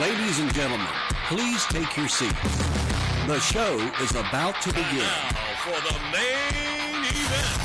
Ladies and gentlemen, please take your seats. The show is about to begin. Now for the main event.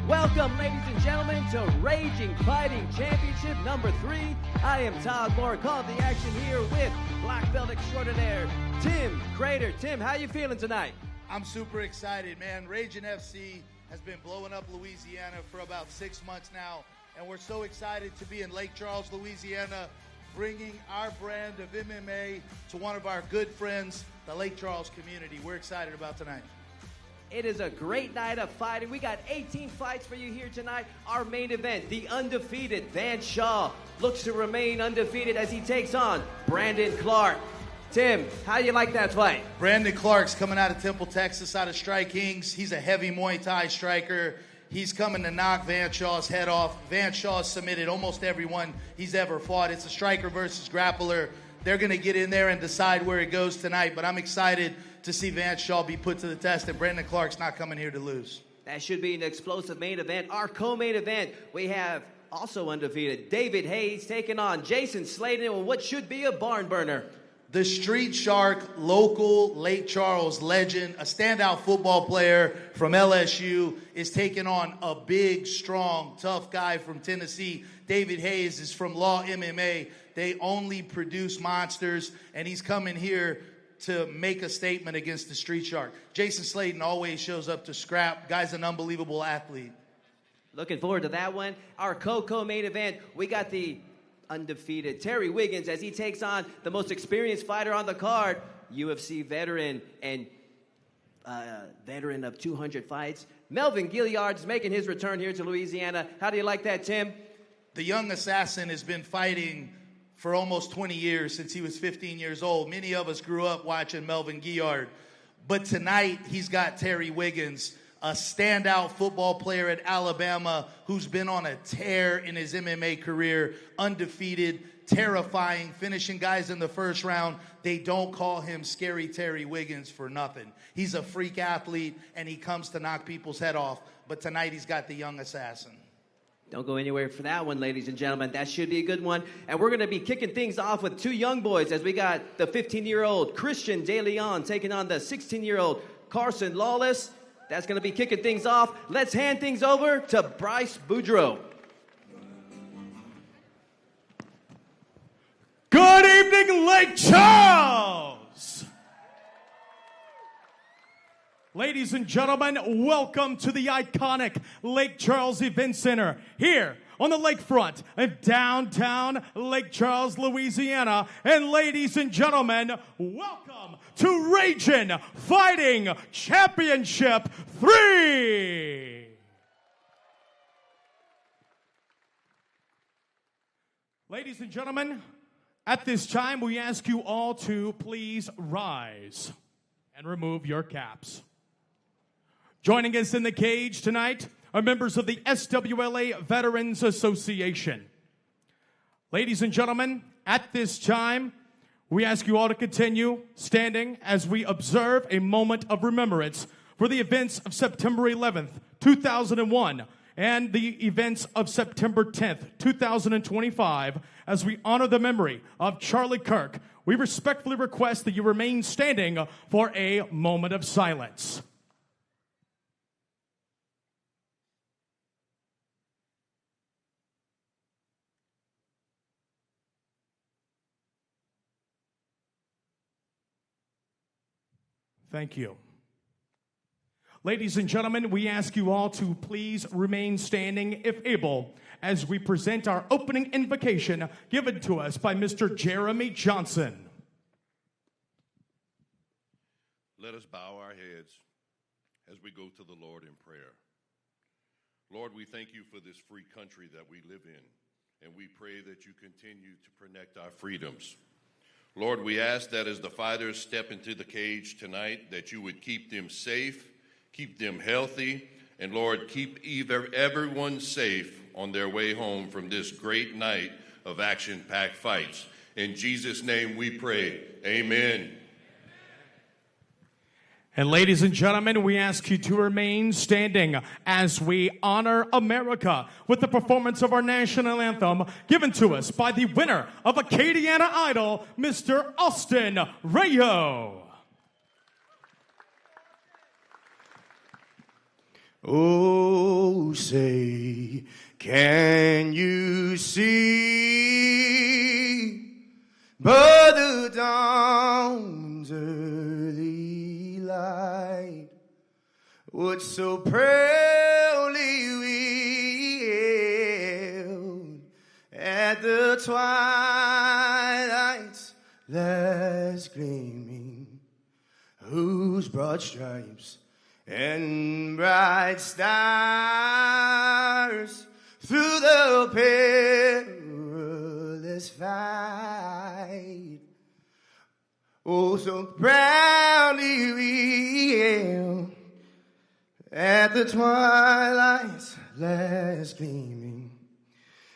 Welcome, ladies and gentlemen, to Ragin Fighting Championship number 3. I am Todd Moore, calling the action here with black belt extraordinaire Tim Crater. Tim, how you feeling tonight? I'm super excited, man. Ragin FC has been blowing up Louisiana for about 6 months now, and we're so excited to be in Lake Charles, Louisiana, bringing our brand of MMA to one of our good friends, the Lake Charles community. We're excited about tonight. It is a great night of fighting. We got 18 fights for you here tonight. Our main event, the undefeated Van Shaw, looks to remain undefeated as he takes on Brandon Clark. Tim, how do you like that fight? Brandon Clark's coming out of Temple, Texas, out of Strike Kings. He's a heavy Muay Thai striker. He's coming to knock Van Shaw's head off. Van Shaw submitted almost everyone he's ever fought. It's a striker versus grappler. They're going to get in there and decide where it goes tonight, but I'm excited to see Van Shaw be put to the test, and Brandon Clark's not coming here to lose. That should be an explosive main event. Our co-main event, we have also undefeated David Hayes taking on Jason Sladen in what should be a barn burner. The Street Shark, local Lake Charles legend, a standout football player from LSU, is taking on a big, strong, tough guy from Tennessee. David Hayes is from Law MMA. They only produce monsters, and he's coming here to make a statement against the Street Shark. Jason Sladen always shows up to scrap. Guy's an unbelievable athlete. Looking forward to that one. Our co-main event, we got the undefeated Terry Wiggins as he takes on the most experienced fighter on the card, UFC veteran and veteran of 200 fights. Melvin Gilliard's making his return here to Louisiana. How do you like that, Tim? The young assassin has been fighting for almost 20 years, since he was 15 years old. Many of us grew up watching Melvin Gilliard. But tonight, he's got Terry Wiggins, a standout football player at Alabama who's been on a tear in his MMA career, undefeated, terrifying, finishing guys in the first round. They don't call him Scary Terry Wiggins for nothing. He's a freak athlete, and he comes to knock people's head off. But tonight, he's got the young assassin. Don't go anywhere for that one, ladies and gentlemen. That should be a good one. And we're going to be kicking things off with two young boys as we got the 15-year-old Christian De Leon taking on the 16-year-old Carson Lawless. That's going to be kicking things off. Let's hand things over to Bryce Boudreau. Good evening, Lake Charles! Ladies and gentlemen, welcome to the iconic Lake Charles Event Center here on the lakefront of downtown Lake Charles, Louisiana. And ladies and gentlemen, welcome to Ragin Fighting Championship 3. Ladies and gentlemen, at this time, we ask you all to please rise and remove your caps. Joining us in the cage tonight are members of the SWLA Veterans Association. Ladies and gentlemen, at this time, we ask you all to continue standing as we observe a moment of remembrance for the events of September 11th, 2001, and the events of September 10th, 2025, as we honor the memory of Charlie Kirk. We respectfully request that you remain standing for a moment of silence. Thank you. Ladies and gentlemen, we ask you all to please remain standing if able as we present our opening invocation given to us by Mr. Jeremy Johnson. Let us bow our heads as we go to the Lord in prayer. Lord, we thank you for this free country that we live in, and we pray that you continue to protect our freedoms. Lord, we ask that as the fighters step into the cage tonight, that you would keep them safe, keep them healthy, and Lord, keep everyone safe on their way home from this great night of action-packed fights. In Jesus' name we pray, amen. And ladies and gentlemen, we ask you to remain standing as we honor America with the performance of our national anthem given to us by the winner of Acadiana Idol, Mr. Austin Rayo. Oh, say, can you see by the dawn's early light what so proudly we hailed at the twilight's last gleaming, whose broad stripes and bright stars through the perilous fight, oh, so proudly we hailed at the twilight's last gleaming,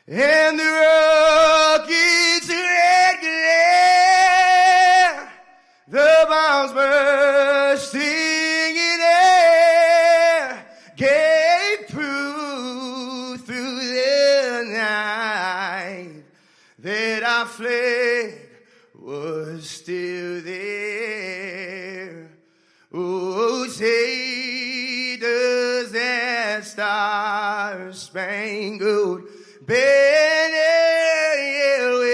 and the rocket's red glare, the bombs bursting in air, gave proof through the night that our flag was still there. Oh, say does that star-spangled banner wave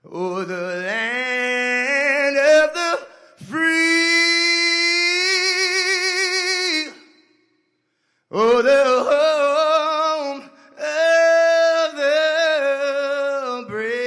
o'er the land of the free, o'er the home of the brave.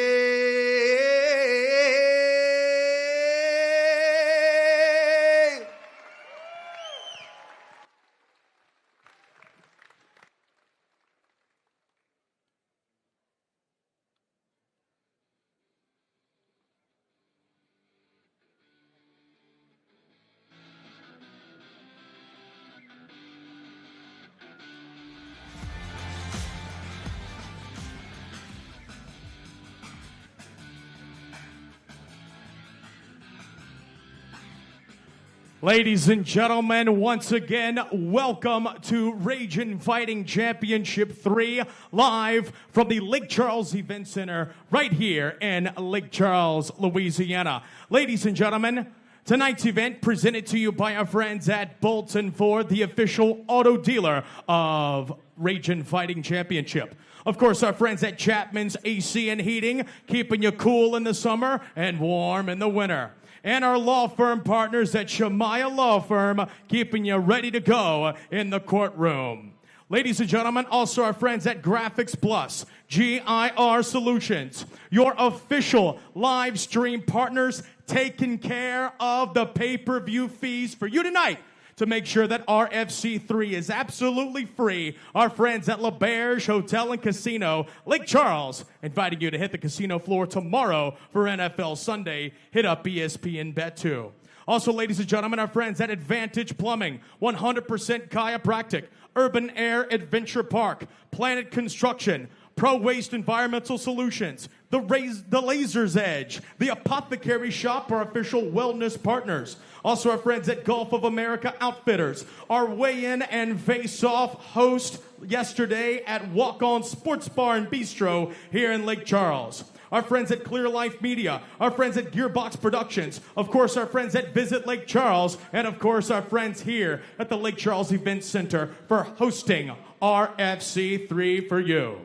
Ladies and gentlemen, once again, welcome to Ragin Fighting Championship 3, live from the Lake Charles Event Center right here in Lake Charles, Louisiana. Ladies and gentlemen, tonight's event presented to you by our friends at Bolton Ford, the official auto dealer of Ragin Fighting Championship. Of course, our friends at Chapman's AC and Heating, keeping you cool in the summer and warm in the winter. And our law firm partners at Shemaiah Law Firm, keeping you ready to go in the courtroom. Ladies and gentlemen, also our friends at Graphics Plus, GIR Solutions, your official live stream partners, taking care of the pay-per-view fees for you tonight to make sure that RFC3 is absolutely free. Our friends at LaBerge Hotel and Casino, Lake Charles, inviting you to hit the casino floor tomorrow for NFL Sunday. Hit up ESPN Bet 2. Also, ladies and gentlemen, our friends at Advantage Plumbing, 100% chiropractic, Urban Air Adventure Park, Planet Construction, Pro Waste Environmental Solutions, the Laser's Edge, the Apothecary Shop, our official wellness partners. Also our friends at Gulf of America Outfitters, our weigh-in and face-off host yesterday at Walk On Sports Bar and Bistro here in Lake Charles. Our friends at Clear Life Media, our friends at Gearbox Productions, of course our friends at Visit Lake Charles, and of course our friends here at the Lake Charles Event Center for hosting RFC3 for you.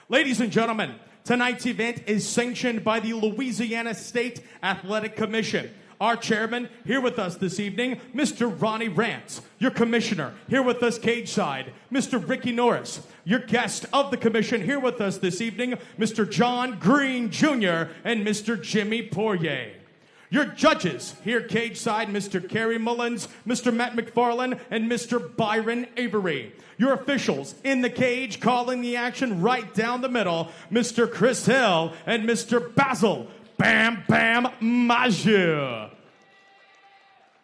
Ladies and gentlemen, Tonight's event is sanctioned by the Louisiana State Athletic Commission. Our chairman, here with us this evening, Mr. Ronnie Rance. Your commissioner, here with us cage side, Mr. Ricky Norris. Your guest of the commission, here with us this evening, Mr. John Green Jr. and Mr. Jimmy Poirier. Your judges, here cage side, Mr. Kerry Mullins, Mr. Matt McFarland, and Mr. Byron Avery. Your officials in the cage, calling the action right down the middle, Mr. Chris Hill and Mr. Basil Bam Bam Major.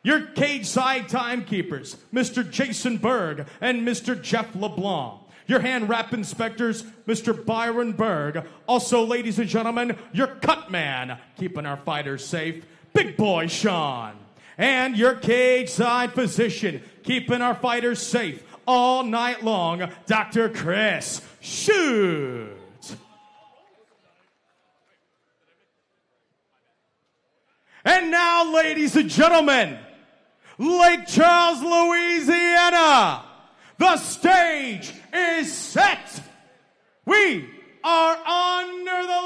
Your cage side timekeepers, Mr. Jason Berg and Mr. Jeff LeBlanc. Your hand wrap inspectors, Mr. Byron Berg. Also, ladies and gentlemen, your cut man, keeping our fighters safe, Big Boy Sean. And your cage side physician, keeping our fighters safe all night long, Dr. Chris Shoot. And now, ladies and gentlemen, Lake Charles, Louisiana, the stage is set. We are under the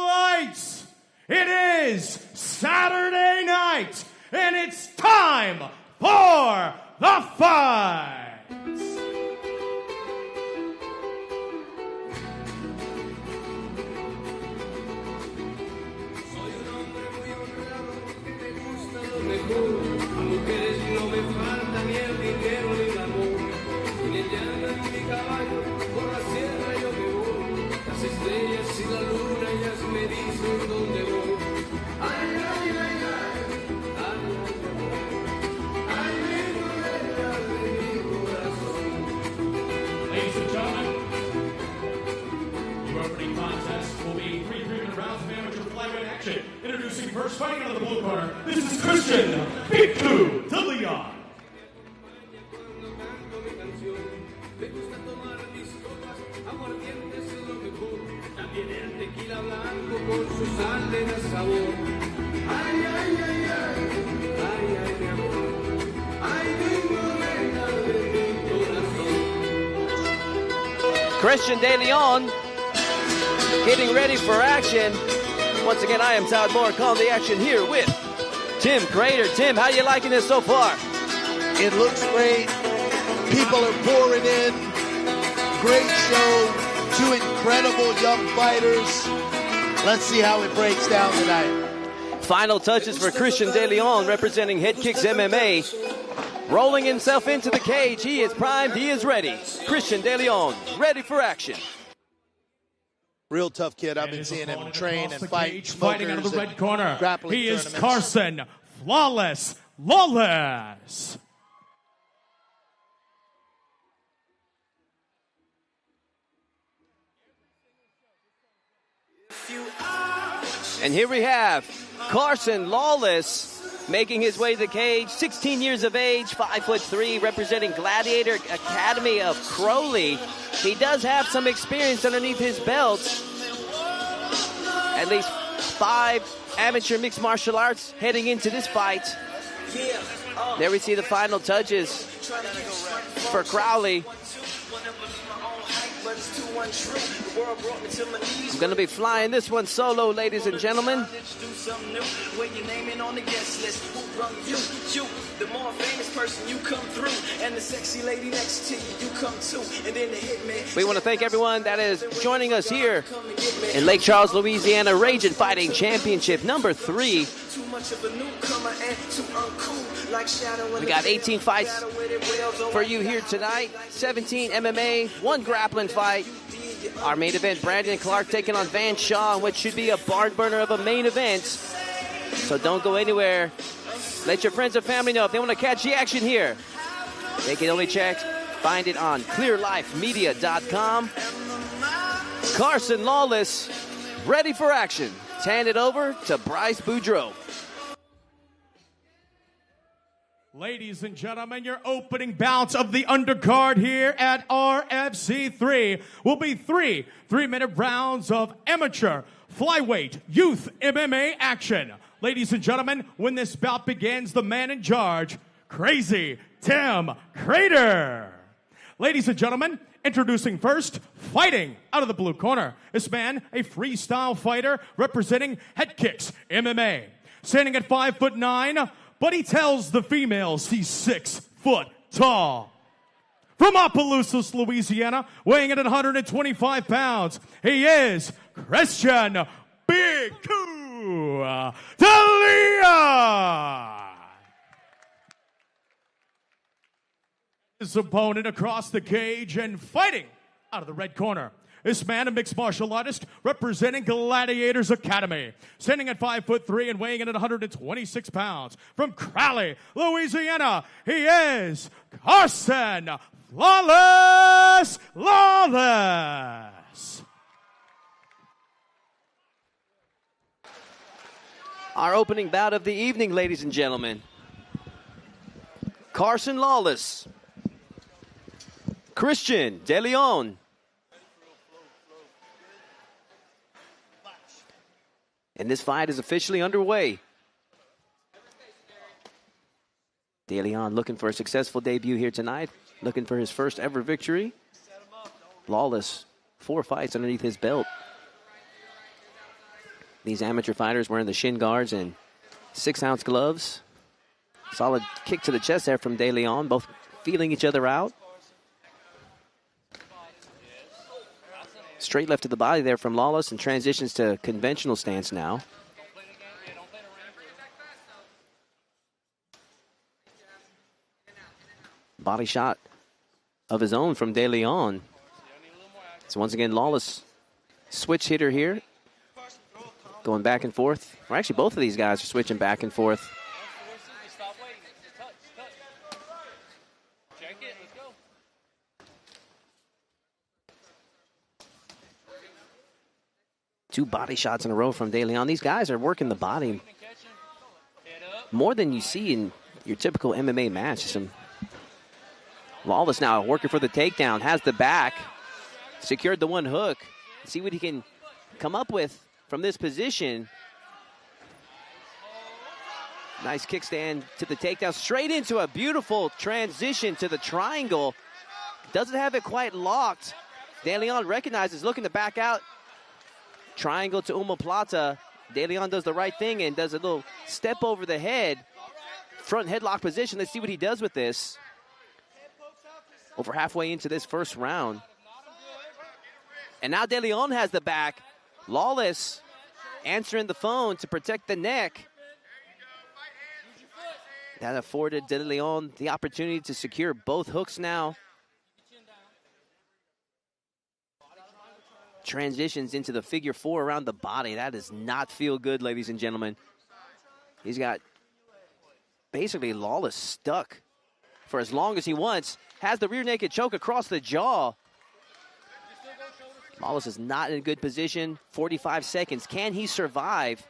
lights. It is Saturday night, and it's time for the fight. Ladies and gentlemen, your opening contest will be 3 3-minute rounds of amateur flyweight action. Introducing first, fighting out of the blue corner, this is Christian Piku de Leon. Christian De Leon getting ready for action. Once again, I am Todd Moore calling the action here with Tim Crater. Tim, how you liking this so far? It looks great. People are pouring in. Great show. 2 incredible young fighters. Let's see how it breaks down tonight. Final touches for Christian De Leon representing Head Kicks MMA. Rolling himself into the cage. He is primed. He is ready. Christian De Leon, ready for action. Real tough kid. I've been seeing him train and fight. Fighting out of the red corner. He is tournaments. Carson Flawless Lawless. And here we have Carson Lawless making his way to the cage, 16 years of age, 5'3", representing Gladiator Academy of Crowley. He does have some experience underneath his belt. At least 5 amateur mixed martial arts heading into this fight. There we see the final touches for Crowley. I'm going to be flying this one solo, ladies and gentlemen. We want to thank everyone that is joining us here in Lake Charles, Louisiana, Ragin Fighting Championship number 3. We got 18 fights for you here tonight. 17 MMA, 1 grappling fight. Our main event, Brandon Clark taking on Van Shaw, which should be a barn burner of a main event. So don't go anywhere. Let your friends and family know if they want to catch the action here. They can only find it on clearlifemedia.com. Carson Lawless, ready for action. Let's hand it over to Bryce Boudreaux. Ladies and gentlemen, your opening bouts of the undercard here at RFC 3 will be 3 3-minute rounds of amateur flyweight youth MMA action. Ladies and gentlemen, when this bout begins, the man in charge, Crazy Tim Crater. Ladies and gentlemen, Introducing first, fighting out of the blue corner. This man, a freestyle fighter representing Head Kicks MMA. Standing at 5'9", but he tells the females he's 6 foot tall. From Opelousas, Louisiana, weighing in at 125 pounds, he is Christian Big Coup D'Elia. His opponent across the cage and fighting out of the red corner. This man, a mixed martial artist representing Gladiators Academy. Standing at 5'3" and weighing in at 126 pounds. From Crowley, Louisiana, he is Carson Lawless Lawless. Our opening bout of the evening, ladies and gentlemen. Carson Lawless. Christian De Leon. And this fight is officially underway. De Leon looking for a successful debut here tonight. Looking for his first ever victory. Lawless, 4 fights underneath his belt. These amateur fighters wearing the shin guards and 6-ounce gloves. Solid kick to the chest there from De Leon, both feeling each other out. Straight left to the body there from Lawless and transitions to conventional stance now. Body shot of his own from De Leon. So once again, Lawless switch hitter here. Going back and forth. Or actually, both of these guys are switching back and forth. Two body shots in a row from De Leon. These guys are working the body more than you see in your typical MMA match. Lawless now working for the takedown. Has the back. Secured the one hook. See what he can come up with from this position. Nice kickstand to the takedown. Straight into a beautiful transition to the triangle. Doesn't have it quite locked. De Leon recognizes, looking to back out. Triangle to omoplata. De Leon does the right thing and does a little step over the head. Front headlock position. Let's see what he does with this. Over halfway into this first round. And now De Leon has the back. Lawless answering the phone to protect the neck. That afforded De Leon the opportunity to secure both hooks now. Transitions into the figure 4 around the body. That does not feel good, ladies and gentlemen. He's got basically Lawless stuck for as long as he wants. Has the rear naked choke across the jaw. Lawless is not in a good position. 45 seconds. Can he survive?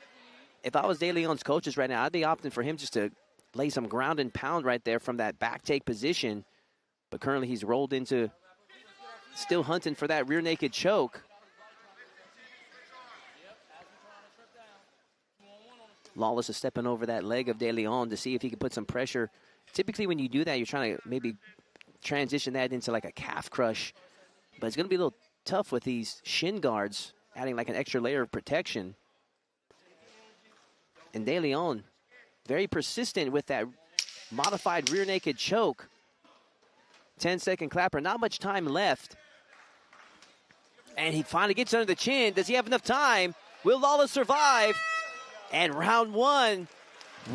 If I was De Leon's coaches right now, I'd be opting for him just to lay some ground and pound right there from that back take position. But currently he's rolled into still hunting for that rear naked choke. Lawless is stepping over that leg of De Leon to see if he can put some pressure. Typically when you do that, you're trying to maybe transition that into like a calf crush. But it's going to be a little tough with these shin guards, adding like an extra layer of protection. And De Leon, very persistent with that modified rear naked choke. 10-second clapper, not much time left. And he finally gets under the chin. Does he have enough time? Will Lawless survive? And round 1,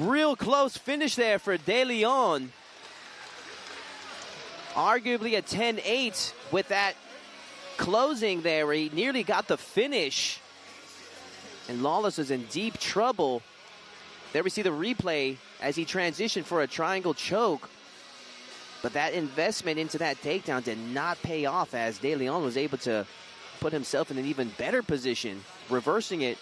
real close finish there for De Leon. Arguably a 10-8 with that closing there where he nearly got the finish. And Lawless is in deep trouble. There we see the replay as he transitioned for a triangle choke. But that investment into that takedown did not pay off as De Leon was able to put himself in an even better position, reversing it.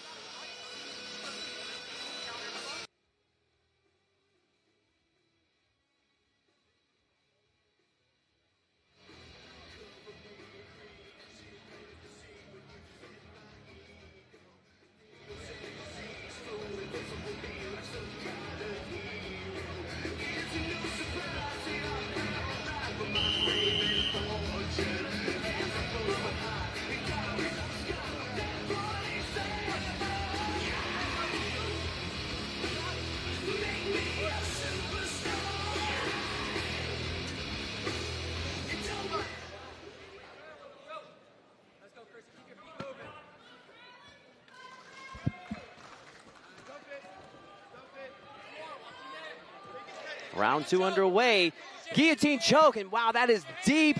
Round 2 underway. Guillotine choke, and wow, that is deep.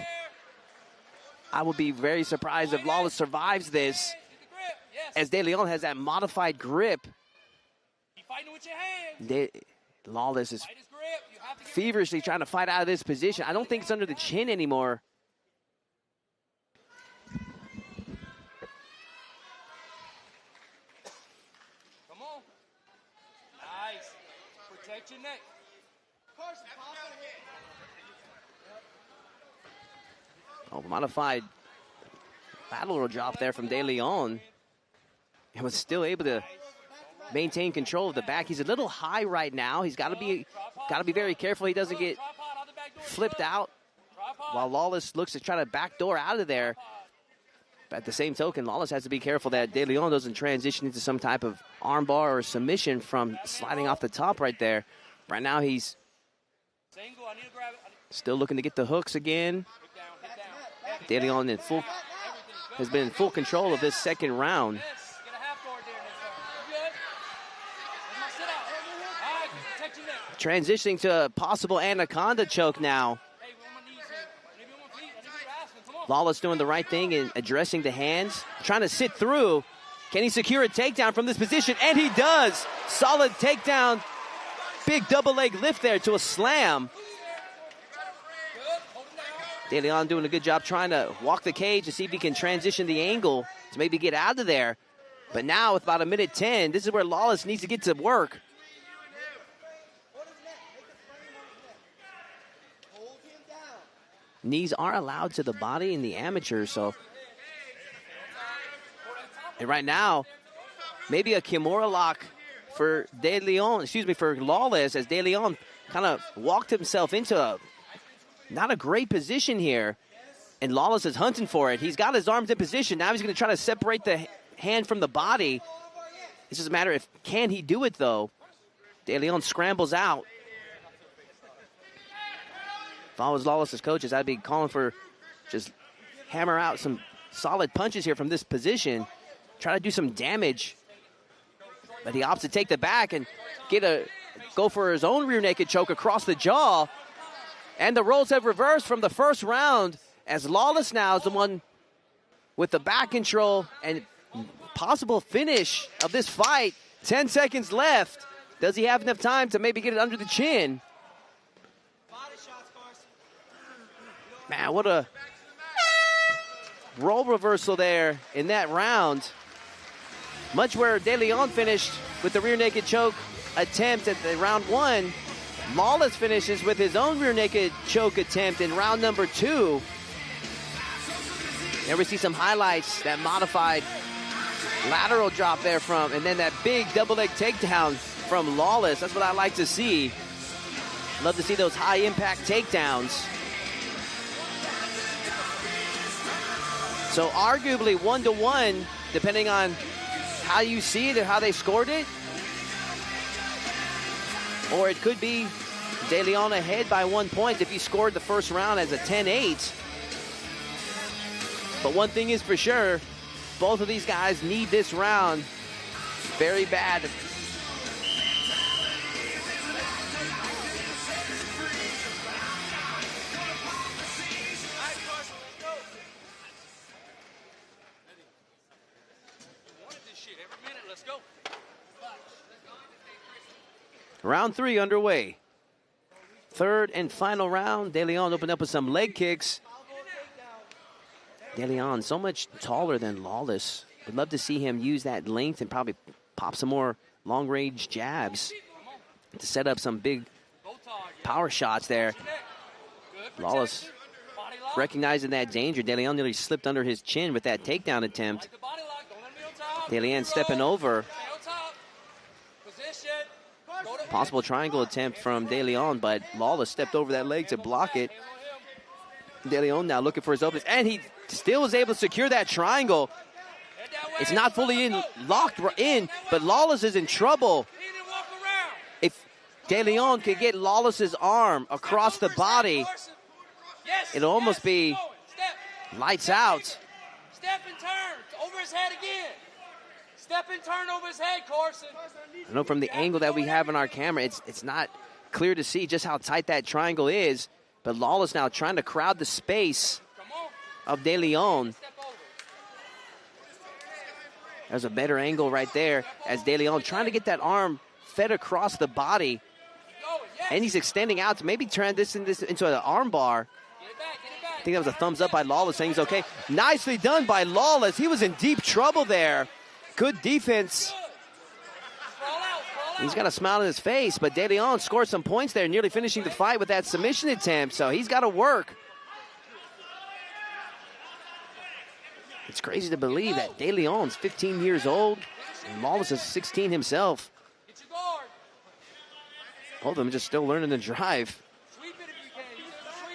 I would be very surprised if Lawless survives this, as De Leon has that modified grip. Lawless is feverishly trying to fight out of this position. I don't think it's under the chin anymore. Come on. Nice. Protect your neck. Oh, modified lateral drop there from De Leon. And was still able to maintain control of the back. He's a little high right now. He's got to be very careful he doesn't get flipped out while Lawless looks to try to backdoor out of there. But at the same token, Lawless has to be careful that De Leon doesn't transition into some type of armbar or submission from sliding off the top right there. Right now he's still looking to get the hooks again. De Leon has been in full control of this second round. Transitioning to a possible anaconda choke now. Lawless doing the right thing and addressing the hands, trying to sit through. Can he secure a takedown from this position? And he does. Solid takedown. Big double leg lift there to a slam. De Leon doing a good job trying to walk the cage to see if he can transition the angle to maybe get out of there. But now with about 1:10, this is where Lawless needs to get to work. Knees are allowed to the body in the amateur, so. And right now, maybe a Kimura lock for for Lawless, as De Leon kind of walked himself into not a great position here. And Lawless is hunting for it. He's got his arms in position. Now he's going to try to separate the hand from the body. It's just a matter of, can he do it, though? De Leon scrambles out. If I was Lawless's coaches, I'd be calling for just hammer out some solid punches here from this position. Try to do some damage. But he opts to take the back and go for his own rear naked choke across the jaw. And the roles have reversed from the first round, as Lawless now is the one with the back control and possible finish of this fight. 10 seconds left. Does he have enough time to maybe get it under the chin? Man, what a role reversal there in that round. Much where De Leon finished with the rear naked choke attempt at the round 1, Lawless finishes with his own rear naked choke attempt in round number 2. There we see some highlights, that modified lateral drop there and then that big double leg takedown from Lawless. That's what I like to see. Love to see those high impact takedowns. So arguably 1-1, depending on how you see it or how they scored it. Or it could be De Leon ahead by 1 point if he scored the first round as a 10-8. But one thing is for sure, both of these guys need this round very bad. Round 3 underway. Third and final round. De Leon opened up with some leg kicks. De Leon, so much taller than Lawless. Would love to see him use that length and probably pop some more long-range jabs to set up some big power shots there. Lawless recognizing that danger. De Leon nearly slipped under his chin with that takedown attempt. De Leon stepping over. Possible triangle attempt from De Leon, but Lawless stepped over that leg to block it. De Leon now looking for his openings, and he still was able to secure that triangle. It's not fully locked in, but Lawless is in trouble. If De Leon could get Lawless's arm across the body, it'll almost be lights out. Step and turn over his head again. Step and turn over his head, Carson. I know from the angle that we have in our camera, it's not clear to see just how tight that triangle is. But Lawless now trying to crowd the space of De Leon. There's a better angle right there as De Leon trying to get that arm fed across the body. And he's extending out to maybe transition this into an arm bar. I think that was a thumbs up by Lawless saying he's okay. Nicely done by Lawless. He was in deep trouble there. Good defense. He's got a smile on his face, but De Leon scored some points there, nearly finishing the fight with that submission attempt, so he's got to work. It's crazy to believe that De Leon's 15 years old, and Lawless is 16 himself. Both of them just still learning to drive.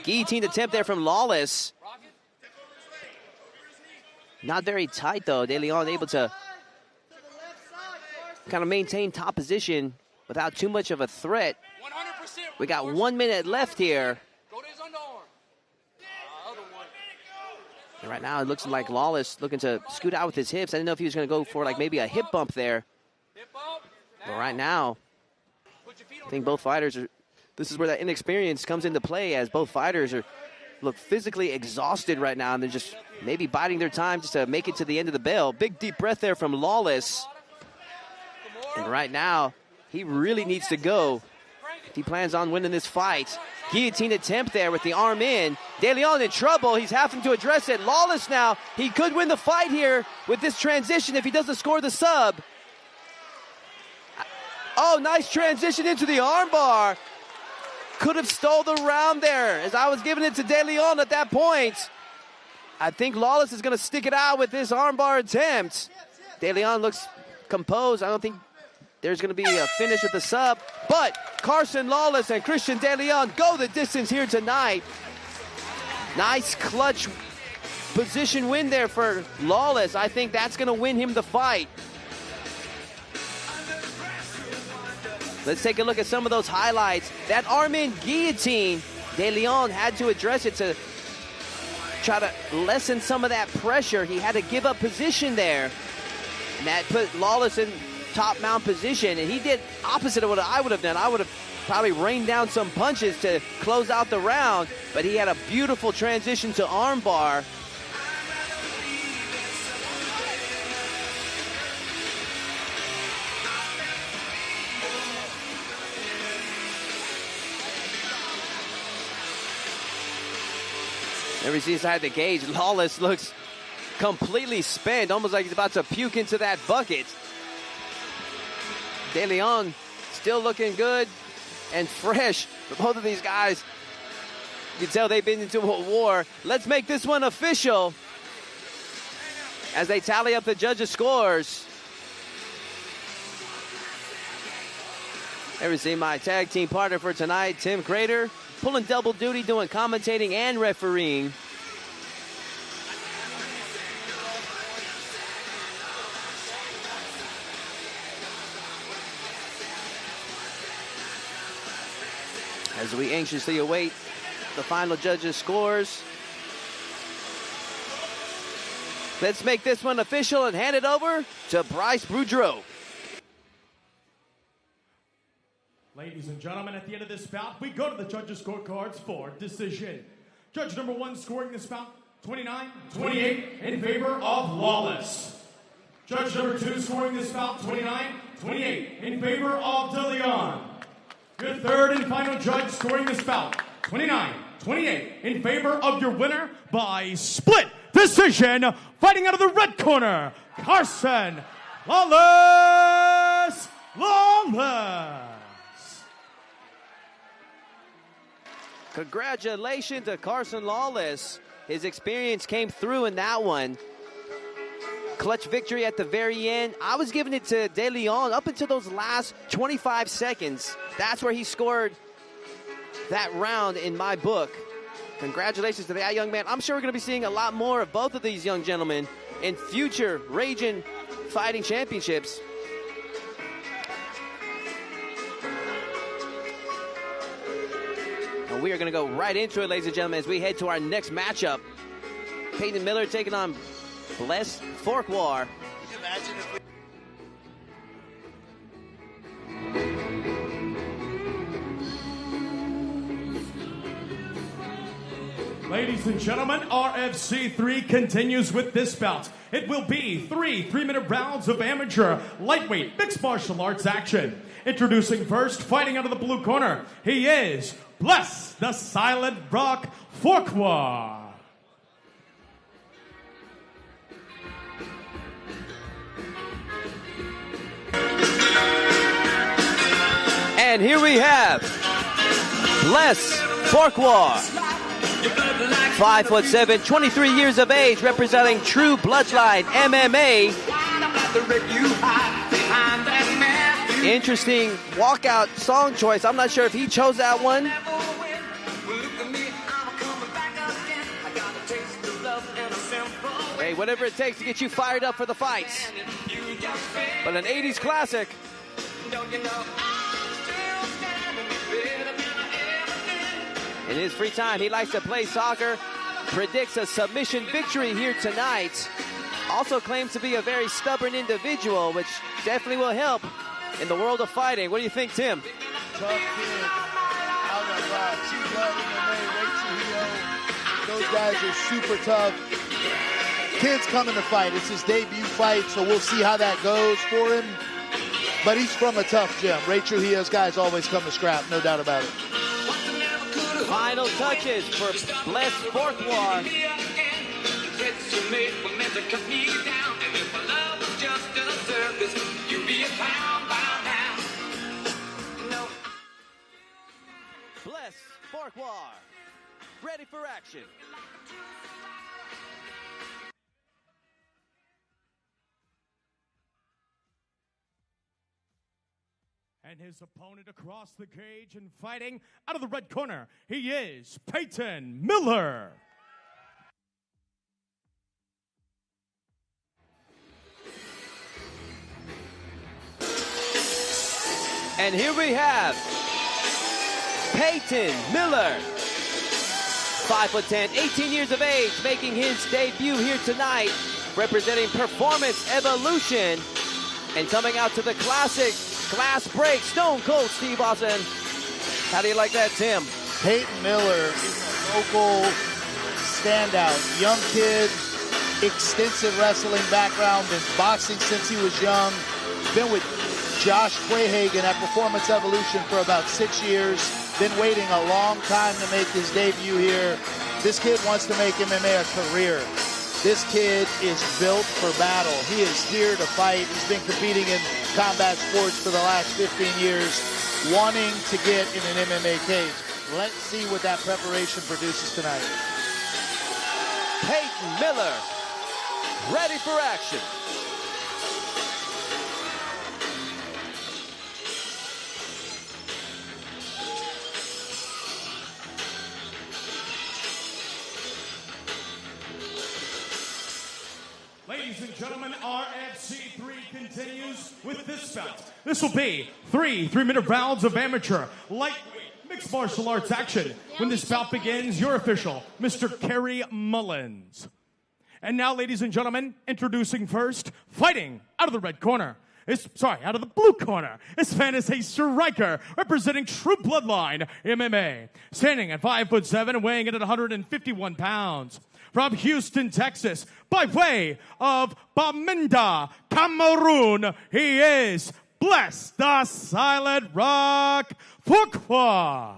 Guillotine attempt there from Lawless. Not very tight, though. De Leon able to kind of maintain top position without too much of a threat. We got 1 minute left here. And right now it looks like Lawless looking to scoot out with his hips. I didn't know if he was going to go for like maybe a hip bump there. But right now, I think both fighters are, this is where that inexperience comes into play, as both fighters look physically exhausted right now, and they're just maybe biding their time just to make it to the end of the bell. Big deep breath there from Lawless. And right now, he really needs to go if he plans on winning this fight. Guillotine attempt there with the arm in. De Leon in trouble. He's having to address it. Lawless now, he could win the fight here with this transition if he doesn't score the sub. Oh, nice transition into the armbar. Could have stole the round there as I was giving it to De Leon at that point. I think Lawless is going to stick it out with this armbar attempt. De Leon looks composed. I don't think there's going to be a finish with the sub. But Carson Lawless and Christian De Leon go the distance here tonight. Nice clutch position win there for Lawless. I think that's going to win him the fight. Let's take a look at some of those highlights. That arm-in guillotine, De Leon had to address it to try to lessen some of that pressure. He had to give up position there. And that put Lawless in top mount position, and he did opposite of what I would have done. I would have probably rained down some punches to close out the round, but he had a beautiful transition to armbar. Ever see inside the cage, Lawless looks completely spent, almost like he's about to puke into that bucket. De Leon still looking good and fresh. But both of these guys, you can tell they've been into a war. Let's make this one official as they tally up the judges' scores. Ever see my tag team partner for tonight, Tim Crater, pulling double duty, doing commentating and refereeing. As we anxiously await the final judges' scores. Let's make this one official and hand it over to Bryce Boudreaux. Ladies and gentlemen, at the end of this bout, we go to the judges' scorecards for decision. Judge number 1 scoring this bout, 29-28 in favor of Lawless. Judge number 2 scoring this bout, 29-28 in favor of De Leon. Your third and final judge scoring this bout, 29-28 in favor of your winner by split decision, fighting out of the red corner, Carson Lawless. Congratulations to Carson Lawless. His experience came through in that one. Clutch victory at the very end. I was giving it to De Leon up until those last 25 seconds. That's where he scored that round in my book. Congratulations to that young man. I'm sure we're going to be seeing a lot more of both of these young gentlemen in future Ragin Fighting Championships. And we are going to go right into it, ladies and gentlemen, as we head to our next matchup. Peyton Miller taking on Bless Forkwar. Can you imagine if we... Ladies and gentlemen, RFC 3 continues with this bout. It will be three 3-minute rounds of amateur lightweight mixed martial arts action. Introducing first, fighting out of the blue corner, he is Bless the Silent Rock Fuqua. And here we have Bless Fuqua. 5'7", 23 years of age, representing True Bloodline MMA. Interesting walkout song choice. I'm not sure if he chose that one. Hey, whatever it takes to get you fired up for the fights. But an 80s classic. In his free time, he likes to play soccer, predicts a submission victory here tonight. Also claims to be a very stubborn individual, which definitely will help in the world of fighting. What do you think, Tim? Tough kid. Out of True Blood MMA, Ragin Fighting Championships. Those guys are super tough. Kid's coming to fight. It's his debut fight, so we'll see how that goes for him. But he's from a tough gym. Ray Trujillo's guys always come to scrap, no doubt about it. Final touches for Bless Fuqua. Bless Fuqua, ready for action. And his opponent across the cage and fighting out of the red corner, he is Peyton Miller. And here we have Peyton Miller, 5'10", 18 years of age, making his debut here tonight, representing Performance Evolution, and coming out to the classic glass break, Stone Cold Steve Austin. How do you like that, Tim? Peyton Miller is a local standout. Young kid, extensive wrestling background, been boxing since he was young. Been with Josh Quayhagen at Performance Evolution for about 6 years. Been waiting a long time to make his debut here. This kid wants to make MMA a career. This kid is built for battle. He is here to fight. He's been competing in combat sports for the last 15 years, wanting to get in an MMA cage. Let's see what that preparation produces tonight. Peyton Miller, ready for action. Ladies and gentlemen, RFC 3 continues with this bout. This will be three 3-minute rounds of amateur lightweight mixed martial arts action. When this bout begins, your official, Mr. Kerry Mullins. And now, ladies and gentlemen, introducing first, fighting out of the red corner. Out of the blue corner. This man is a striker representing True Bloodline MMA. Standing at 5'7", weighing in at 151 pounds. From Houston, Texas, by way of Bamenda, Cameroon, he is Bless the Silent Rock Fuqua.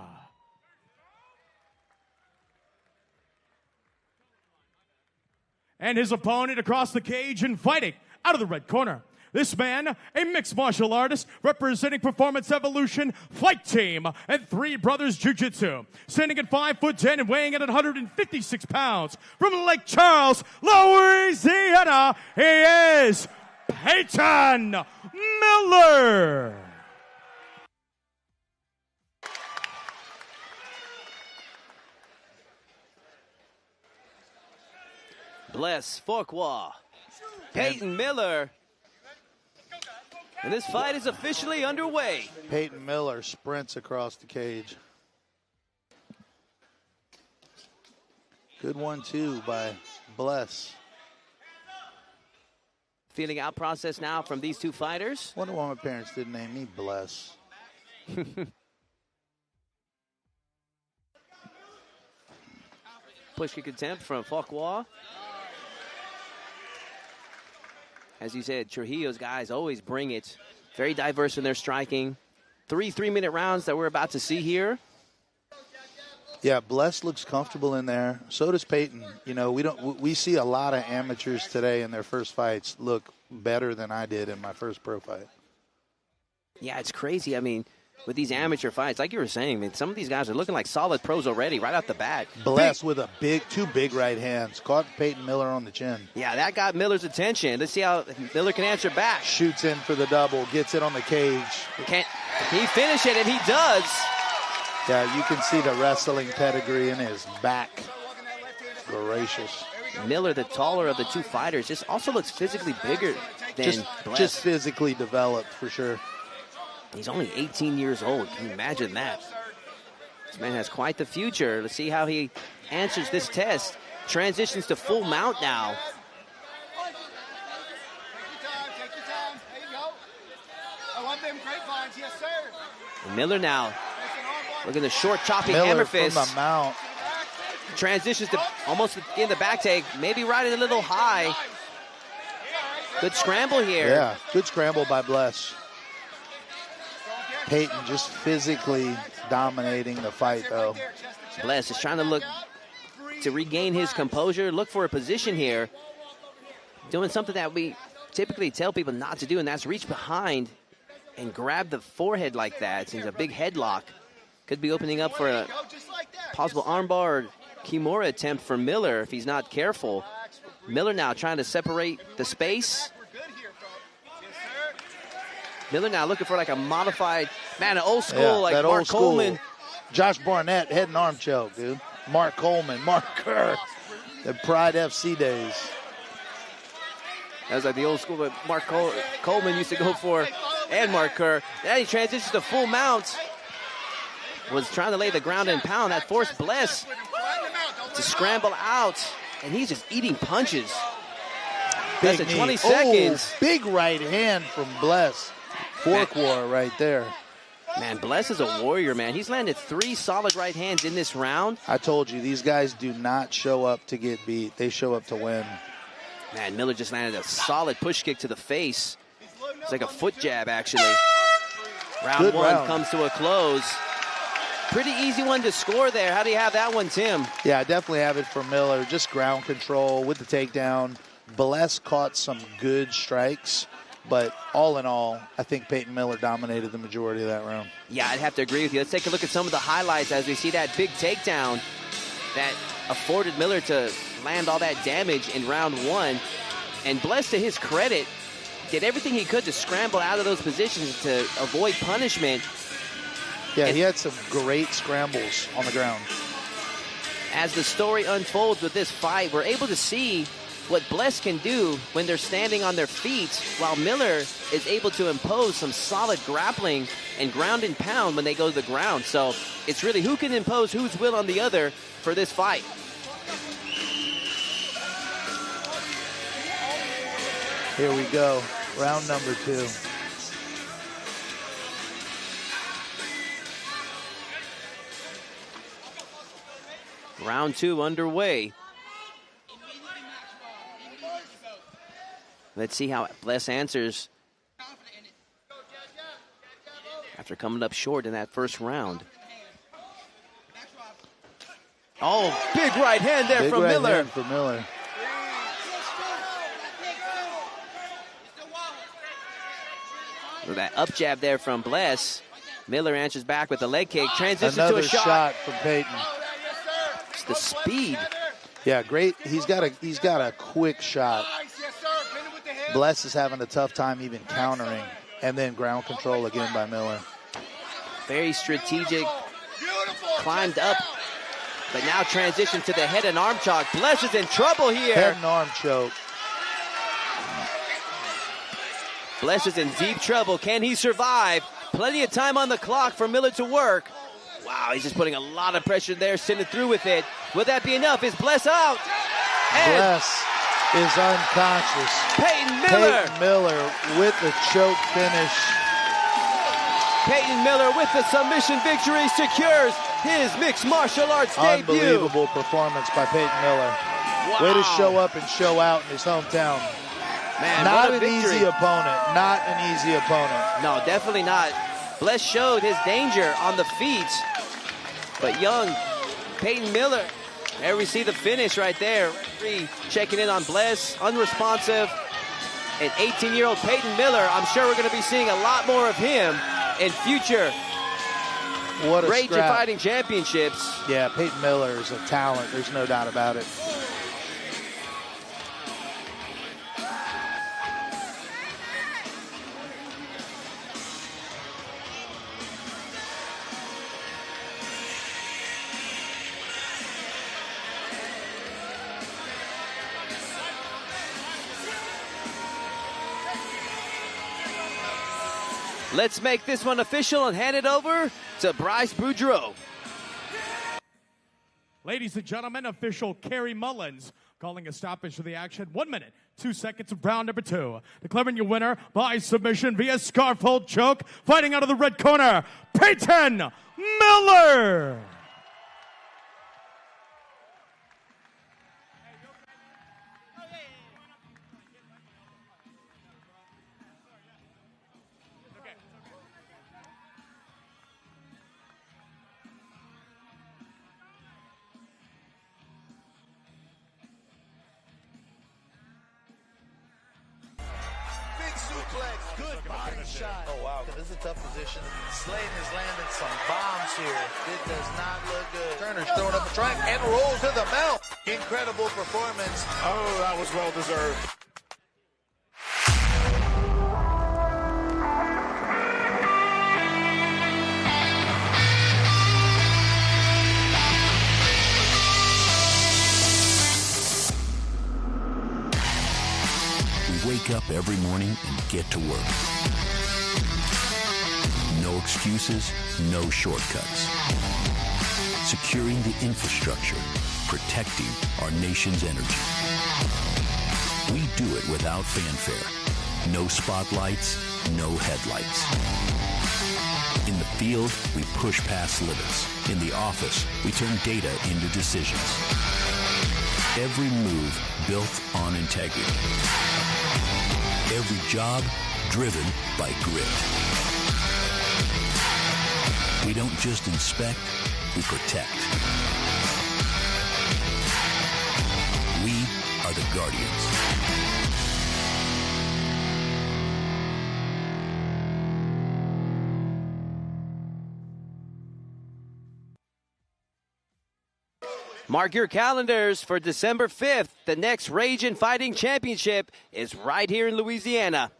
And his opponent across the cage and fighting out of the red corner. This man, a mixed martial artist representing Performance Evolution Fight Team and Three Brothers Jiu-Jitsu. Standing at 5'10" and weighing in at 156 pounds. From Lake Charles, Louisiana, he is Peyton Miller. Bless Fuqua, Peyton Miller. And this fight is officially underway. Peyton Miller sprints across the cage. Good 1-2 by Bless. Feeling out process now from these two fighters. Wonder why my parents didn't name me Bless. push kick attempt from Fuqua. As you said, Trujillo's guys always bring it. Very diverse in their striking. 3 3-minute rounds that we're about to see here. Yeah, Bless looks comfortable in there. So does Peyton. You know, we see a lot of amateurs today in their first fights look better than I did in my first pro fight. Yeah, it's crazy. I mean, with these amateur fights, like you were saying, man, some of these guys are looking like solid pros already right off the bat. Bless with a two big right hands. Caught Peyton Miller on the chin. Yeah, that got Miller's attention. Let's see how Miller can answer back. Shoots in for the double, gets it on the cage. Can he finish it? And he does. Yeah, you can see the wrestling pedigree in his back. Voracious. Miller, the taller of the two fighters, just also looks physically bigger than Bless. Just physically developed, for sure. He's only 18 years old. Can you imagine that? This man has quite the future. Let's see how he answers this test. Transitions to full mount now. Take your time. There you go. I want them grapevines. Yes, sir. And Miller now. Look at the short chopping Miller hammer fist. from the mount. Transitions to almost in the back take. Maybe riding a little high. Good scramble here. Yeah, good scramble by Bless. Peyton just physically dominating the fight, though. Bless is trying to look to regain his composure, look for a position here. Doing something that we typically tell people not to do, and that's reach behind and grab the forehead like that. It's a big headlock. Could be opening up for a possible armbar or Kimura attempt for Miller if he's not careful. Miller now trying to separate the space. Miller now looking for like a modified, man, an old school, like Mark Coleman. Josh Barnett, head and arm choke, dude. Mark Coleman, Mark Kerr, the Pride FC days. That was like the old school that Mark Coleman used to go for, and Mark Kerr. Then he transitions to full mount. Was trying to lay the ground and pound. That forced Bless to scramble out, and he's just eating punches. That's at 20 seconds. Big right hand from Bless. Fork war right there. Man, Bless is a warrior, man. He's landed 3 solid right hands in this round. I told you, these guys do not show up to get beat. They show up to win. Man, Miller just landed a solid push kick to the face. It's like a foot jab, actually. Round 1 comes to a close. Pretty easy one to score there. How do you have that one, Tim? Yeah, I definitely have it for Miller. Just ground control with the takedown. Bless caught some good strikes, but all in all, I think Peyton Miller dominated the majority of that round. Yeah, I'd have to agree with you. Let's take a look at some of the highlights as we see that big takedown that afforded Miller to land all that damage in round 1. And Bless, to his credit, did everything he could to scramble out of those positions to avoid punishment. Yeah, he had some great scrambles on the ground. As the story unfolds with this fight, we're able to see what Bless can do when they're standing on their feet, while Miller is able to impose some solid grappling and ground and pound when they go to the ground. So it's really who can impose whose will on the other for this fight. Here we go, round number 2. Round 2 underway. Let's see how Bless answers after coming up short in that first round. Oh, big right hand there from Miller. Hand for Miller. With that up jab there from Bless. Miller answers back with a leg kick. Transitions Another to a shot from Peyton. It's the speed. Yeah, great. He's got a quick shot. Bless is having a tough time even countering, and then ground control again by Miller. Very strategic. Climbed up, but now transition to the head and arm choke. Bless is in trouble here. Head and arm choke. Bless is in deep trouble. Can he survive? Plenty of time on the clock for Miller to work. Wow, he's just putting a lot of pressure there, sending through with it. Will that be enough? Is Bless out? And Bless is unconscious. Peyton Miller. Peyton Miller with the choke finish. Peyton Miller with the submission victory secures his mixed martial arts debut. Unbelievable performance by Peyton Miller. Wow. Way to show up and show out in his hometown. Man, not what a an victory. easy opponent. Not an easy opponent. No, definitely not. Bless showed his danger on the feet. But young Peyton Miller, there we see the finish right there. Referee checking in on Bless, unresponsive. And 18-year-old Peyton Miller, I'm sure we're going to be seeing a lot more of him in future What a Ragin scrap. Fighting Championships. Yeah, Peyton Miller is a talent. There's no doubt about it. Let's make this one official and hand it over to Bryce Boudreaux. Ladies and gentlemen, official Kerry Mullins calling a stoppage for the action. 1 minute, 2 seconds of round number 2. Declaring your winner by submission via scarf hold choke. Fighting out of the red corner, Peyton Miller. Suplex, good body shot. Oh, wow. This is a tough position. Slayton has landed some bombs here. It does not look good. Turner's throwing up a track and rolls to the mount. Incredible performance. Oh, that was well deserved. Wake up every morning and get to work. No excuses, no shortcuts. Securing the infrastructure, protecting our nation's energy. We do it without fanfare. No spotlights, no headlights. In the field, we push past limits. In the office, we turn data into decisions. Every move built on integrity. Every job driven by grit. We don't just inspect, we protect. We are the Guardians. Mark your calendars for December 5th. The next Ragin Fighting Championship is right here in Louisiana.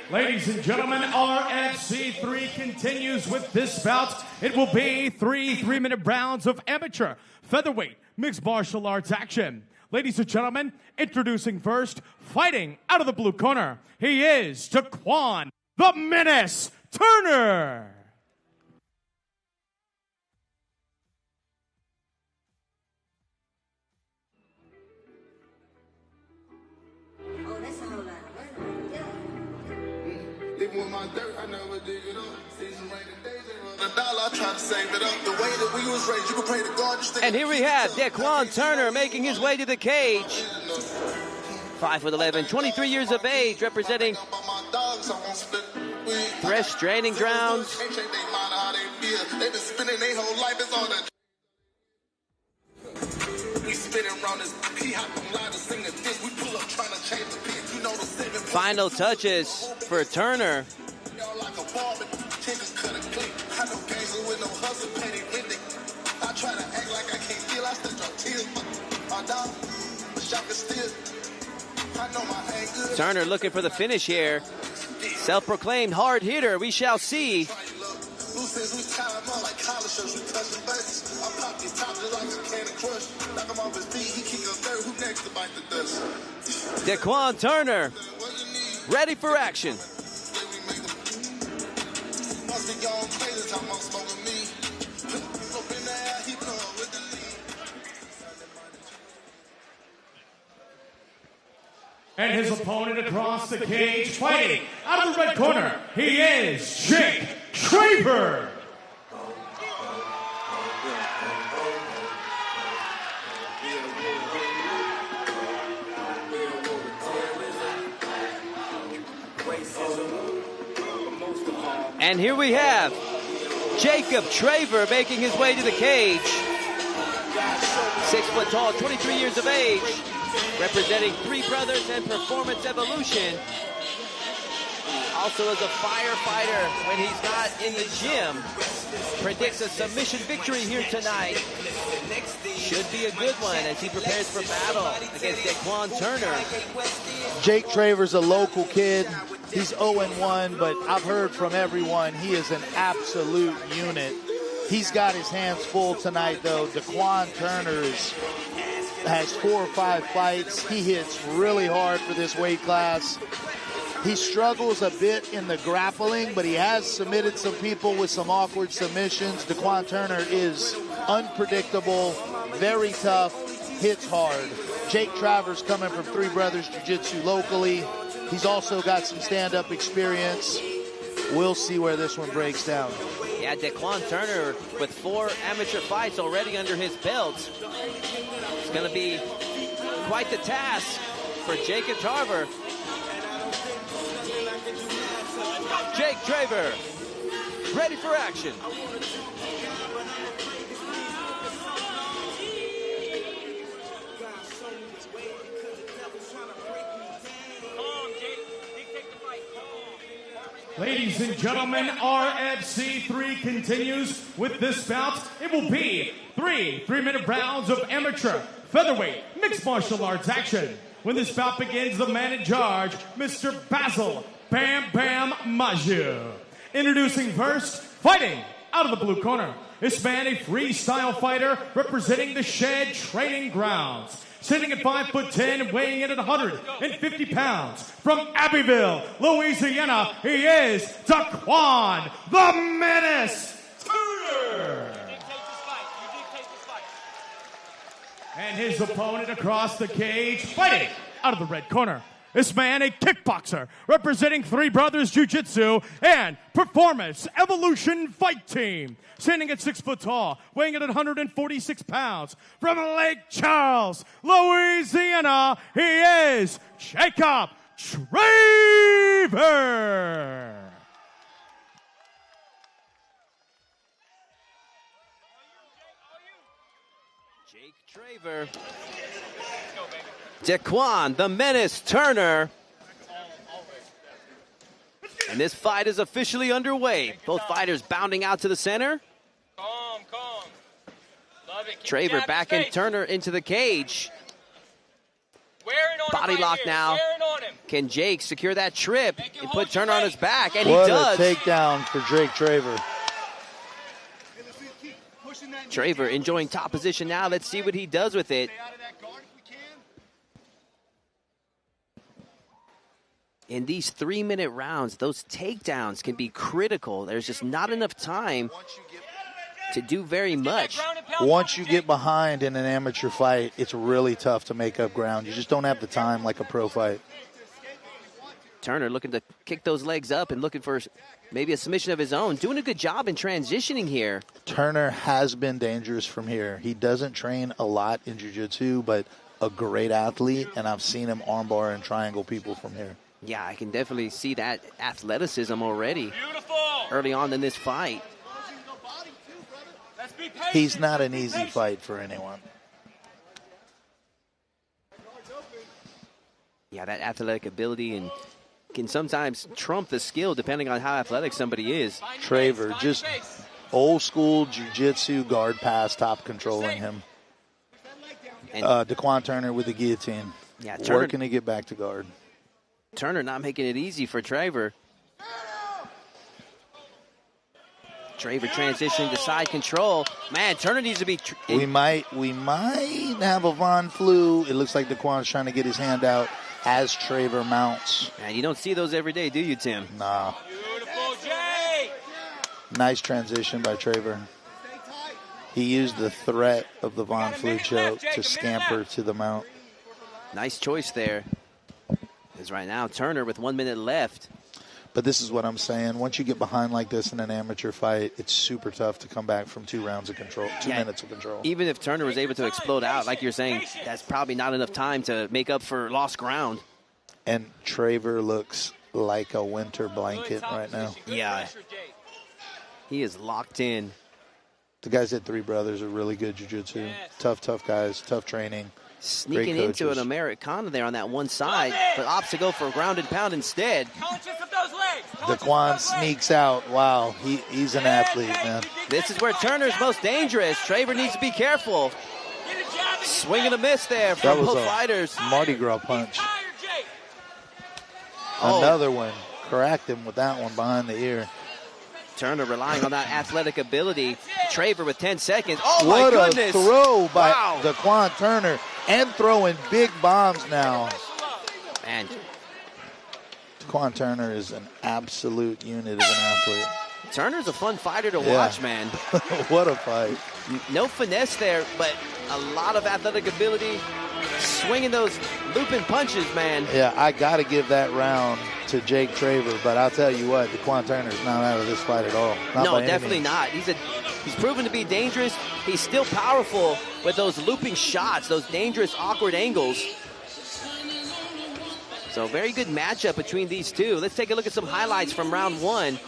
Ladies and gentlemen, RFC 3 continues with this bout. It will be 3-minute rounds of amateur featherweight mixed martial arts action. Ladies and gentlemen, introducing first, fighting out of the blue corner, he is Daquan the Menace Turner. Oh, that's a whole lot. Even with my dirt, I never dig it up. Season rainy days, a dollar, I try to save it up. The way that we was raised, you can pray to God. And here we have Daquan Turner making his way to the cage. 5'11", 23 years of age, representing Thresh Training Grounds. They've been spending their whole life is on the. We spinning around this P hop from line to sing this. We pull up trying to change the beat. You know the 7. Final touches for Turner. Y'all like a ball, but chickens cut a clip. I know gangster with no hustle, petty windy. I try to act like I can't feel. I still drop tears. My dog, but y'all can still. I know my hang good. Turner looking for the finish here. Self-proclaimed hard hitter. We shall see. Daquan Turner, ready for action. And his opponent across the cage, fighting out of the red corner, he is Jake Traver. And here we have Jacob Traver making his way to the cage. 6 foot tall, 23 years of age, representing Three Brothers and Performance Evolution. Also as a firefighter when he's not in the gym. Predicts a submission victory here tonight. Should be a good one as he prepares for battle against Daquan Turner. Jake Traver's a local kid. He's 0-1, but I've heard from everyone he is an absolute unit. He's got his hands full tonight, though. Daquan Turner has 4 or 5 fights. He hits really hard for this weight class. He struggles a bit in the grappling, but he has submitted some people with some awkward submissions. Daquan Turner is unpredictable, very tough, hits hard. Jake Traver's coming from Three Brothers Jiu-Jitsu locally. He's also got some stand-up experience. We'll see where this one breaks down. Yeah, Daquan Turner with 4 amateur fights already under his belt. It's going to be quite the task for Jacob Traver. Jake Traver, ready for action. Ladies and gentlemen, RFC 3 continues with this bout. It will be 3 3-minute rounds of amateur featherweight mixed martial arts action. When this bout begins, the man in charge, Mr. Basil Bam Bam Maju. Introducing first, fighting out of the blue corner. This man, a freestyle fighter representing the Shed Training Grounds. Sitting at 5'10", weighing in at 150 pounds. From Abbeville, Louisiana, he is Daquan the Menace Turner. And his opponent across the cage, fighting out of the red corner. This man, a kickboxer, representing Three Brothers Jiu-Jitsu and Performance Evolution Fight Team. Standing at 6 foot tall, weighing in at 146 pounds. From Lake Charles, Louisiana, he is Jacob Traver. Jake Traver. Daquan the Menace Turner. And this fight is officially underway. Both fighters bounding out to the center. Calm. Love it. Traver backing Turner into the cage. Body lock now. Can Jake secure that trip and put Turner on his back? And he does. What a takedown for Jake Traver. Traver enjoying top position now. Let's see what he does with it. In these 3-minute rounds, those takedowns can be critical. There's just not enough time to do very much. Once you get behind in an amateur fight, it's really tough to make up ground. You just don't have the time like a pro fight. Turner looking to kick those legs up and looking for maybe a submission of his own. Doing a good job in transitioning here. Turner has been dangerous from here. He doesn't train a lot in jiu-jitsu, but a great athlete, and I've seen him armbar and triangle people from here. Yeah, I can definitely see that athleticism already. Early on in this fight. He's not an easy fight for anyone. Yeah, that athletic ability and can sometimes trump the skill depending on how athletic somebody is. Traver, just old school jiu-jitsu guard pass, top controlling him. And Daquan Turner with the guillotine. Yeah, Turner, working to get back to guard. Turner not making it easy for Traver. Traver transitioning to side control. Man, Turner needs to be... We might have a Von Flu. It looks like Daquan's trying to get his hand out as Traver mounts. Man, you don't see those every day, do you, Tim? Nah. Nice transition by Traver. He used the threat of the Von Flu choke to scamper to the mount. Nice choice there. Because right now, Turner with 1 minute left. But this is what I'm saying. Once you get behind like this in an amateur fight, it's super tough to come back from 2 rounds of control, 2 minutes of control. Even if Turner was able to explode out, like you're saying, that's probably not enough time to make up for lost ground. And Traver looks like a winter blanket right now. Yeah. He is locked in. The guys at Three Brothers are really good jiu-jitsu. Tough guys, tough training. Sneaking into an Americana there on that one side, but opts to go for a ground and pound instead. Daquan sneaks out. Wow, he's an athlete, man. This is where Turner's most dangerous. Traver needs to be careful. Swing and a miss there from both fighters. Mardi Gras punch. Another one. Cracked him with that one behind the ear. Turner relying on that athletic ability. Traver with 10 seconds. Oh, what my goodness. What a throw by Daquan Turner. And throwing big bombs now. Man. Daquan Turner is an absolute unit of an athlete. Turner's a fun fighter to watch, man. What a fight. No finesse there, but a lot of athletic ability. Swinging those looping punches, man. Yeah, I got to give that round to Jake Traver, but I'll tell you what, Daquan Turner's not out of this fight at all. No, definitely not. He's proven to be dangerous. He's still powerful with those looping shots, those dangerous, awkward angles. So very good matchup between these two. Let's take a look at some highlights from round 1.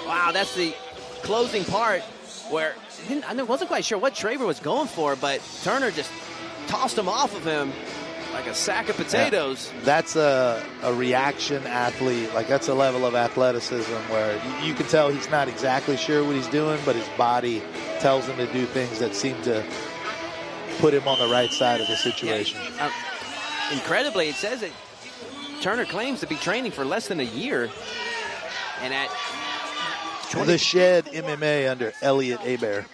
Wow, that's the closing part where I wasn't quite sure what Traver was going for, but Turner just tossed him off of him like a sack of potatoes. Yeah, that's a reaction athlete. Like, that's a level of athleticism where you can tell he's not exactly sure what he's doing, but his body tells him to do things that seem to put him on the right side of the situation. Yeah. Incredibly, it says that Turner claims to be training for less than a year. And at the Shed MMA under Elliot Hebert.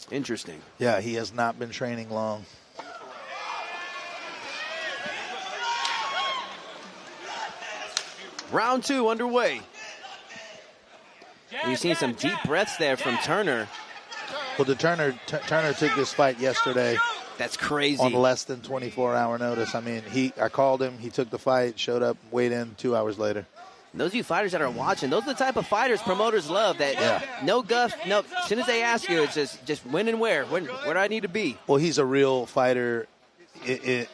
Interesting. Yeah, he has not been training long. Round 2 underway. You've seen some deep breaths there from Turner. Well, Turner took this fight yesterday. That's crazy. On less than 24-hour notice. I mean, I called him, he took the fight, showed up, weighed in 2 hours later. Those of you fighters that are watching, those are the type of fighters promoters love. That no guff, no. As soon as they ask you, it's just when and where. Where do I need to be? Well, he's a real fighter instead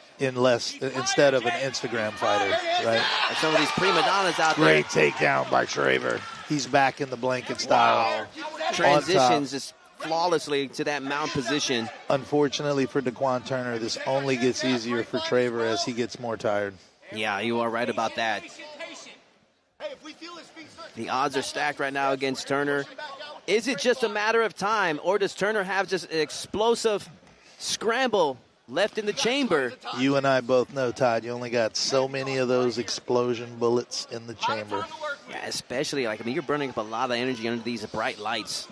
of an Instagram fighter, right? And some of these prima donnas out there. Great takedown by Traver. He's back in the blanket style. Wow. Transitions just flawlessly to that mount position. Unfortunately for Daquan Turner, this only gets easier for Traver as he gets more tired. Yeah, you are right about that. The odds are stacked right now against Turner. Is it just a matter of time, or does Turner have just an explosive scramble left in the chamber? You and I both know, Todd, you only got so many of those explosion bullets in the chamber. Yeah, especially, you're burning up a lot of energy under these bright lights.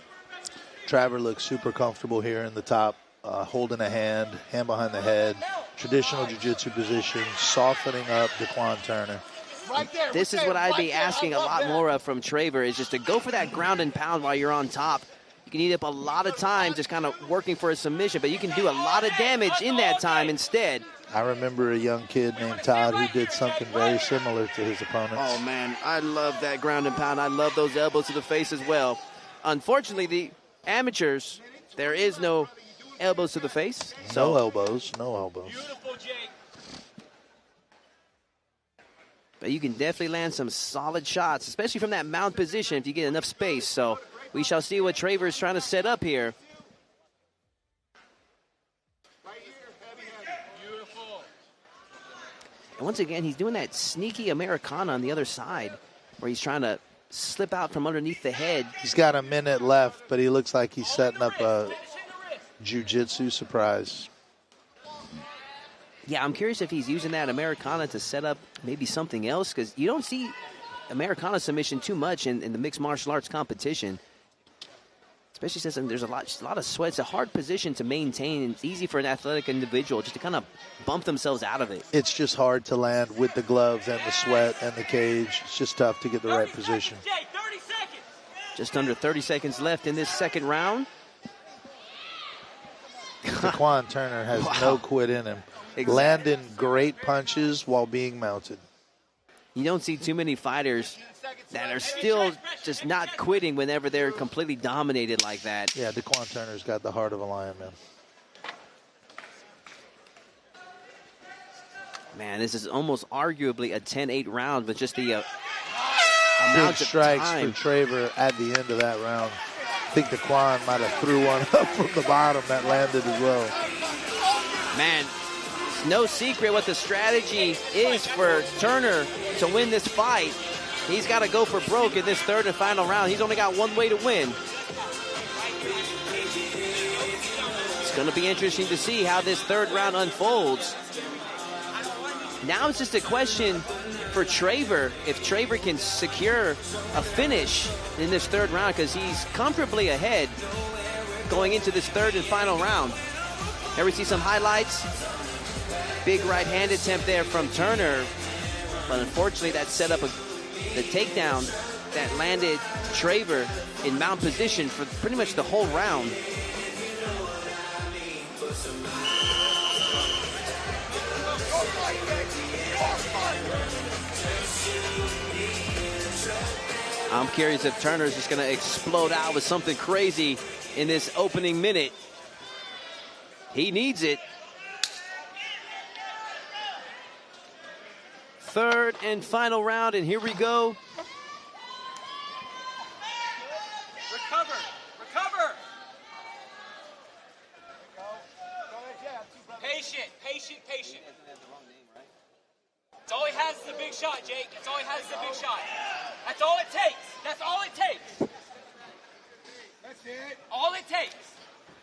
Traver looks super comfortable here in the top, holding a hand behind the head, traditional jiu-jitsu position, softening up Daquan Turner. This is what I'd be asking a lot more of from Traver, is just to go for that ground and pound while you're on top. You can eat up a lot of time just kind of working for a submission, but you can do a lot of damage in that time instead. I remember a young kid named Todd who did something very similar to his opponents. Oh, man, I love that ground and pound. I love those elbows to the face as well. Unfortunately, the amateurs, there is no elbows to the face. No elbows. But you can definitely land some solid shots, especially from that mount position if you get enough space. So we shall see what Traver is trying to set up here. And once again, he's doing that sneaky Americana on the other side where he's trying to slip out from underneath the head. He's got a minute left, but he looks like he's setting up a jiu-jitsu surprise. Yeah, I'm curious if he's using that Americana to set up maybe something else, because you don't see Americana submission too much in the mixed martial arts competition. Especially since there's a lot of sweat. It's a hard position to maintain. It's easy for an athletic individual just to kind of bump themselves out of it. It's just hard to land with the gloves and the sweat and the cage. It's just tough to get the right position. Just under 30 seconds left in this second round. Daquan Turner has no quit in him. landing great punches while being mounted. You don't see too many fighters that are still just not quitting whenever they're completely dominated like that. Yeah, Daquan Turner's got the heart of a lion, man. Man, this is almost arguably a 10-8 round with just the Big amount of strikes time. for Traver at the end of that round. I think Daquan might have threw one up from the bottom that landed as well. Man, it's no secret what the strategy is for Turner to win this fight. He's got to go for broke in this third and final round. He's only got one way to win. It's going to be interesting to see how this third round unfolds. Now it's just a question for Traver, if Traver can secure a finish in this third round, because he's comfortably ahead going into this third and final round. Here we see some highlights. Big right hand attempt there from Turner, but unfortunately that set up the takedown that landed Traver in mount position for pretty much the whole round. I'm curious if Turner's just going to explode out with something crazy in this opening minute. He needs it. Third and final round, and here we go. Recover. Recover. Patient. Patient. Patient. That's all he has is a big shot, Jake. That's all he has is a big shot. That's all it takes. That's all it takes. That's it. All it takes.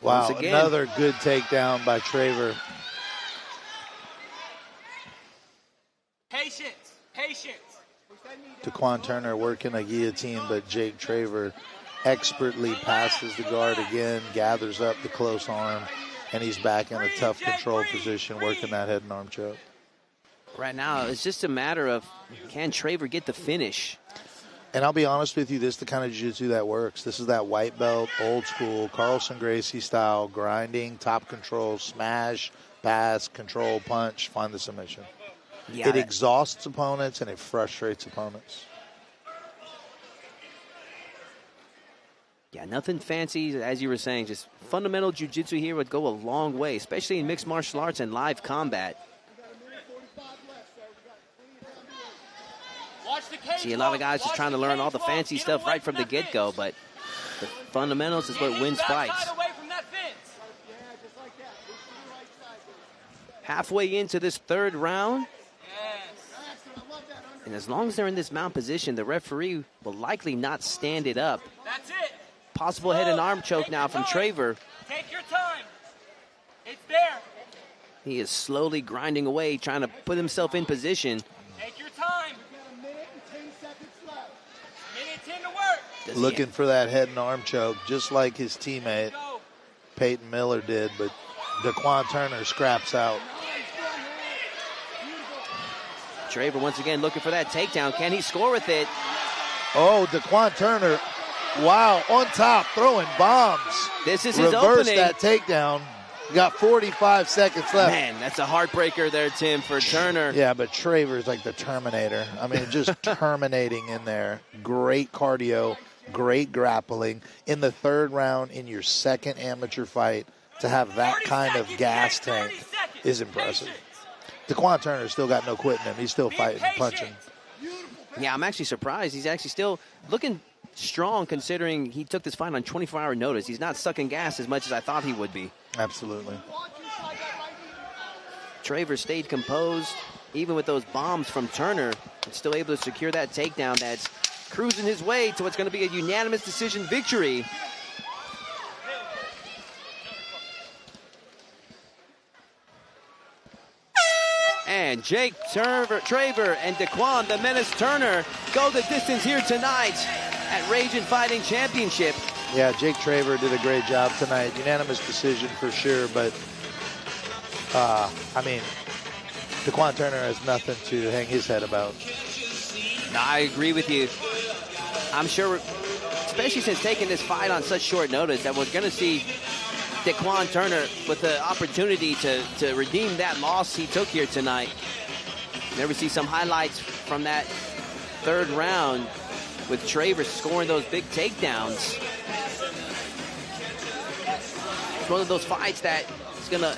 Wow, another good takedown by Traver. Patience. Patience. Daquan Turner working a guillotine, but Jake Traver expertly passes the guard again, gathers up the close arm, and he's back in a tough control position working that head and arm choke. Right now, it's just a matter of, can Traver get the finish? And I'll be honest with you, this is the kind of jiu-jitsu that works. This is that white belt, old school, Carlson Gracie style, grinding, top control, smash, pass, control, punch, find the submission. Yeah, it exhausts opponents and it frustrates opponents. Yeah, nothing fancy, as you were saying. Just fundamental jiu-jitsu here would go a long way, especially in mixed martial arts and live combat. See a lot of guys just trying to learn all the fancy stuff right from the get-go, but the fundamentals is what wins fights. Halfway into this third round, and as long as they're in this mount position, the referee will likely not stand it up. That's it. Possible head and arm choke now from Traver. Take your time. It's there. He is slowly grinding away, trying to put himself in position. Take your time. Minute 10 to work. Looking for that head and arm choke, just like his teammate Peyton Miller did, but Daquan Turner scraps out. Traver once again looking for that takedown. Can he score with it? Oh, Daquan Turner, wow, on top, throwing bombs. This is his Reverse opening. that takedown. Got 45 seconds left. Man, that's a heartbreaker there, Tim, for Turner. Yeah, but Traver's like the Terminator. I mean, just terminating in there. Great cardio, great grappling. In the third round, in your second amateur fight, to have that kind of gas tank is impressive. Daquan Turner's still got no quitting him. He's still fighting and punching. Yeah, I'm actually surprised. He's actually still looking strong considering he took this fight on 24-hour notice. He's not sucking gas as much as I thought he would be. Absolutely. Traver stayed composed, even with those bombs from Turner, and still able to secure that takedown that's cruising his way to what's going to be a unanimous decision victory. And Jake Traver and Daquan, the Menace Turner, go the distance here tonight at Ragin Fighting Championship. Yeah, Jake Traver did a great job tonight. Unanimous decision for sure, but, I mean, Daquan Turner has nothing to hang his head about. No, I agree with you. I'm sure, especially since taking this fight on such short notice, that we're going to see Daquan Turner with the opportunity to redeem that loss he took here tonight. Never see some highlights from that third round with Travers scoring those big takedowns. It's one of those fights that he's going to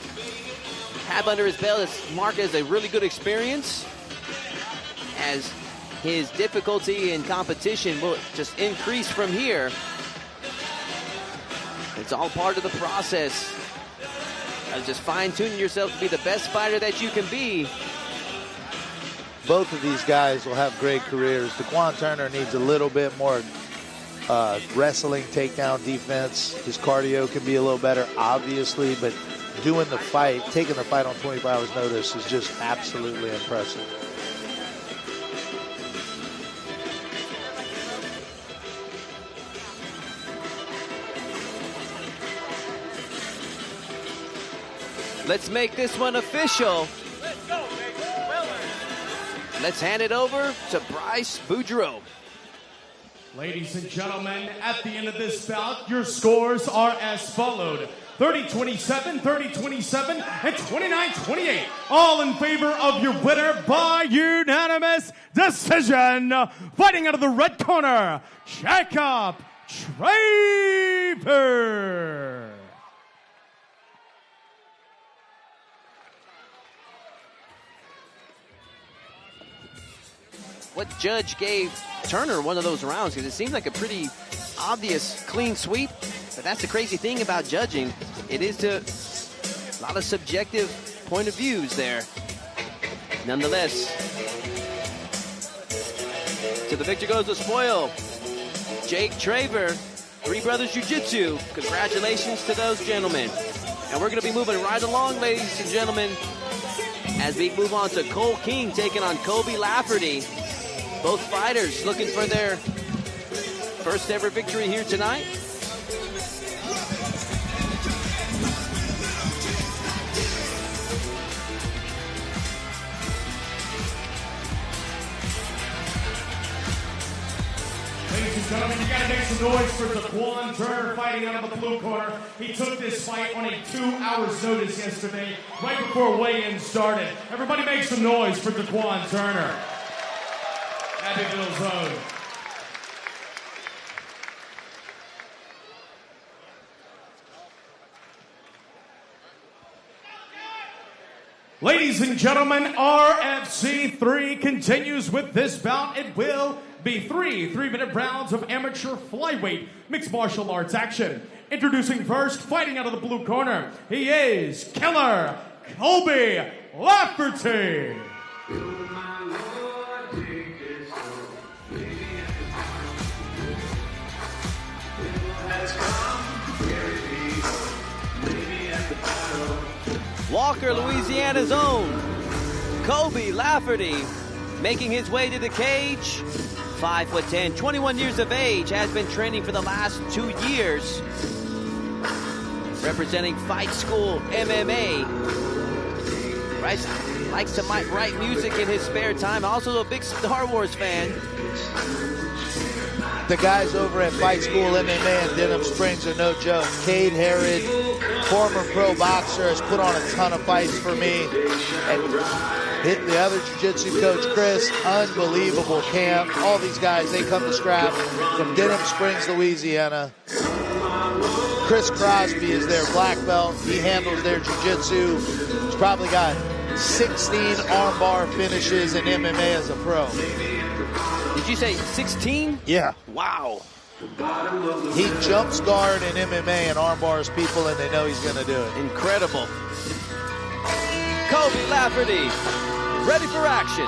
have under his belt is marked as a really good experience, as his difficulty in competition will just increase from here. It's all part of the process of just fine-tuning yourself to be the best fighter that you can be. Both of these guys will have great careers. Daquan Turner needs a little bit more wrestling takedown defense. His cardio can be a little better, obviously, but doing the fight, taking the fight on 24 hours notice is just absolutely impressive. Let's make this one official. Let's hand it over to Bryce Boudreaux. Ladies and gentlemen, at the end of this bout, your scores are as followed. 30-27, 30-27, and 29-28. All in favor of your winner by unanimous decision. Fighting out of the red corner, Jacob Travers. What judge gave Turner one of those rounds? Because it seems like a pretty obvious clean sweep. But that's the crazy thing about judging. It is a lot of subjective point of views there. Nonetheless, to the victor goes the spoil. Jake Traver, Three Brothers Jiu-Jitsu. Congratulations to those gentlemen. And we're going to be moving right along, ladies and gentlemen, as we move on to Cole King taking on Kobe Lafferty. Both fighters looking for their first ever victory here tonight. Ladies and gentlemen, you gotta make some noise for Daquan Turner fighting out of the blue corner. He took this fight on a 2 hours notice yesterday, right before weigh-in started. Everybody make some noise for Daquan Turner. Abbeville zone. Ladies and gentlemen, RFC 3 continues with this bout. It will be 3 3-minute rounds of amateur flyweight mixed martial arts action. Introducing first, fighting out of the blue corner, he is Killer Colby Lafferty. Walker, Louisiana's own Kobe Lafferty making his way to the cage. 5'10", 21 years of age, has been training for the last 2 years. Representing Fight School MMA. Bryce likes to write music in his spare time. Also a big Star Wars fan. The guys over at Fight School MMA in Denham Springs are no joke. Cade Herod, former pro boxer, has put on a ton of fights for me. And hit the other jiu-jitsu coach, Chris, unbelievable camp. All these guys, they come to scrap from Denham Springs, Louisiana. Chris Crosby is their black belt. He handles their jiu-jitsu. He's probably got 16 armbar finishes in MMA as a pro. Did you say 16? Yeah. Wow. He jumps guard in MMA and armbars people, and they know he's going to do it. Incredible. Kobe Lafferty, ready for action.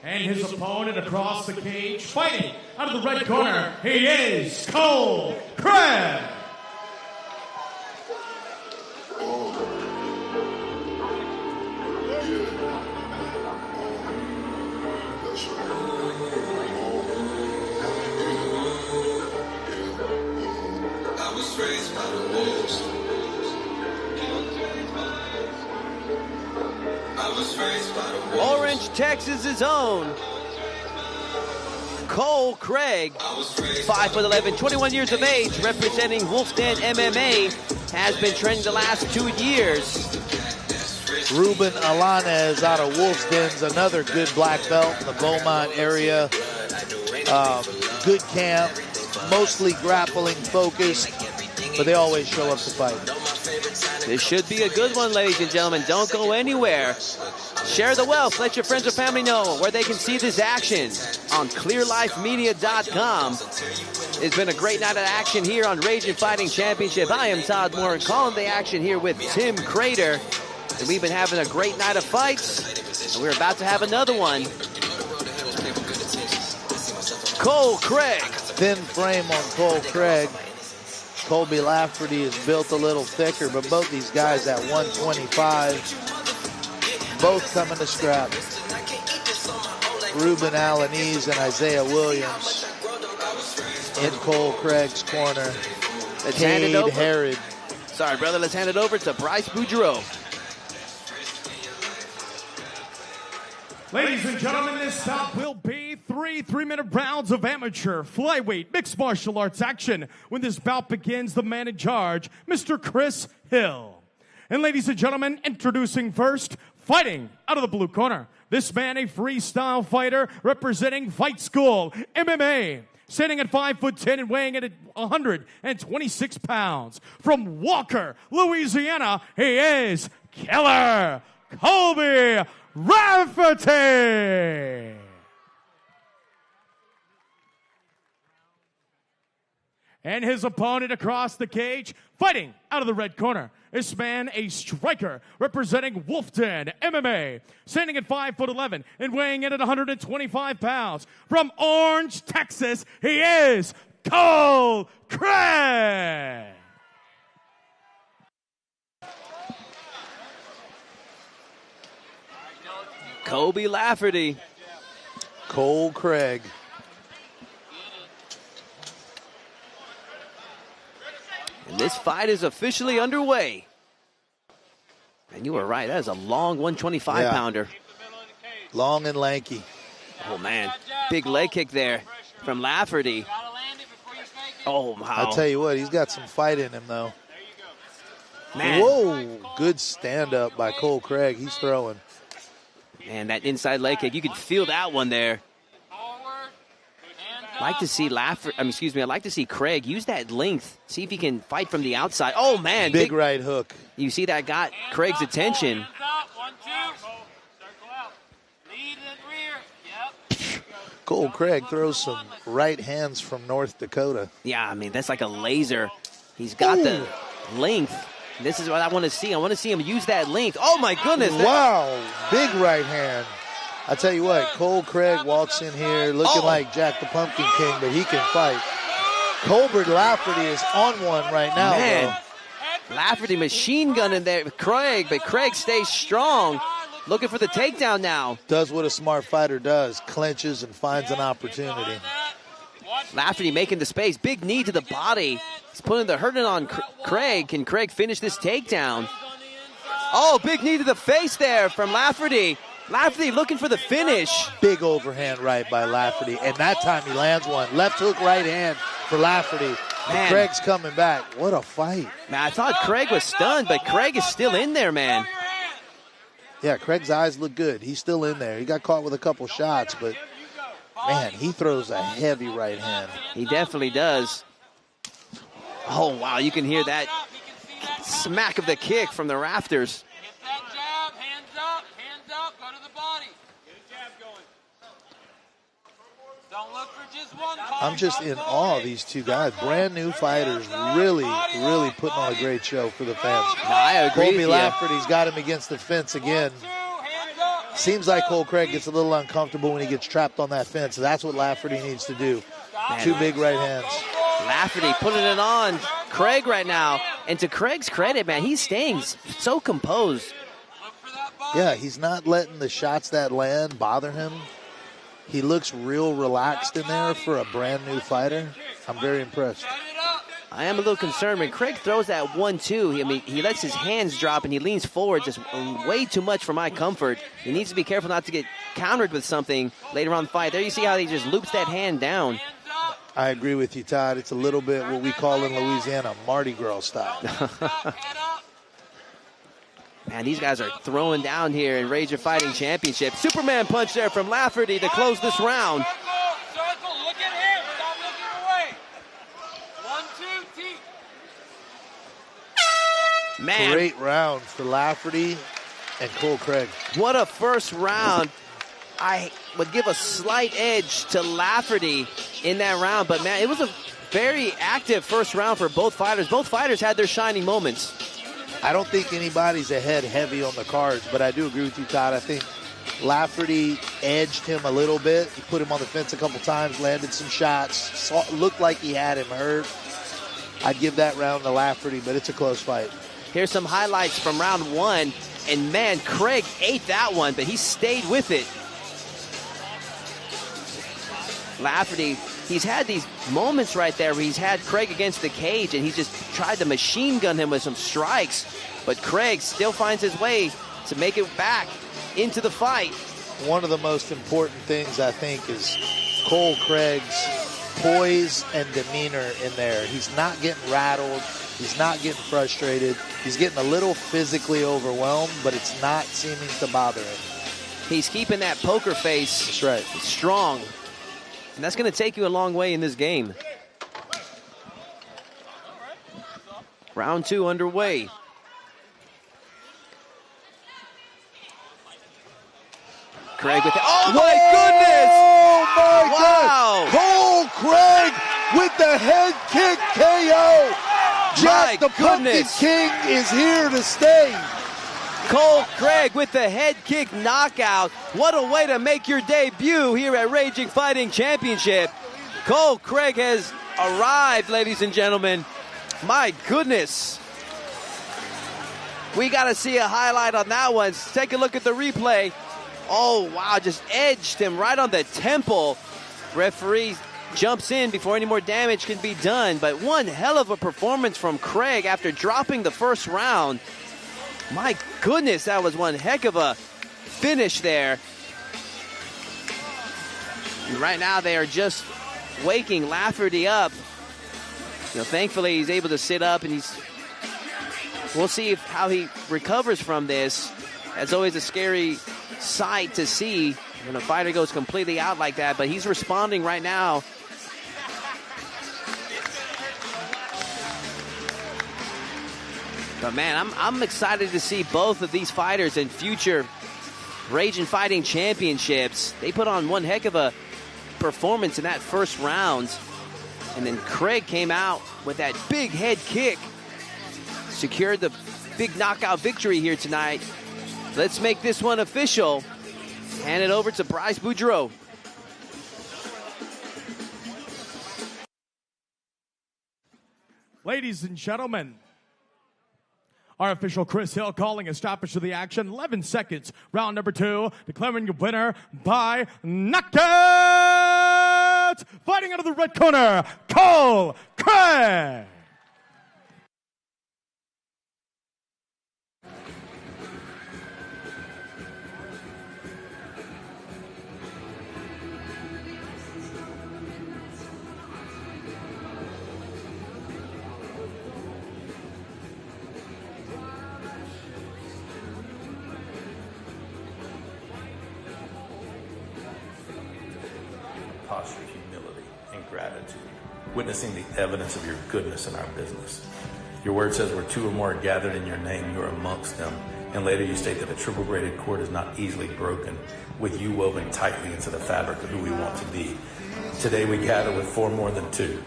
And his opponent across the cage, fighting out of the red corner, he is Cole Craig. Orange, Texas's own Cole Craig, 5'11", 21 years of age, representing Wolf's Den MMA, has been training the last 2 years. Ruben Alanes out of Wolf's Den's another good black belt in the Beaumont area. Good camp, mostly grappling focused, but they always show up to fight. This should be a good one, ladies and gentlemen. Don't go anywhere. Share the wealth. Let your friends or family know where they can see this action on clearlifemedia.com. It's been a great night of action here on Ragin Fighting Championship. I am Todd Moore, calling the action here with Tim Crater. And we've been having a great night of fights, and we're about to have another one. Cole Craig. Thin frame on Cole Craig. Colby Lafferty is built a little thicker, but both these guys at 125, both coming to scrap. Ruben Alanes and Isaiah Williams in Cole Craig's corner. Let's hand it over. Herod. Sorry, brother. Let's hand it over to Bryce Boudreaux. Ladies and gentlemen, this bout will be three-minute rounds of amateur flyweight mixed martial arts action. When this bout begins, the man in charge, Mr. Chris Hill. And ladies and gentlemen, introducing first, fighting out of the blue corner. This man, a freestyle fighter representing Fight School MMA. Standing at 5'10" and weighing in at 126 pounds. From Walker, Louisiana, he is Killer Colby Rafferty. And his opponent across the cage, fighting out of the red corner. This man, a striker, representing Wolf Den MMA, standing at 5'11" and weighing in at 125 pounds. From Orange, Texas, he is Cole Craig. Colby Lafferty. Cole Craig. And this fight is officially underway. And you were right. That is a long 125-pounder. Long and lanky. Oh, man. Big leg kick there from Lafferty. Oh, wow. I'll tell you what, he's got some fight in him, though. Man. Whoa. Good stand-up by Cole Craig. He's throwing. Man, that inside leg kick, you could feel that one there. I'd like to see I'd like to see Craig use that length. See if he can fight from the outside. Oh, man. Big right hook. You see that got Craig's attention. Cole Craig throws some right hands from North Dakota. Yeah, I mean, that's like a laser. He's got the length. This is what I want to see. I want to see him use that length. Oh, my goodness. Wow. Big right hand. I tell you what, Cole Craig walks in here looking like Jack the Pumpkin King, but he can fight. Colbert Lafferty is on one right now, man. Lafferty machine gunning there with Craig, but Craig stays strong. Looking for the takedown now. Does what a smart fighter does, clenches and finds an opportunity. Lafferty making the space. Big knee to the body. He's putting the hurting on Craig. Can Craig finish this takedown? Oh, big knee to the face there from Lafferty. Lafferty looking for the finish. Big overhand right by Lafferty, and that time he lands one. Left hook right hand for Lafferty. And Craig's coming back. What a fight. Man, I thought Craig was stunned, but Craig is still in there, man. Yeah, Craig's eyes look good. He's still in there. He got caught with a couple shots, but, man, he throws a heavy right hand. He definitely does. Oh, wow, you can hear that smack of the kick from the rafters. I'm just in awe of these two guys. Brand new fighters, really putting on a great show for the fans. No, I agree Colby with you. Lafferty's got him against the fence again. Seems like Cole Craig gets a little uncomfortable when he gets trapped on that fence. That's what Lafferty needs to do. Man. Two big right hands. Lafferty putting it on Craig right now. And to Craig's credit, man, he's staying so composed. Yeah, he's not letting the shots that land bother him. He looks real relaxed in there for a brand new fighter. I'm very impressed. I am a little concerned when Craig throws that 1-2. He lets his hands drop and he leans forward just way too much for my comfort. He needs to be careful not to get countered with something later on in the fight. There you see how he just loops that hand down. I agree with you, Todd. It's a little bit what we call in Louisiana Mardi Gras style. Man, these guys are throwing down here in Ragin Fighting Championships. Superman punch there from Lafferty to close this round. Circle, look at him. Stop looking away. 1, 2, T. Man. Great round for Lafferty and Cole Craig. What a first round. I would give a slight edge to Lafferty in that round, but man, it was a very active first round for both fighters. Both fighters had their shining moments. I don't think anybody's ahead heavy on the cards, but I do agree with you, Todd. I think Lafferty edged him a little bit. He put him on the fence a couple times, landed some shots, looked like he had him hurt. I'd give that round to Lafferty, but it's a close fight. Here's some highlights from round 1, and man, Craig ate that one, but he stayed with it. Lafferty, he's had these moments right there where he's had Craig against the cage and he's just tried to machine gun him with some strikes, but Craig still finds his way to make it back into the fight. One of the most important things, I think, is Cole Craig's poise and demeanor in there. He's not getting rattled. He's not getting frustrated. He's getting a little physically overwhelmed, but it's not seeming to bother him. He's keeping that poker face That's right. strong. And that's going to take you a long way in this game. Round 2 underway. Craig with the... Oh, my goodness! Oh, my God! Cole Craig with the head kick KO! Jack the Pumpkin King is here to stay. Cole Craig with the head kick knockout. What a way to make your debut here at Ragin Fighting Championship. Cole Craig has arrived, ladies and gentlemen. My goodness. We got to see a highlight on that one. Take a look at the replay. Oh, wow, just edged him right on the temple. Referee jumps in before any more damage can be done. But one hell of a performance from Craig after dropping the first round. My goodness, that was one heck of a finish there. And right now they are just waking Lafferty up. Thankfully he's able to sit up, and we'll see how he recovers from this. That's always a scary sight to see when a fighter goes completely out like that, but he's responding right now. But man, I'm excited to see both of these fighters in future Ragin Fighting Championships. They put on one heck of a performance in that first round. And then Craig came out with that big head kick. Secured the big knockout victory here tonight. Let's make this one official. Hand it over to Bryce Boudreaux. Ladies and gentlemen, our official Chris Hill calling a stoppage to the action. 11 seconds, round number 2. Declaring your winner by knockout. Fighting out of the red corner, Cole Craig. Posture, humility, and gratitude, witnessing the evidence of your goodness in our business. Your word says where 2 or more are gathered in your name, you are amongst them. And later you state that a triple braided cord is not easily broken, with you woven tightly into the fabric of who we want to be. Today we gather with 4 more than 2,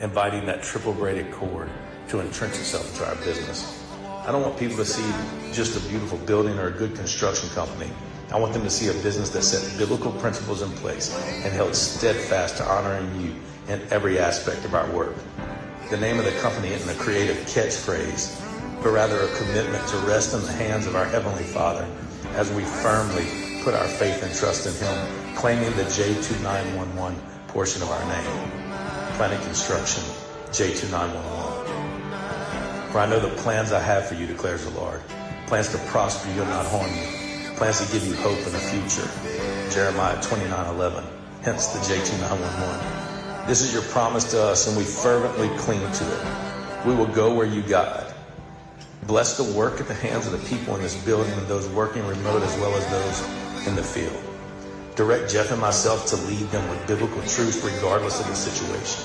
inviting that triple braided cord to entrench itself into our business. I don't want people to see just a beautiful building or a good construction company. I want them to see a business that set biblical principles in place and held steadfast to honoring you in every aspect of our work. The name of the company isn't a creative catchphrase, but rather a commitment to rest in the hands of our Heavenly Father as we firmly put our faith and trust in Him, claiming the J2911 portion of our name. Planet Construction, J2911. For I know the plans I have for you, declares the Lord. Plans to prosper you and not harm you. Plans to give you hope in the future. Jeremiah 29:11. Hence the JT 911. This is your promise to us, and we fervently cling to it. We will go where you guide. Bless the work at the hands of the people in this building and those working remote as well as those in the field. Direct Jeff and myself to lead them with biblical truth regardless of the situation.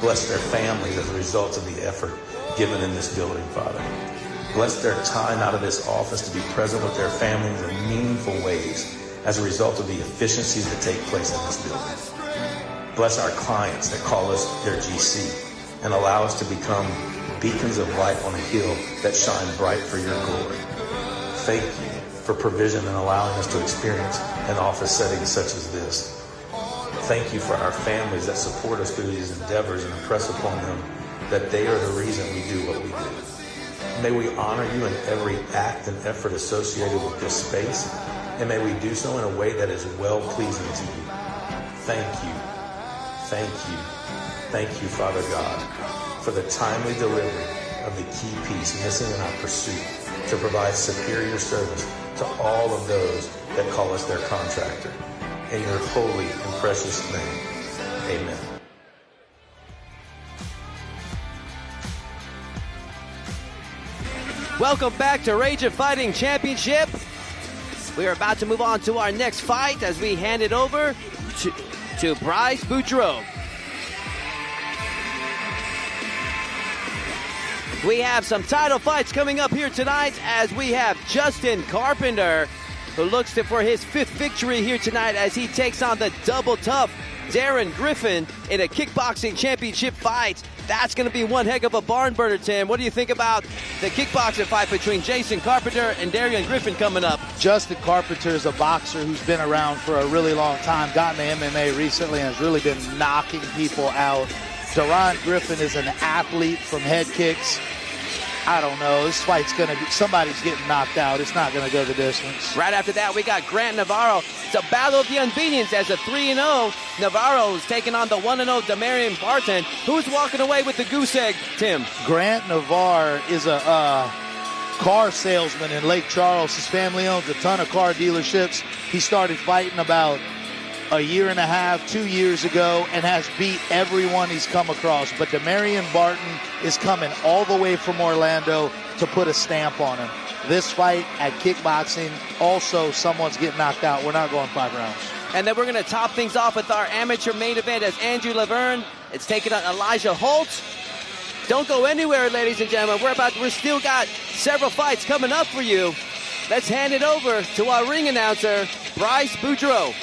Bless their families as a result of the effort given in this building, Father. Bless their time out of this office to be present with their families in meaningful ways as a result of the efficiencies that take place in this building. Bless our clients that call us their GC and allow us to become beacons of light on a hill that shine bright for your glory. Thank you for provision and allowing us to experience an office setting such as this. Thank you for our families that support us through these endeavors and impress upon them that they are the reason we do what we do. May we honor you in every act and effort associated with this space, and may we do so in a way that is well-pleasing to you. Thank you. Thank you. Thank you, Father God, for the timely delivery of the key piece missing in our pursuit to provide superior service to all of those that call us their contractor. In your holy and precious name, amen. Welcome back to Ragin Fighting Championship. We are about to move on to our next fight as we hand it over to Bryce Boudreaux. We have some title fights coming up here tonight as we have Justin Carpenter, who looks for his 5th victory here tonight as he takes on the double tough Darren Griffin in a kickboxing championship fight. That's going to be one heck of a barn burner, Tim. What do you think about the kickboxing fight between Jason Carpenter and Darren Griffin coming up? Justin Carpenter is a boxer who's been around for a really long time, got into MMA recently, and has really been knocking people out. Darren Griffin is an athlete from head kicks. I don't know. This fight's going to be, somebody's getting knocked out. It's not going to go the distance. Right after that, we got Grant Navarro. It's a battle of the unbeatens as a 3-0. Navarro is taking on the 1-0 Demarion Barton. Who's walking away with the goose egg, Tim? Grant Navarro is a car salesman in Lake Charles. His family owns a ton of car dealerships. He started fighting about a year and a half, 2 years ago, and has beat everyone he's come across. But Demarion Barton is coming all the way from Orlando to put a stamp on him. This fight at kickboxing, also someone's getting knocked out. We're not going 5 rounds. And then we're going to top things off with our amateur main event as Andrew Laverne. It's taking on Elijah Holt. Don't go anywhere, ladies and gentlemen. We're still got several fights coming up for you. Let's hand it over to our ring announcer, Bryce Boudreaux.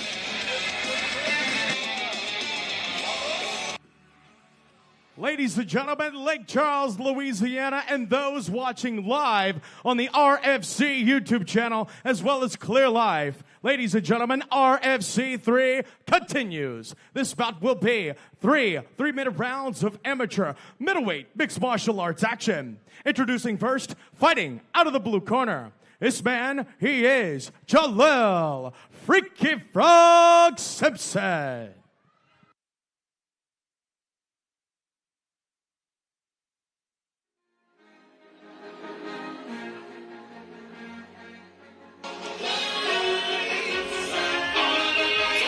Ladies and gentlemen, Lake Charles, Louisiana, and those watching live on the RFC YouTube channel, as well as Clear Live. Ladies and gentlemen, RFC 3 continues. This bout will be 3-minute rounds of amateur middleweight mixed martial arts action. Introducing first, fighting out of the blue corner. This man, he is Jaleel Freaky Frog Simpson.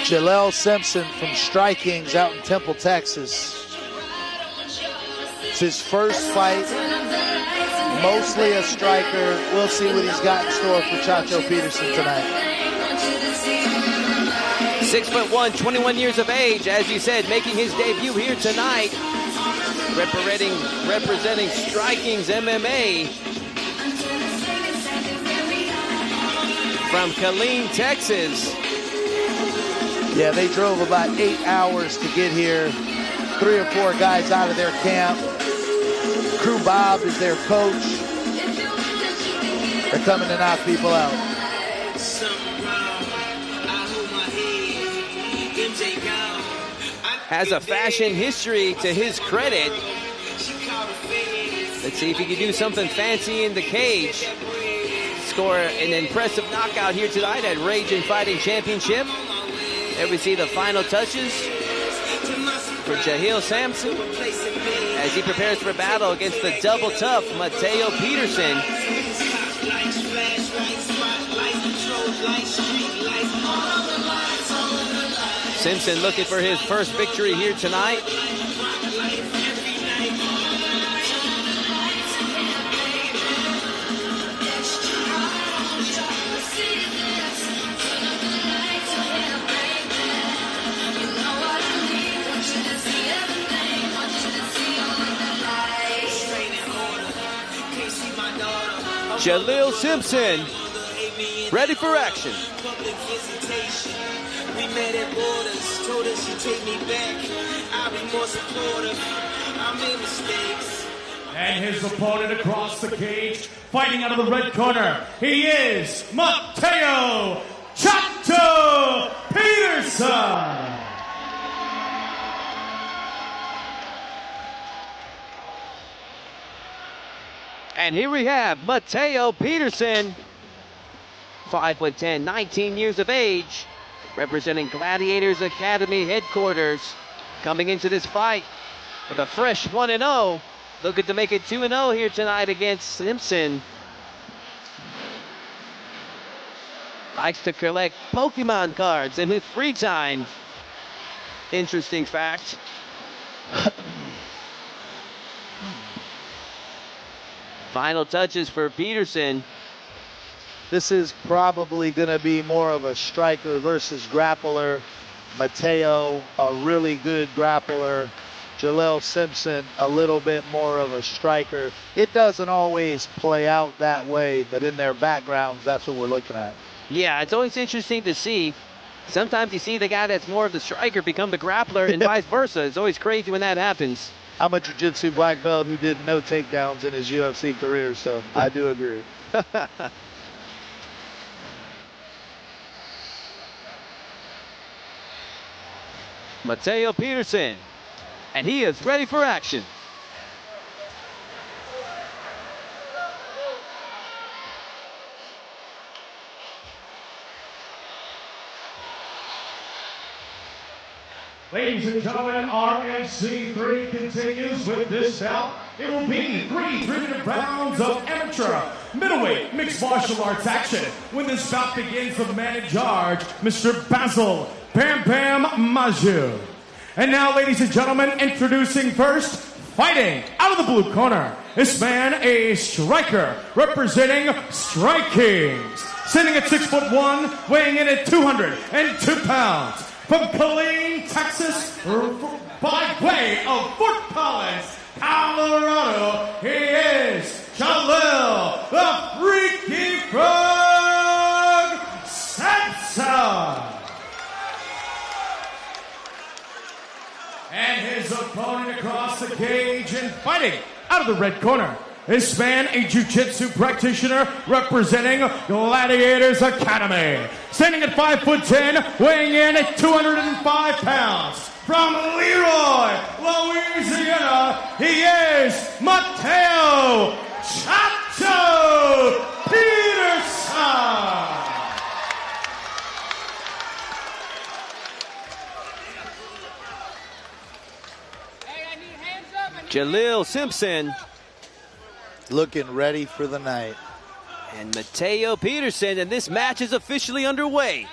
Jaleel Simpson from Strike Kings out in Temple, Texas. It's his first fight, mostly a striker. We'll see what he's got in store for Chacho Peterson tonight. 6'1", 21 years of age, as you said, making his debut here tonight, representing Strike Kings MMA from Killeen, Texas. Yeah, they drove about 8 hours to get here. 3 or 4 guys out of their camp. Crew Bob is their coach. They're coming to knock people out. Has a fashion history to his credit. Let's see if he can do something fancy in the cage. Score an impressive knockout here tonight at Ragin Fighting Championship. There we see the final touches. for Jahil Sampson as he prepares for battle against the double tough Mateo Peterson. Simpson looking for his first victory here tonight. Jaleel Simpson, ready for action. We met at borders, told her she'd take me back. I'll be more supportive. I made mistakes. And his opponent across the cage, fighting out of the red corner, he is Mateo Chato Peterson. And here we have Mateo Peterson, 5'10", 19 years of age, representing Gladiators Academy headquarters, coming into this fight with a fresh 1-0, looking to make it 2-0 here tonight against Simpson. Likes to collect Pokemon cards in his free time. Interesting fact. Final touches for Peterson. This is probably going to be more of a striker versus grappler. Mateo, a really good grappler. Jaleel Simpson, a little bit more of a striker. It doesn't always play out that way, but in their backgrounds, that's what we're looking at. Yeah, it's always interesting to see. Sometimes you see the guy that's more of the striker become the grappler and vice versa. It's always crazy when that happens. I'm a jiu-jitsu black belt who did no takedowns in his UFC career, so I do agree. Mateo Peterson, and he is ready for action. Ladies and gentlemen, RNC3 continues with this bout. It will be 3 rounds of amateur middleweight mixed martial arts action. When this bout begins, the man in charge, Mr. Basil Bam Bam Maju. And now, ladies and gentlemen, introducing first, fighting out of the blue corner, this man a striker representing Strike Kings, sitting at 6'1", weighing in at 202 pounds. From Killeen, Texas, by way of Fort Collins, Colorado, he is Jaleel the Freaky Frog Sampson. And his opponent across the cage and fighting out of the red corner, this man, a jiu-jitsu practitioner representing Gladiators Academy. Standing at 5'10", weighing in at 205 pounds. From Leroy, Louisiana, he is Mateo Chato Peterson. Jaleel Simpson looking ready for the night. And Mateo Peterson, and this match is officially underway.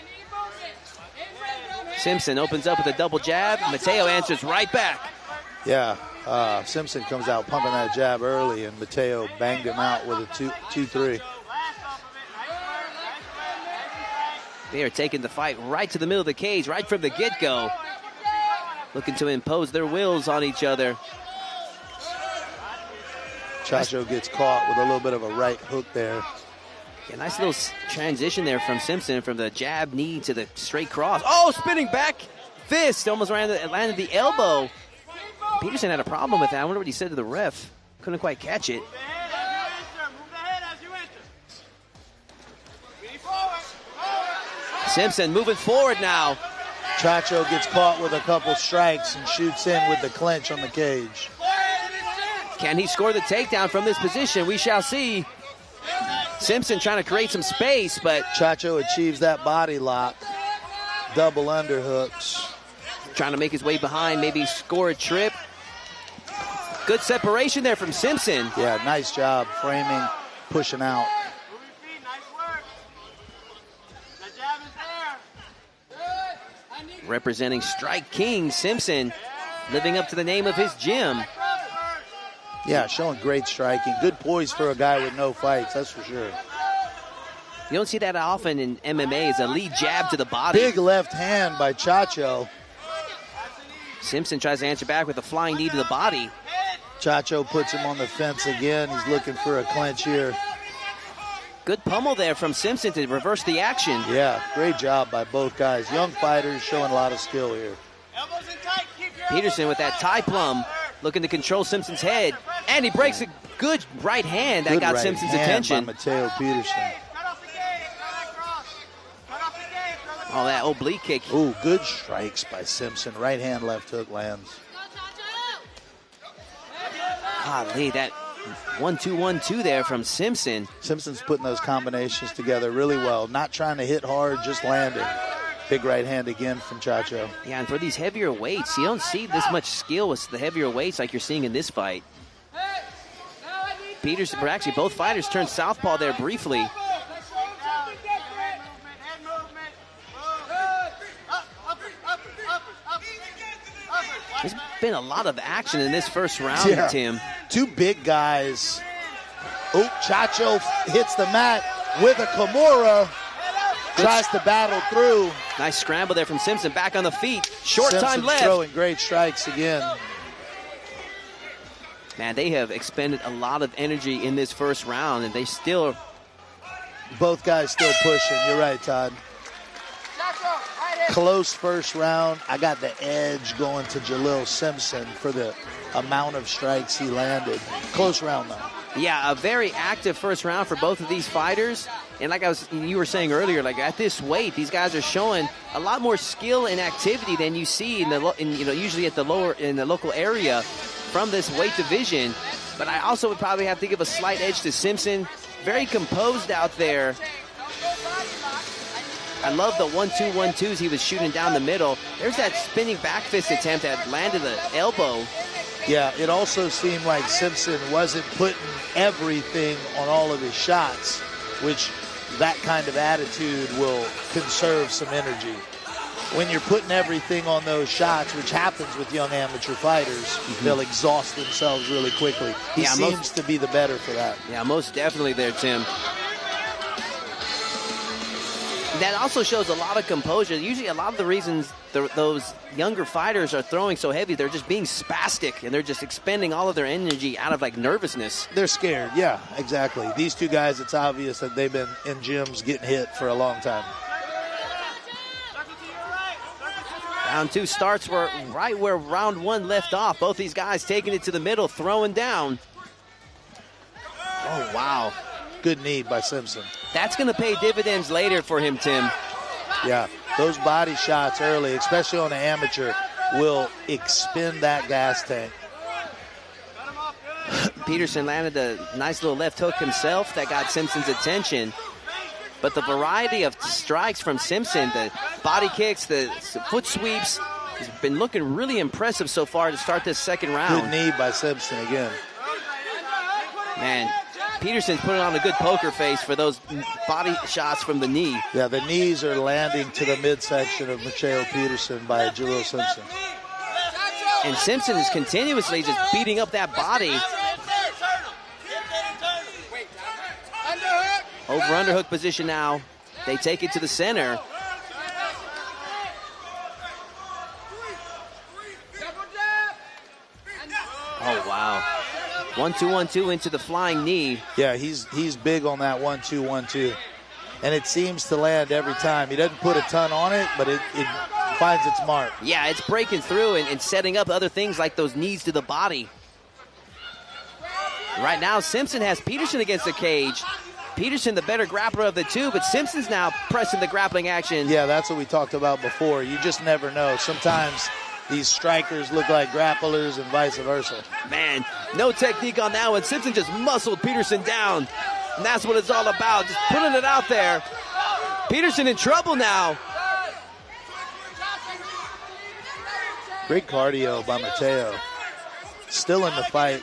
Simpson opens up with a double jab. Mateo answers right back. Yeah, Simpson comes out pumping that jab early, and Mateo banged him out with a 2-3. They are taking the fight right to the middle of the cage, right from the get-go. Looking to impose their wills on each other. Chacho gets caught with a little bit of a right hook there. Yeah, nice little transition there from Simpson, from the jab knee to the straight cross. Oh, spinning back fist, almost landed the elbow. Peterson had a problem with that. I wonder what he said to the ref. Couldn't quite catch it. Simpson moving forward now. Chacho gets caught with a couple strikes and shoots in with the clinch on the cage. Can he score the takedown from this position? We shall see. Simpson trying to create some space, but Chacho achieves that body lock. Double underhooks. trying to make his way behind, maybe score a trip. Good separation there from Simpson. Yeah, nice job framing, pushing out. Representing Strike King, Simpson, living up to the name of his gym. Yeah, showing great striking. Good poise for a guy with no fights, that's for sure. You don't see that often in MMA, is a lead jab to the body. Big left hand by Chacho. Simpson tries to answer back with a flying knee to the body. Chacho puts him on the fence again. He's looking for a clinch here. Good pummel there from Simpson to reverse the action. Yeah, great job by both guys. Young fighters showing a lot of skill here. Peterson with that tie plum, looking to control Simpson's head. And he breaks a good right hand that got Simpson's attention. By Mateo Peterson. Oh, that oblique kick. Ooh, good strikes by Simpson. Right hand, left hook lands. Golly, that 1-2-1-2 there from Simpson. Simpson's putting those combinations together really well. Not trying to hit hard, just landing. Big right hand again from Chacho. Yeah, and for these heavier weights, you don't see this much skill with the heavier weights like you're seeing in this fight. Peterson, but actually both fighters turned southpaw there briefly. There's been a lot of action in this first round, Tim. Two big guys. Oh, Chacho hits the mat with a Kimura. Tries to battle through. Nice scramble there from Simpson. Back on the feet. Short time left. Throwing great strikes again. Man, they have expended a lot of energy in this first round, and they still... Both guys still pushing. You're right, Todd. Close first round. I got the edge going to Jalil Simpson for the amount of strikes he landed. Close round, though. Yeah, a very active first round for both of these fighters. And like you were saying earlier, like at this weight, these guys are showing a lot more skill and activity than you see usually at the local area from this weight division. But I also would probably have to give a slight edge to Simpson. Very composed out there. I love the 1-2-1-2s he was shooting down the middle. There's that spinning back fist attempt that landed the elbow. Yeah, it also seemed like Simpson wasn't putting everything on all of his shots, which that kind of attitude will conserve some energy. When you're putting everything on those shots, which happens with young amateur fighters, they'll exhaust themselves really quickly. He seems to be the better for that. Yeah, most definitely there, Tim. That also shows a lot of composure. Usually a lot of the reasons those younger fighters are throwing so heavy, they're just being spastic, and they're just expending all of their energy out of, like, nervousness. They're scared, yeah, exactly. These two guys, it's obvious that they've been in gyms getting hit for a long time. Round two starts right where round one left off. Both these guys taking it to the middle, throwing down. Oh, wow. Good knee by Simpson. That's going to pay dividends later for him, Tim. Yeah, those body shots early, especially on an amateur, will expend that gas tank. Peterson landed a nice little left hook himself that got Simpson's attention. But the variety of strikes from Simpson, the body kicks, the foot sweeps, has been looking really impressive so far to start this second round. Good knee by Simpson again. Man, Peterson's putting on a good poker face for those body shots from the knee. Yeah, the knees are landing to the midsection of Mateo Peterson by Jalil Simpson. And Simpson is continuously just beating up that body. Over underhook position now. They take it to the center. Oh, wow. 1-2-1-2 into the flying knee. Yeah, he's big on that 1-2-1-2. And it seems to land every time. He doesn't put a ton on it, but it finds its mark. Yeah, it's breaking through and setting up other things like those knees to the body. Right now, Simpson has Peterson against the cage. Peterson, the better grappler of the two, but Simpson's now pressing the grappling action. Yeah, that's what we talked about before. You just never know. Sometimes these strikers look like grapplers and vice versa. Man, no technique on that one. Simpson just muscled Peterson down. And that's what it's all about, just putting it out there. Peterson in trouble now. Great cardio by Mateo. Still in the fight.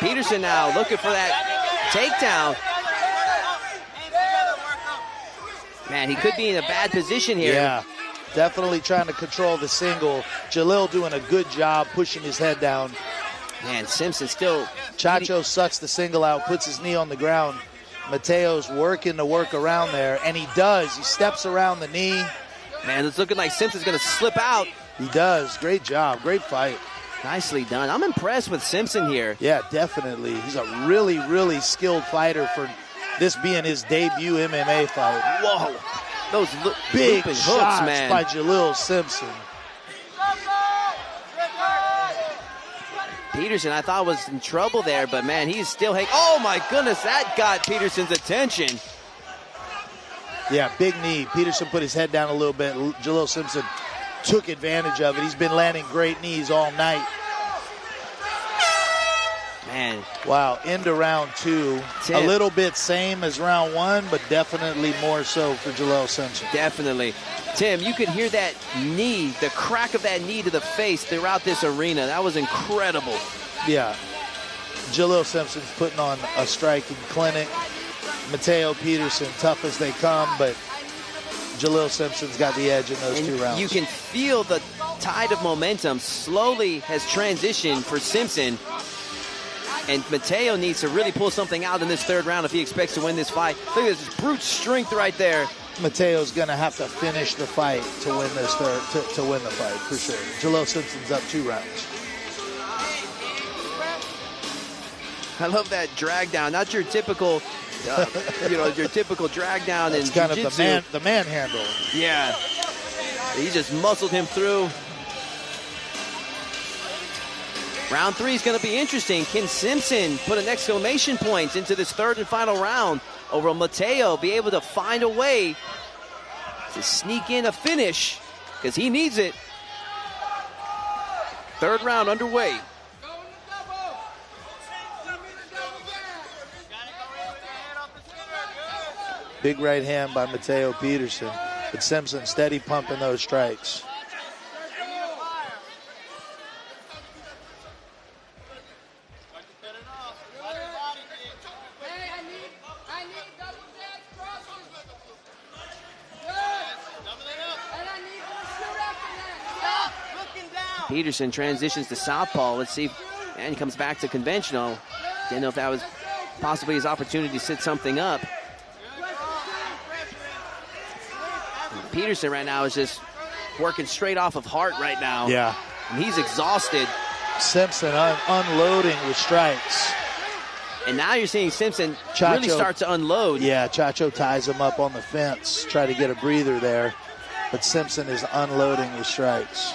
Peterson now looking for that takedown. Man, he could be in a bad position here. Yeah, definitely trying to control the single. Jalil doing a good job pushing his head down. Man, Simpson still... Chacho sucks the single out, puts his knee on the ground. Mateo's working to work around there, and he does. He steps around the knee. Man, it's looking like Simpson's going to slip out. He does. Great job. Great fight. Nicely done. I'm impressed with Simpson here. Yeah, definitely. He's a really, really skilled fighter for this being his debut MMA fight. Whoa. Those big hooks, shots man. by Jalil Simpson. Peterson, I thought, was in trouble there, but, man, he's still... Oh, my goodness, that got Peterson's attention. Yeah, big knee. Peterson put his head down a little bit. Jalil Simpson took advantage of it. He's been landing great knees all night. Man. Wow, into round 2. Tim. A little bit same as round 1, but definitely more so for Jalil Simpson. Definitely. Tim, you could hear that knee, the crack of that knee to the face throughout this arena. That was incredible. Yeah. Jalil Simpson's putting on a striking clinic. Mateo Peterson, tough as they come, but Jalil Simpson's got the edge in those 2 rounds. You can feel the tide of momentum slowly has transitioned for Simpson. And Mateo needs to really pull something out in this 3rd round if he expects to win this fight. Look at this brute strength right there. Mateo's going to have to finish the fight to win this to win the fight, for sure. Jalil Simpson's up 2 rounds. I love that drag down. Not your typical, your typical drag down in jiu-jitsu. Kind of the manhandle. Yeah. He just muscled him through. Round 3 is going to be interesting. Can Simpson put an exclamation point into this 3rd and final round over Mateo, be able to find a way to sneak in a finish, because he needs it. 3rd round underway. Big right hand by Mateo Peterson, but Simpson steady pumping those strikes. Peterson transitions to southpaw. Let's see, and he comes back to conventional. Didn't know if that was possibly his opportunity to set something up. And Peterson right now is just working straight off of heart right now. Yeah. And he's exhausted. Simpson unloading with strikes. And now you're seeing Simpson really start to unload. Yeah, Chacho ties him up on the fence, try to get a breather there. But Simpson is unloading with strikes.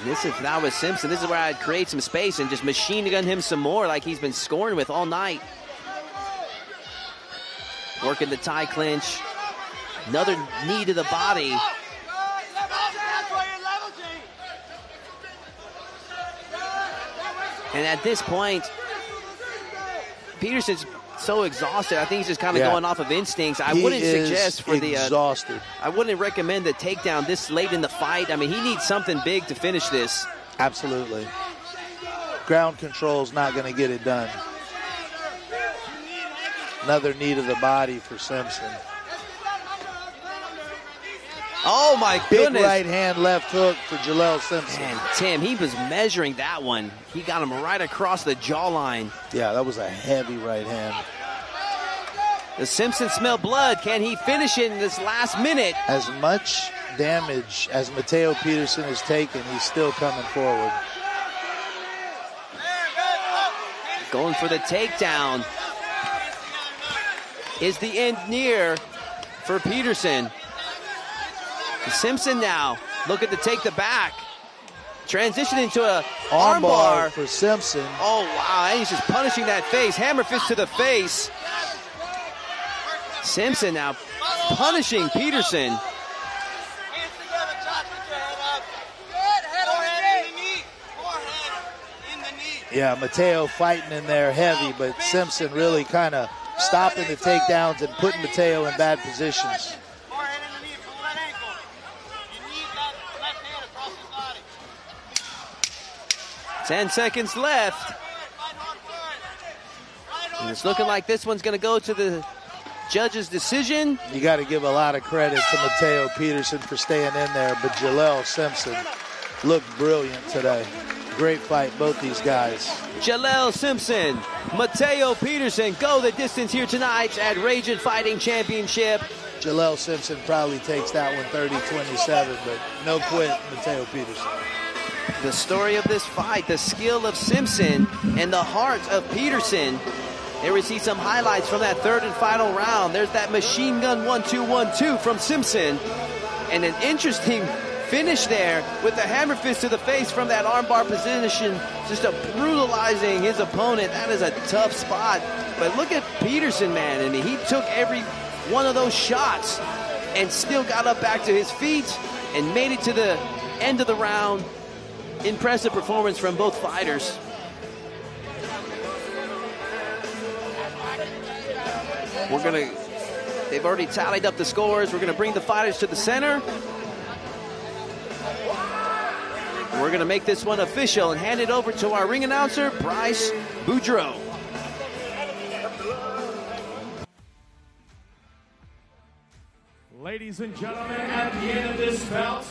If that was Simpson, this is where I'd create some space and just machine gun him some more like he's been scoring with all night. Working the tie clinch. Another knee to the body. And at this point, Peterson's so exhausted. I think he's just kind of going off of instincts. I wouldn't suggest for the exhausted. I wouldn't recommend the takedown this late in the fight. I mean, he needs something big to finish this. Absolutely. Ground control's not going to get it done. Another knee to the body for Simpson. Oh, my goodness. Big right hand, left hook for Jalil Simpson. Man, Tim, he was measuring that one. He got him right across the jawline. Yeah, that was a heavy right hand. Does Simpson smell blood? Can he finish it in this last minute? As much damage as Mateo Peterson has taken, he's still coming forward. Going for the takedown. Is the end near for Peterson? Simpson now looking to take the back. Transition into a armbar for Simpson. Oh, wow. And he's just punishing that face. Hammer fist to the face. Simpson now punishing Peterson. Yeah, Mateo fighting in there heavy, but Simpson really kind of stopping the takedowns and putting Mateo in bad positions. 10 seconds left. And it's looking like this one's going to go to the judge's decision. You got to give a lot of credit to Mateo Peterson for staying in there, but Jaleel Simpson looked brilliant today. Great fight, both these guys. Jaleel Simpson, Mateo Peterson go the distance here tonight at Ragin Fighting Championship. Jaleel Simpson probably takes that one 30-27, but no quit, Mateo Peterson. The story of this fight, the skill of Simpson and the heart of Peterson. There we see some highlights from that third and final round. There's that machine gun 1-2-1-2 from Simpson. And an interesting finish there with the hammer fist to the face from that armbar position, just brutalizing his opponent. That is a tough spot. But look at Peterson, man. I mean, he took every one of those shots and still got up back to his feet and made it to the end of the round. Impressive performance from both fighters. They've already tallied up the scores. We're gonna bring the fighters to the center. We're gonna make this one official and hand it over to our ring announcer, Bryce Boudreaux. Ladies and gentlemen, at the end of this bout,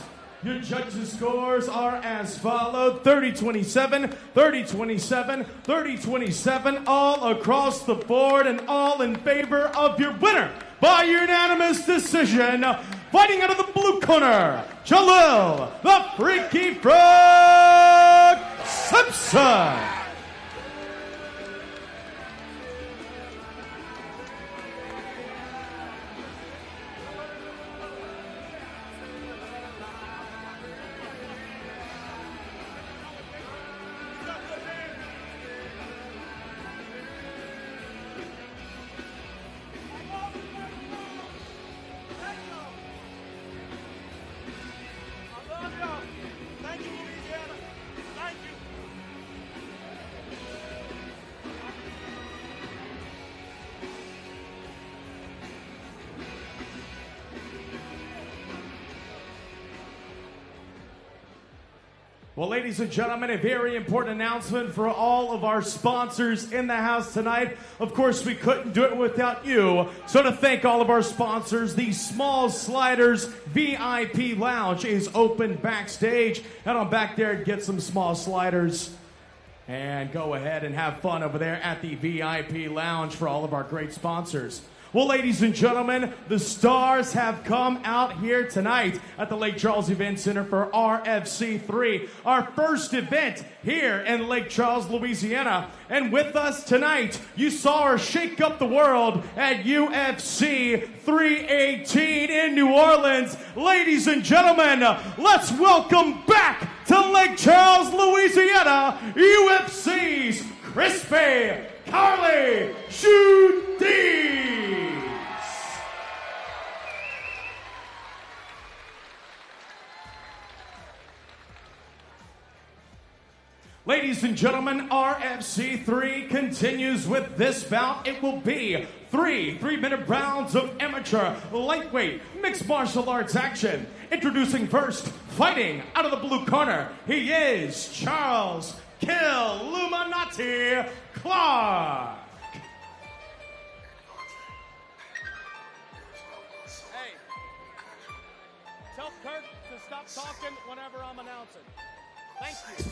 your judges' scores are as followed: 30-27, 30-27, 30-27, all across the board and all in favor of your winner by unanimous decision. Fighting out of the blue corner, Jaleel the Freaky Frog Simpson. Well, ladies and gentlemen, a very important announcement for all of our sponsors in the house tonight. Of course, we couldn't do it without you. So to thank all of our sponsors, the Small Sliders VIP Lounge is open backstage. Head on back there and get some small sliders. And go ahead and have fun over there at the VIP Lounge for all of our great sponsors. Well, ladies and gentlemen, the stars have come out here tonight at the Lake Charles Event Center for RFC3, our first event here in Lake Charles, Louisiana. And with us tonight, you saw her shake up the world at UFC 318 in New Orleans. Ladies and gentlemen, let's welcome back to Lake Charles, Louisiana, UFC's Crispy Carly Judiz. Ladies and gentlemen, RFC3 continues with this bout. It will be three-minute rounds of amateur lightweight mixed martial arts action. Introducing first, fighting out of the blue corner, he is Charles Killuminati Clark. Hey, tell Kirk to stop talking whenever I'm announcing. Thank you.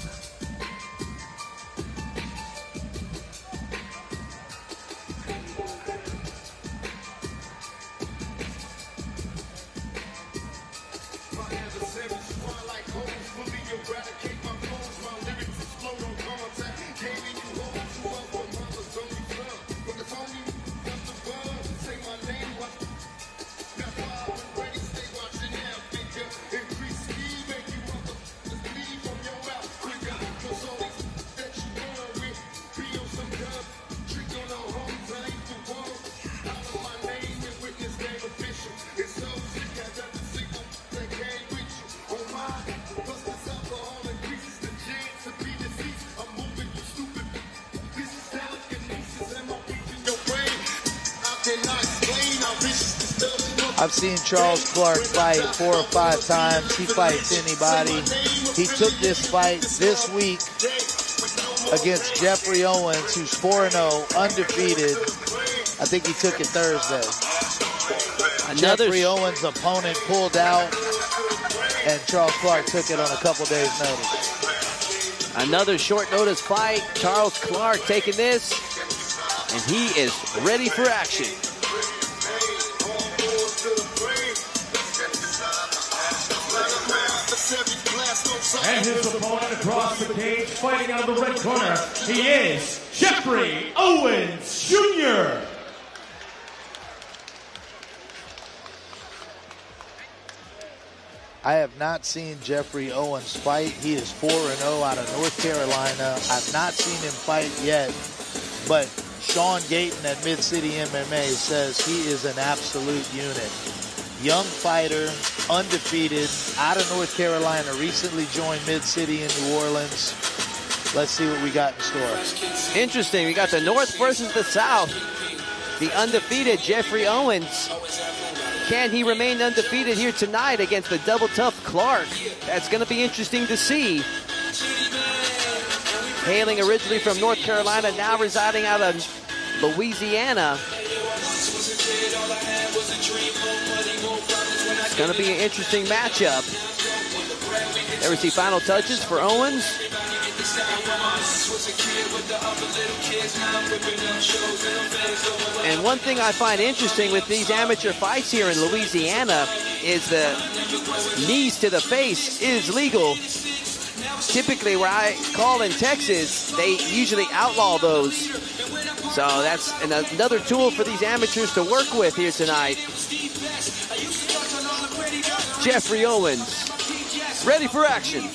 I've seen Charles Clark fight 4 or 5 times. He fights anybody. He took this fight this week against Jeffrey Owens, who's 4-0, undefeated. I think he took it Thursday. Jeffrey Owens' opponent pulled out, and Charles Clark took it on a couple days' notice. Another short notice fight. Charles Clark taking this, and he is ready for action. And his opponent across the cage, fighting out of the red corner, he is Jeffrey Owens Jr. I have not seen Jeffrey Owens fight. He is 4-0 out of North Carolina. I've not seen him fight yet, but Sean Gayton at Mid-City MMA says he is an absolute unit. Young fighter, undefeated, out of North Carolina, recently joined Mid-City in New Orleans. Let's see what we got in store. Interesting. We got the North versus the South. The undefeated Jeffrey Owens. Can he remain undefeated here tonight against the double tough Clark? That's going to be interesting to see. Hailing originally from North Carolina, now residing out of Louisiana. It's going to be an interesting matchup. There we see final touches for Owens. And one thing I find interesting with these amateur fights here in Louisiana is the knees to the face is legal. Typically where I call in Texas, they usually outlaw those. So that's another tool for these amateurs to work with here tonight. Jeffrey Owens, ready for action.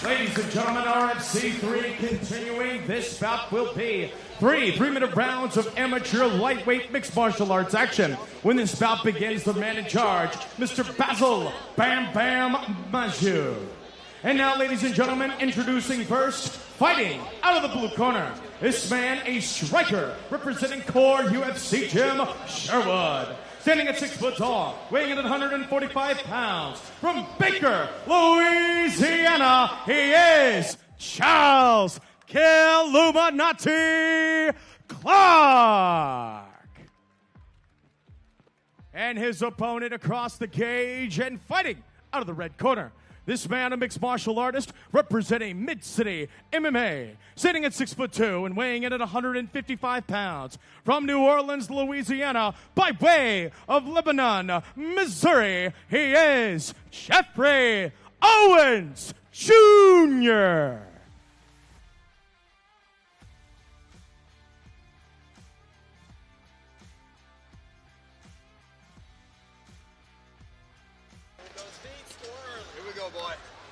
Ladies and gentlemen, RFC 3 continuing. This bout will be three-minute rounds of amateur lightweight mixed martial arts action. When this bout begins, the man in charge, Mr. Basil Bam Bam Majou. And now, ladies and gentlemen, introducing first, fighting out of the blue corner. This man, a striker, representing Core UFC Gym, Sherwood. Standing at 6 foot tall, weighing in at 145 pounds. From Baker, Louisiana, he is Charles Killuminati Clark. And his opponent across the cage and fighting out of the red corner. This man, a mixed martial artist, representing Mid-City MMA, sitting at 6'2" and weighing in at 155 pounds. From New Orleans, Louisiana, by way of Lebanon, Missouri, he is Jeffrey Owens Jr.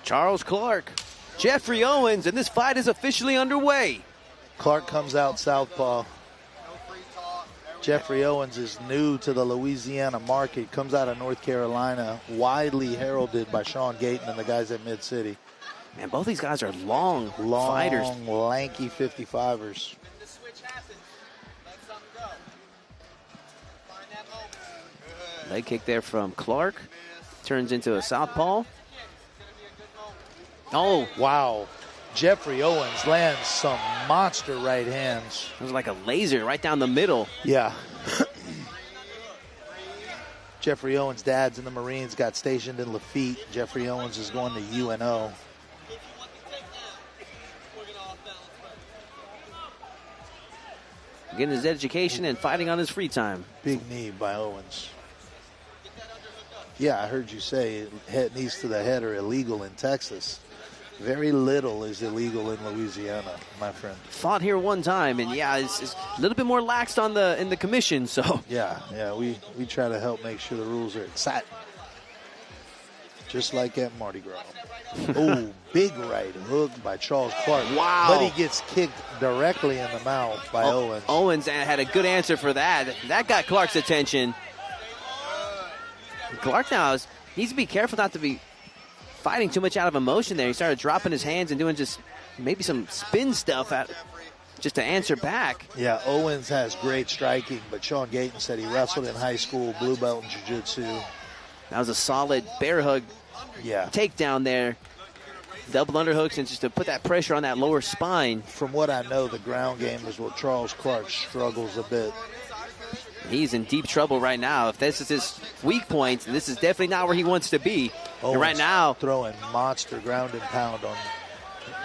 Charles Clark, Jeffrey Owens, and this fight is officially underway. Clark comes out southpaw. Jeffrey Owens is new to the Louisiana market, comes out of North Carolina, widely heralded by Sean Gayton and the guys at Mid-City. Man, both these guys are long fighters. Long, lanky 55ers. Leg kick there from Clark. Turns into a southpaw. Oh. Wow. Jeffrey Owens lands some monster right hands. It was like a laser right down the middle. Yeah. Jeffrey Owens' dad's in the Marines, got stationed in Lafitte. Jeffrey Owens is going to UNO. Getting his education and fighting on his free time. Big knee by Owens. Yeah, I heard you say knees to the head are illegal in Texas. Very little is illegal in Louisiana, my friend. Fought here one time, and yeah, it's a little bit more laxed on in the commission. So yeah, we try to help make sure the rules are exciting, just like at Mardi Gras. Oh, big right hook by Charles Clark. Wow! But he gets kicked directly in the mouth by Owens. Owens had a good answer for that. That got Clark's attention. Clark now needs to be careful not to be fighting too much out of emotion there. He started dropping his hands and doing just maybe some spin stuff just to answer back. Yeah, Owens has great striking, but Sean Gayton said he wrestled in high school, blue belt in jiu-jitsu. That was a solid bear hug takedown there. Double underhooks and just to put that pressure on that lower spine. From what I know, the ground game is where Charles Clark struggles a bit. He's in deep trouble right now. If this is his weak point, this is definitely not where he wants to be. And right now, throwing monster ground and pound on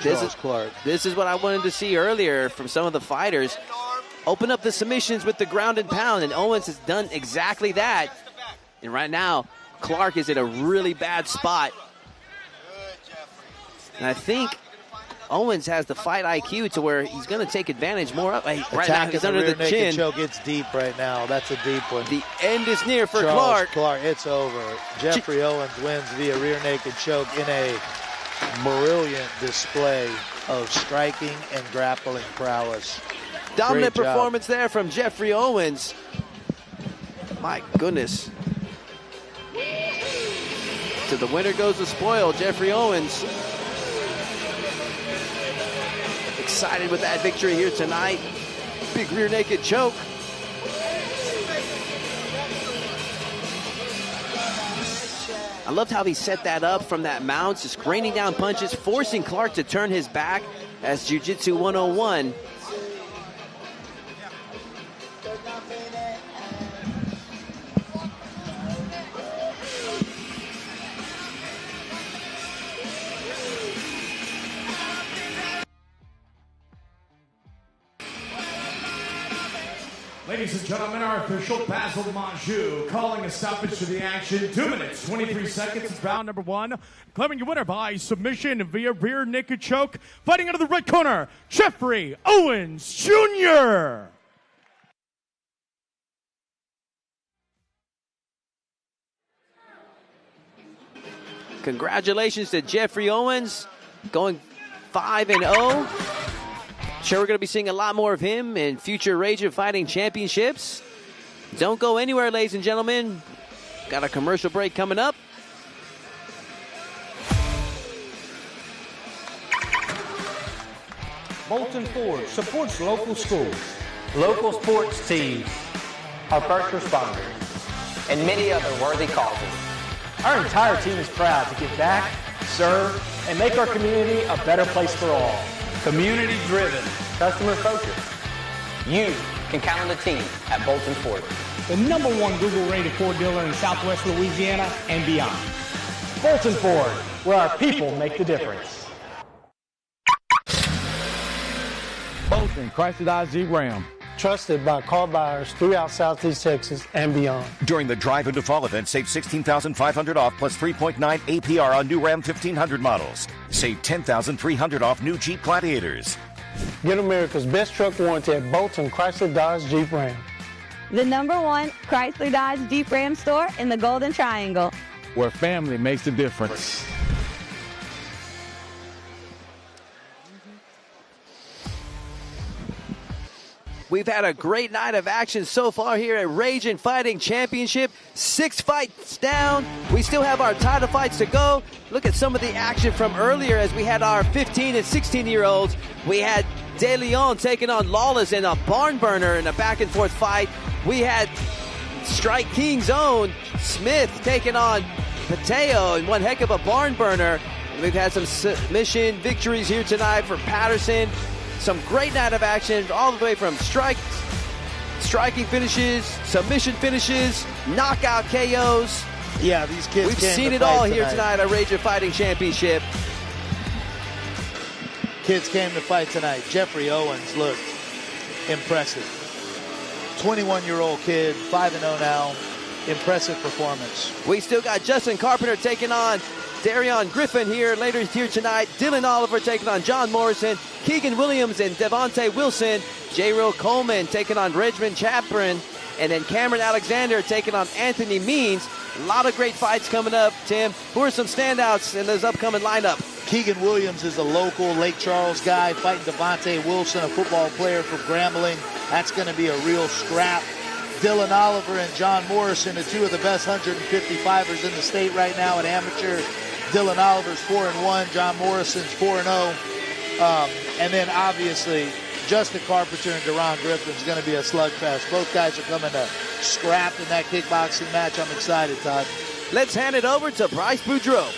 Charles Clark. This is what I wanted to see earlier from some of the fighters. Open up the submissions with the ground and pound, and Owens has done exactly that. And right now, Clark is in a really bad spot. And I think Owens has the fight IQ to where he's going to take advantage more up. Right now, he's under the chin. Choke gets deep right now. That's a deep one. The end is near for Charles Clark. It's over. Jeffrey Owens wins via rear naked choke in a brilliant display of striking and grappling prowess. Dominant performance there from Jeffrey Owens. My goodness. To the winner goes the spoil, Jeffrey Owens. Excited with that victory here tonight. Big rear naked choke. I loved how he set that up from that mount, just raining down punches, forcing Clark to turn his back as Jiu-Jitsu 101. Ladies and gentlemen, our official Basil Manjou calling a stoppage to the action. 2 minutes, 23 seconds, round number one. Declaring your winner by submission via rear naked choke. Fighting out of the red corner, Jeffrey Owens Jr. Congratulations to Jeffrey Owens, going 5-0. Sure, we're going to be seeing a lot more of him in future Ragin Fighting Championships. Don't go anywhere, ladies and gentlemen. Got a commercial break coming up. Bolton Ford supports local schools, local sports teams, our first responders, and many other worthy causes. Our entire team is proud to give back, serve, and make our community a better place for all. Community-driven, customer-focused. You can count on the team at Bolton Ford. The #1 Google-rated Ford dealer in Southwest Louisiana and beyond. Bolton Ford, where our people make the difference. Bolton Chrysler Dodge Jeep Ram. Trusted by car buyers throughout Southeast Texas and beyond. During the Drive into Fall event, save $16,500 off plus 3.9 APR on new Ram 1500 models. Save $10,300 off new Jeep Gladiators. Get America's best truck warranty at Bolton Chrysler Dodge Jeep Ram. The #1 Chrysler Dodge Jeep Ram store in the Golden Triangle. Where family makes the difference. We've had a great night of action so far here at Ragin Fighting Championship. 6 fights down. We still have our title fights to go. Look at some of the action from earlier as we had our 15 and 16-year-olds. We had De Leon taking on Lawless in a barn burner in a back-and-forth fight. We had Strike King's own Smith taking on Pateo in one heck of a barn burner. We've had some submission victories here tonight for Patterson. Some great night of action all the way from striking finishes, submission finishes, knockout KOs. Yeah, these kids We've seen it all here tonight at Ragin Fighting Championship. Kids came to fight tonight. Jeffrey Owens looked impressive. 21-year-old kid, 5-0 now. Impressive performance. We still got Justin Carpenter taking on Darion Griffin here later here tonight. Dylan Oliver taking on John Morrison. Keegan Williams and Devontae Wilson. J-Real Coleman taking on Regman Chapman. And then Cameron Alexander taking on Anthony Means. A lot of great fights coming up, Tim. Who are some standouts in this upcoming lineup? Keegan Williams is a local Lake Charles guy fighting Devontae Wilson, a football player from Grambling. That's going to be a real scrap. Dylan Oliver and John Morrison are two of the best 155ers in the state right now at amateur. Dylan Oliver's 4-1, John Morrison's 4-0. And then obviously Justin Carpenter and Deron Griffin's going to be a slugfest. Both guys are coming to scrap in that kickboxing match. I'm excited, Todd. Let's hand it over to Bryce Boudreaux.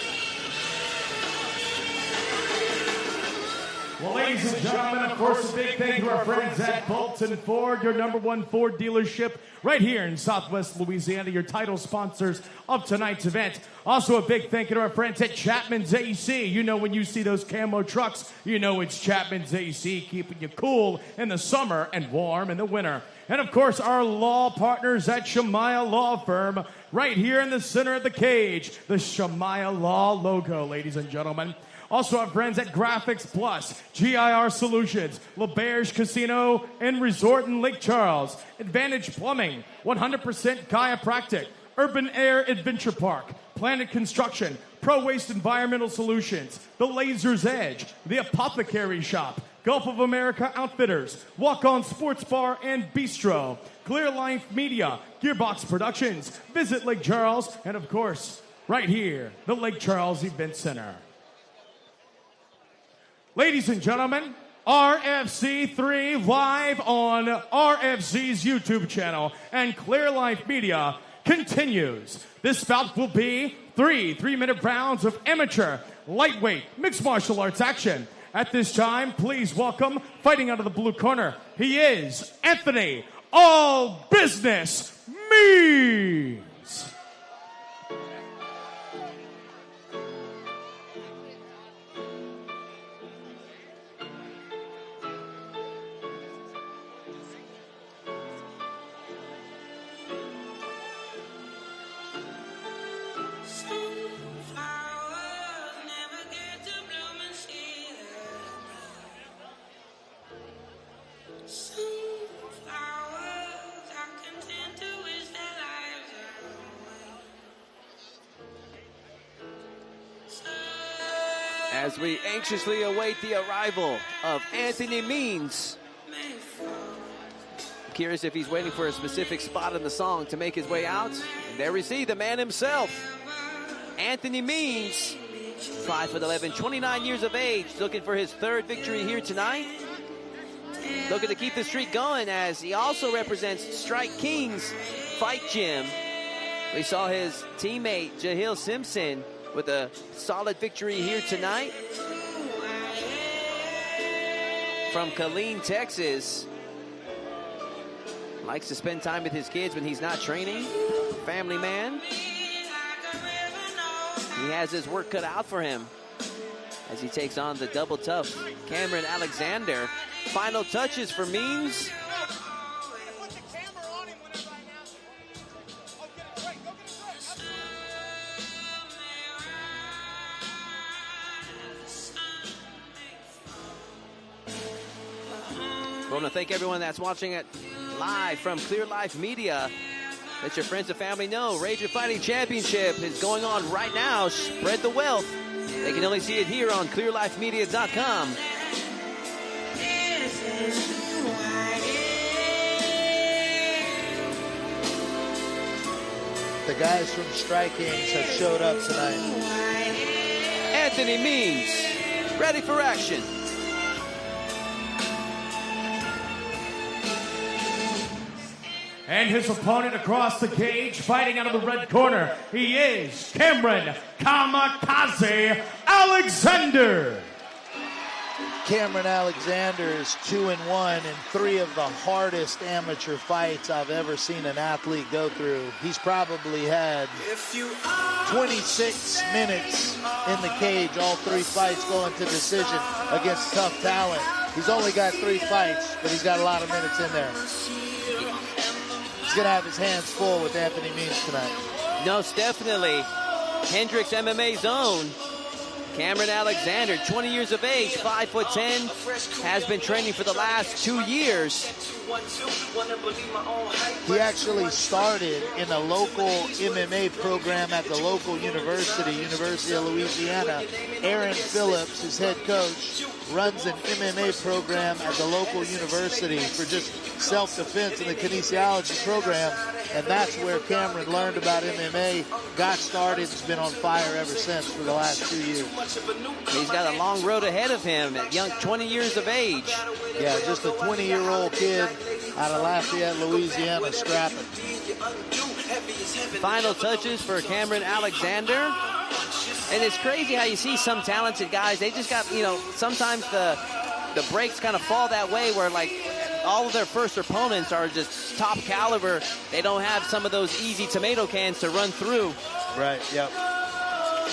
Well, ladies and gentlemen, of course, a big thank you to our friends at Bolton Ford, your #1 Ford dealership right here in Southwest Louisiana, your title sponsors of tonight's event. Also, a big thank you to our friends at Chapman's AC. You know, when you see those camo trucks, you know it's Chapman's AC, keeping you cool in the summer and warm in the winter. And, of course, our law partners at Shemaiah Law Firm right here in the center of the cage, the Shemaiah Law logo, ladies and gentlemen. Also, our friends at Graphics Plus, GIR Solutions, LaBerge Casino and Resort in Lake Charles, Advantage Plumbing, 100% Chiropractic, Urban Air Adventure Park, Planet Construction, Pro Waste Environmental Solutions, The Laser's Edge, The Apothecary Shop, Gulf of America Outfitters, Walk On Sports Bar and Bistro, Clear Life Media, Gearbox Productions, Visit Lake Charles, and of course, right here, the Lake Charles Event Center. Ladies and gentlemen, RFC3 live on RFC's YouTube channel and Clear Life Media continues. This bout will be 3 3-minute rounds of amateur, lightweight, mixed martial arts action. At this time, please welcome, fighting out of the blue corner, he is Anthony All Business Means. As we anxiously await the arrival of Anthony Means. I'm curious if he's waiting for a specific spot in the song to make his way out. And there we see the man himself, Anthony Means, 5'11", 29 years of age, looking for his third victory here tonight. Looking to keep the streak going as he also represents Strike King's Fight Gym. We saw his teammate, Jahil Simpson, with a solid victory here tonight. From Killeen, Texas. Likes to spend time with his kids when he's not training. Family man. He has his work cut out for him as he takes on the double tough Cameron Alexander. Final touches for Means. I want to thank everyone that's watching it live from Clear Life Media. Let your friends and family know Ragin Fighting Championship is going on right now. Spread the wealth. They can only see it here on clearlifemedia.com. The guys from Strike Kings have showed up tonight. Anthony Means, ready for action. And his opponent across the cage, fighting out of the red corner, he is Cameron Kamikaze Alexander. Cameron Alexander is 2-1 in 3 of the hardest amateur fights I've ever seen an athlete go through. He's probably had 26 minutes in the cage, all 3 fights going to decision against tough talent. He's only got 3 fights, but he's got a lot of minutes in there. He's going to have his hands full with Anthony Means tonight. No, definitely. Hendricks MMA's own Cameron Alexander, 20 years of age, 5'10", has been training for the last 2 years. He actually started in a local MMA program at the local university, University of Louisiana. Aaron Phillips, his head coach, runs an MMA program at the local university for just self-defense in the kinesiology program, and that's where Cameron learned about MMA, got started, has been on fire ever since for the last 2 years. He's got a long road ahead of him at young 20 years of age. Yeah, just a 20-year-old kid out of Lafayette, Louisiana, scrapping. Final touches for Cameron Alexander. And it's crazy how you see some talented guys, they just got, sometimes the the breaks kind of fall that way where, like, all of their first opponents are just top caliber. They don't have some of those easy tomato cans to run through. Right, yep.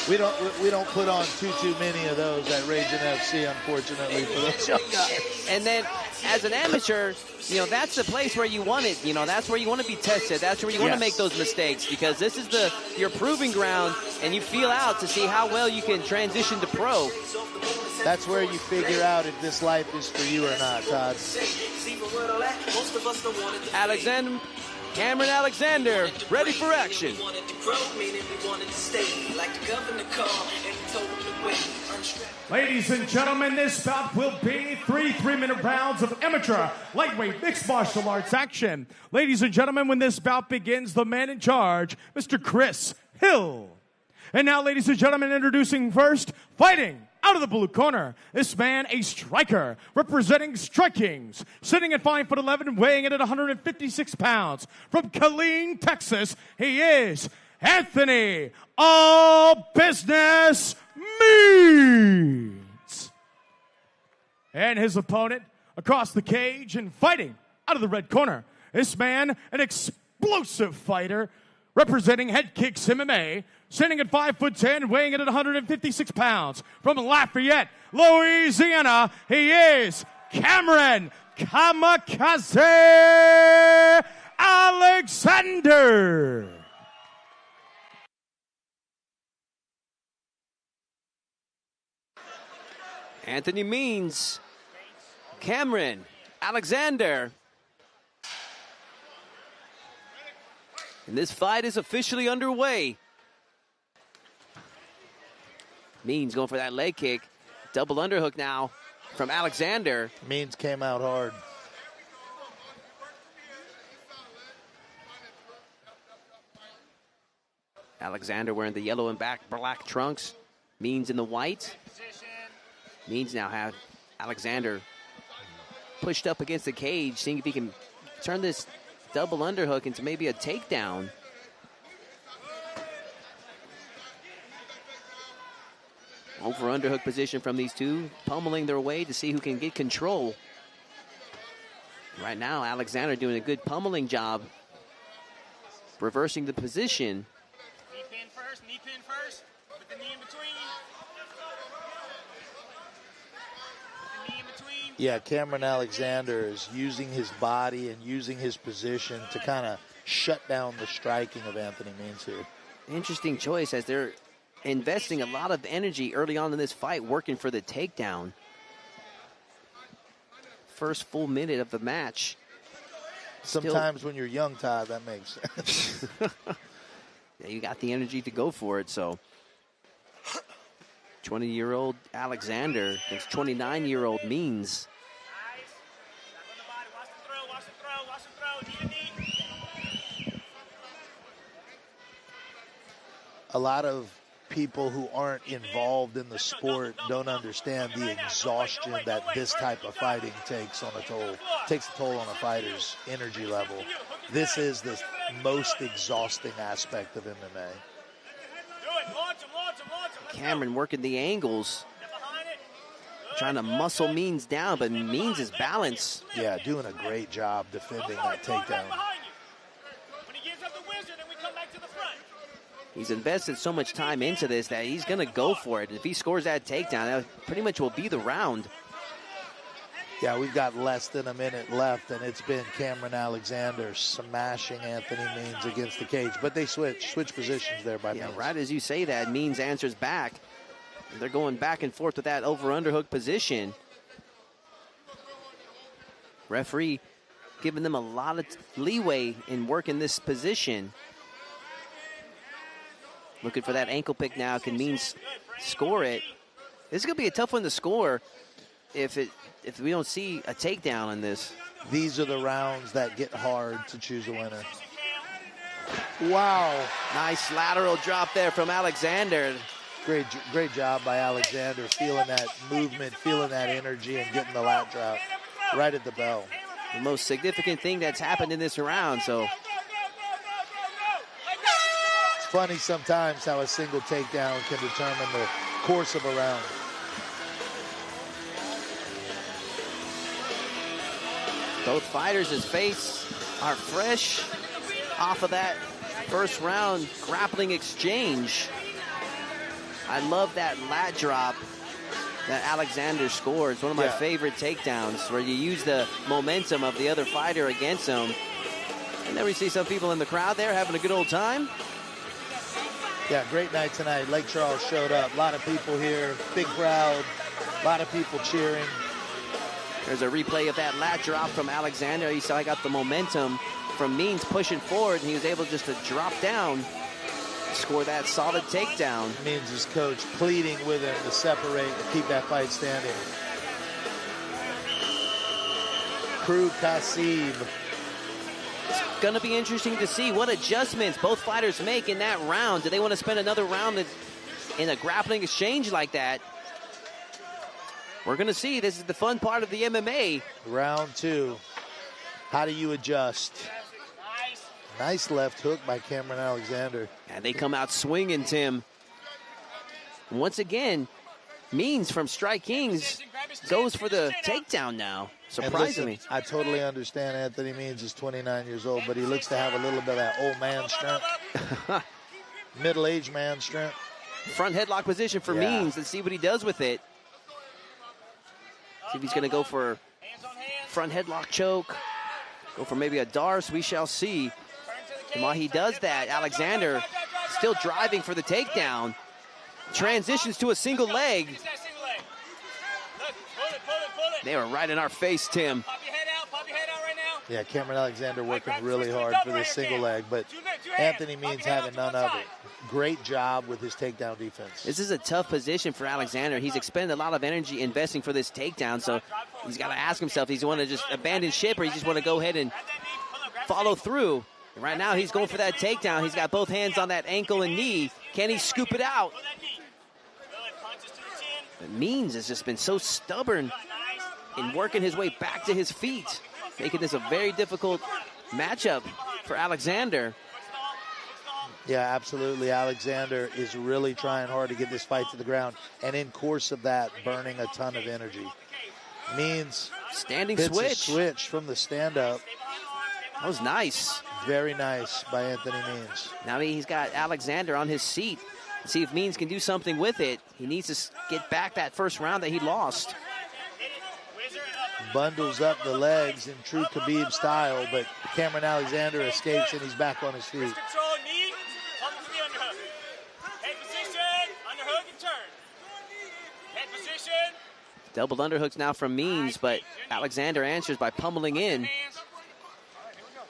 We don't put on too many of those at Ragin FC, unfortunately, for those young guys. And then, as an amateur, you know, that's the place where you want it. You know, that's where you want to be tested. That's where you want to make those mistakes, because this is your proving ground, and you feel out to see how well you can transition to pro. That's where you figure out if this life is for you or not, Todd. Cameron Alexander, ready for action. Ladies and gentlemen, this bout will be 3 3-minute rounds of amateur lightweight mixed martial arts action. Ladies and gentlemen, when this bout begins, the man in charge, Mr. Chris Hill. And now, ladies and gentlemen, introducing first, fighting out of the blue corner, this man, a striker, representing Strike Kings, sitting at 5'11", weighing in at 156 pounds. From Killeen, Texas, he is Anthony All Business Means. And his opponent across the cage and fighting out of the red corner, this man, an explosive fighter, representing Head Kicks MMA, standing at 5'10", weighing in at 156 pounds. From Lafayette, Louisiana, he is Cameron Kamikaze Alexander. Anthony Means, Cameron Alexander. And this fight is officially underway. Means going for that leg kick. Double underhook now from Alexander. Means came out hard. Alexander wearing the yellow and black trunks. Means in the white. Means now have Alexander pushed up against the cage, seeing if he can turn this double underhook into maybe a takedown. Over underhook position from these two, pummeling their way to see who can get control. Right now, Alexander doing a good pummeling job, reversing the position. Knee pin first, with the knee in between. The knee in between. Yeah, Cameron Alexander is using his body and using his position to kind of shut down the striking of Anthony Means here. Interesting choice, as they're investing a lot of energy early on in this fight, working for the takedown. First full minute of the match. Sometimes when you're young, Todd, that makes sense. Yeah, you got the energy to go for it, so. 20-year-old Alexander against 29-year-old Means. A lot of people who aren't involved in the sport don't understand the exhaustion that this type of fighting takes a toll on a fighter's energy level. This is the most exhausting aspect of MMA. Cameron working the angles, trying to muscle Means down, but Means is balanced. Yeah, doing a great job defending that takedown. He's invested so much time into this that he's going to go for it. If he scores that takedown, that pretty much will be the round. Yeah, we've got less than a minute left, and it's been Cameron Alexander smashing Anthony Means against the cage. But they switch positions there by Means. Right as you say that, Means answers back. They're going back and forth with that over-underhook position. Referee giving them a lot of leeway in working this position. Looking for that ankle pick now. Can Means score it? This is going to be a tough one to score if we don't see a takedown in this. These are the rounds that get hard to choose a winner. Wow. Nice lateral drop there from Alexander. Great job by Alexander, feeling that movement, feeling that energy, and getting the lat drop right at the bell. The most significant thing that's happened in this round, so. It's funny sometimes how a single takedown can determine the course of a round. Both fighters' face are fresh off of that first round grappling exchange. I love that lat drop that Alexander scored. It's one of my favorite takedowns, where you use the momentum of the other fighter against him. And then we see some people in the crowd there having a good old time. Yeah, great night tonight. Lake Charles showed up. A lot of people here, big crowd, a lot of people cheering. There's a replay of that lat drop from Alexander. You saw he got the momentum from Means pushing forward, and he was able just to drop down, score that solid takedown. Means his coach pleading with him to separate and keep that fight standing. Crew Kasib. It's going to be interesting to see what adjustments both fighters make in that round. Do they want to spend another round in a grappling exchange like that? We're going to see. This is the fun part of the MMA. Round 2. How do you adjust? Nice left hook by Cameron Alexander. And they come out swinging, Tim. Once again, Means from Strike Kings goes for the takedown now, surprisingly. Listen, I totally understand Anthony Means is 29 years old, but he looks to have a little bit of that old man strength. Middle-aged man strength. Front headlock position for Means. Let's see what he does with it. See if he's going to go for front headlock choke. Go for maybe a Darce. We shall see. And while he does that, Alexander still driving for the takedown. Transitions to a single leg. They were right in our face, Tim. Yeah, Cameron Alexander working really hard for this single leg, but Anthony Means having none of it. Great job with his takedown defense. This is a tough position for Alexander. He's expended a lot of energy investing for this takedown, so he's got to ask himself, does he want to just abandon ship, or he just want to go ahead and follow through? And right now, he's going for that takedown. He's got both hands on that ankle and knee. Can he scoop it out? But Means has just been so stubborn in working his way back to his feet, making this a very difficult matchup for Alexander. Yeah, absolutely. Alexander is really trying hard to get this fight to the ground, and in course of that, burning a ton of energy. Means standing hits switch. A switch from the stand-up. That was nice. Very nice by Anthony Means. Now he's got Alexander on his seat. See if Means can do something with it. He needs to get back that first round that he lost. Bundles up the legs in true Khabib style, but Cameron Alexander escapes and he's back on his feet. Double underhooks now from Means, but Alexander answers by pummeling in. And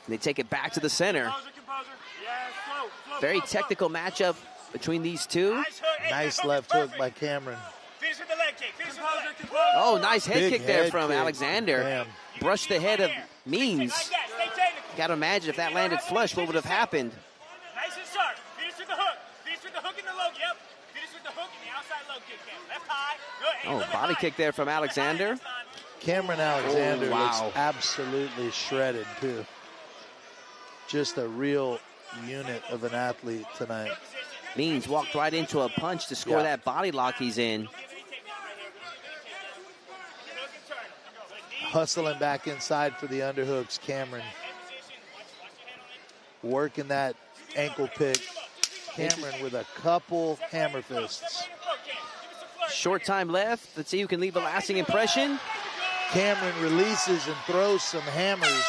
they take it back to the center. Very technical matchup between these two. Nice left hook by Cameron. Oh, nice head kick there from kick. Alexander. Damn. Brushed the head of Means. Got to imagine if that landed flush, what would have happened? Nice and sharp. Finish with the hook. Finish with the hook in the low. Yep. Finish with the hook in the outside low kick. Left high. Good. Oh, body kick there from Alexander. Cameron Alexander looks absolutely shredded, too. Just a real unit of an athlete tonight. Means walked right into a punch to score that body lock he's in. Hustling back inside for the underhooks, Cameron. Working that ankle pick. Cameron with a couple hammer fists. Short time left. Let's see who can leave a lasting impression. Cameron releases and throws some hammers.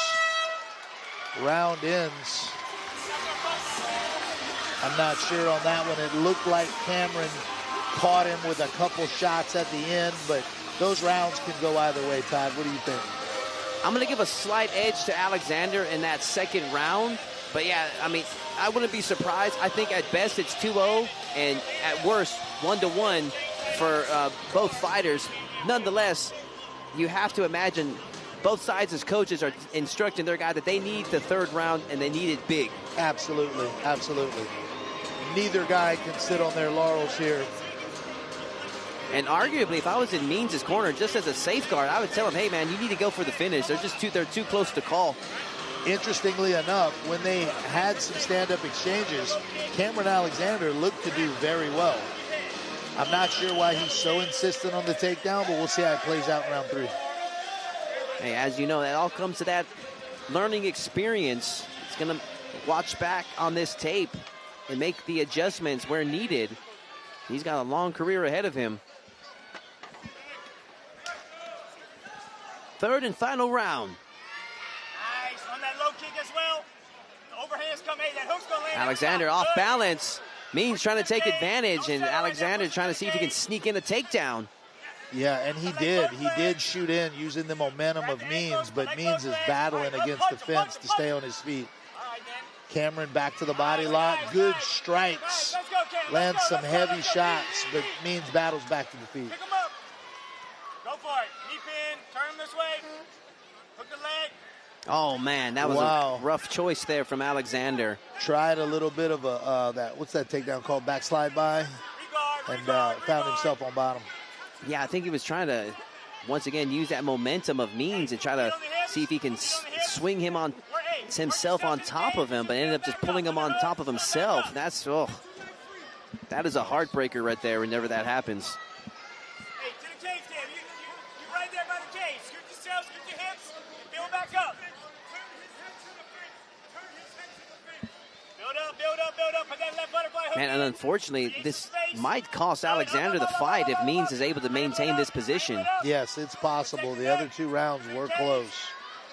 Round ends. I'm not sure on that one. It looked like Cameron caught him with a couple shots at the end, but those rounds can go either way. Todd, what do you think? I'm going to give a slight edge to Alexander in that second round. But, yeah, I mean, I wouldn't be surprised. I think at best it's 2-0, and at worst 1-1 for both fighters. Nonetheless, you have to imagine both sides as coaches are instructing their guy that they need the third round, and they need it big. Absolutely, absolutely. Neither guy can sit on their laurels here. And arguably, if I was in Means' corner, just as a safeguard, I would tell him, hey, man, you need to go for the finish. They're too close to call. Interestingly enough, when they had some stand-up exchanges, Cameron Alexander looked to do very well. I'm not sure why he's so insistent on the takedown, but we'll see how it plays out in round 3. Hey, as you know, that all comes to that learning experience. It's going to watch back on this tape and make the adjustments where needed. He's got a long career ahead of him. Third and final round. Nice. On that low kick as well. The overhands come. Hey, that hook's going to land. Alexander off balance. Means trying to take advantage, and Alexander trying to see if he can sneak in a takedown. Yeah, and he did. He did shoot in using the momentum of Means, but Means is battling against the fence to stay on his feet. Cameron back to the body lock. Good strikes. Lands some heavy shots, but Means battles back to the feet. Pick him up. Go for it. Knee pin. Turn him this way. Hook the leg. Oh, man, that was a rough choice there from Alexander. Tried a little bit of a, what's that takedown called? Backslide by? And found himself on bottom. Yeah, I think he was trying to, once again, use that momentum of Means and try to see if he can swing him on himself on top of him, but ended up just pulling him on top of himself. That's, that is a heartbreaker right there whenever that happens. Hey, to the cage, Dan. You're right there by the cage. Scoot yourself, scoot your hips, build back up. Build up. Put that left butterfly hook. Man, and unfortunately, this might cost Alexander the fight if Means is able to maintain this position. Yes, it's possible. The other 2 rounds were close.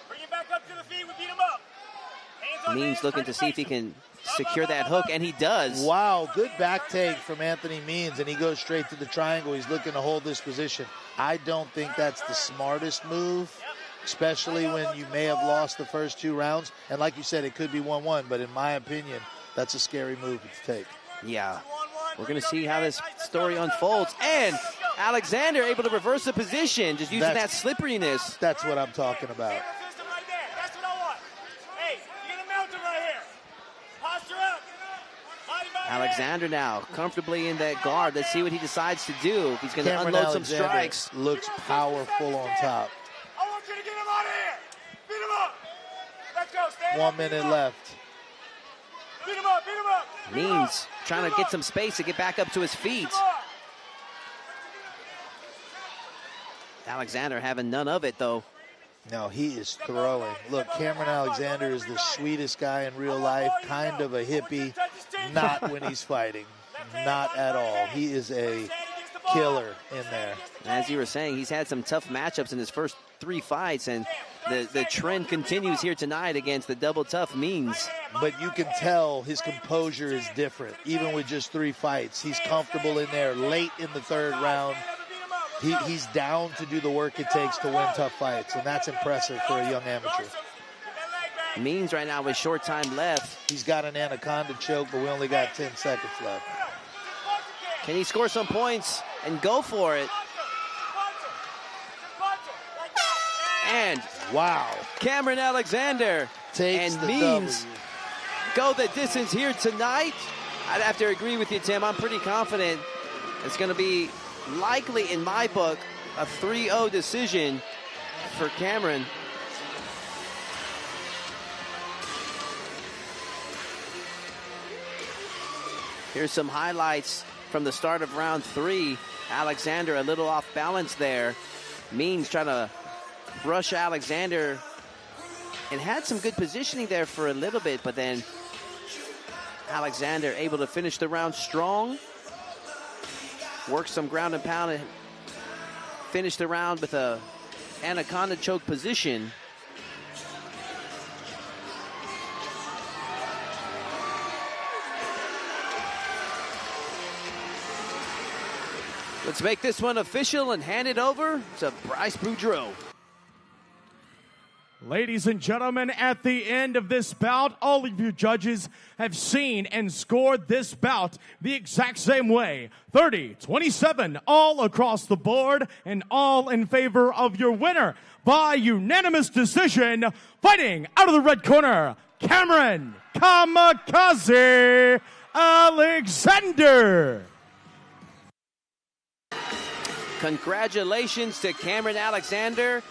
Bring it back up to the feet. We beat him up. Means looking to see if he can secure that hook, and he does. Wow, good back take from Anthony Means, and he goes straight to the triangle. He's looking to hold this position. I don't think that's the smartest move, especially when you may have lost the first 2 rounds. And like you said, it could be 1-1, but in my opinion, that's a scary move to take. Yeah. We're going to see how this story unfolds. And Alexander able to reverse the position, just using that slipperiness. That's what I'm talking about. That's what I want. Hey, you're going to mount him right here. Posture up. Alexander now comfortably in that guard. Let's see what he decides to do. If he's going to unload some strikes. Looks powerful on top. I want you to get him out of here. Beat him up. Let's go. Stand 1 up, minute left. Beat him up. Means trying to get some space to get back up to his feet. Alexander having none of it, though. No, he is throwing. Look, Cameron Alexander is the sweetest guy in real life, kind of a hippie. Not when he's fighting. Not at all. He is a killer in there. As you were saying, he's had some tough matchups in his first 3 fights, and the trend continues here tonight against the double tough Means. But you can tell his composure is different, even with just 3 fights. He's comfortable in there late in the 3rd round. He's down to do the work it takes to win tough fights, and that's impressive for a young amateur. Means right now with short time left. He's got an anaconda choke, but we only got 10 seconds left. Can he score some points and go for it? And wow, Cameron Alexander takes and Means go the distance here tonight. I'd have to agree with you, Tim. I'm pretty confident it's going to be likely, in my book, a 3-0 decision for Cameron. Here's some highlights from the start of round 3. Alexander a little off balance there. Means trying to rush Alexander and had some good positioning there for a little bit, but then Alexander able to finish the round strong. Work some ground and pound and finish the round with a anaconda choke position. Let's make this one official and hand it over to Bryce Boudreaux. Ladies and gentlemen, at the end of this bout, all of you judges have seen and scored this bout the exact same way. 30-27, all across the board, and all in favor of your winner by unanimous decision, fighting out of the red corner, Cameron Kamikaze Alexander. Congratulations to Cameron Alexander.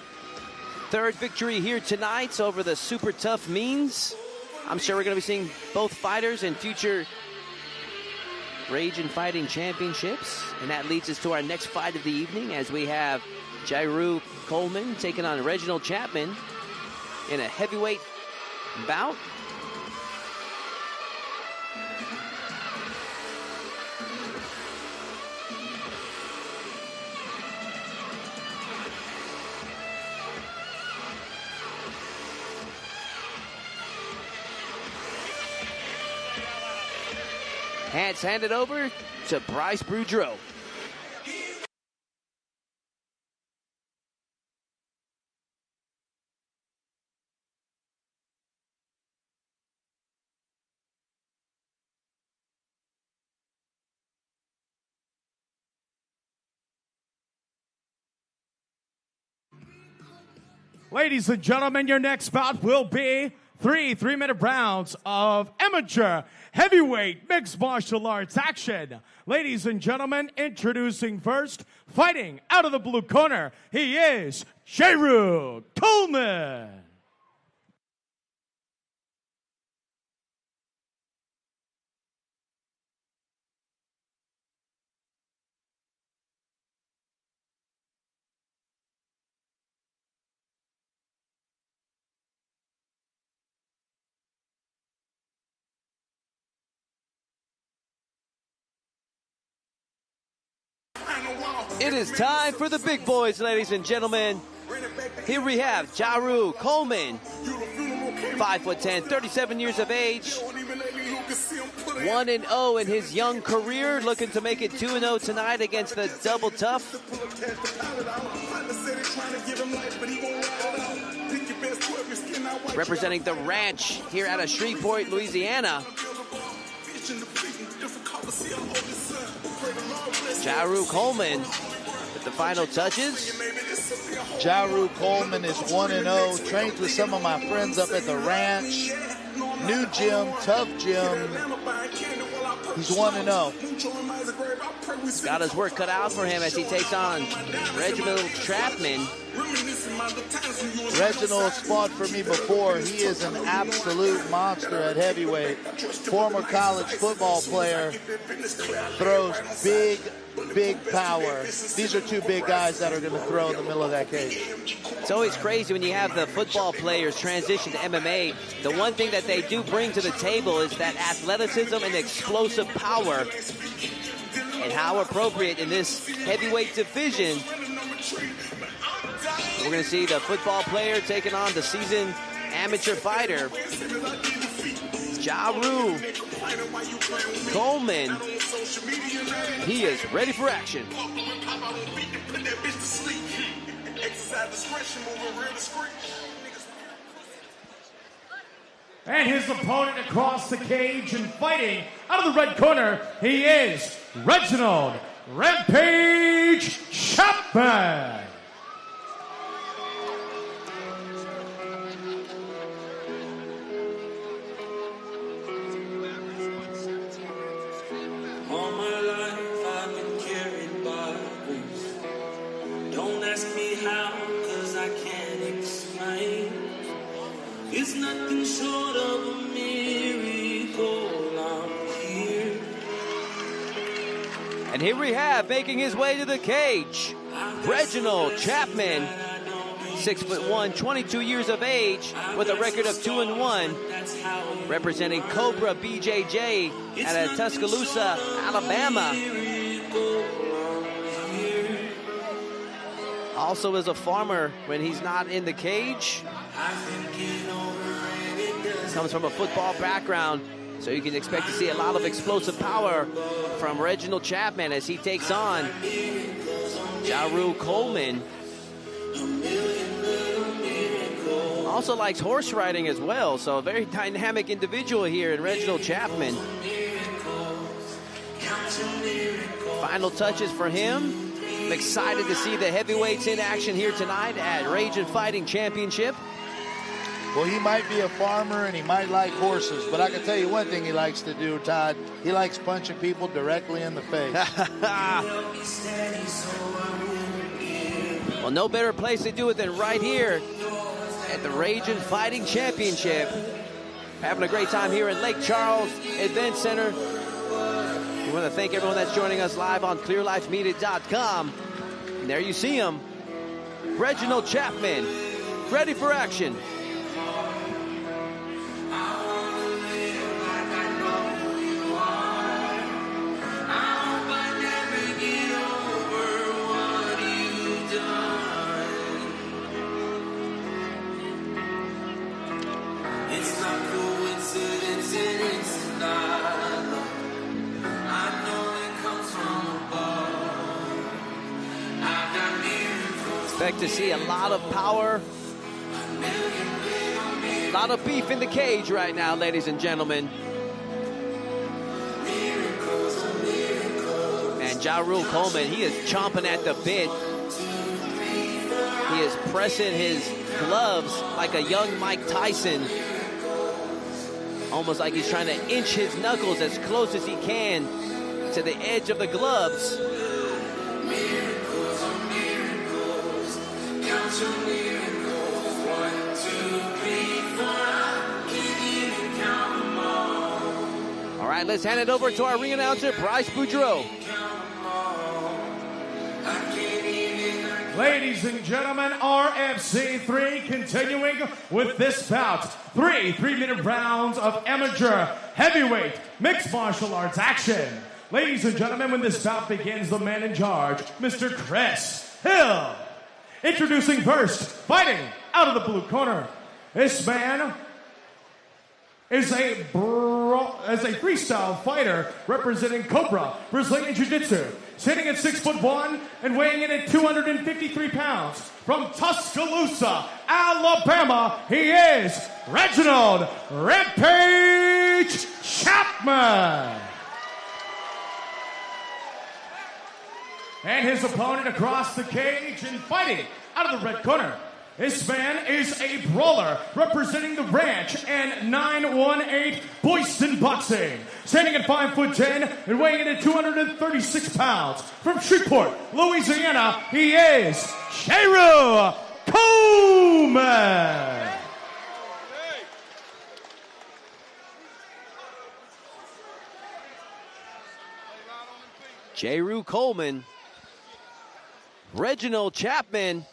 3rd victory here tonight over the super tough Means. I'm sure we're going to be seeing both fighters in future Ragin Fighting Championships. And that leads us to our next fight of the evening, as we have Jairo Coleman taking on Reginald Chapman in a heavyweight bout. Hats handed over to Bryce Boudreaux. Ladies and gentlemen, your next bout will be three-minute rounds of amateur heavyweight mixed martial arts action. Ladies and gentlemen, introducing first, fighting out of the blue corner, he is Jairo Coleman. It is time for the big boys, ladies and gentlemen. Here we have Jairo Coleman, 5'10", 37 years of age, 1-0 in his young career, looking to make it 2-0 tonight against the Double Tough. Representing the Ranch here out of Shreveport, Louisiana. Jairo Coleman with the final touches. Jairo Coleman is 1-0, trains with some of my friends up at the Ranch. New gym, tough gym. He's 1-0. Got his work cut out for him as he takes on Reginald Chapman. Reginald's fought for me before. He is an absolute monster at heavyweight. Former college football player. Throws big power. These are two big guys that are going to throw in the middle of that cage. It's always crazy when you have the football players transition to MMA. The one thing that they do bring to the table is that athleticism and explosive power. And how appropriate in this heavyweight division. We're going to see the football player taking on the seasoned amateur fighter. Jairo Coleman. He is ready for action. And his opponent across the cage and fighting out of the red corner, he is Reginald Rampage Chapman. All my life I've been carried by grace. Don't ask me how, 'cause I can't explain. It's nothing short of a miracle. I'm here. And here we have, making his way to the cage, Reginald Chapman, 6'1", 22 years of age, with a record of 2-1, representing Cobra BJJ out of Tuscaloosa, Alabama. Also is a farmer when he's not in the cage. Comes from a football background, so you can expect to see a lot of explosive power from Reginald Chapman as he takes on Jairo Coleman. Also likes horse riding as well, so a very dynamic individual here in Reginald Chapman. Final touches for him. I'm excited to see the heavyweights in action here tonight at Ragin Fighting Championship. Well, he might be a farmer and he might like horses, but I can tell you one thing he likes to do, Todd. He likes punching people directly in the face. Well, no better place to do it than right here at the Ragin Fighting Championship. Having a great time here at Lake Charles Event Center, We want to thank everyone that's joining us live on clearlifemedia.com. And there you see him, Reginald Chapman, ready for action. Expect to see a lot of power, a lot of beef in the cage right now, ladies and gentlemen. And Ja Rule Coleman, he is chomping at the bit. He is pressing his gloves like a young Mike Tyson. Almost like he's trying to inch his knuckles as close as he can to the edge of the gloves. All right, let's hand it over to our ring announcer, Bryce Boudreau. Ladies and gentlemen, RFC 3 continuing with this bout. Three 3-minute rounds of amateur heavyweight mixed martial arts action. Ladies and gentlemen, when this bout begins, the man in charge, Mr. Chris Hill. Introducing first, fighting out of the blue corner. This man is a freestyle fighter representing Cobra Brazilian Jiu-Jitsu, sitting at 6'1" and weighing in at 253 pounds. From Tuscaloosa, Alabama, he is Reginald Rampage Chapman. And his opponent across the cage and fighting out of the red corner. This man is a brawler representing the ranch and 918 Boyston Boxing. Standing at 5'10" and weighing in at 236 pounds. From Shreveport, Louisiana, he is Cheru Coleman. Cheru Coleman. Reginald Chapman.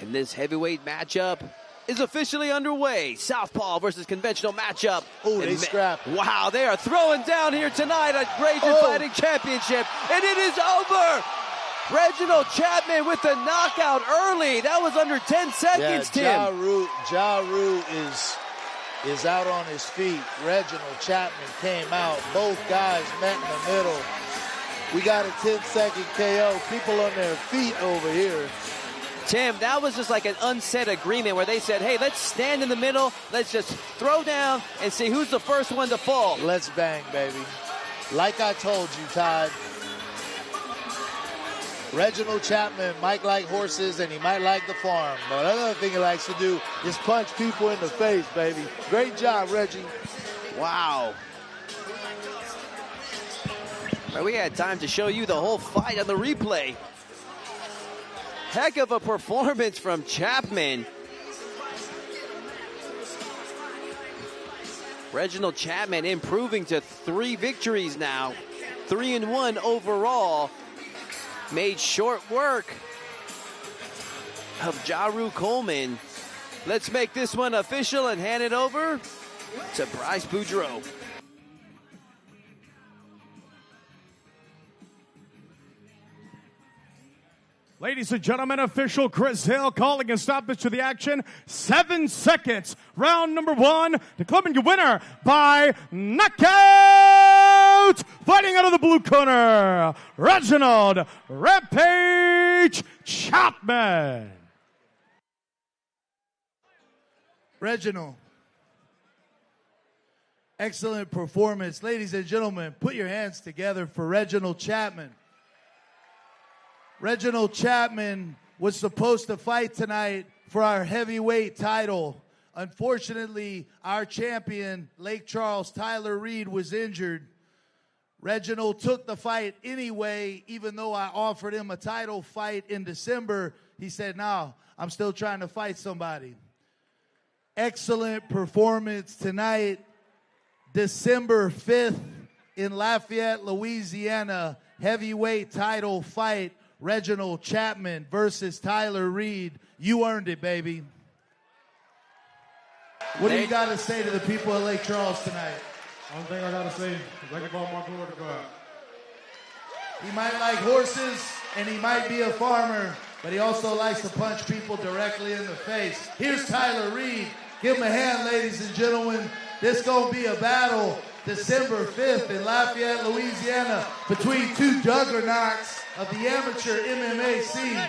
And this heavyweight matchup is officially underway. Southpaw versus conventional matchup. Oh, they scrap. Wow, they are throwing down here tonight at Ragin Fighting Championship. And it is over. Reginald Chapman with the knockout early. That was under 10 seconds, Tim. Ja Rule is out on his feet. Reginald Chapman came out. Both guys met in the middle. We got a 10-second KO. People on their feet over here. Tim, that was just like an unsaid agreement where they said, hey, let's stand in the middle. Let's just throw down and see who's the first one to fall. Let's bang, baby. Like I told you, Todd. Reginald Chapman might like horses and he might like the farm. But another thing he likes to do is punch people in the face, baby. Great job, Reggie. Wow. Well, we had time to show you the whole fight on the replay. Heck of a performance from Chapman. Reginald Chapman improving to 3 victories now. 3-1 overall. Made short work of Ja Rule Coleman. Let's make this one official and hand it over to Bryce Boudreau. Ladies and gentlemen, official Chris Hill calling a stoppage to the action. 7 seconds. Round number 1. Declaring your winner by knockout. Fighting out of the blue corner, Reginald Rampage Chapman. Reginald. Excellent performance. Ladies and gentlemen, put your hands together for Reginald Chapman. Reginald Chapman was supposed to fight tonight for our heavyweight title. Unfortunately, our champion, Lake Charles Tyler Reed, was injured. Reginald took the fight anyway, even though I offered him a title fight in December. He said, no, I'm still trying to fight somebody. Excellent performance tonight. December 5th in Lafayette, Louisiana, heavyweight title fight, Reginald Chapman versus Tyler Reed. You earned it, baby. What do you got to say to the people of Lake Charles tonight? One thing I got to say is I give all my glory to God. He might like horses, and he might be a farmer, but he also likes to punch people directly in the face. Here's Tyler Reed. Give him a hand, ladies and gentlemen. This going to be a battle December 5th in Lafayette, Louisiana, between two juggernauts of the amateur MMA scene.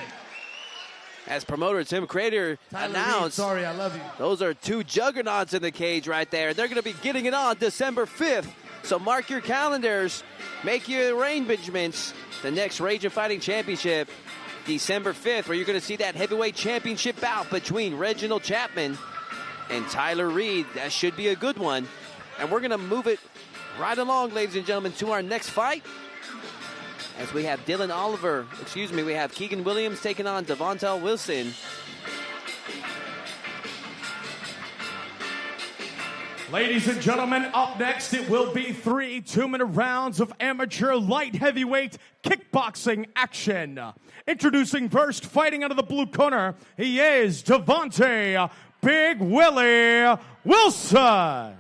As promoter Tim Crater announced, Reed, sorry, I love you. Those are two juggernauts in the cage right there. They're going to be getting it on December 5th. So mark your calendars, make your arrangements. The next Ragin Fighting Championship, December 5th, where you're going to see that heavyweight championship bout between Reginald Chapman and Tyler Reed. That should be a good one. And we're going to move it right along, ladies and gentlemen, to our next fight. As we have we have Keegan Williams taking on Devontae Wilson. Ladies and gentlemen, up next it will be 3 2-minute rounds of amateur light heavyweight kickboxing action. Introducing first, fighting out of the blue corner, he is Devontae Big Willie Wilson.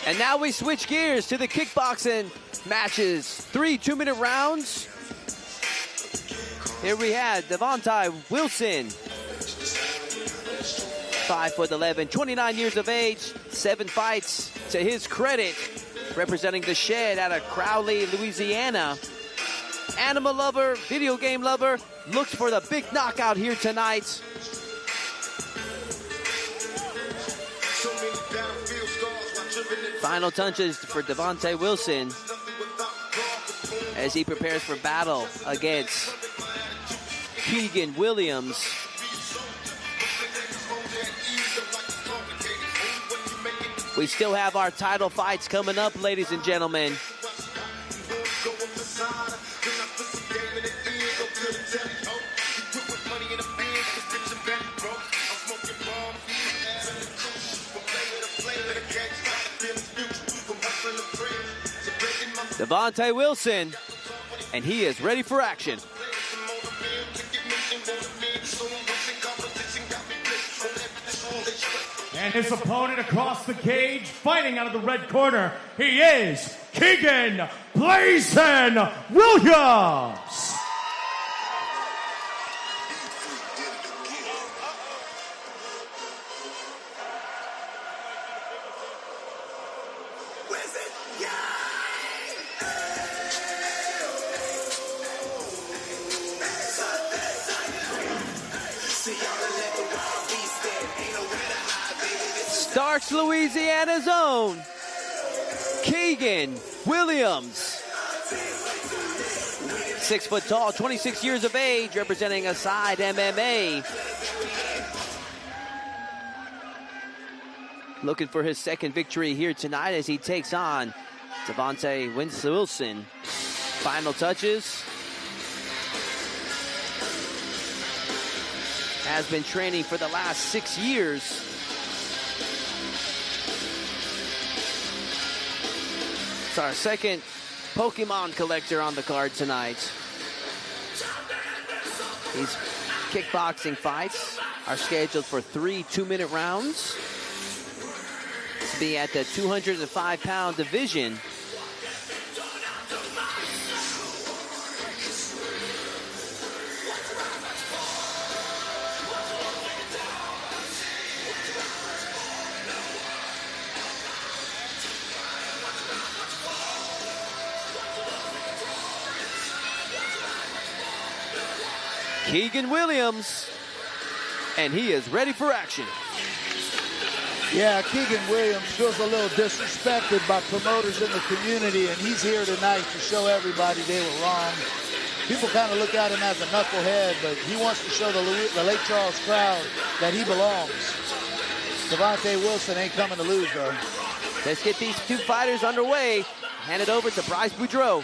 And now we switch gears to the kickboxing matches. 3 2-minute rounds. Here we have Devontae Wilson. 5'11", 29 years of age, 7 fights to his credit. Representing the Shed out of Crowley, Louisiana. Animal lover, video game lover, looks for the big knockout here tonight. Final touches for Devontae Wilson as he prepares for battle against Keegan Williams. We still have our title fights coming up, ladies and gentlemen. Devontae Wilson, and he is ready for action. And his opponent across the cage, fighting out of the red corner, he is Keegan Blazin Williams. Starks, Louisiana's own Keegan Williams. 6 foot tall, 26 years of age, representing Aside MMA. Looking for his second victory here tonight as he takes on Devontae Wilson. Final touches. Has been training for the last 6 years. It's our second Pokemon collector on the card tonight. These kickboxing fights are scheduled for 3 2-minute rounds. To be at the 205-pound division. Keegan Williams, and he is ready for action. Yeah, Keegan Williams feels a little disrespected by promoters in the community, and he's here tonight to show everybody they were wrong. People kind of look at him as a knucklehead, but he wants to show the Lake Charles crowd that he belongs. Devontae Wilson ain't coming to lose, though. Let's get these two fighters underway. Hand it over to Bryce Boudreaux.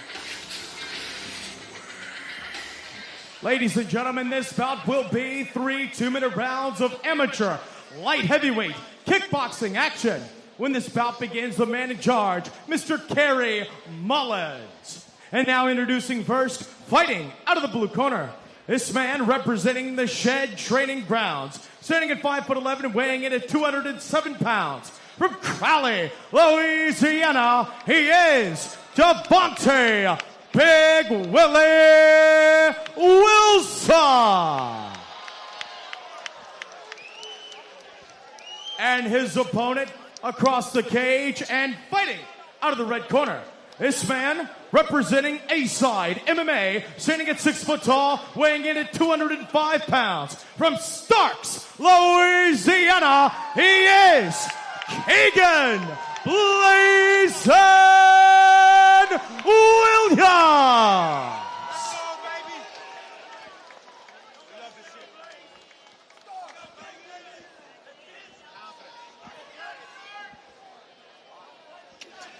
Ladies and gentlemen, this bout will be 3 2-minute rounds of amateur light heavyweight kickboxing action. When this bout begins, the man in charge, Mr. Kerry Mullins. And now introducing first, fighting out of the blue corner. This man representing the Shed Training Grounds, standing at 5'11", weighing in at 207 pounds. From Crowley, Louisiana, he is Devontae Big Willie Wilson. And his opponent across the cage and fighting out of the red corner. This man representing A-Side MMA, standing at 6 foot tall, weighing in at 205 pounds. From Starks, Louisiana, he is Keegan Blazon Williams.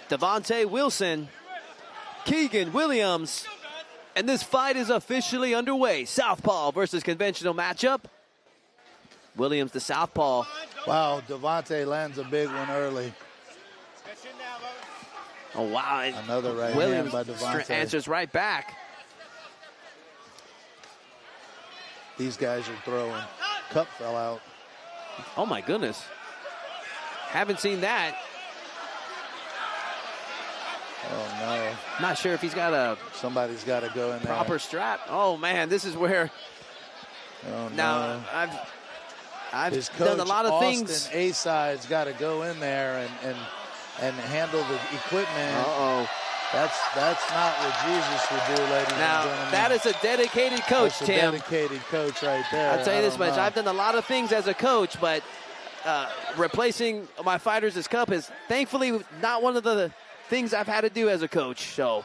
Devontae Wilson, Keegan Williams, and this fight is officially underway. Southpaw versus conventional matchup. Williams the southpaw. Wow, Devontae lands a big one early. Oh, wow. Another right Williams hand by Devontae. answers right back. These guys are throwing. Cup fell out. Oh, my goodness. Haven't seen that. Oh, no. Not sure if he's got a... Somebody's got to go in there. Proper strap. Oh, man, this is where... Oh, no. Now, I've His coach, done a lot of Austin things. A-Side's got to go in there and handle the equipment. Uh-oh. That's not what Jesus would do, ladies and gentlemen. That is a dedicated coach, That's Tim. a dedicated coach right there. I'll tell you this much. know. I've done a lot of things as a coach, but replacing my fighters as cup is thankfully not one of the things I've had to do as a coach. So,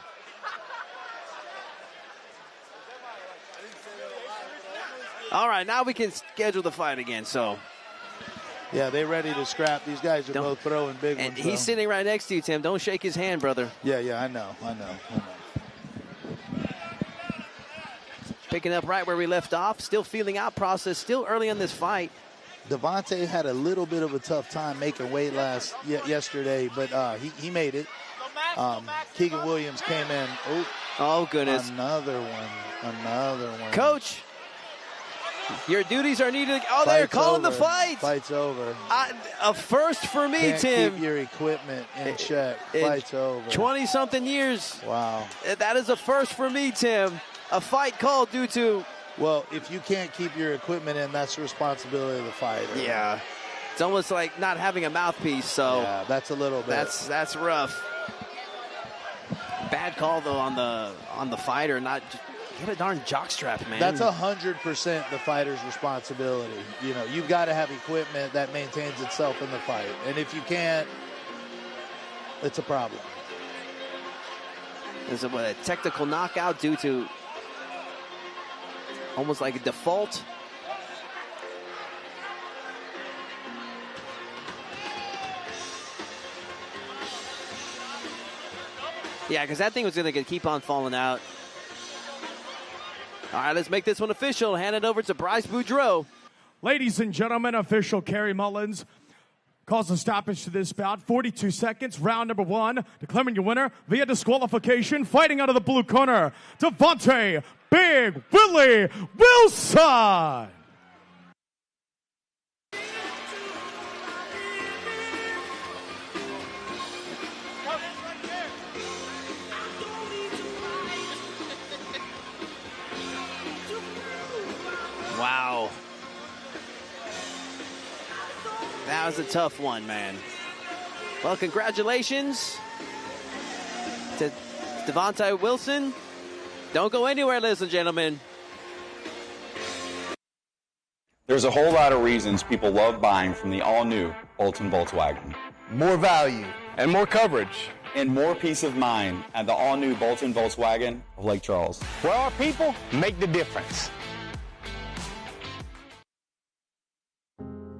all right, now we can schedule the fight again. So, yeah, they ready to scrap. These guys are both throwing big and ones. he's sitting right next to you, Tim. Don't shake his hand, brother. Yeah, I know. Picking up right where we left off. Still feeling out process. Still early in this fight. Devontae had a little bit of a tough time making weight yesterday, but he made it. Keegan Williams came in. Oh, goodness. Another one. Coach, your duties are needed. Oh, they're calling the fight. Fight's over. A first for me, Can't Tim. keep your equipment in check. Fight's over. 20-something years. Wow. That is a first for me, Tim. A fight called due to... Well, if you can't keep your equipment in, that's the responsibility of the fighter. Yeah. It's almost like not having a mouthpiece, so... Yeah, that's a little bit. That's rough. Bad call, though, on the fighter. Not get a darn jockstrap, man. That's 100% the fighter's responsibility. You know, you've got to have equipment that maintains itself in the fight. And if you can't, it's a problem. There's a technical knockout due to almost like a default. Yeah, because that thing was going to keep on falling out. All right, let's make this one official. Hand it over to Bryce Boudreaux. Ladies and gentlemen, official Kerry Mullins calls a stoppage to this bout. 42 seconds, round number 1. Declaring your winner via disqualification. Fighting out of the blue corner, Devontae Big Willie Wilson. Wow. That was a tough one, man. Well, congratulations to Devontae Wilson. Don't go anywhere, ladies and gentlemen. There's a whole lot of reasons people love buying from the all-new Bolton Volkswagen. More value. And more coverage. And more peace of mind at the all-new Bolton Volkswagen of Lake Charles. Where our people make the difference.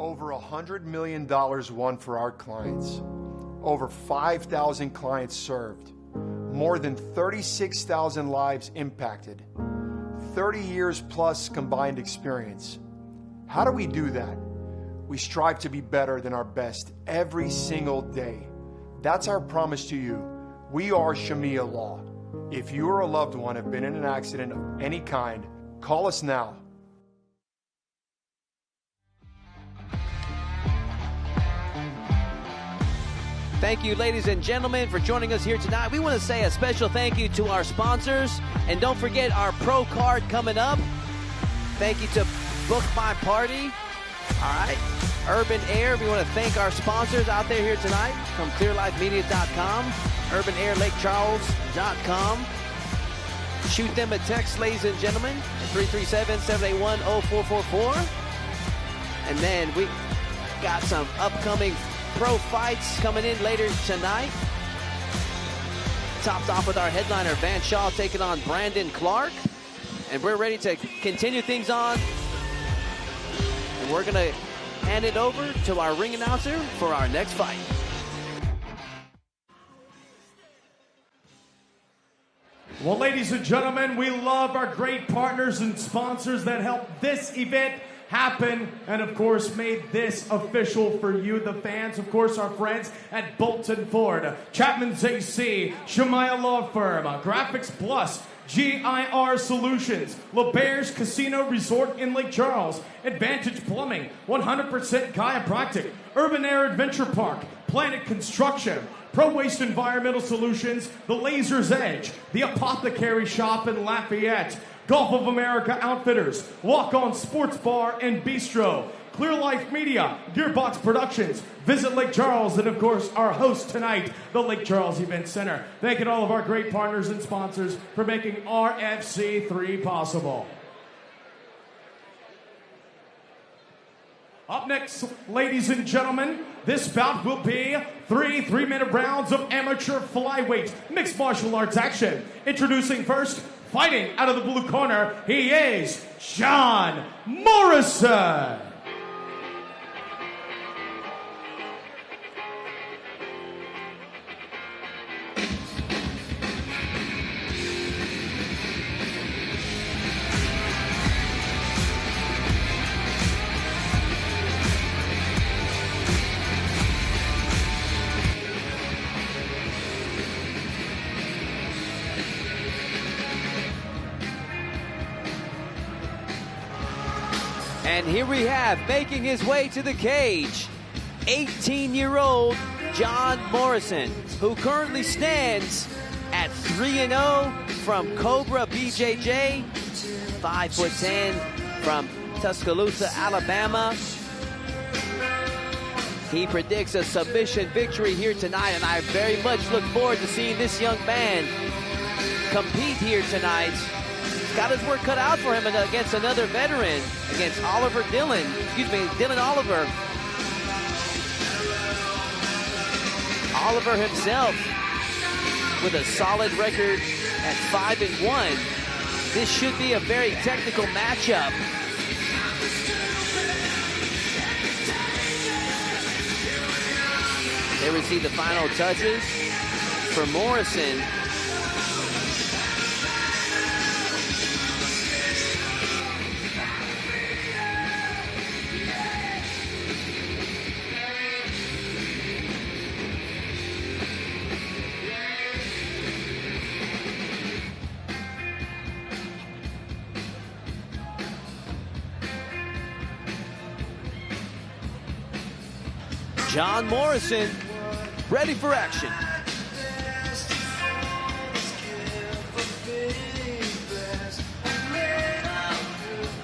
Over $100 million won for our clients. Over 5,000 clients served. More than 36,000 lives impacted. 30 years plus combined experience. How do we do that? We strive to be better than our best every single day. That's our promise to you. We are Shamia Law. If you or a loved one have been in an accident of any kind, call us now. Thank you, ladies and gentlemen, for joining us here tonight. We want to say a special thank you to our sponsors. And don't forget our pro card coming up. Thank you to Book My Party. All right. Urban Air. We want to thank our sponsors out there here tonight from clearlifemedia.com, urbanairlakecharles.com. Shoot them a text, ladies and gentlemen, at 337-781-0444. And then we got some upcoming pro fights coming in later tonight. Topped off with our headliner, Van Shaw, taking on Brandon Clark. And we're ready to continue things on. And we're going to hand it over to our ring announcer for our next fight. Well, ladies and gentlemen, we love our great partners and sponsors that help this event happen, and of course made this official for you, the fans. Of course, our friends at Bolton Ford, Chapman's AC, Shemaiah Law Firm, Graphics Plus, GIR Solutions, LeBairs Casino Resort in Lake Charles, Advantage Plumbing, 100% Chiropractic, Urban Air Adventure Park, Planet Construction, Pro Waste Environmental Solutions, The Laser's Edge, The Apothecary Shop in Lafayette, Gulf of America Outfitters, Walk On Sports Bar and Bistro, Clear Life Media, Gearbox Productions, Visit Lake Charles, and of course our host tonight, the Lake Charles Event Center. Thanking all of our great partners and sponsors for making RFC3 possible. Up next, ladies and gentlemen, this bout will be three-minute rounds of amateur flyweight mixed martial arts action. Introducing first, fighting out of the blue corner, he is John Morrison. And here we have, making his way to the cage, 18-year-old John Morrison, who currently stands at 3-0 from Cobra BJJ, 5'10" from Tuscaloosa, Alabama. He predicts a submission victory here tonight, and I very much look forward to seeing this young man compete here tonight. Got his work cut out for him against another veteran, against Dylan Oliver. Oliver himself with a solid record at 5-1. This should be a very technical matchup. There we see the final touches for Morrison. John Morrison, ready for action.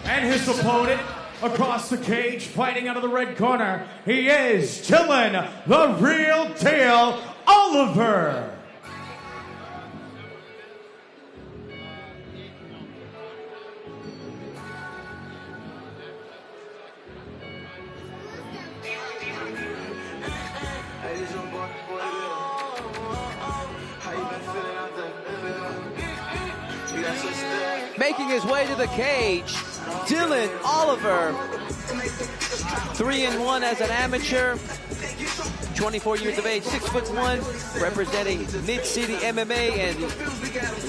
And his opponent across the cage, fighting out of the red corner, he is Dylan, the real deal, Oliver. Making his way to the cage, Dylan Oliver, 3-1 as an amateur, 24 years of age, 6'1", representing Mid-City MMA and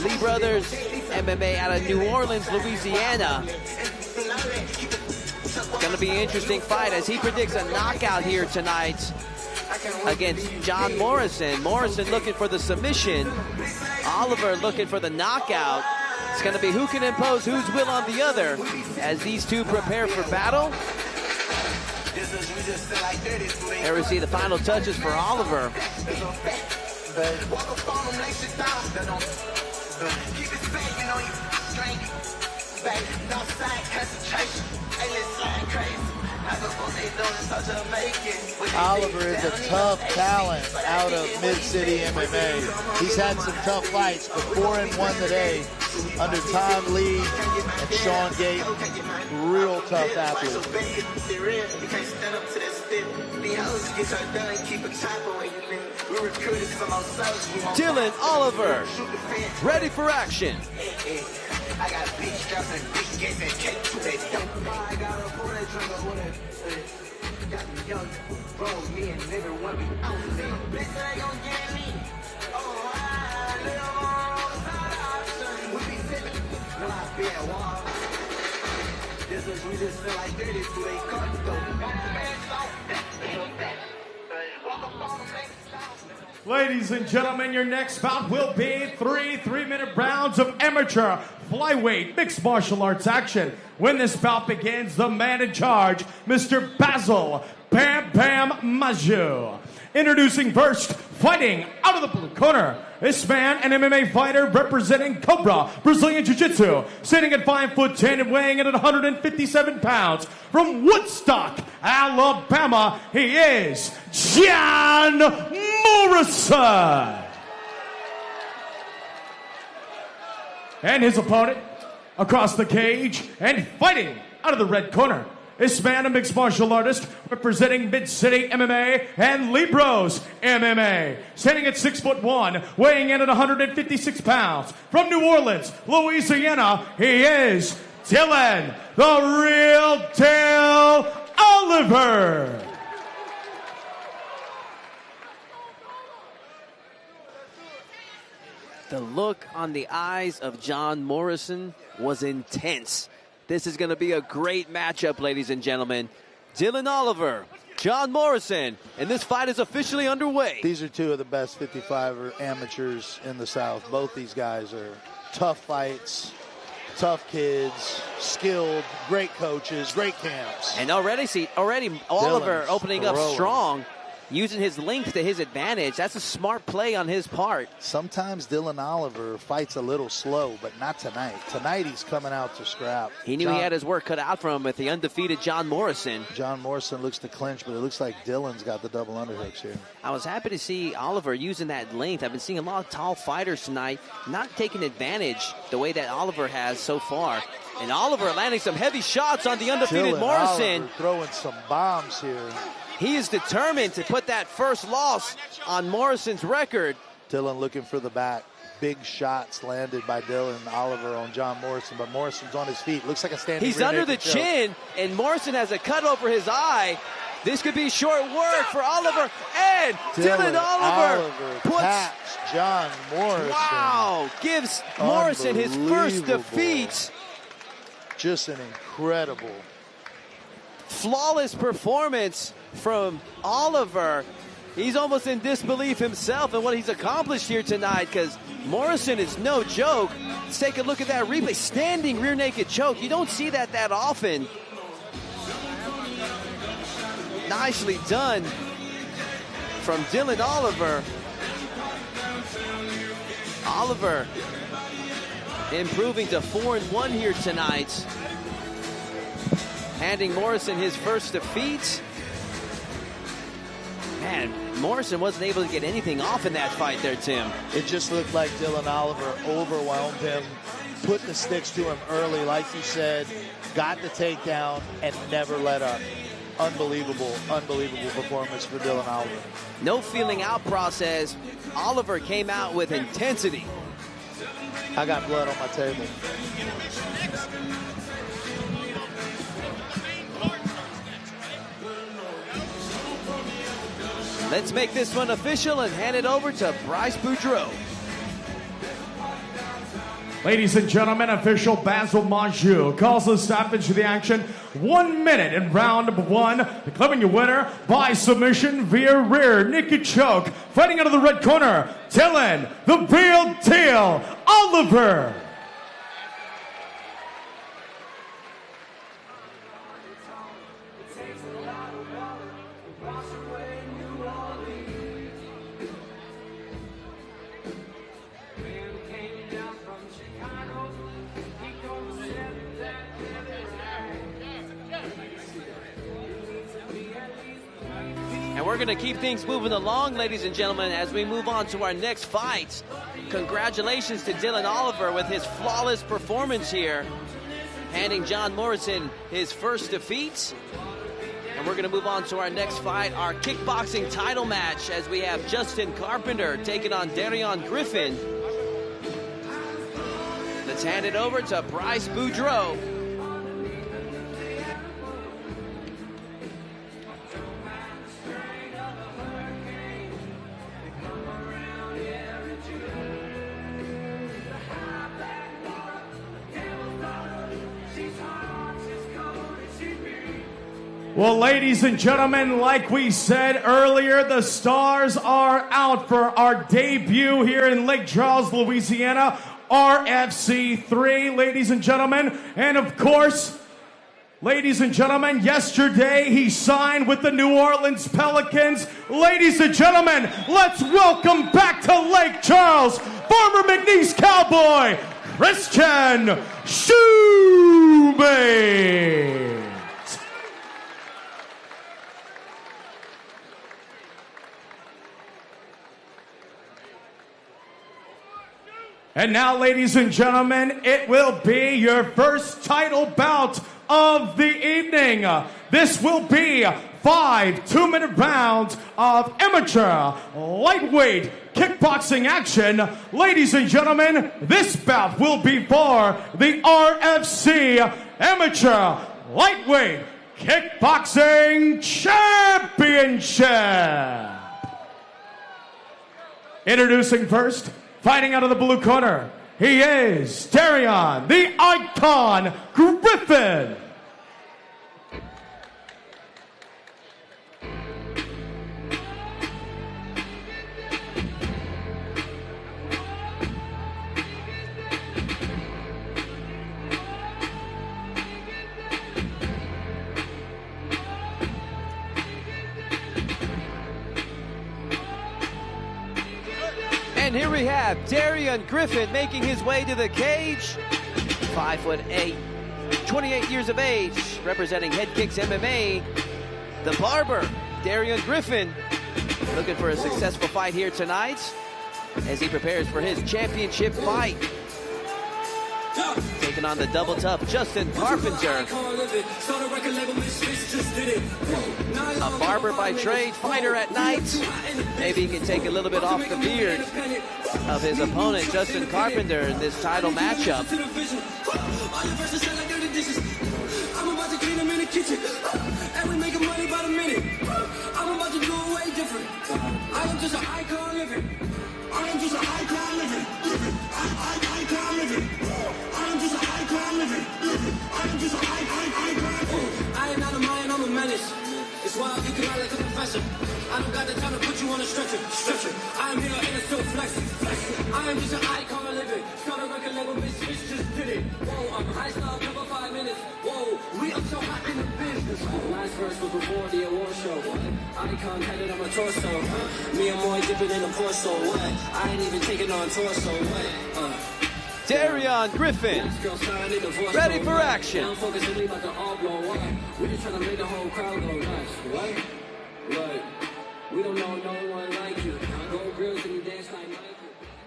Lee Brothers MMA out of New Orleans, Louisiana. It's going to be an interesting fight as he predicts a knockout here tonight against John Morrison. Morrison looking for the submission. Oliver looking for the knockout. It's going to be who can impose whose will on the other as these two prepare for battle. There we see the final touches for Oliver. Oliver is a tough talent out of Mid-City MMA. He's had some tough fights, but 4-1 today under Tom Lee and Sean Gate. Real tough athlete. Dylan Oliver, ready for action. I got big straps and big gates and cake to they dump. I got a boy that drink a wood. Got me young, bro, me and nigga want me out there. Bitch, they gon' get me. Oh, I live on side. We be sippin', no, I be at war. This is, we just feel like dirty, so they cut the Ladies and gentlemen, your next bout will be three-minute rounds of amateur flyweight mixed martial arts action. When this bout begins, the man in charge, Mr. Basil Bam Bam Maju. Introducing first, fighting out of the blue corner. This man, an MMA fighter representing Cobra Brazilian Jiu-Jitsu, sitting at 5'10" and weighing in at 157 pounds. From Woodstock, Alabama, he is John Morrison. And his opponent, across the cage and fighting out of the red corner. This man, a mixed martial artist representing Mid-City MMA and Libros MMA. Standing at 6'1", weighing in at 156 pounds. From New Orleans, Louisiana, he is Dylan, the real Dale Oliver. The look on the eyes of John Morrison was intense. This is going to be a great matchup, ladies and gentlemen. Dylan Oliver, John Morrison, and this fight is officially underway. These are two of the best 55 amateurs in the South. Both these guys are tough fights, tough kids, skilled, great coaches, great camps. And already Oliver Dylan's opening up throwing. strong, using his length to his advantage. That's a smart play on his part. Sometimes Dylan Oliver fights a little slow, but not tonight. Tonight he's coming out to scrap. He knew he had his work cut out for him with the undefeated John Morrison. John Morrison looks to clinch, but it looks like Dylan's got the double underhooks here. I was happy to see Oliver using that length. I've been seeing a lot of tall fighters tonight not taking advantage the way that Oliver has so far. And Oliver landing some heavy shots on the undefeated Dylan Morrison. Oliver throwing some bombs here. He is determined to put that first loss on Morrison's record. Dylan looking for the back. Big shots landed by Dylan Oliver on John Morrison, but Morrison's on his feet. Looks like a standing He's rear under the naked choke. chin, and Morrison has a cut over his eye. This could be short work for Oliver. And Dylan Oliver puts taps John Morrison. Wow, gives Morrison his first defeat. Just an incredible, flawless performance from Oliver. He's almost in disbelief himself in what he's accomplished here tonight, because Morrison is no joke. Let's take a look at that replay. Standing rear naked choke. You don't see that often. Nicely done from Dylan Oliver. Oliver improving to 4-1 here tonight. Handing Morrison his first defeat. Man, Morrison wasn't able to get anything off in that fight there, Tim. It just looked like Dylan Oliver overwhelmed him, put the sticks to him early, like you said, got the takedown, and never let up. Unbelievable performance for Dylan Oliver. No feeling out process. Oliver came out with intensity. I got blood on my table. Let's make this one official and hand it over to Bryce Boudreaux. Ladies and gentlemen, official Basil Monjou calls the stoppage of the action. 1 minute in round number 1. Declaring your winner by submission via rear naked choke. Fighting out of the red corner, Dylan, the real deal, Oliver. And we're going to keep things moving along, ladies and gentlemen, as we move on to our next fight. Congratulations to Dylan Oliver with his flawless performance here, handing John Morrison his first defeat. And we're going to move on to our next fight, our kickboxing title match, as we have Justin Carpenter taking on Darion Griffin. Let's hand it over to Bryce Boudreaux. Well, ladies and gentlemen, like we said earlier, the stars are out for our debut here in Lake Charles, Louisiana, RFC 3, ladies and gentlemen. And of course, ladies and gentlemen, yesterday he signed with the New Orleans Pelicans. Ladies and gentlemen, let's welcome back to Lake Charles, former McNeese Cowboy, Christian Schubert. And now, ladies and gentlemen, it will be your first title bout of the evening. This will be 5 2-minute rounds of amateur lightweight kickboxing action. Ladies and gentlemen, this bout will be for the RFC Amateur Lightweight Kickboxing Championship. Introducing first, fighting out of the blue corner, he is Darion, the Icon Griffin. And here we have Darion Griffin making his way to the cage. 5'8", 28 years of age, representing Head Kicks MMA. The barber, Darion Griffin, looking for a successful fight here tonight as he prepares for his championship fight. Taking on the double tough Justin Carpenter. A barber by trade, fighter at night. Maybe he can take a little bit off the beard of his opponent, Justin Carpenter, in this title matchup. I'm about to clean them in the kitchen, and we making money by the minute. I'm about to do it way different. I am just an icon living. I am just an icon living. Icon living. I am just an icon living. I am just an icon. I am not a man, I'm a menace. It's why I be out like a professor. I don't got the time to put you on a stretcher. I am here and it's still flexing. I am just an icon living. Start a record label, Miss just did it. Whoa, I'm high style, cover 5 minutes. Whoa, we up so hot in the business. Last verse was before the award show. Icon headed on my torso. Me and Moy dipping in the torso. What? I ain't even taking on torso. What? Darion Griffin, ready for action. We just trying to make the whole crowd go nuts. What? We don't know no one like you. Go girls and you dance like Nike.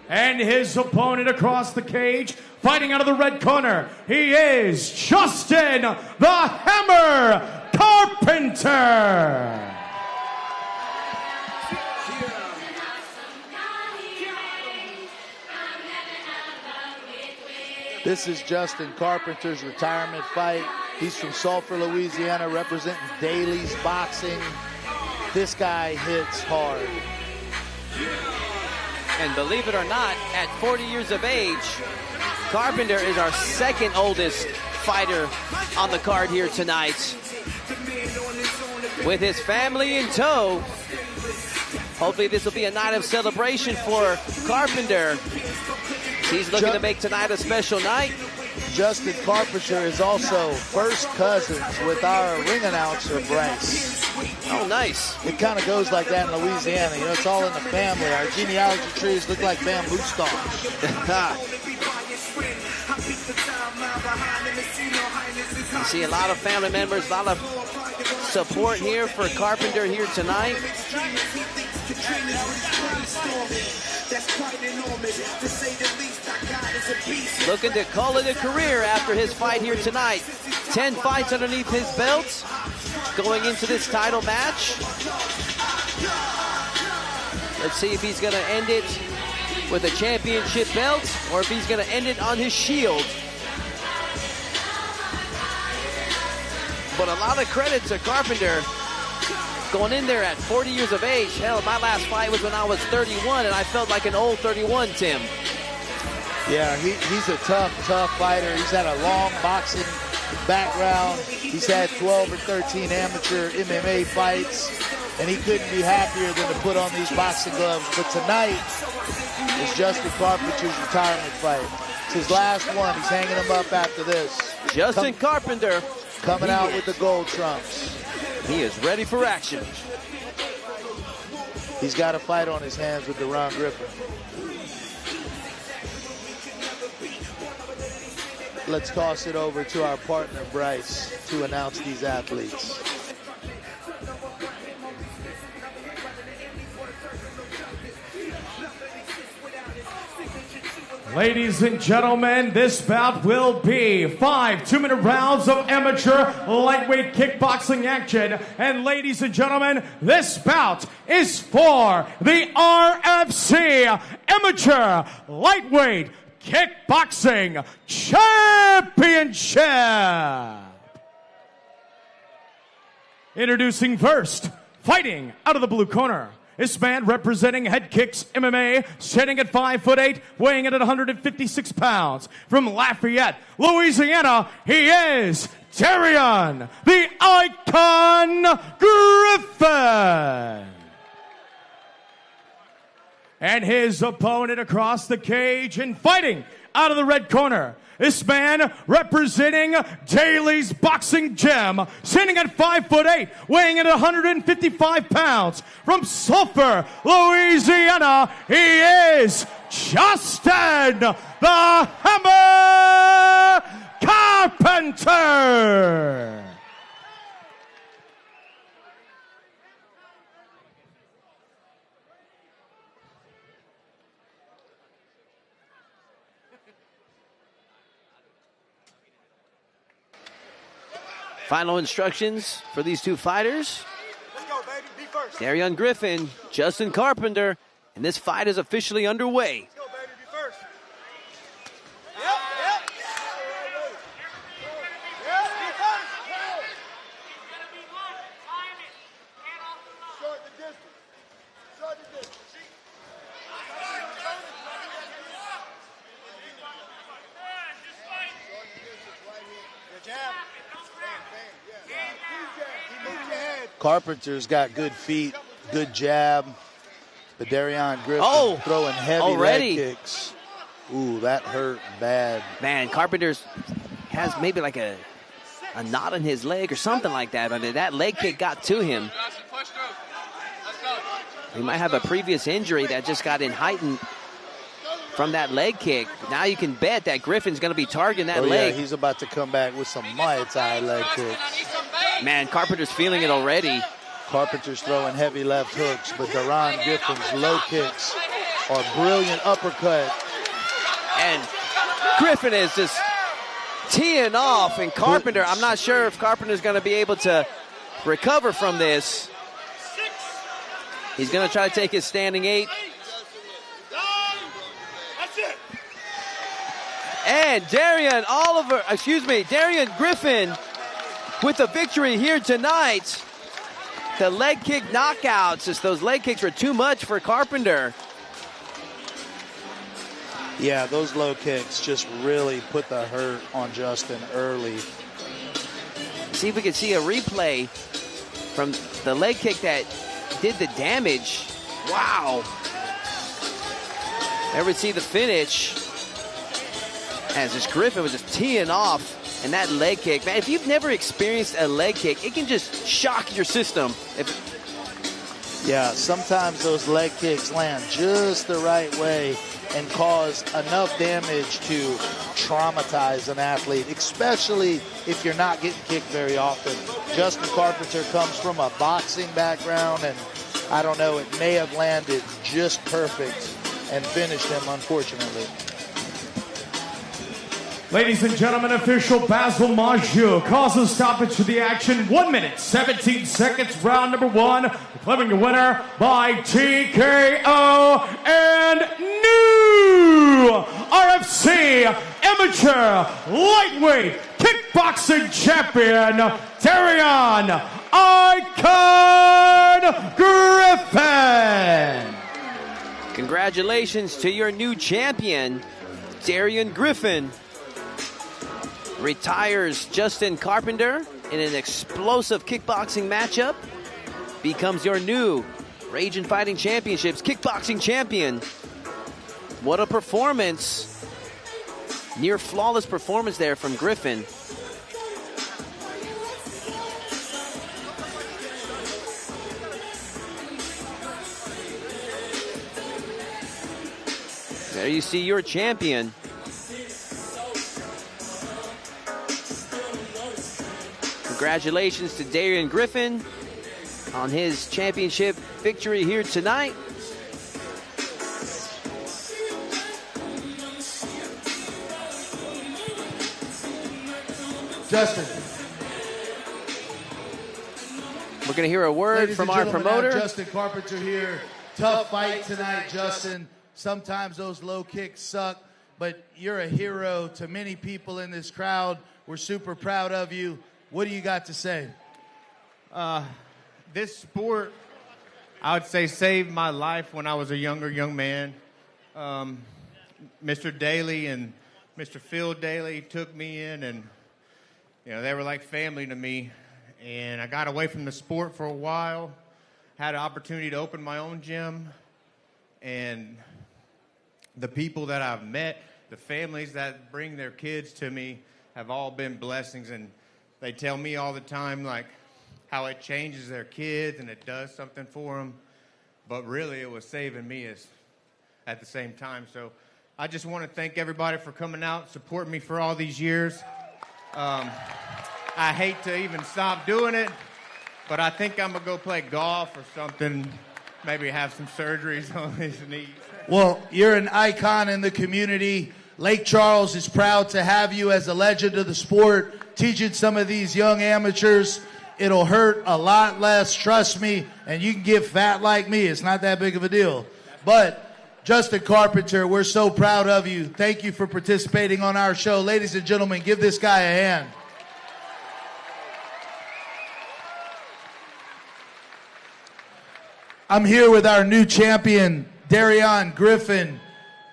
And his opponent across the cage, fighting out of the red corner, he is Justin the Hammer Carpenter. This is Justin Carpenter's retirement fight. He's from Sulphur, Louisiana, representing Daly's Boxing. this guy hits hard. And believe it or not, at 40 years of age, Carpenter is our second oldest fighter on the card here tonight. With his family in tow, hopefully this will be a night of celebration for Carpenter. He's looking to make tonight a special night. Justin Carpenter is also first cousins with our ring announcer, Bryce. Oh, nice. It kind of goes like that in Louisiana. You know, it's all in the family. Our genealogy trees look like bamboo stalks. You see a lot of family members, a lot of support here for Carpenter here tonight. Looking to call it a career after his fight here tonight. 10 fights underneath his belt going into this title match. Let's see if he's going to end it with a championship belt or if he's going to end it on his shield. But a lot of credit to Carpenter going in there at 40 years of age. Hell, my last fight was when I was 31, and I felt like an old 31, Tim. Yeah, he's a tough fighter. He's had a long boxing background. He's had 12 or 13 amateur MMA fights, and he couldn't be happier than to put on these boxing gloves. But tonight is Justin Carpenter's retirement fight. It's his last one. He's hanging him up after this. Justin Carpenter coming out with the gold trumps. He is ready for action. He's got a fight on his hands with Deron Griffin. Let's toss it over to our partner, Bryce, to announce these athletes. Ladies and gentlemen, this bout will be 5 2-minute rounds of amateur lightweight kickboxing action. And ladies and gentlemen, this bout is for the RFC Amateur Lightweight Kickboxing Championship. Introducing first, fighting out of the blue corner. This man representing Head Kicks MMA, standing at 5'8", weighing in at 156 pounds. From Lafayette, Louisiana, he is Darian, the Icon Griffin. And his opponent across the cage and fighting out of the red corner. This man representing Daly's Boxing Gym, standing at 5'8", weighing in at 155 pounds. From Sulphur, Louisiana, he is Justin the Hammer Carpenter. Final instructions for these two fighters. Let's go, baby. Be first. Darian Griffin, Justin Carpenter, and this fight is officially underway. Let's go, baby. Be first. Yep. Be first. Short the distance. Good jab. Carpenter's got good feet, good jab. But Darian Griffin throwing heavy leg kicks. Ooh, that hurt bad. Man, Carpenter's has maybe like a knot in his leg or something like that. But that leg kick got to him. He might have a previous injury that just got heightened from that leg kick. Now you can bet that Griffin's going to be targeting that leg. Yeah, he's about to come back with some Muay Thai leg kicks. Man, Carpenter's feeling it already. Carpenter's throwing heavy left hooks, but Deron Griffin's low kicks are brilliant uppercut. And Griffin is just teeing off, and Carpenter, I'm not sure if Carpenter's going to be able to recover from this. He's going to try to take his standing 8. And Darian Griffin with the victory here tonight. to leg kick knockouts. Just those leg kicks were too much for Carpenter. Yeah, those low kicks just really put the hurt on Justin early. See if we can see a replay from the leg kick that did the damage. Wow. Never see the finish. As this Griffin was just teeing off. And that leg kick, man, if you've never experienced a leg kick, it can just shock your system. Yeah, sometimes those leg kicks land just the right way and cause enough damage to traumatize an athlete, especially if you're not getting kicked very often. Justin Carpenter comes from a boxing background, and I don't know, it may have landed just perfect and finished him, unfortunately. Ladies and gentlemen, official Basil Maggio calls a stoppage to the action. 1 minute, 17 seconds, round number 1. Declaring the winner by TKO and new RFC Amateur Lightweight Kickboxing Champion, Darian Icon Griffin. Congratulations to your new champion, Darian Griffin. Retires Justin Carpenter in an explosive kickboxing matchup. Becomes your new Ragin Fighting Championships kickboxing champion. What a performance. Near flawless performance there from Griffin. There you see your champion. Congratulations to Darian Griffin on his championship victory here tonight. Justin. We're going to hear a word from our promoter. Justin Carpenter here. Tough fight tonight, Justin. Sometimes those low kicks suck, but you're a hero to many people in this crowd. We're super proud of you. What do you got to say? This sport, I would say, saved my life when I was a young man. Mr. Daly and Mr. Phil Daly took me in, and they were like family to me. And I got away from the sport for a while, had an opportunity to open my own gym, and the people that I've met, the families that bring their kids to me have all been blessings. And they tell me all the time, like, how it changes their kids and it does something for them. But really, it was saving me at the same time. So I just want to thank everybody for coming out, supporting me for all these years. I hate to even stop doing it, but I think I'm going to go play golf or something, maybe have some surgeries on these knees. Well, you're an icon in the community. Lake Charles is proud to have you as a legend of the sport, teaching some of these young amateurs. It'll hurt a lot less, trust me, and you can get fat like me. It's not that big of a deal. But Justin Carpenter, we're so proud of you. Thank you for participating on our show. Ladies and gentlemen, give this guy a hand. I'm here with our new champion, Darian Griffin.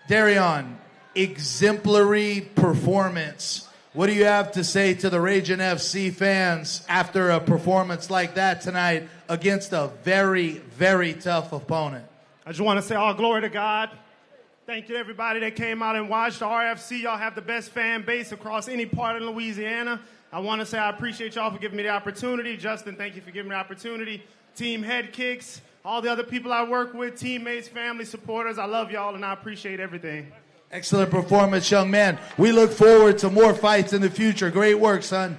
Darian, exemplary performance. What do you have to say to the Ragin FC fans after a performance like that tonight against a very, very tough opponent? I just want to say all glory to God. Thank you to everybody that came out and watched the RFC. Y'all have the best fan base across any part of Louisiana. I want to say I appreciate y'all for giving me the opportunity. Justin, thank you for giving me the opportunity. Team Head Kicks, all the other people I work with, teammates, family, supporters, I love y'all and I appreciate everything. Excellent performance, young man. We look forward to more fights in the future. Great work, son.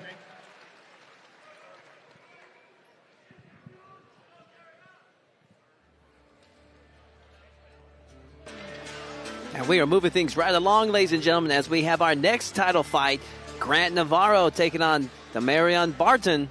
And we are moving things right along, ladies and gentlemen, as we have our next title fight. Grant Navarro taking on Demarion Barton.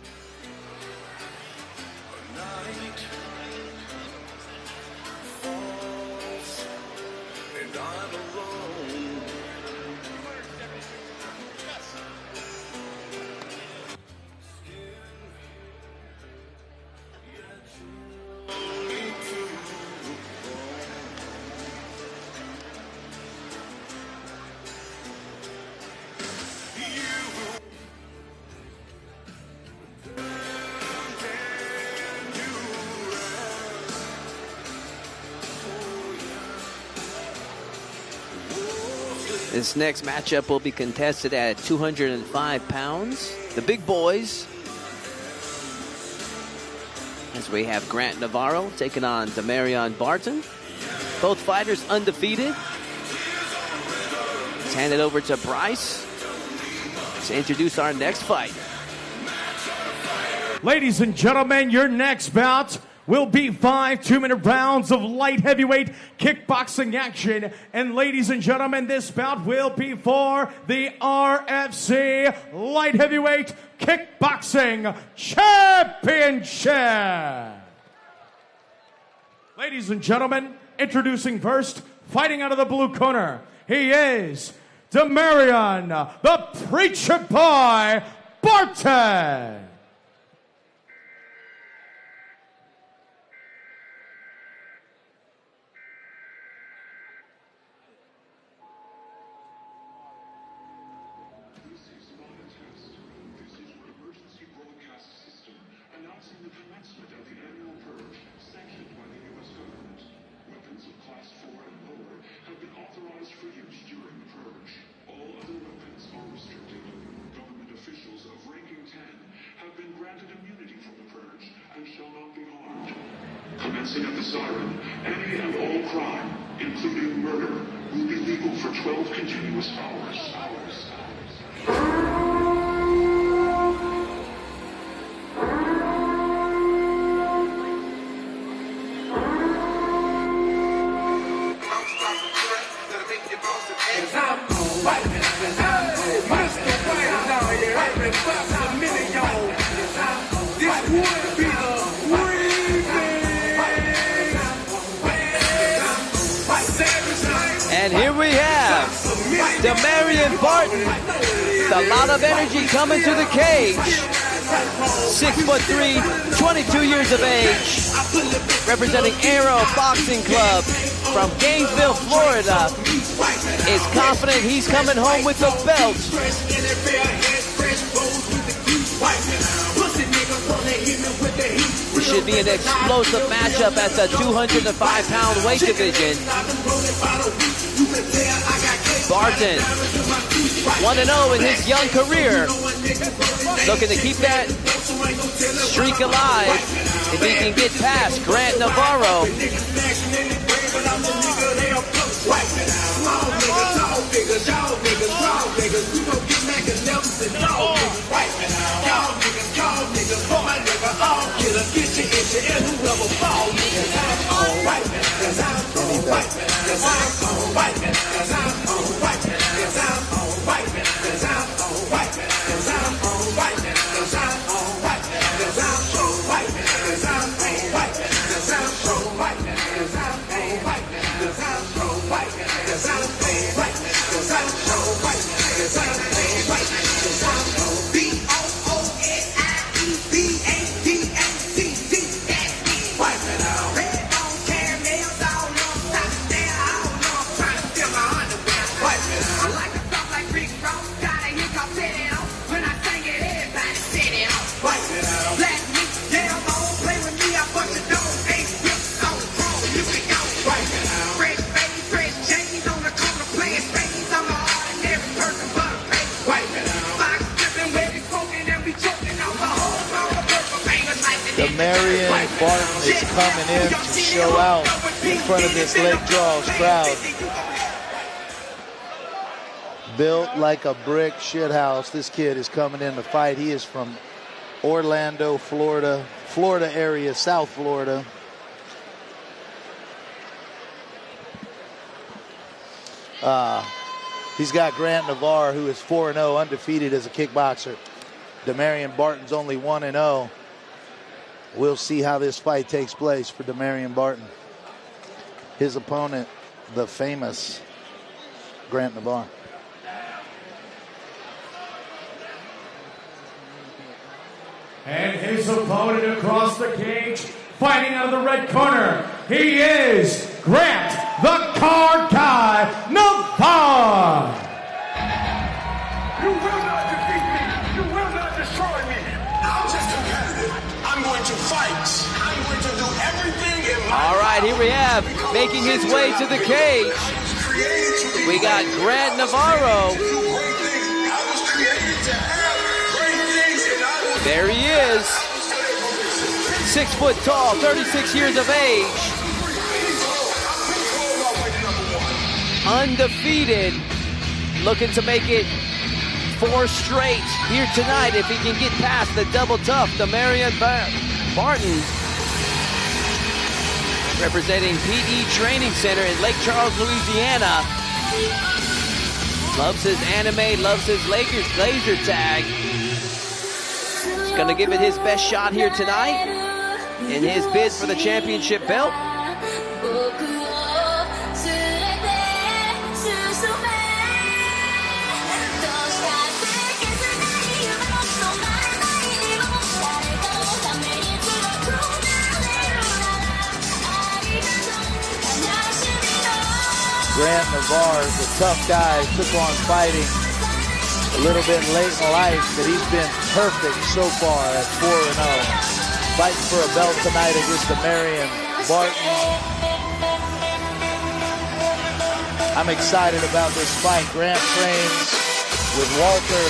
This next matchup will be contested at 205 pounds. The big boys. As we have Grant Navarro taking on Demarion Barton. Both fighters undefeated. Let's hand it over to Bryce to introduce our next fight. Ladies and gentlemen, your next bout will be 5 2-minute rounds of light heavyweight kickboxing action. And ladies and gentlemen, this bout will be for the RFC Light Heavyweight Kickboxing Championship. Ladies and gentlemen, introducing first, fighting out of the blue corner, he is Demarion, the Preacher Boy Barton. Commencing at the siren, any and all crime, including murder, will be legal for 12 continuous hours. And here we have Demarion Barton. A lot of energy coming to the cage. 6'3", 22 years of age. Representing Arrow Boxing Club from Gainesville, Florida. Is confident he's coming home with the belt. This should be an explosive matchup at the 205-pound weight division. Barton, 1-0 in his young career. Looking to keep that streak alive if he can get past Grant Navarro. Demarion Barton is coming in to show out in front of this Lake Charles crowd. Built like a brick shithouse. This kid is coming in to fight. He is from Orlando, Florida area, South Florida. He's got Grant Navarro, who is 4-0, undefeated as a kickboxer. Demarion Barton's only 1-0. We'll see how this fight takes place for Demarion Barton. His opponent, the famous Grant Navarro. And his opponent across the cage, fighting out of the red corner, he is Grant, the Card Guy, Navarro. You will not defeat me. You will not destroy me. I'm just competitive. I'm going to fight. I'm going to do everything in my All right, here we have, making his way to the cage. created to be We got Grant Navarro. There he is. 6 foot tall, 36 years of age. Undefeated. Looking to make it 4 straight here tonight if he can get past the double tough, the Marion Barton. Representing PE Training Center in Lake Charles, Louisiana. Loves his anime, loves his laser tag. He's going to give it his best shot here tonight in his bid for the championship belt. Grant Navarre is a tough guy, took on fighting a little bit late in life, but he's been perfect so far at 4-0. Fighting for a belt tonight against the Marion Barton. I'm excited about this fight. Grant trains with Walter,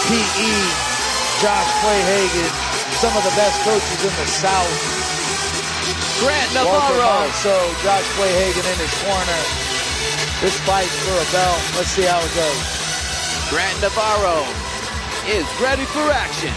PE, Josh Clayhagen, some of the best coaches in the South. Grant Navarro. Also, Josh Clayhagen in his corner. This fight's for a belt. Let's see how it goes. Grant Navarro is ready for action.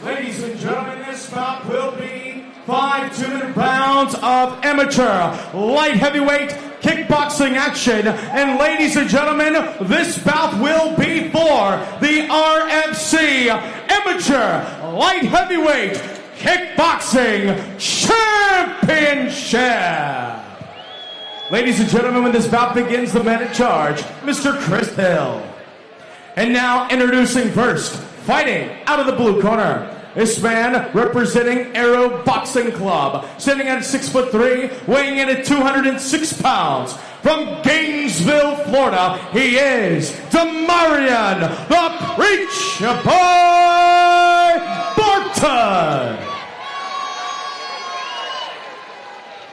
Ladies and gentlemen, this bout will be 5 2-minute rounds of amateur light heavyweight kickboxing action. And ladies and gentlemen, this bout will be for the RFC Amateur Light Heavyweight Kickboxing Championship. Ladies and gentlemen, when this bout begins, the man in charge, Mr. Chris Hill. And now introducing first, fighting out of the blue corner, this man representing Arrow Boxing Club, sitting at 6'3", weighing in at 206 pounds. From Gainesville, Florida, he is Demarion, the Preacher Boy Barton.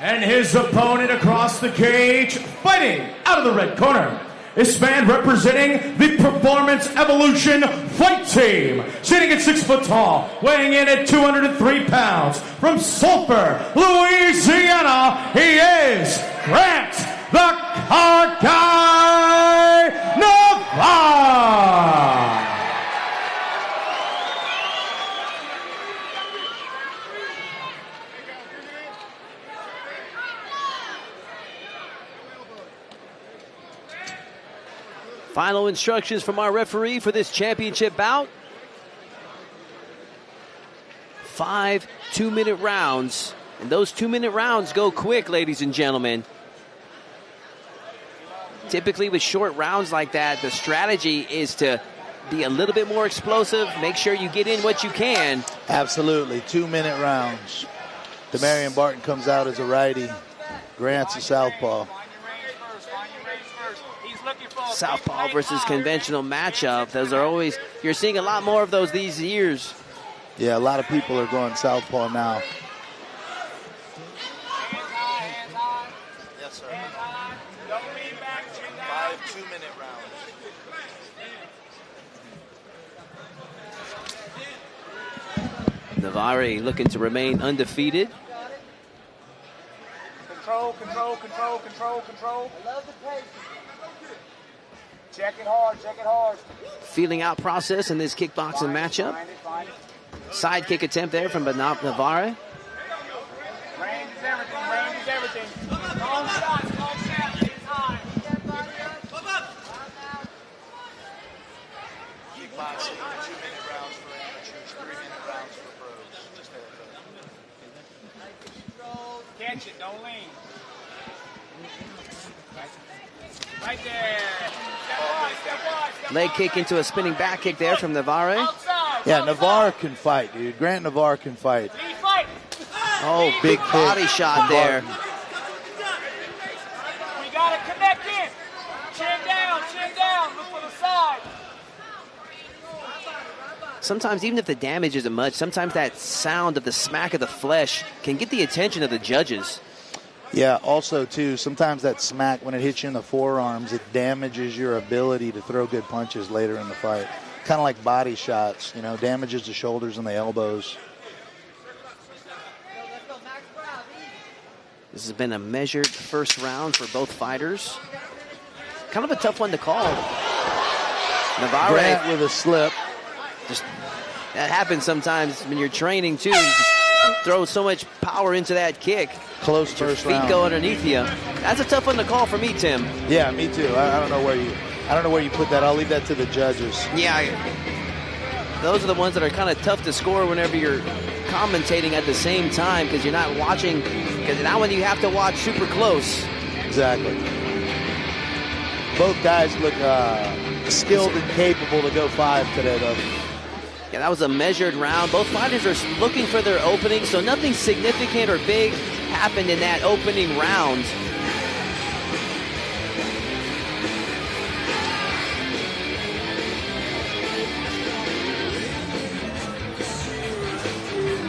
And his opponent across the cage, fighting out of the red corner, this man representing the Performance Evolution Fight Team, sitting at 6 foot tall, weighing in at 203 pounds. From Sulphur, Louisiana, he is Grant the Car Guy Navarre. Final instructions from our referee for this championship bout. 5 2-minute rounds. And those 2-minute rounds go quick, ladies and gentlemen. Typically with short rounds like that, the strategy is to be a little bit more explosive. Make sure you get in what you can. Absolutely. 2-minute rounds. Demarion Barton comes out as a righty. Grant's a southpaw. Southpaw versus conventional matchup. Those are always, you're seeing a lot more of those these years. Yeah, a lot of people are going southpaw now. Yes, sir. 5 2-minute rounds. Navarre looking to remain undefeated. Control, control, control, control, control. I love the pace. Check it hard, check it hard. Feeling out process in this kickboxing matchup. Side kick attempt there from Navarre. Range is everything, range is everything. Long shots, long shots. It's high. Kickboxing, 2-minute rounds for amateurs, 3-minute rounds for pros. Just Catch it, don't lean. Right there. Leg kick into a spinning back kick there from Navarre. Yeah, Navarre can fight, dude. Grant Navarre can fight. Oh, big body shot there. We got to connect in. Chin Chin down, look for the side. Sometimes, even if the damage isn't much, sometimes that sound of the smack of the flesh can get the attention of the judges. Yeah, also, too, sometimes that smack, when it hits you in the forearms, it damages your ability to throw good punches later in the fight. Kind of like body shots, you know, damages the shoulders and the elbows. This has been a measured first round for both fighters. Kind of a tough one to call. Navarre Grant with a slip. Just, that happens sometimes when you're training, too. You just throw so much power into that kick. Close first round. Feet go underneath you. That's a tough one to call for me, Tim. Yeah, me too. I don't know where you put that. I'll leave that to the judges. Yeah, those are the ones that are kind of tough to score whenever you're commentating at the same time, because you're not watching. Because now when you have to watch super close. Exactly. Both guys look skilled and capable to go 5 today, though. Yeah, that was a measured round. Both fighters are looking for their opening, so nothing significant or big happened in that opening round.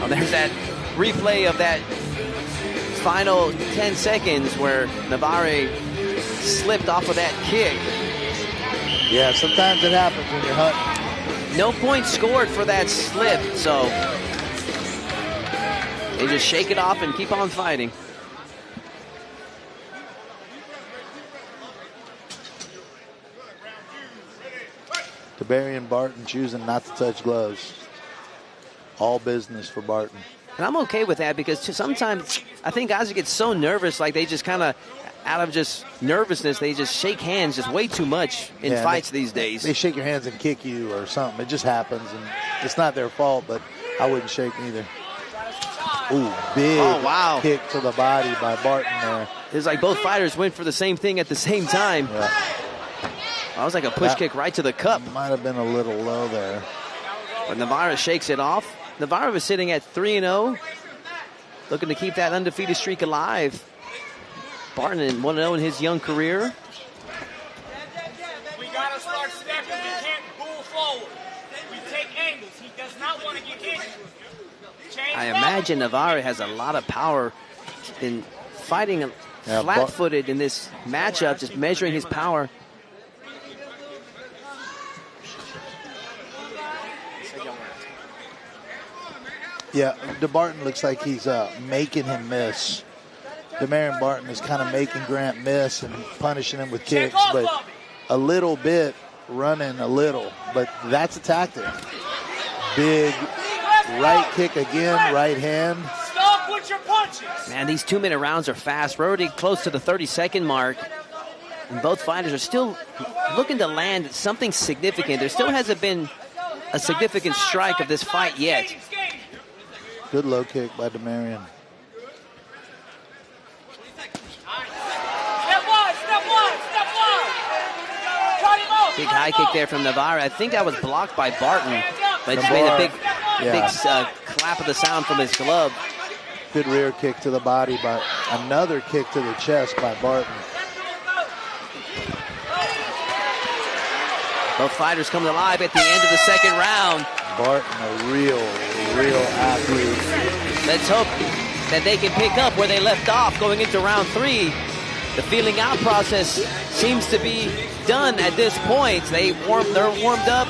Oh, there's that replay of that final 10 seconds where Navarre slipped off of that kick. Yeah, sometimes it happens when you're hunting. No points scored for that slip, so they just shake it off and keep on fighting. DeBarian Barton choosing not to touch gloves. All business for Barton. And I'm okay with that, because sometimes I think guys get so nervous, like they just kind of, out of just nervousness, they just shake hands just way too much in fights these days. They shake your hands and kick you or something. It just happens, and it's not their fault, but I wouldn't shake either. Ooh, big kick to the body by Barton there. It's like both fighters went for the same thing at the same time. Yeah. That was like a push kick right to the cup. Might have been a little low there. But Navarre shakes it off. Navarre was sitting at 3-0, looking to keep that undefeated streak alive. Barton 1-0 in his young career. We got to start stepping. We can't pull forward. We take angles. He does not want to get hit. I imagine Navarre has a lot of power in fighting flat-footed in this matchup, just measuring his power. Yeah, DeBarton looks like he's making him miss. DeMarion Barton is kind of making Grant miss and punishing him with kicks, but a little bit, running a little. But that's a tactic. Big right kick again, right hand. Stop with your punches. Man, these 2-minute rounds are fast. We're already close to the 30-second mark. And both fighters are still looking to land something significant. There still hasn't been a significant strike of this fight yet. Good low kick by DeMarion. Big high kick there from Navarre. I think that was blocked by Barton, but just made a big clap of the sound from his glove. Good rear kick to the body, but another kick to the chest by Barton. Both fighters coming alive at the end of the second round. Barton, a real athlete. Let's hope that they can pick up where they left off going into round 3. The feeling out process seems to be done at this point. They're warmed up.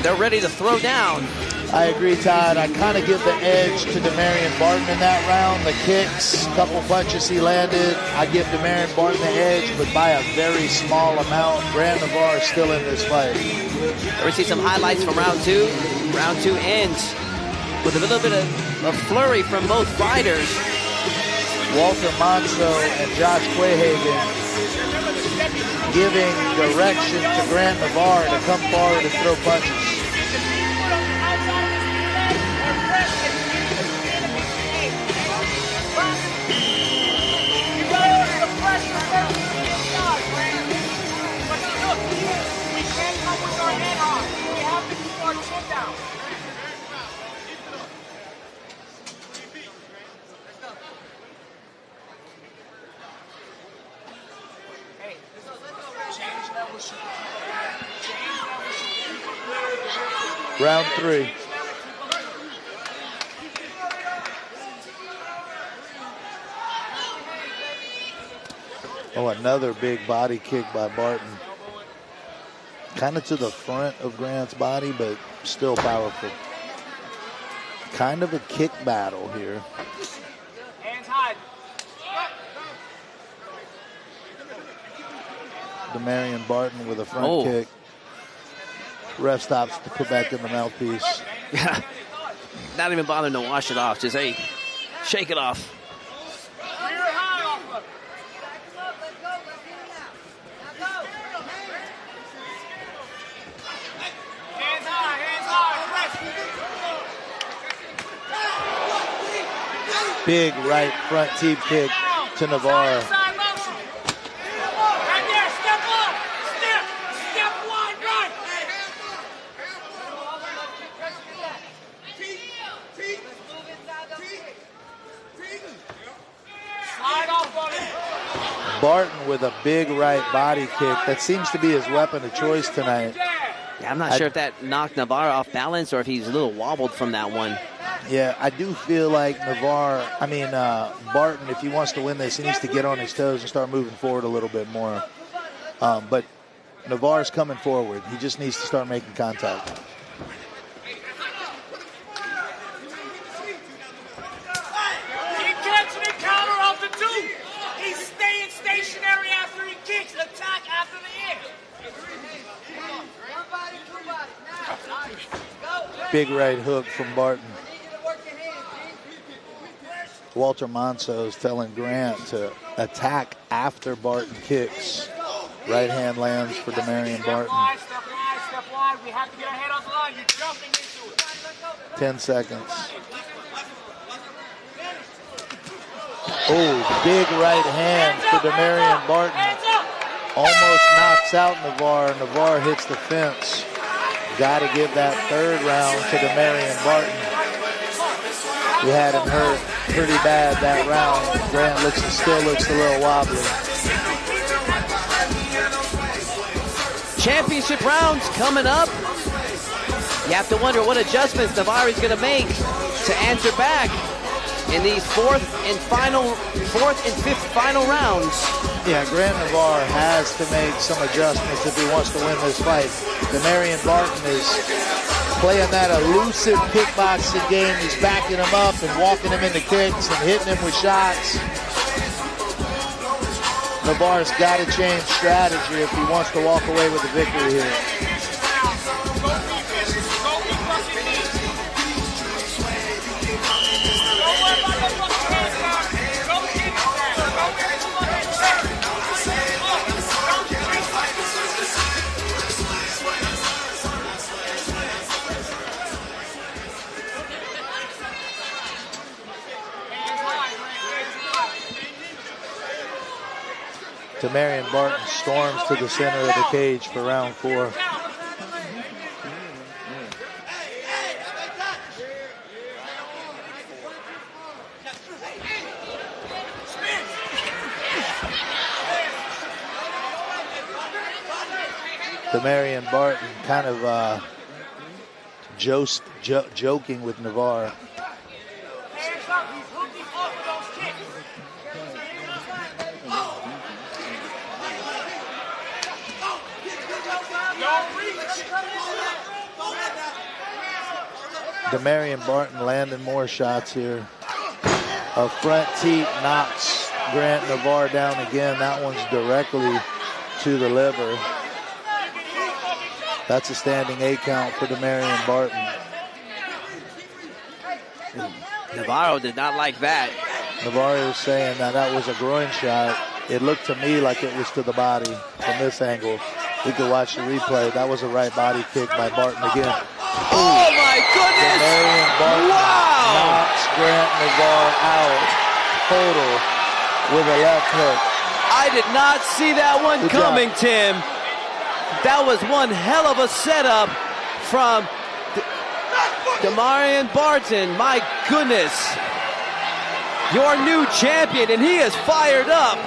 They're ready to throw down. I agree, Todd. I kind of give the edge to DeMarion Barton in that round. The kicks, a couple punches he landed. I give DeMarion Barton the edge, but by a very small amount. Grant Navarre is still in this fight. We see some highlights from round 2. Round 2 ends with a little bit of a flurry from both fighters. Walter Monso and Josh Quayhagen giving direction to Grant Navarre to come forward and throw punches. Round 3. Oh, another big body kick by Barton. Kind of to the front of Grant's body, but still powerful. Kind of a kick battle here. Hands high. Demarion Barton with a front kick. Ref stops to put back in the mouthpiece. Not even bothering to wash it off. Just, hey, shake it off. Big right front teep kick to Navarro. Barton with a big right body kick. That seems to be his weapon of choice tonight. Yeah, I'm not sure if that knocked Navarro off balance or if he's a little wobbled from that one. Yeah, I do feel like Barton, if he wants to win this, he needs to get on his toes and start moving forward a little bit more. But Navarro's coming forward. He just needs to start making contact. Keep catching the counter off the two. He's staying stationary after he kicks. Attack after the end. Big right hook from Barton. Walter Monso is telling Grant to attack after Barton kicks. Right hand lands for Demarion Barton. Step wide. We have to get our head on the line. You're jumping into it. 10 seconds. Oh, big right hand for Demarion Barton. Almost knocks out Navarro. Navarro hits the fence. Got to give that third round to Demarion Barton. We had him hurt pretty bad that round. Grant still looks a little wobbly. Championship rounds coming up. You have to wonder what adjustments Navarro's going to make to answer back in these fourth and fifth final rounds. Yeah, Grant Navarro has to make some adjustments if he wants to win this fight. Demarion Barton is playing that elusive kickboxing game. He's backing him up and walking him into kicks and hitting him with shots. Navarro's got to change strategy if he wants to walk away with the victory here. Demarion Barton storms to the center of the cage for round 4. Demarion Barton kind of joking with Navarro. Demarion Barton landing more shots here. A front teep knocks Grant Navarro down again. That one's directly to the liver. That's a standing 8 count for Demarion Barton. Navarro did not like that. Navarro was saying that was a groin shot. It looked to me like it was to the body from this angle. We could watch the replay. That was a right body kick by Barton again. Oh my goodness! Demarion Barton knocks Grant Navarro out total with a left hook. I did not see that one Good coming, job. Tim. That was one hell of a setup from Demarion Barton. My goodness. Your new champion, and he is fired up.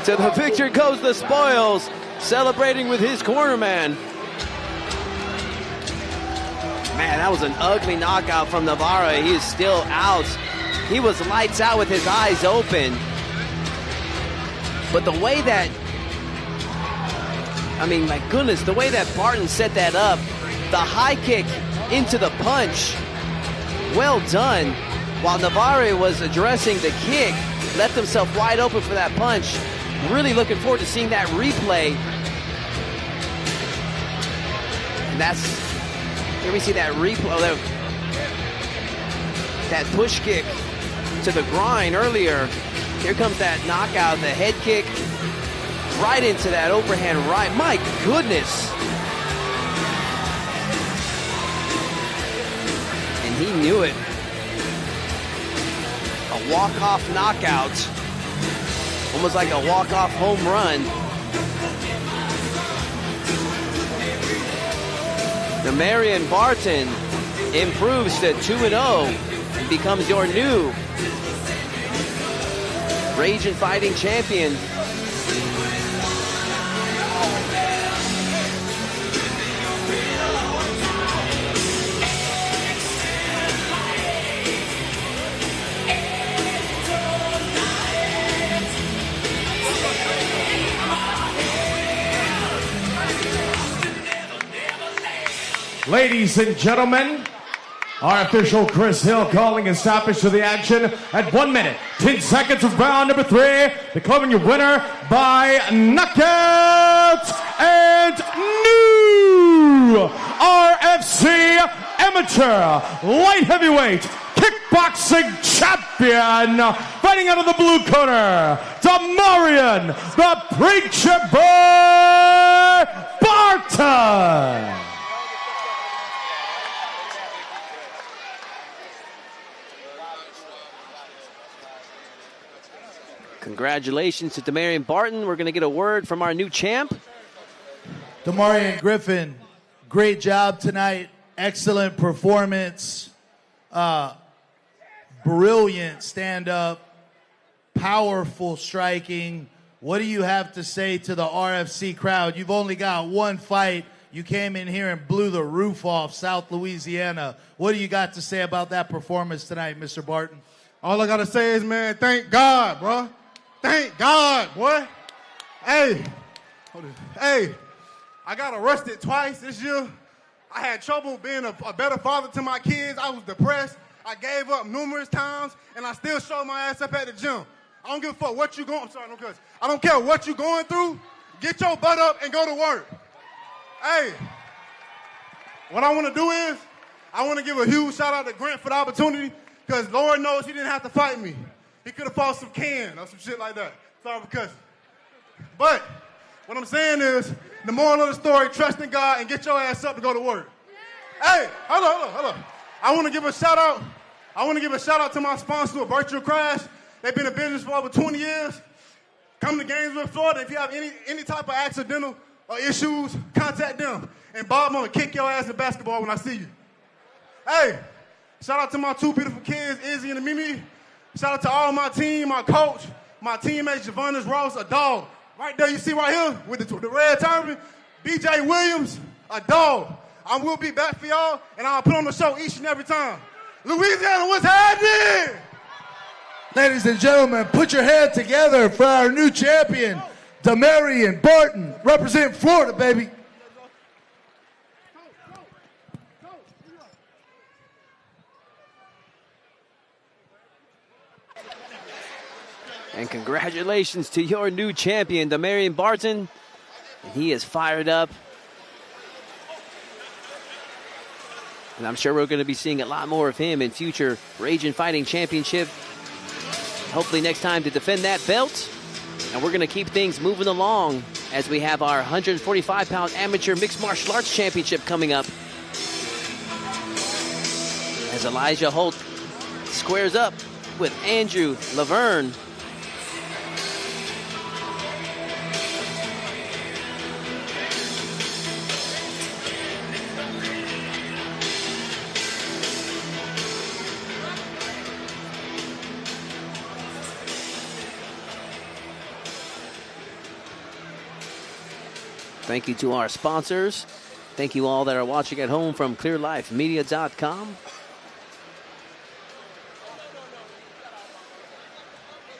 To the victor goes the spoils, celebrating with his corner man. Man, that was an ugly knockout from Navarro. He is still out. He was lights out with his eyes open. But the way that, I mean, my goodness, the way that Barton set that up, the high kick into the punch, well done. While Navarro was addressing the kick, left himself wide open for that punch. Really looking forward to seeing that replay. And that's, here we see that replay, that push kick to the groin earlier. Here comes that knockout, the head kick right into that overhand right. My goodness. And he knew it. A walk-off knockout. Almost like a walk-off home run. Marion Barton improves to 2-0 and becomes your new Ragin Fighting Champion. Ladies and gentlemen, our official Chris Hill calling a stoppage to the action at 1 minute, 10 seconds of round number 3, declaring your winner by knockout and new RFC Amateur Light Heavyweight Kickboxing Champion, fighting out of the blue corner, Damarian the Preacher Boy Barton. Congratulations to Damarian Barton. We're going to get a word from our new champ. Damarian Griffin, great job tonight. Excellent performance. Brilliant stand-up. Powerful striking. What do you have to say to the RFC crowd? You've only got one fight. You came in here and blew the roof off South Louisiana. What do you got to say about that performance tonight, Mr. Barton? All I got to say is, man, thank God, bro. Thank God, boy. Hey, I got arrested twice this year. I had trouble being a better father to my kids. I was depressed. I gave up numerous times, and I still showed my ass up at the gym. I don't give a fuck what you going. I'm sorry, no cuss. I don't care what you going through. Get your butt up and go to work. Hey, what I want to do is I want to give a huge shout out to Grant for the opportunity, because Lord knows he didn't have to fight me. He could have fought some Ken or some shit like that. Sorry for cussing. But what I'm saying is, the moral of the story, trust in God and get your ass up to go to work. Hey, hold on. I want to give a shout out. I want to give a shout out to my sponsor, Virtual Crash. They've been in business for over 20 years. Come to Gainesville, Florida. If you have any type of accidental or issues, contact them. And Bob, I'm going to kick your ass in basketball when I see you. Hey, shout out to my two beautiful kids, Izzy and Mimi. Shout out to all my team, my coach, my teammates, Javonus Ross, a dog. Right there, you see right here with the red turban, BJ Williams, a dog. I will be back for y'all, and I'll put on the show each and every time. Louisiana, what's happening? Ladies and gentlemen, put your hands together for our new champion, Damarian Barton, representing Florida, baby. And congratulations to your new champion, Damarian Barton. He is fired up. And I'm sure we're going to be seeing a lot more of him in future Ragin Fighting Championship. Hopefully next time to defend that belt. And we're going to keep things moving along as we have our 145-pound amateur mixed martial arts championship coming up. As Elijah Holt squares up with Andrew Laverne. Thank you to our sponsors. Thank you all that are watching at home from clearlifemedia.com.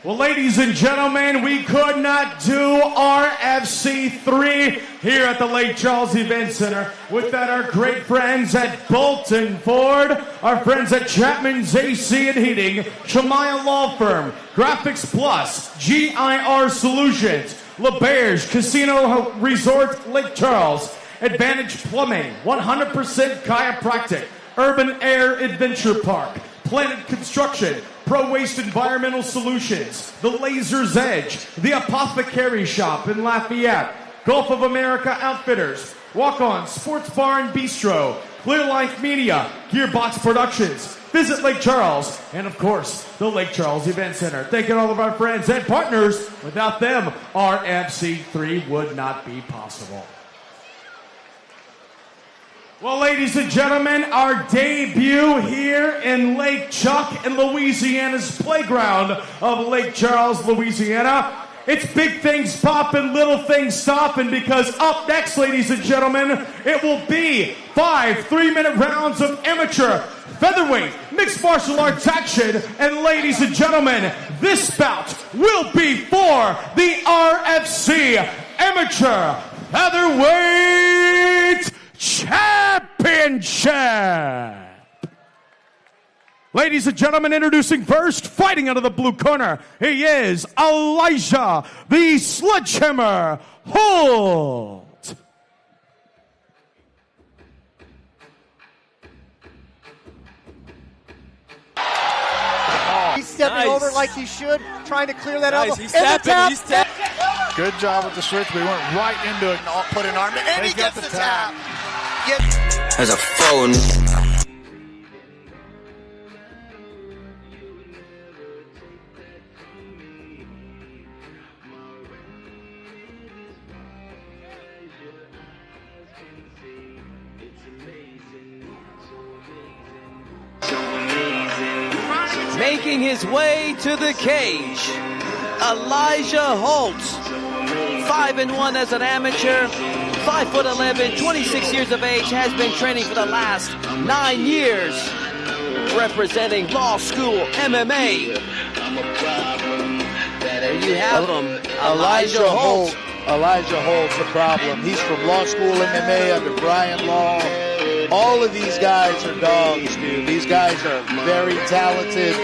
Well, ladies and gentlemen, we could not do RFC 3 here at the Lake Charles Event Center without our great friends at Bolton Ford, our friends at Chapman's AC and Heating, Shemaya Law Firm, Graphics Plus, GIR Solutions, LeBerge Casino Resort Lake Charles, Advantage Plumbing, 100% Chiropractic, Urban Air Adventure Park, Planet Construction, Pro Waste Environmental Solutions, The Laser's Edge, The Apothecary Shop in Lafayette, Gulf of America Outfitters, Walk On Sports Bar and Bistro, Clear Life Media, Gearbox Productions, Visit Lake Charles, and of course, the Lake Charles Event Center. Thanking all of our friends and partners. Without them, RFC 3 would not be possible. Well, ladies and gentlemen, our debut here in Lake Chuck in Louisiana's playground of Lake Charles, Louisiana. It's big things popping, little things stopping, because up next, ladies and gentlemen, it will be 5 3-minute rounds of amateur, featherweight, mixed martial arts action. And ladies and gentlemen, this bout will be for the RFC Amateur Featherweight Championship. Ladies and gentlemen, introducing first, fighting out of the blue corner, he is Elijah the Sledgehammer Holt. He's stepping over like he should, trying to clear that elbow. He's tapping. Good job with the switch. We went right into it. Put an arm in, and he gets the tap. There's a phone. Making his way to the cage, Elijah Holt, 5-1 as an amateur, 5'11", 26 years of age, has been training for the last 9 years, representing Law School MMA. There you have him, Elijah Holt. Elijah Holt's the problem. He's from Law School MMA under Brian Law. All of these guys are dogs, dude. These guys are very talented.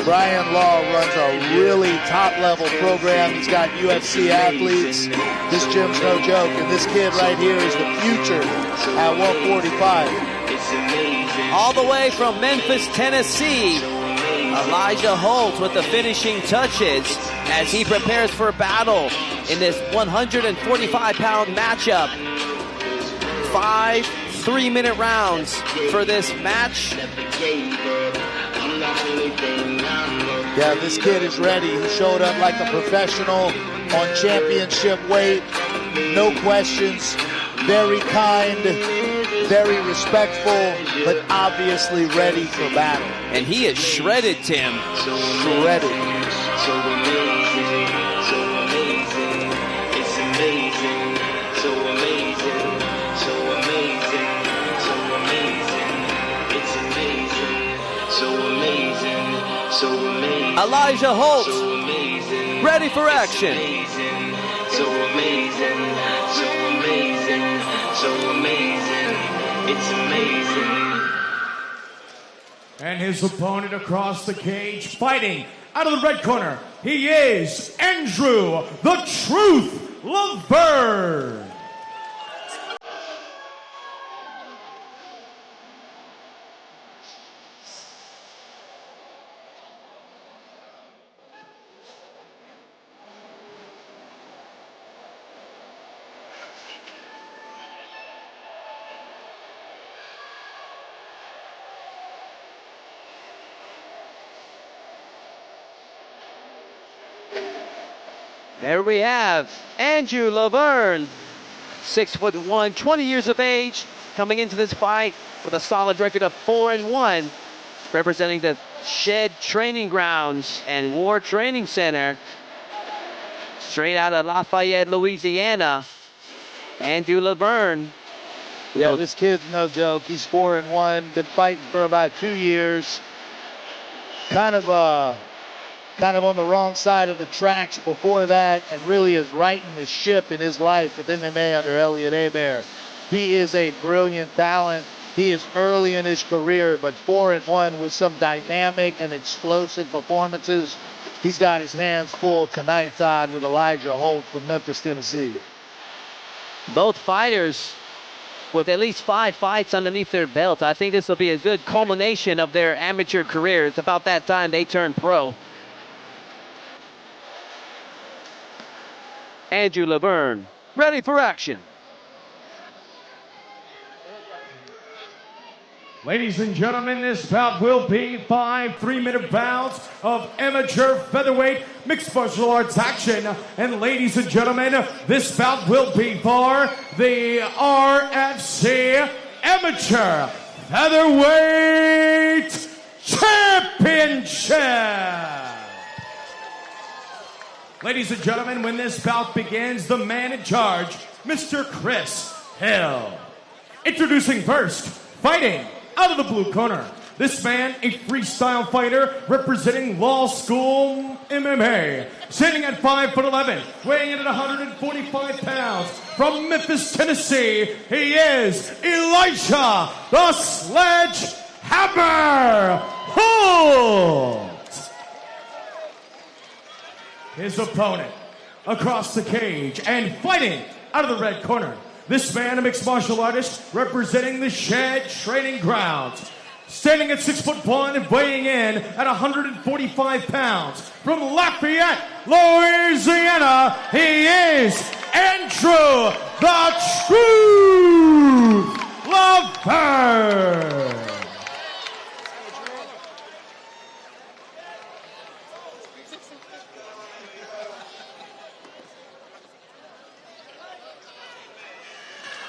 Brian Law runs a really top-level program. He's got UFC athletes. This gym's no joke, and this kid right here is the future at 145. All the way from Memphis, Tennessee, Elijah Holt with the finishing touches as he prepares for battle in this 145-pound matchup. 5 3-minute rounds for this match. Yeah, this kid is ready. He showed up like a professional on championship weight. No questions. Very kind, very respectful, but obviously ready for battle. And he is shredded, Tim. Shredded. So amazing, so amazing. It's amazing, so amazing, so amazing, so amazing. It's amazing, so amazing, so amazing. Elijah Holt, so amazing, ready for action. So amazing, so amazing, so amazing. It's amazing. And his opponent across the cage, fighting out of the red corner, he is Andrew the Truth Laverne. There we have Andrew Laverne, 6'1", 20 years of age, coming into this fight with a solid record of 4-1, representing the Shed Training Grounds and War Training Center, straight out of Lafayette, Louisiana. Andrew Laverne. Yeah, this kid's no joke. He's 4-1. Been fighting for about 2 years. Kind of on the wrong side of the tracks before that, and really is righting the ship in his life with MMA under Elliot Hebert. He is a brilliant talent. He is early in his career, but 4-1 with some dynamic and explosive performances. He's got his hands full tonight, Todd, with Elijah Holt from Memphis, Tennessee. Both fighters with at least 5 fights underneath their belt. I think this will be a good culmination of their amateur career. It's about that time they turn pro. Andrew Laverne, ready for action. Ladies and gentlemen, this bout will be 5 3-minute bouts of amateur featherweight mixed martial arts action. And ladies and gentlemen, this bout will be for the RFC Amateur Featherweight Championship. Ladies and gentlemen, when this bout begins, the man in charge, Mr. Chris Hill. Introducing first, fighting out of the blue corner. This man, a freestyle fighter representing Law School MMA. Standing at 5'11", weighing in at 145 pounds. From Memphis, Tennessee, he is Elijah the Sledgehammer Holt. His opponent across the cage and fighting out of the red corner. This man, a mixed martial artist representing the Shed Training Grounds. Standing at 6'1" and weighing in at 145 pounds. From Lafayette, Louisiana, he is Andrew the Truth Laverne.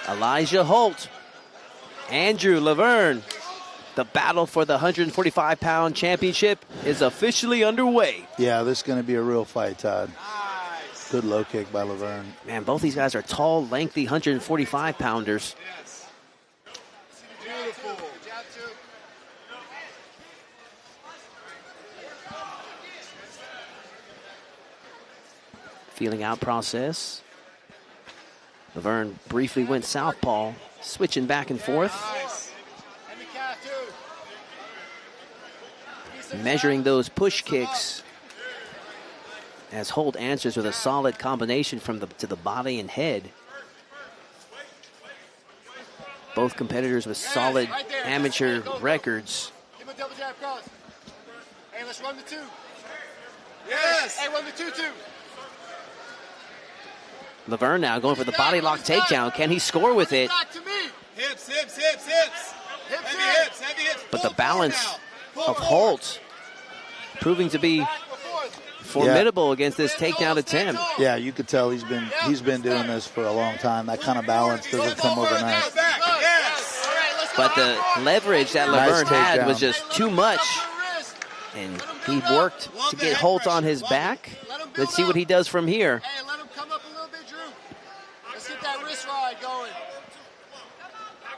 Elijah Holt, Andrew Laverne. The battle for the 145-pound championship is officially underway. Yeah, this is going to be a real fight, Todd. Good low kick by Laverne. Man, both these guys are tall, lengthy 145-pounders. Feeling out process. Laverne briefly went southpaw, switching back and forth. Measuring those push kicks as Holt answers with a solid combination from to the body and head. Both competitors with solid amateur records. Give him a double jab cross. Hey, let's run the 2. Yes. Hey, run the 2-2. Laverne now going for the body lock takedown. Can he score with it? Hips, hips, hips, hips. Heavy hips, heavy hips. But the balance of Holt proving to be formidable against this takedown attempt. Yeah, you could tell he's been doing this for a long time. That kind of balance doesn't come overnight. But the leverage that Laverne had was just too much. And he worked to get Holt on his back. Let's see what he does from here. Hey, let him come up a little bit, Drew. Let's get that wrist ride going.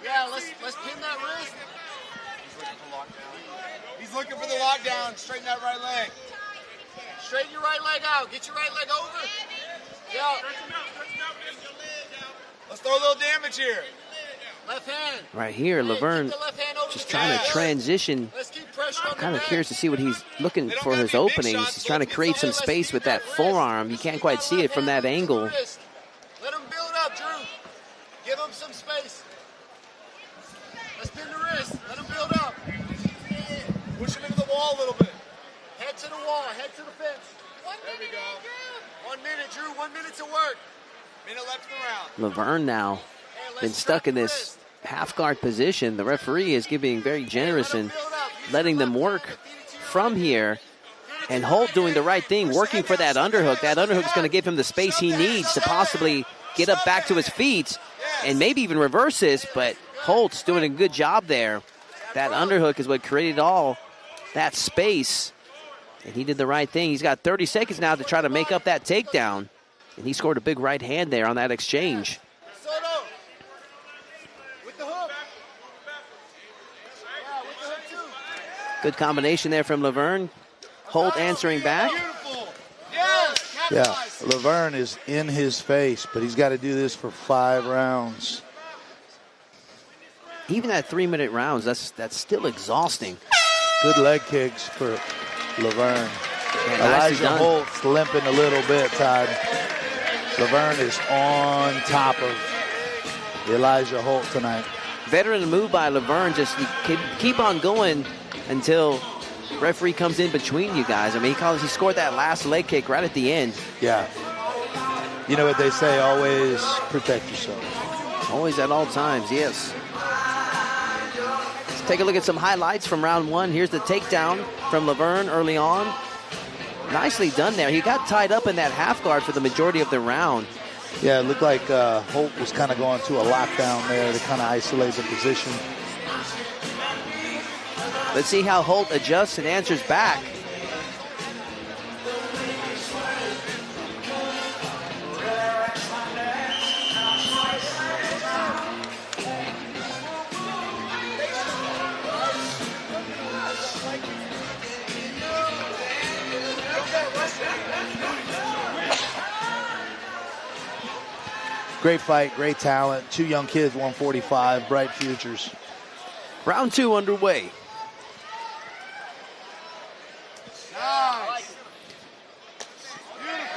Yeah, let's pin that wrist. He's looking for the lockdown. Straighten that right leg. Straighten your right leg out. Get your right leg over. Yeah. Let's throw a little damage here. Left hand. Right here, Laverne just trying to transition. I'm kind of curious to see what he's looking for his openings. He's trying to create some space with that forearm. You can't quite see it from that angle. Let him build up, Drew. Give him some space. Let's pin the wrist. Let him build up. Push him into the wall a little bit. Head to the wall. Head to the fence. There we go. 1 minute, Drew. 1 minute to work. Minute left in the round. Laverne now been stuck in this half guard position. The referee is being very generous and letting them work from here. And Holt doing the right thing, working for that underhook. That underhook's going to give him the space he needs to possibly get up back to his feet and maybe even reverse this. But Holt's doing a good job there. That underhook is what created all that space. And he did the right thing. He's got 30 seconds now to try to make up that takedown. And he scored a big right hand there on that exchange. Soto, Good combination there from Laverne. Holt answering back. Yeah, Laverne is in his face, but he's got to do this for 5 rounds. Even at 3-minute rounds, that's still exhausting. Good leg kicks for Laverne. Yeah, Elijah Holt's limping a little bit, Todd. Laverne is on top of Elijah Holt tonight. Veteran move by Laverne. Just keep on going until referee comes in between you guys. I mean, he scored that last leg kick right at the end. Yeah. You know what they say, always protect yourself. Always at all times, yes. Let's take a look at some highlights from round 1. Here's the takedown from Laverne early on. Nicely done there. He got tied up in that half guard for the majority of the round. Yeah, it looked like Holt was kind of going to a lockdown there to kind of isolate the position. Let's see how Holt adjusts and answers back. Great fight, great talent. 2 young kids, 145, bright futures. Round 2 underway.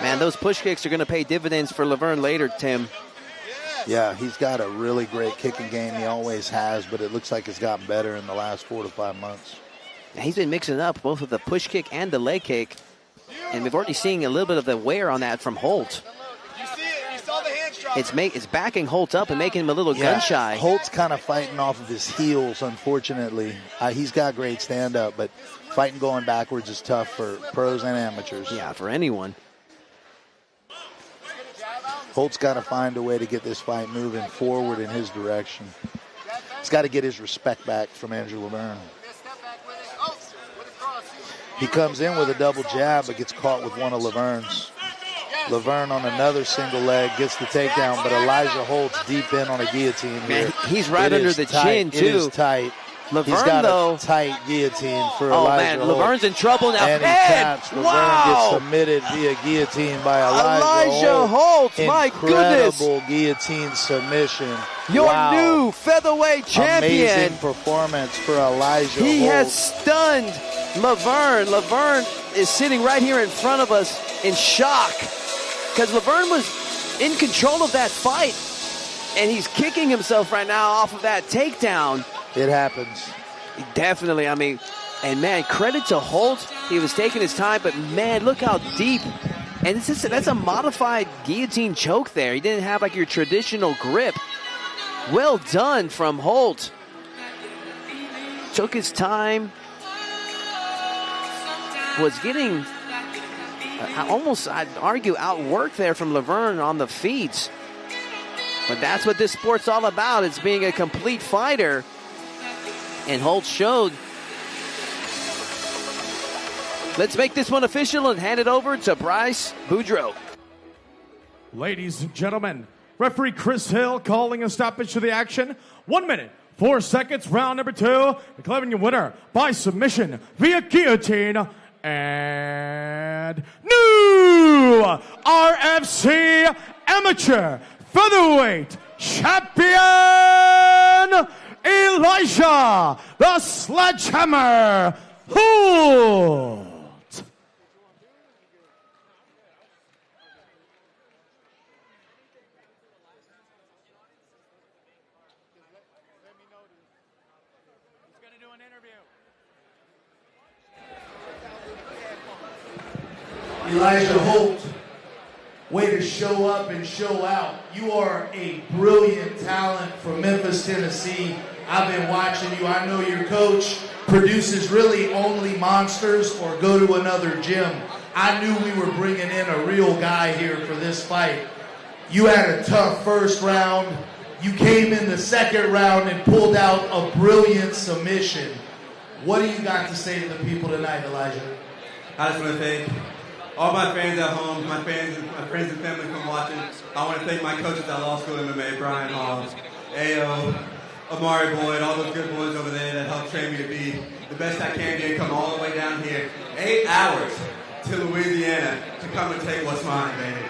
Man, those push kicks are going to pay dividends for Laverne later, Tim. Yeah, he's got a really great kicking game. He always has, but it looks like it's gotten better in the last 4 to 5 months. He's been mixing it up, both with the push kick and the leg kick. And we've already seen a little bit of the wear on that from Holt. It's backing Holt up and making him a little gun shy. Holt's kind of fighting off of his heels, unfortunately. He's got great stand-up, but fighting going backwards is tough for pros and amateurs. Yeah, for anyone. Holt's got to find a way to get this fight moving forward in his direction. He's got to get his respect back from Andrew Laverne. He comes in with a double jab, but gets caught with one of Laverne's. Laverne on another single leg gets the takedown, but Elijah Holt's deep in on a guillotine here. Man, he's right under the chin, too. It is tight. Laverne, he's got though, a tight guillotine for Elijah Holt. Laverne's in trouble now. And he taps. Laverne gets submitted via guillotine by Elijah Holt. My goodness. Incredible guillotine submission. Your new featherweight champion. Amazing performance for Elijah Holt. He has stunned Laverne. Laverne is sitting right here in front of us in shock because Laverne was in control of that fight, and he's kicking himself right now off of that takedown. It happens. Definitely. I mean, and man, credit to Holt. He was taking his time, but man, look how deep. And that's a modified guillotine choke there. He didn't have like your traditional grip. Well done from Holt. Took his time. Was getting almost, I'd argue, outworked there from Laverne on the feet. But that's what this sport's all about. It's being a complete fighter. And Holt showed. Let's make this one official and hand it over to Bryce Boudreaux. Ladies and gentlemen, referee Chris Hill calling a stoppage to the action. 1 minute, 4 seconds, round number 2. Declaring your winner by submission via guillotine. And new RFC Amateur Featherweight Champion, Elijah the Sledgehammer Holt. Elijah Holt, way to show up and show out. You are a brilliant talent from Memphis, Tennessee. I've been watching you. I know your coach produces really only monsters or go to another gym. I knew we were bringing in a real guy here for this fight. You had a tough first round. You came in the second round and pulled out a brilliant submission. What do you got to say to the people tonight, Elijah? I just want to thank all my fans at home, my friends and family from watching. I want to thank my coaches at Law School MMA, Brian Hall, AO, Amari Boyd, all those good boys over there that helped train me to be the best I can do, come all the way down here, 8 hours to Louisiana to come and take what's mine, baby.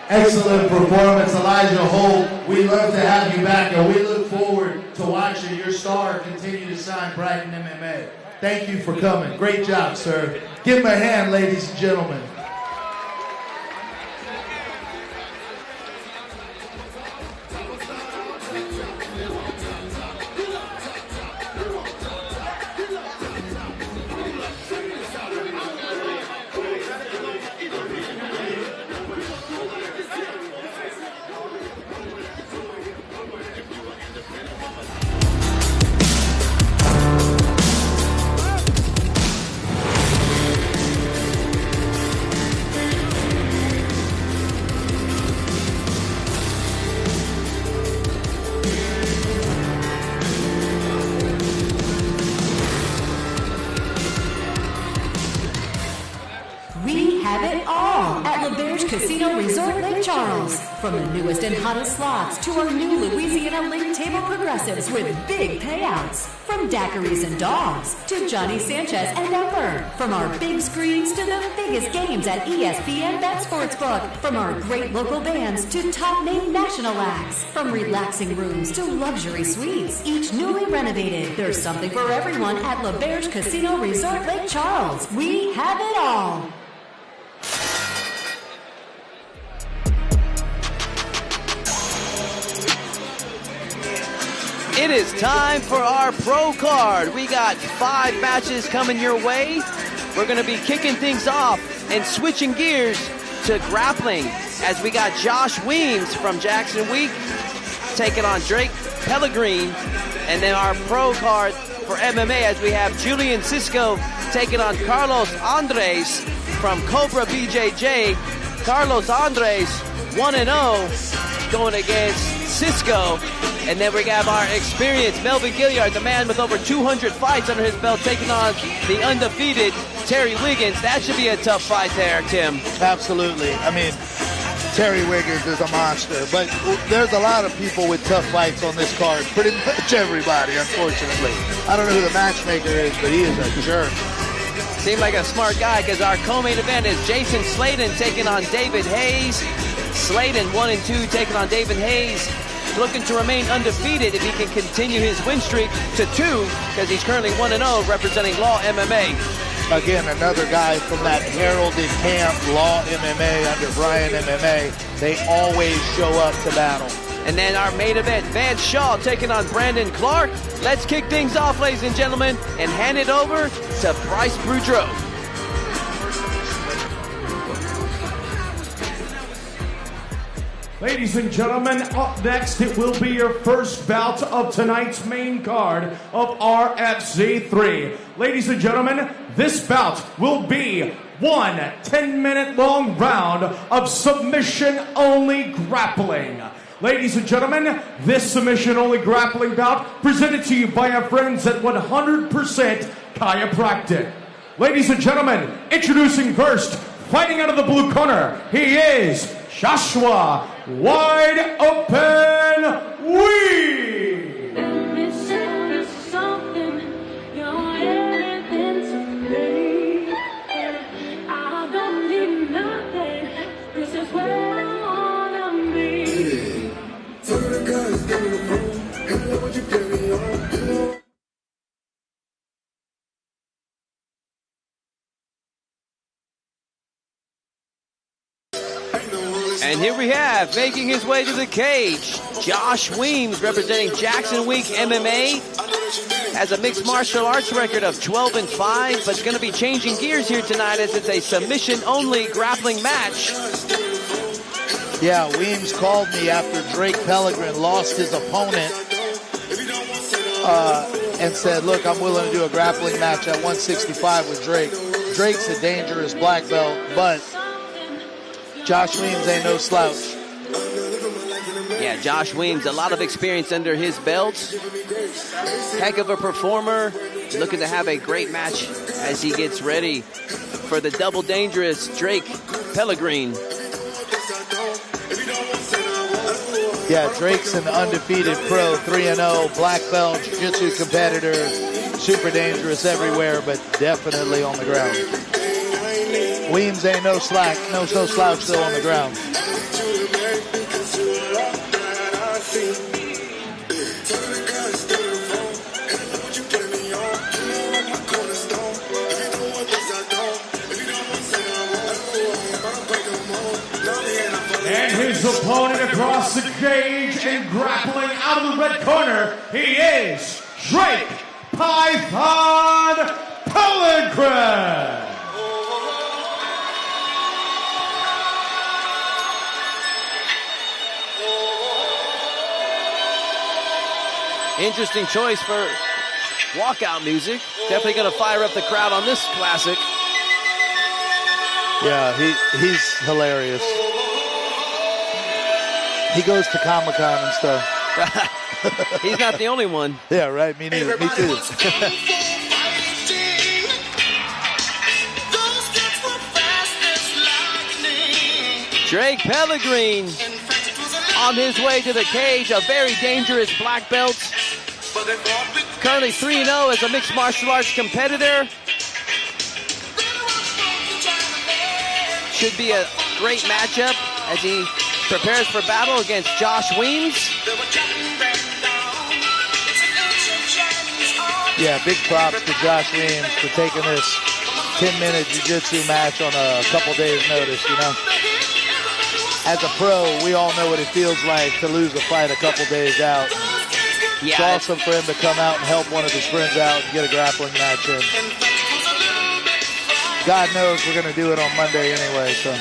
Excellent performance, Elijah Holt. We love to have you back, and we look forward to watching your star continue to shine bright in MMA. Thank you for coming. Great job, sir. Give him a hand, ladies and gentlemen. From the newest and hottest slots to our new Louisiana League table progressives with big payouts. From daiquiris and dogs to Johnny Sanchez and Ember. From our big screens to the biggest games at ESPN Bet Sportsbook. From our great local bands to top name national acts. From relaxing rooms to luxury suites. Each newly renovated. There's something for everyone at L'Auberge Casino Resort Lake Charles. We have it all. It is time for our pro card. We got 5 matches coming your way. We're going to be kicking things off and switching gears to grappling as we got Josh Weems from Jackson Week taking on Drake Pellegrin. And then our pro card for MMA as we have Julian Cisco taking on Carlos Andres from Cobra BJJ. Carlos Andres 1-0 going against Cisco. And then we have our experienced Melvin Gilliard, the man with over 200 fights under his belt, taking on the undefeated Terry Wiggins. That should be a tough fight there, Tim. Absolutely. I mean, Terry Wiggins is a monster, but there's a lot of people with tough fights on this card. Pretty much everybody, unfortunately. I don't know who the matchmaker is, but he is a jerk. Seemed like a smart guy because our co-main event is Jason Sladen taking on David Hayes. Sladen 1-2 taking on David Hayes. Looking to remain undefeated if he can continue his win streak to 2 because he's currently 1-0 representing Law MMA. Again, another guy from that heralded camp, Law MMA under Brian MMA. They always show up to battle. And then our main event, Vance Shaw taking on Brandon Clark. Let's kick things off, ladies and gentlemen, and hand it over to Bryce Boudreaux. Ladies and gentlemen, up next it will be your first bout of tonight's main card of RFC 3. Ladies and gentlemen, this bout will be one 10-minute long round of submission-only grappling. Ladies and gentlemen, this submission-only grappling bout presented to you by our friends at 100% Chiropractic. Ladies and gentlemen, introducing first, fighting out of the blue corner, he is Joshua Wide Open Weed. And here we have, making his way to the cage, Josh Weems, representing Jackson Week MMA. Has a mixed martial arts record of 12-5, but is going to be changing gears here tonight as it's a submission-only grappling match. Yeah, Weems called me after Drake Pellegrin lost his opponent and said, look, I'm willing to do a grappling match at 165 with Drake. Drake's a dangerous black belt, but Josh Weems ain't no slouch. Yeah, Josh Weems, a lot of experience under his belt. Heck of a performer. Looking to have a great match as he gets ready for the double dangerous Drake Pellegrin. Yeah, Drake's an undefeated pro, 3-0, black belt, jiu-jitsu competitor. Super dangerous everywhere, but definitely on the ground. Weems ain't no slack, no slouch still on the ground. And his opponent across the cage and grappling out of the red corner, he is Drake Python Pellegrin. Interesting choice for walkout music. Definitely going to fire up the crowd on this classic. Yeah, he's hilarious. He goes to Comic-Con and stuff. He's not the only one. Yeah, right. Me neither. Me too. Drake Pellegrin on his way to the cage, a very dangerous black belt. Currently 3-0 as a mixed martial arts competitor. Should be a great matchup as he prepares for battle against Josh Weems. Yeah, big props to Josh Weems for taking this 10-minute jiu-jitsu match on a couple days' notice, you know. As a pro, we all know what it feels like to lose a fight a couple days out. Yeah, it's awesome for him to come out and help one of his friends out and get a grappling match in. God knows we're going to do it on Monday anyway, so.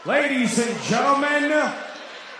Ladies and gentlemen,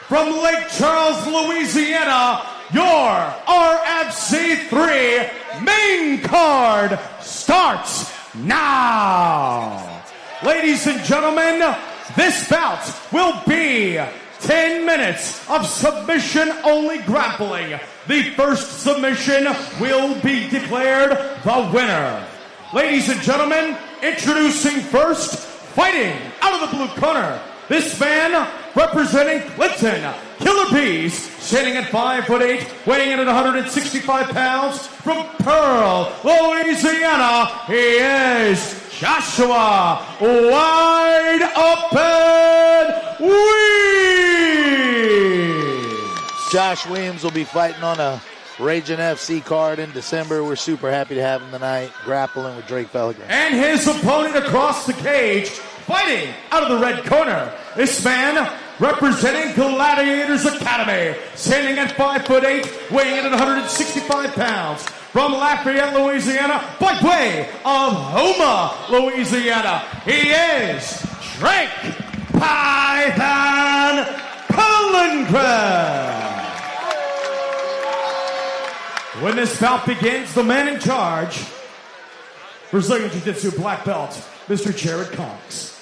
from Lake Charles, Louisiana, your RFC 3 main card starts now. Ladies and gentlemen, this bout will be 10 minutes of submission-only grappling. The first submission will be declared the winner. Ladies and gentlemen, introducing first, fighting out of the blue corner, this man representing Clinton Killer Bees, standing at 5'8", weighing in at 165 pounds, from Pearl, Louisiana, he is Joshua Wide Open Weems. Josh Weems will be fighting on a Ragin FC card in December. We're super happy to have him tonight, grappling with Drake Pellegrin. And his opponent across the cage, fighting out of the red corner, this man representing Gladiators Academy, standing at 5'8", weighing in at 165 pounds, from Lafayette, Louisiana, by way of Houma, Louisiana, he is Drake Python Pellegrin. When this bout begins, the man in charge, Brazilian Jiu-Jitsu black belt, Mr. Jared Cox.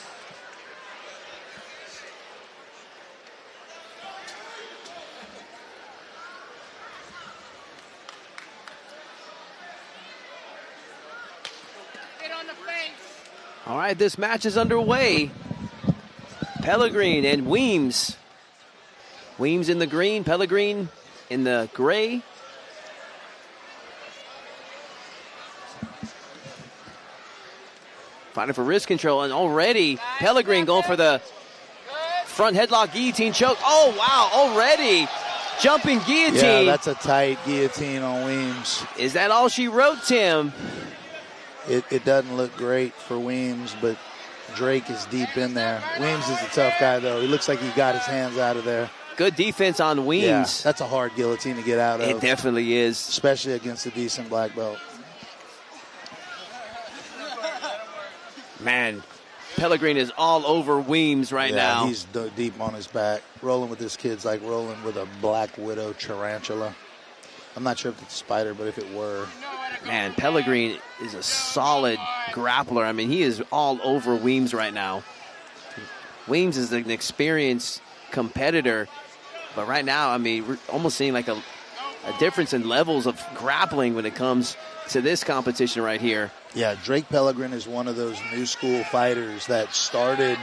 All right, this match is underway. Pellegrin and Weems. Weems in the green, Pellegrin in the gray. Fighting for wrist control, and already Pellegrin going for the front headlock guillotine choke. Oh, wow, already jumping guillotine. Yeah, that's a tight guillotine on Weems. Is that all she wrote, Tim? It doesn't look great for Weems, but Drake is deep in there. Weems is a tough guy, though. He looks like he got his hands out of there. Good defense on Weems. Yeah, that's a hard guillotine to get out of. It definitely is. Especially against a decent black belt. Man, Pellegrin is all over Weems right now. Yeah, he's deep on his back. Rolling with this kid's like rolling with a black widow tarantula. I'm not sure if it's a spider, but if it were. Man, Pellegrin is a solid grappler. I mean, he is all over Weems right now. Weems is an experienced competitor. But right now, I mean, we're almost seeing like a difference in levels of grappling when it comes to this competition right here. Yeah, Drake Pellegrin is one of those new school fighters that started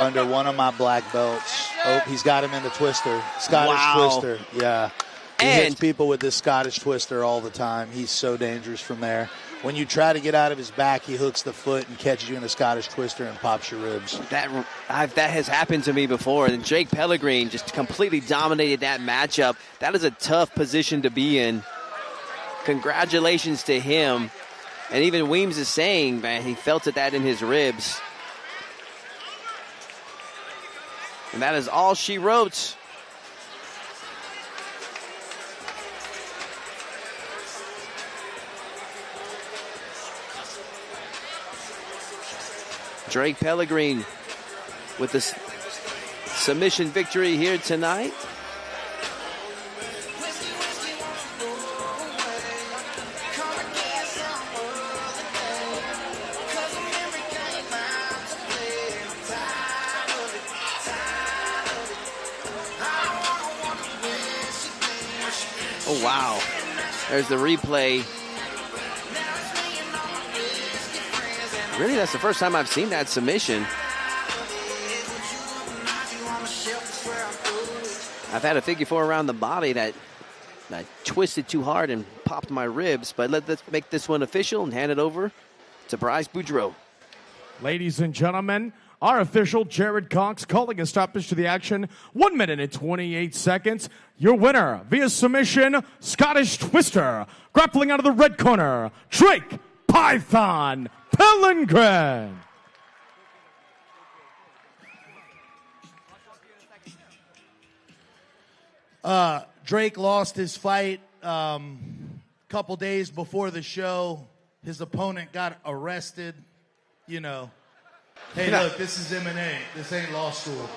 under one of my black belts. Oh, he's got him in the twister. Scottish twister. Yeah. He hits people with this Scottish twister all the time. He's so dangerous from there. When you try to get out of his back, he hooks the foot and catches you in a Scottish twister and pops your ribs. That has happened to me before, and Jake Pellegrin just completely dominated that matchup. That is a tough position to be in. Congratulations to him. And even Weems is saying, man, he felt that in his ribs. And that is all she wrote. Drake Pellegrin with the submission victory here tonight. Oh, wow. There's the replay. Really, that's the first time I've seen that submission. I've had a figure four around the body that twisted too hard and popped my ribs, but let's make this one official and hand it over to Bryce Boudreaux. Ladies and gentlemen, our official Jared Cox calling a stoppage to the action. 1 minute and 28 seconds. Your winner via submission, Scottish Twister. Grappling out of the red corner, Drake Python Pellegrin. Drake lost his fight a couple days before the show. His opponent got arrested. You know, hey, look, this is M&A. This ain't law school.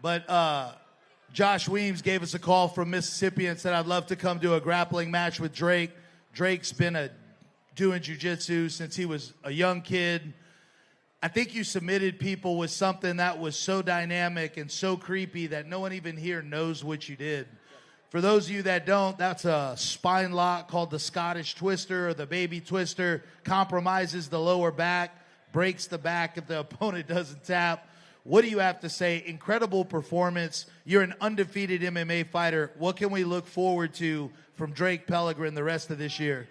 But Josh Weems gave us a call from Mississippi and said, I'd love to come do a grappling match with Drake. Drake's been doing jiu-jitsu since he was a young kid. I think you submitted people with something that was so dynamic and so creepy that no one even here knows what you did. For those of you that don't, that's a spine lock called the Scottish Twister or the Baby Twister. Compromises the lower back, breaks the back if the opponent doesn't tap. What do you have to say? Incredible performance. You're an undefeated MMA fighter. What can we look forward to from Drake Pellegrin the rest of this year?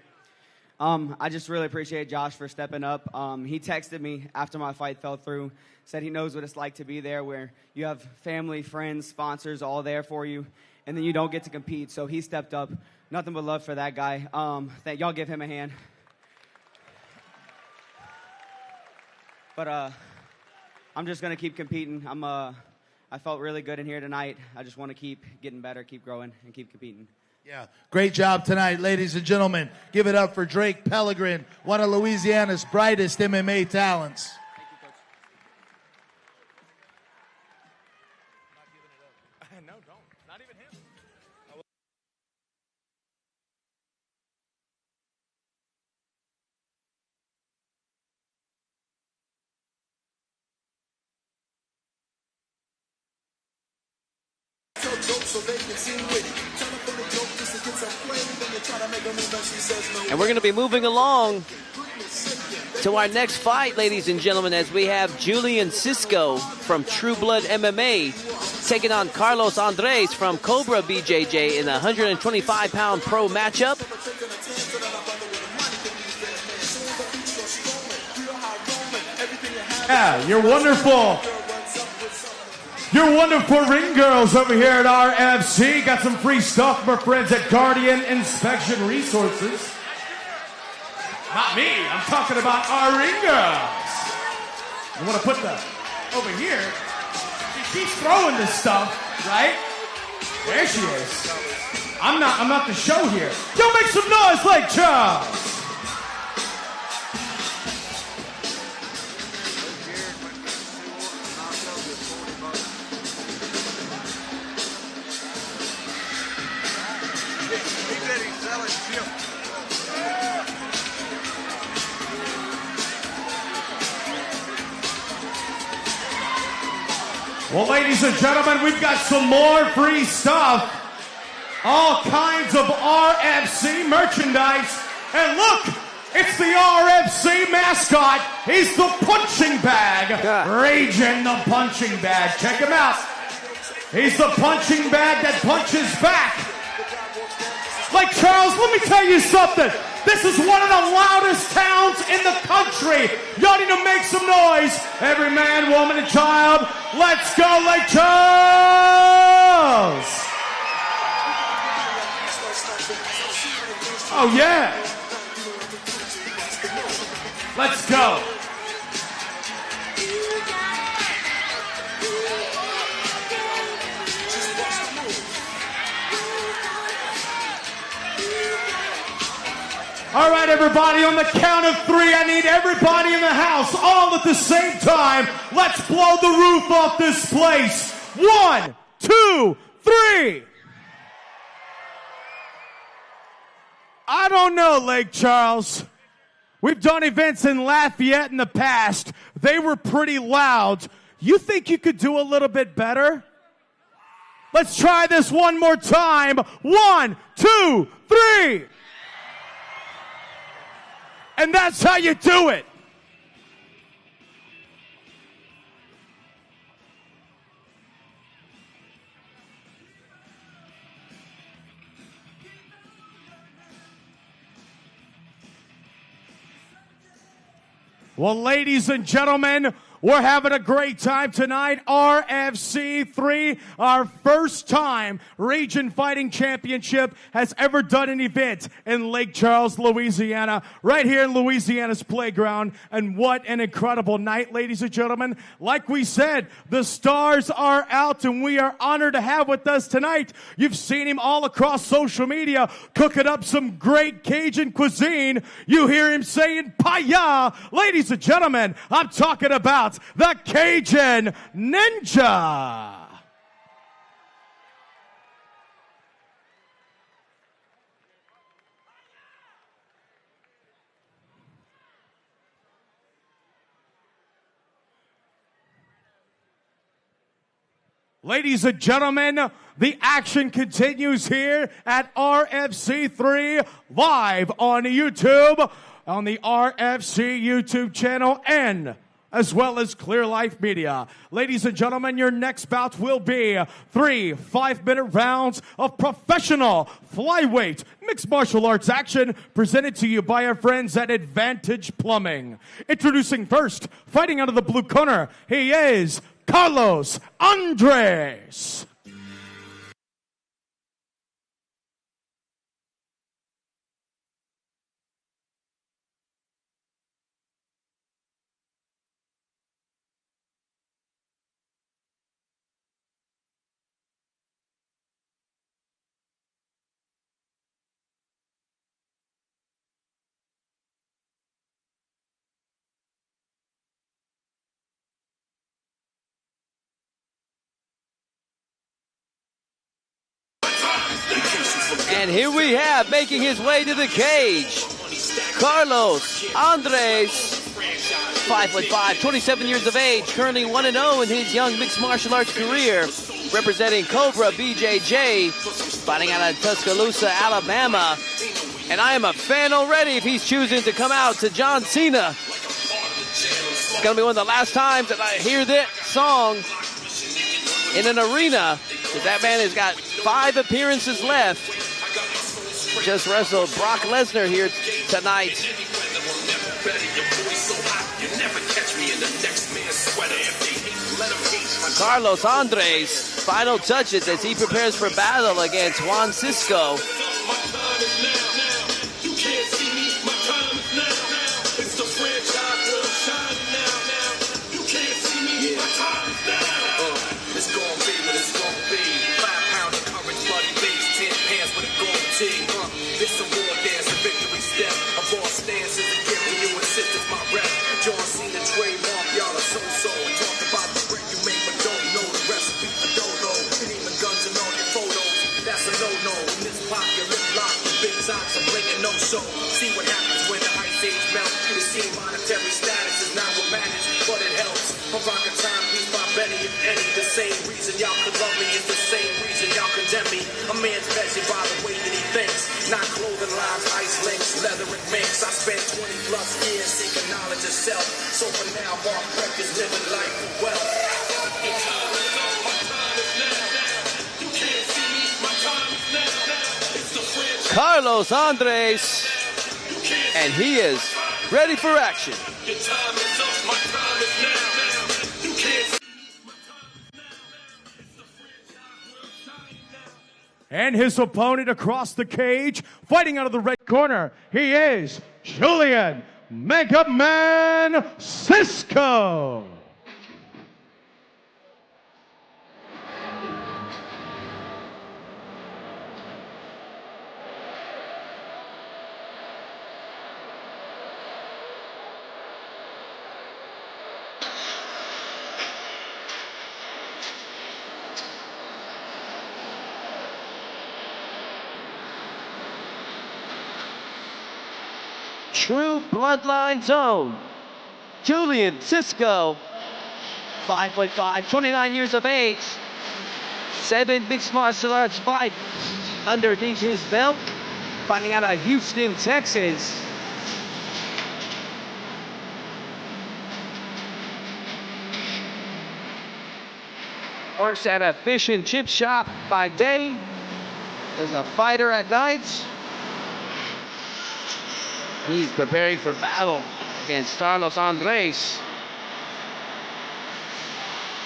I just really appreciate Josh for stepping up. He texted me after my fight fell through, said he knows what it's like to be there where you have family, friends, sponsors all there for you, and then you don't get to compete. So he stepped up. Nothing but love for that guy. Y'all give him a hand. But I'm just going to keep competing. I felt really good in here tonight. I just want to keep getting better, keep growing, and keep competing. Yeah, great job tonight, ladies and gentlemen. Give it up for Drake Pellegrin, one of Louisiana's brightest MMA talents. No, don't. Not even him. And we're going to be moving along to our next fight, ladies and gentlemen, as we have Julian Cisco from True Blood MMA taking on Carlos Andres from Cobra BJJ in a 125-pound pro matchup. Yeah, you're wonderful. You're wonderful ring girls over here at RFC. Got some free stuff from our friends at Guardian Inspection Resources. Not me. I'm talking about our ring girls. You want to put the over here? She keeps throwing this stuff, right? There she is. I'm not the show here. Yo, make some noise, Lake Charles. Well, ladies and gentlemen, we've got some more free stuff. All kinds of RFC merchandise. And look, it's the RFC mascot. He's the punching bag. Ragin the punching bag. Check him out. He's the punching bag that punches back. Like, Charles, let me tell you something. This is one of the loudest towns in the country. Y'all need to make some noise. Every man, woman, and child. Let's go, Lake Charles. Oh, yeah. Let's go. All right, everybody, on the count of 3, I need everybody in the house all at the same time. Let's blow the roof off this place. 1, 2, 3. I don't know, Lake Charles. We've done events in Lafayette in the past. They were pretty loud. You think you could do a little bit better? Let's try this one more time. 1, 2, 3. And that's how you do it. Well, ladies and gentlemen, we're having a great time tonight. RFC 3, our first time Ragin Fighting Championship has ever done an event in Lake Charles, Louisiana, right here in Louisiana's playground. And what an incredible night, ladies and gentlemen. Like we said, the stars are out, and we are honored to have with us tonight. You've seen him all across social media cooking up some great Cajun cuisine. You hear him saying "Paya." Ladies and gentlemen, I'm talking about the Cajun Ninja. Ladies and gentlemen, the action continues here at RFC 3 live on YouTube, on the RFC YouTube channel, and as well as Clear Life Media. Ladies and gentlemen, your next bout will be 3 5-minute rounds of professional flyweight mixed martial arts action presented to you by our friends at Advantage Plumbing. Introducing first, fighting out of the blue corner, he is Carlos Andres. And here we have, making his way to the cage, Carlos Andres, 5'5", 27 years of age, currently 1-0 in his young mixed martial arts career, representing Cobra BJJ, fighting out of Tuscaloosa, Alabama. And I am a fan already if he's choosing to come out to John Cena. It's going to be one of the last times that I hear that song in an arena, because that man has got 5 appearances left. Just wrestled Brock Lesnar here tonight. Carlos Andres, final touches as he prepares for battle against Juan Cisco. This a war dance, a victory step. A boss stance is a gift to you, assistance my rep. John Cena trademark, y'all are so-so. Talk about the bread you make, but don't know the recipe for dodo. And even guns and all your photos, that's a no-no. In this pop, your lip lock, big socks, I'm blinking no-so. See what happens when the ice age melts. You see monetary status is not what matters, but it helps. Provocateur timepiece by Betty, if any, the same ice links, leather and minks. I spent 20 plus years seeking knowledge of self. So for now, Mark Beck is living life for wealth. Your time is on, my time is now. You can't see me, my time is now. It's the franchise. Carlos Andres, and he is ready for action. Your time is up, my time is now. You can't see. And his opponent across the cage, fighting out of the red corner, he is Julian Mega Man Cisco. True bloodline zone. Julian Cisco, 5'5", 29 years of age, 7 mixed martial arts fights underneath his belt, fighting out of Houston, Texas. Works at a fish and chip shop by day, is a fighter at night. He's preparing for battle against Carlos Andres.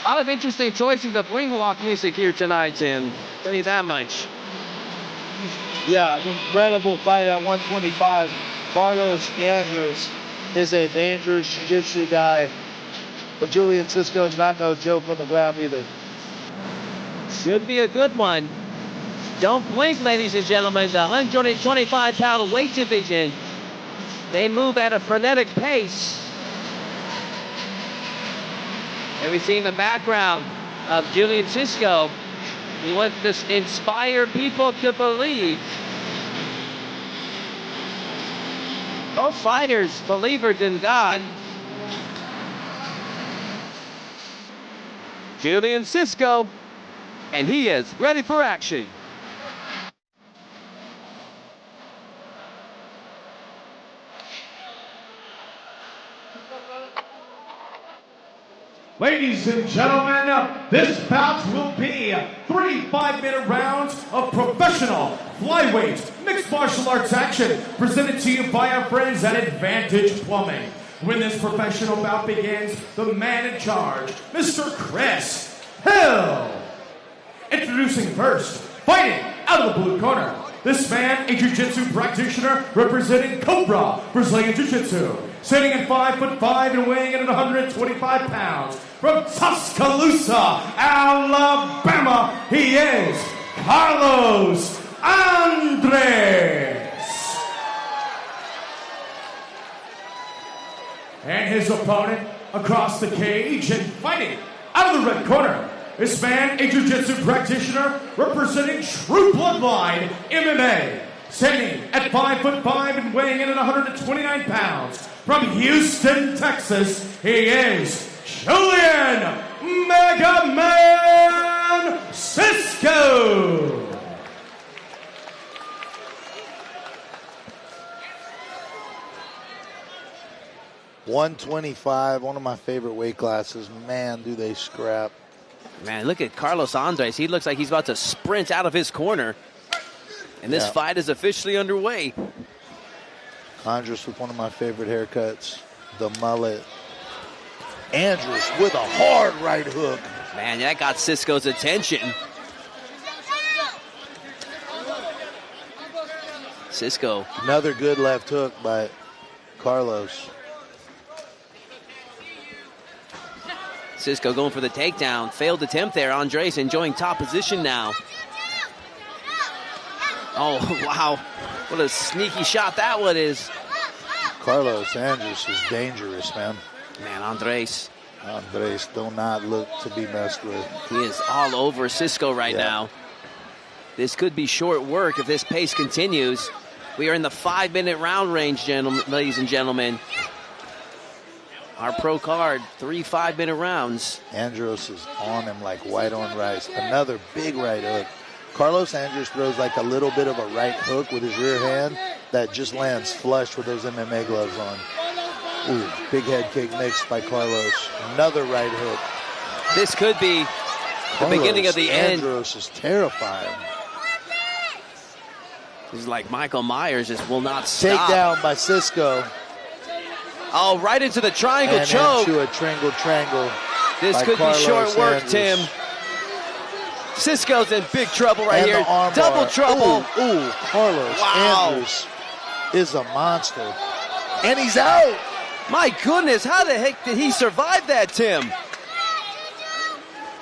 A lot of interesting choices of ring walk music here tonight, Tim. Tell you that much. Yeah, incredible fight at 125. Carlos Andres is a dangerous jiu-jitsu guy. But Julian Cisco is not no joke on the ground either. Should be a good one. Don't blink, ladies and gentlemen. The 125-pound weight division. They move at a frenetic pace. And we see in the background of Julian Cisco, he wants to inspire people to believe. Both fighters, believers in God. Julian Cisco, and he is ready for action. Ladies and gentlemen, this bout will be 3 5-minute rounds of professional flyweight mixed martial arts action presented to you by our friends at Advantage Plumbing. When this professional bout begins, the man in charge, Mr. Chris Hill. Introducing first, fighting out of the blue corner. This man, a jiu-jitsu practitioner representing Cobra Brazilian Jiu-Jitsu. Sitting at 5'5" and weighing in at 125 pounds. From Tuscaloosa, Alabama, he is Carlos Andres. And his opponent across the cage and fighting out of the red corner. This man, a jiu-jitsu practitioner representing True Bloodline MMA. Standing at 5'5" and weighing in at 129 pounds. From Houston, Texas, he is Julian Mega Man Cisco. $125, one of my favorite weight classes. Man, do they scrap. Man, look at Carlos Andres. He looks like he's about to sprint out of his corner. And this fight is officially underway. Andres with one of my favorite haircuts, the mullet. Andres with a hard right hook. Man, that got Cisco's attention. Cisco. Another good left hook by Carlos. Cisco going for the takedown. Failed attempt there. Andres enjoying top position now. Oh, wow. What a sneaky shot that one is. Carlos Andres is dangerous, man. Man, Andres do not look to be messed with. He is all over Cisco right now. This could be short work if this pace continues. We are in the 5-minute round range, ladies and gentlemen. Our pro card, 3 5-minute rounds. Andros is on him like white on rice. Another big right hook. Carlos Andres throws like a little bit of a right hook with his rear hand, that just lands flush with those MMA gloves on. Ooh, big head kick mixed by Carlos. Another right hook. This could be the beginning of the end. Andros is terrifying. He's like Michael Myers, just will not stop. Takedown by Cisco. Oh, right into the triangle and choke. Into a triangle. This could Carlos be short work, Andros. Tim. Cisco's in big trouble right and here. Double trouble. Ooh, Carlos Wow. Andros is a monster. And he's out. My goodness, how the heck did he survive that, Tim?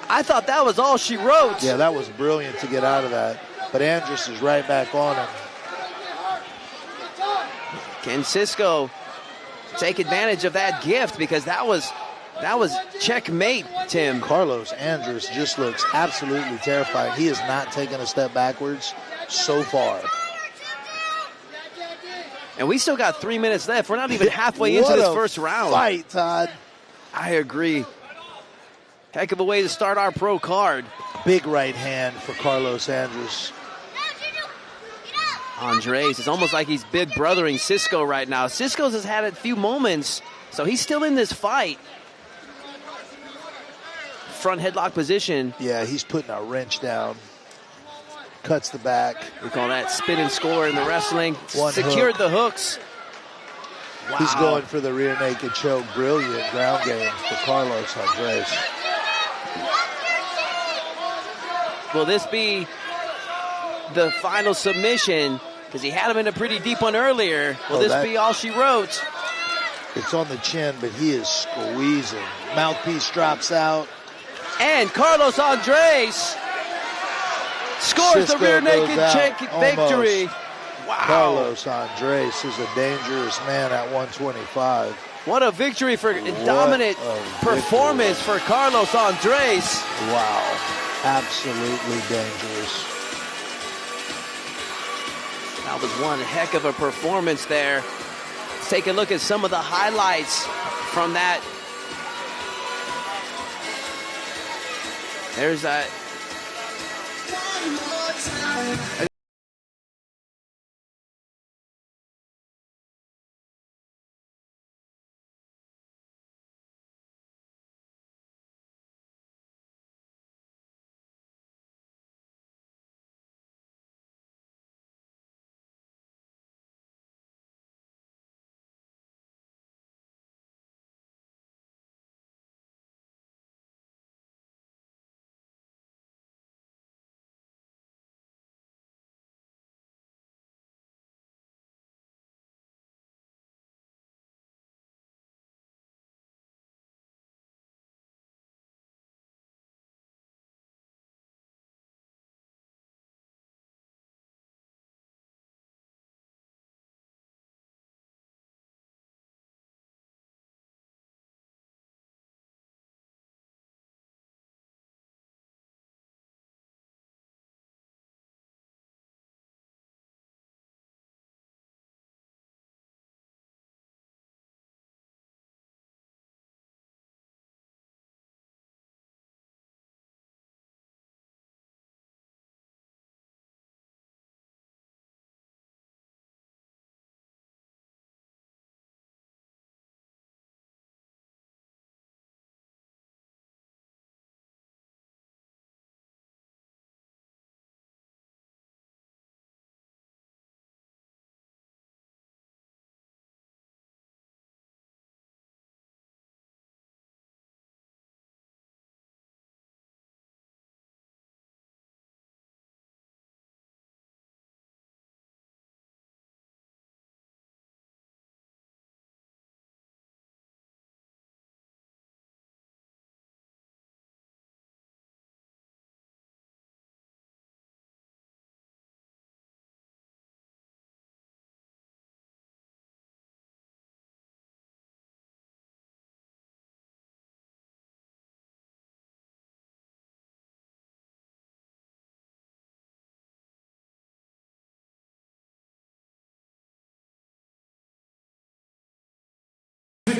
I thought that was all she wrote. Yeah, that was brilliant to get out of that. But Andros is right back on him. Can Cisco take advantage of that gift? Because that was checkmate, Tim. Carlos Andros just looks absolutely terrifying. He has not taken a step backwards so far. And we still got 3 minutes left. We're not even halfway into this first round. Fight, Todd. I agree. Heck of a way to start our pro card. Big right hand for Carlos Andros. Andres, it's almost like he's big brothering Cisco right now. Cisco's has had a few moments, so he's still in this fight. Front headlock position. Yeah, he's putting a wrench down. Cuts the back. We call that spin and score in the wrestling. One Secured hook. the hooks. Wow. He's going for the rear naked choke. Brilliant ground game for Carlos Andres. Will this be the final submission? Because he had him in a pretty deep one earlier. Will this be all she wrote? It's on the chin, but he is squeezing. Mouthpiece drops out. And Carlos Andres scores Cisco the rear naked goes out, check victory. almost. Wow. Carlos Andres is a dangerous man at 125. What a victory for dominant performance for Carlos Andres. Wow. Absolutely dangerous. That was one heck of a performance there. Let's take a look at some of the highlights from that. There's that.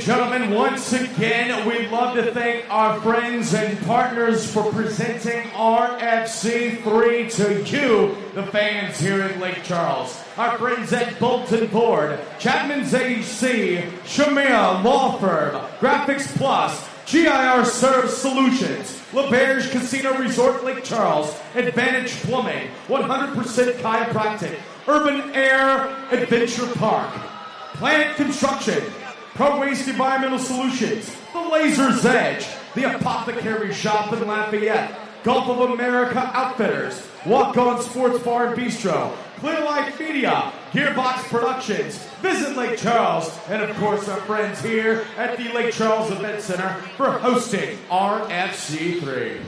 gentlemen, once again, we'd love to thank our friends and partners for presenting RFC 3 to you, the fans here in Lake Charles. Our friends at Bolton Ford, Chapman's AC, Shamir Law Firm, Graphics Plus, GIR Serve Solutions, LeBerge Casino Resort Lake Charles, Advantage Plumbing, 100% Chiropractic, Urban Air Adventure Park, Planet Construction, Pro Waste Environmental Solutions, The Laser's Edge, The Apothecary Shop in Lafayette, Gulf of America Outfitters, Walk On Sports Bar and Bistro, Clear Life Media, Gearbox Productions, Visit Lake Charles, and of course our friends here at the Lake Charles Event Center for hosting RFC 3.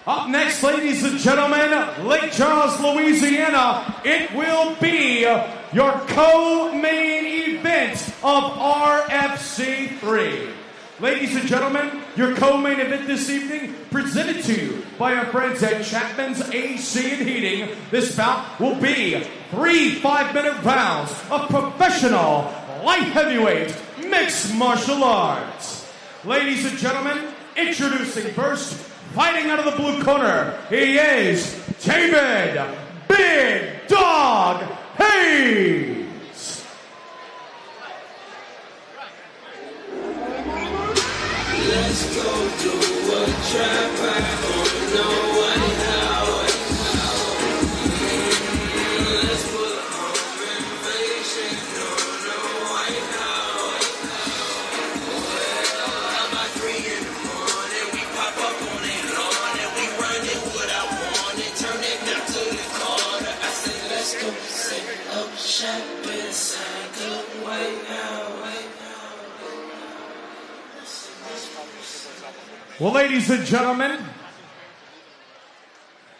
Up next, ladies and gentlemen, Lake Charles, Louisiana, it will be your co-main event of RFC 3. Ladies and gentlemen, your co-main event this evening presented to you by our friends at Chapman's AC and Heating. This bout will be 3 5-minute rounds of professional light heavyweight mixed martial arts. Ladies and gentlemen, introducing first, fighting out of the blue corner, he is David Big Dog Hayes. Let's go do a trap. I don't know what how. Let's put home invasion on the White House. Well, about 3 in the morning, we pop up on that lawn and we run it what I want and turn it down to the corner. I said, let's go set up shop inside the White House. Well, ladies and gentlemen,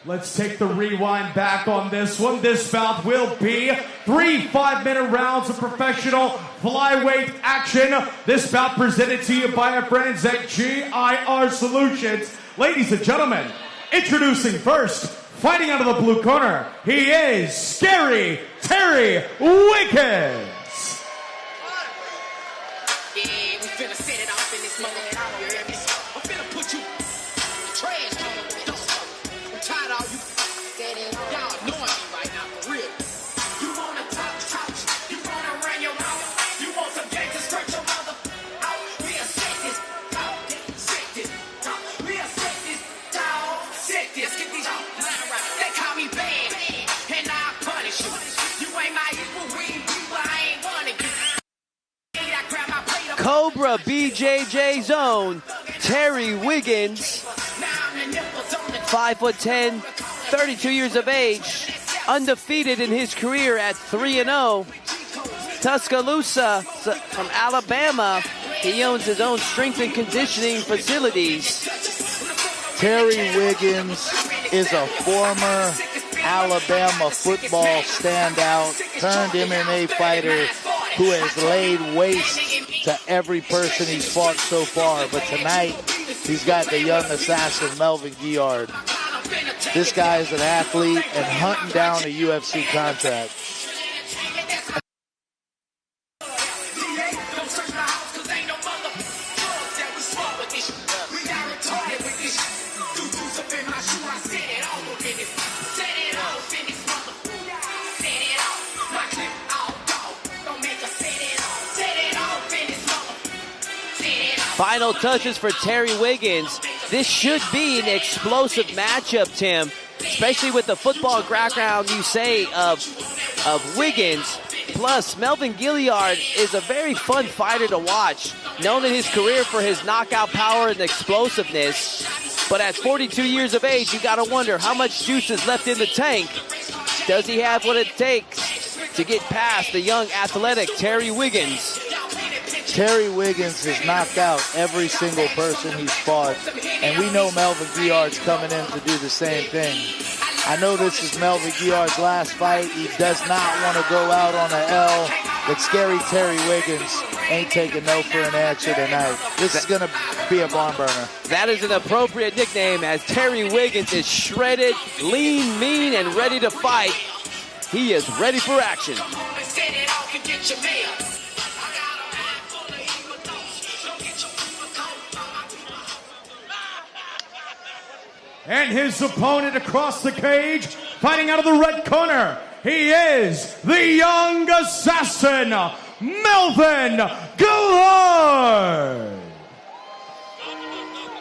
let's take the rewind back on this one. This bout will be 3 5-minute rounds of professional flyweight action. This bout presented to you by our friends at GIR Solutions. Ladies and gentlemen, introducing first, fighting out of the blue corner, he is Scary Terry Wiggins. Yeah, we finna set it off in this motherfucker. You hear me? I'm finna put you trash on the dust. I'm tired of all you y'all knowing me right now, for real. You wanna talk, you wanna run your mouth, you want some gangsters, stretch your mother out. We'll set this, set this, we'll set this, set this, get these line right. They call me bad, and I'll punish you. You ain't my equal, we ain't people, I ain't one of you. Cobra BJJ Zone, Terry Wiggins, 5'10", 32 years of age, undefeated in his career at 3-0. Tuscaloosa from Alabama, he owns his own strength and conditioning facilities. Terry Wiggins is a former Alabama football standout turned MMA fighter who has laid waste to every person he's fought so far. But tonight, he's got the young assassin, Melvin Guillard. This guy is an athlete and hunting down a UFC contract. Final touches for Terry Wiggins. This should be an explosive matchup, Tim, especially with the football background you say of Wiggins. Plus, Melvin Guillard is a very fun fighter to watch, known in his career for his knockout power and explosiveness. But at 42 years of age, you got to wonder how much juice is left in the tank. Does he have what it takes to get past the young, athletic Terry Wiggins? Terry Wiggins has knocked out every single person he's fought, and we know Melvin Guillard's coming in to do the same thing. I know this is Melvin Guillard's last fight. He does not want to go out on an L, but Scary Terry Wiggins ain't taking no for an answer tonight. This is going to be a barn burner. That is an appropriate nickname, as Terry Wiggins is shredded, lean, mean, and ready to fight. he is ready for action. And his opponent across the cage, fighting out of the red corner, he is the young assassin, Melvin Guillard.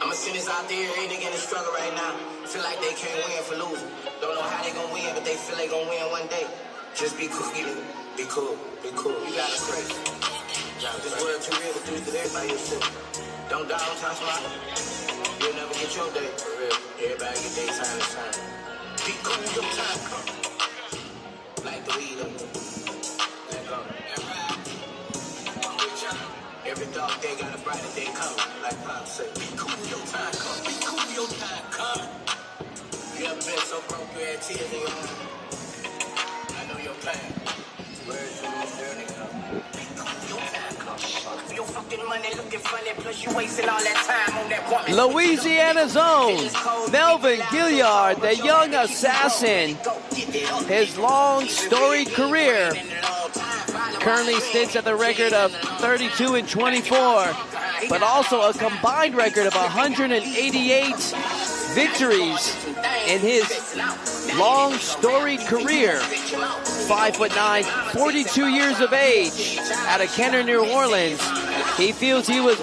I'm a sinners out there, every nigga in the struggle right now. Feel like they can't win for losing. Don't know how they gonna win, but they feel they gonna win one day. Just be cool, be cool, be cool. You gotta pray. This world too real to do to everybody yourself. Don't die on time, smile. You'll never get your day, for real. Everybody get their time to time. Be cool, your time come. Like the weed up. Let go. Every dark day got a brighter day coming. Like Pop said, be cool, your time come. Be cool, your time come. You ever been so broke you had tears in your eyes? I know your pain. Words from this journey come. Be cool, your time come. Your fucking money looking funny, plus you wasting all that time on that woman. Louisiana's own Melvin Guillard, the young assassin. His long, storied career currently sits at the record of 32-24, but also a combined record of 188 victories in his long, storied career. 5'9", 42 years of age, out of Kenner, New Orleans. He feels he was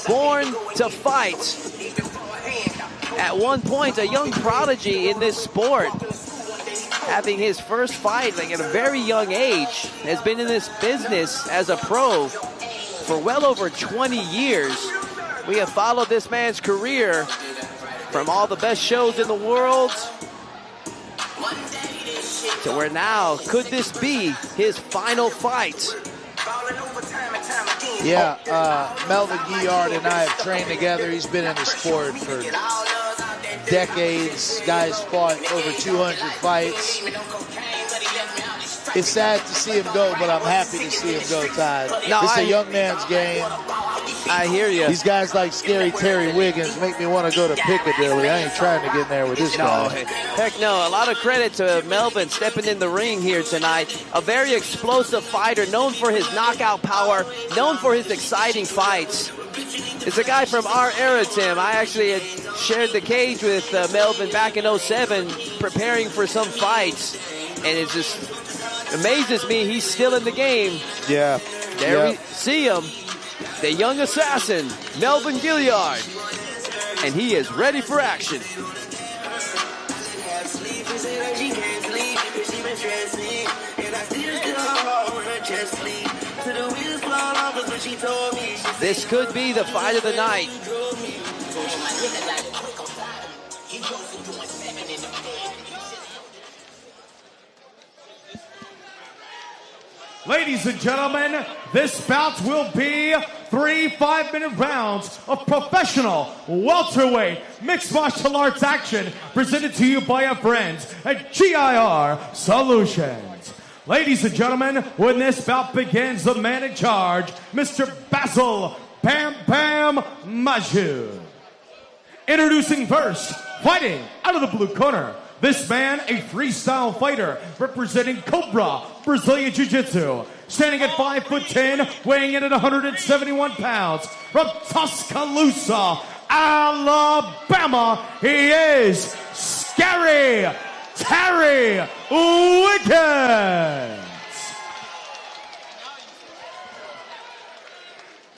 born to fight. At one point, a young prodigy in this sport, having his first fight like at a very young age, has been in this business as a pro for well over 20 years. We have followed this man's career from all the best shows in the world to where now, could this be his final fight? Yeah, Melvin Guillard and I have trained together. He's been in the sport for decades. Guy's fought over 200 fights. It's sad to see him go, but I'm happy to see him go, Todd. It's a young man's game. I hear you. These guys like Scary Terry Wiggins make me want to go to Piccadilly. I ain't trying to get in there with this guy. Heck no. A lot of credit to Melvin stepping in the ring here tonight. A very explosive fighter, known for his knockout power, known for his exciting fights. It's a guy from our era, Tim. I actually had shared the cage with Melvin back in 07, preparing for some fights. And it just amazes me he's still in the game. Yeah. There we see him. The young assassin, Melvin Guillard. And he is ready for action. This could be the fight of the night. Ladies and gentlemen, this bout will be 3 5-minute rounds of professional welterweight mixed martial arts action presented to you by our friends at GIR Solutions. Ladies and gentlemen, when this bout begins, the man in charge, Mr. Basil Bam Bam Maju. Introducing first, fighting out of the blue corner, this man, a freestyle fighter representing Cobra Brazilian Jiu-Jitsu, standing at 5'10", weighing in at 171 pounds. From Tuscaloosa, Alabama, he is Scary Terry Wiggins.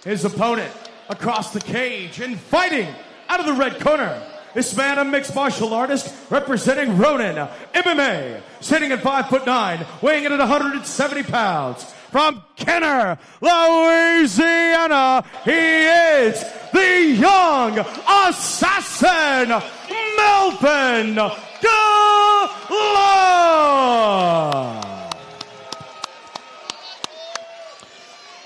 His opponent across the cage and fighting out of the red corner, this man, a mixed martial artist representing Ronin MMA, sitting at 5'9", weighing in at 170 pounds. From Kenner, Louisiana, he is the young assassin, Melvin Guillard.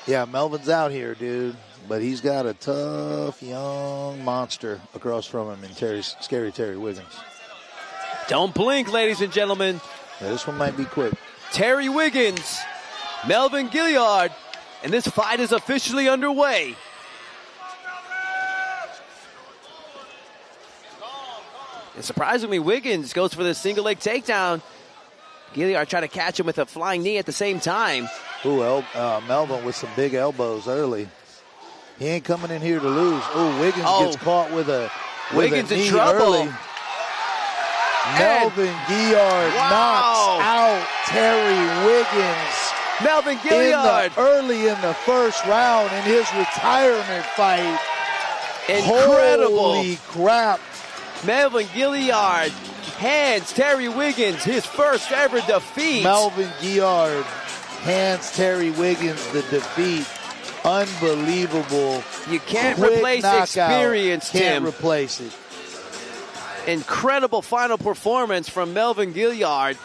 Yeah, Melvin's out here, dude. But he's got a tough young monster across from him in Scary Terry Wiggins. Don't blink, ladies and gentlemen. Yeah, this one might be quick. Terry Wiggins, Melvin Guillard, and this fight is officially underway. And surprisingly, Wiggins goes for the single leg takedown. Gilliard trying to catch him with a flying knee at the same time. Ooh, Melvin with some big elbows early. He ain't coming in here to lose. Ooh, Wiggins gets caught with a Wiggins knee in trouble. Early. Melvin Gilliard knocks out Terry Wiggins. Melvin Gilliard. Early in the first round in his retirement fight. Incredible. Holy crap. Melvin Gilliard hands Terry Wiggins his first ever defeat. Melvin Gilliard hands Terry Wiggins the defeat. Unbelievable. You can't Quick replace knockout. experience, Tim. Can't replace it. Incredible final performance from Melvin Gilliard.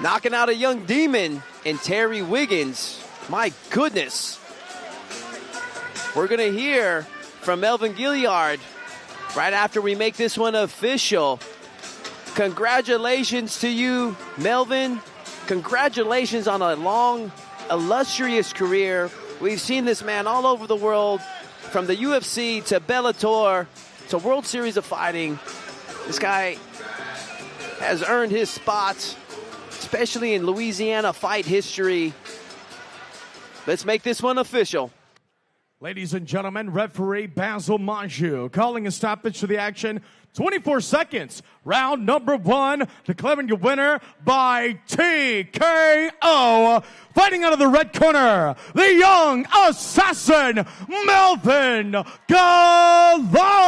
Knocking out a young demon in Terry Wiggins. My goodness. We're going to hear from Melvin Gilliard right after we make this one official. Congratulations to you, Melvin. Congratulations on a long, illustrious career. We've seen this man all over the world, from the UFC to Bellator to World Series of Fighting. This guy has earned his spot, especially in Louisiana fight history. Let's make this one official. Ladies and gentlemen, referee Basil Manju calling a stoppage to the action. 24 seconds. Round number 1. Declaring your winner by TKO. Fighting out of the red corner, the young assassin, Melvin Gilliard.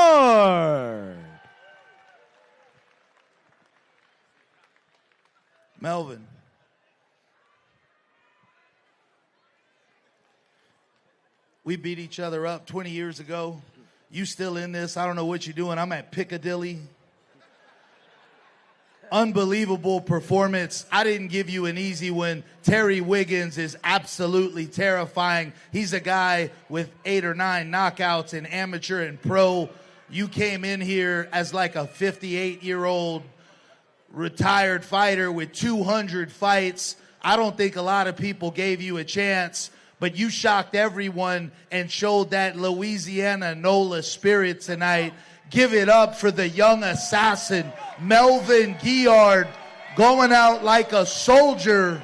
Melvin. We beat each other up 20 years ago. You still in this. I don't know what you're doing. I'm at Piccadilly. Unbelievable performance. I didn't give you an easy one. Terry Wiggins is absolutely terrifying. He's a guy with 8 or 9 knockouts in amateur and pro. You came in here as like a 58-year-old retired fighter with 200 fights. I don't think a lot of people gave you a chance. But you shocked everyone and showed that Louisiana NOLA spirit tonight. Give it up for the young assassin, Melvin Gilliard, going out like a soldier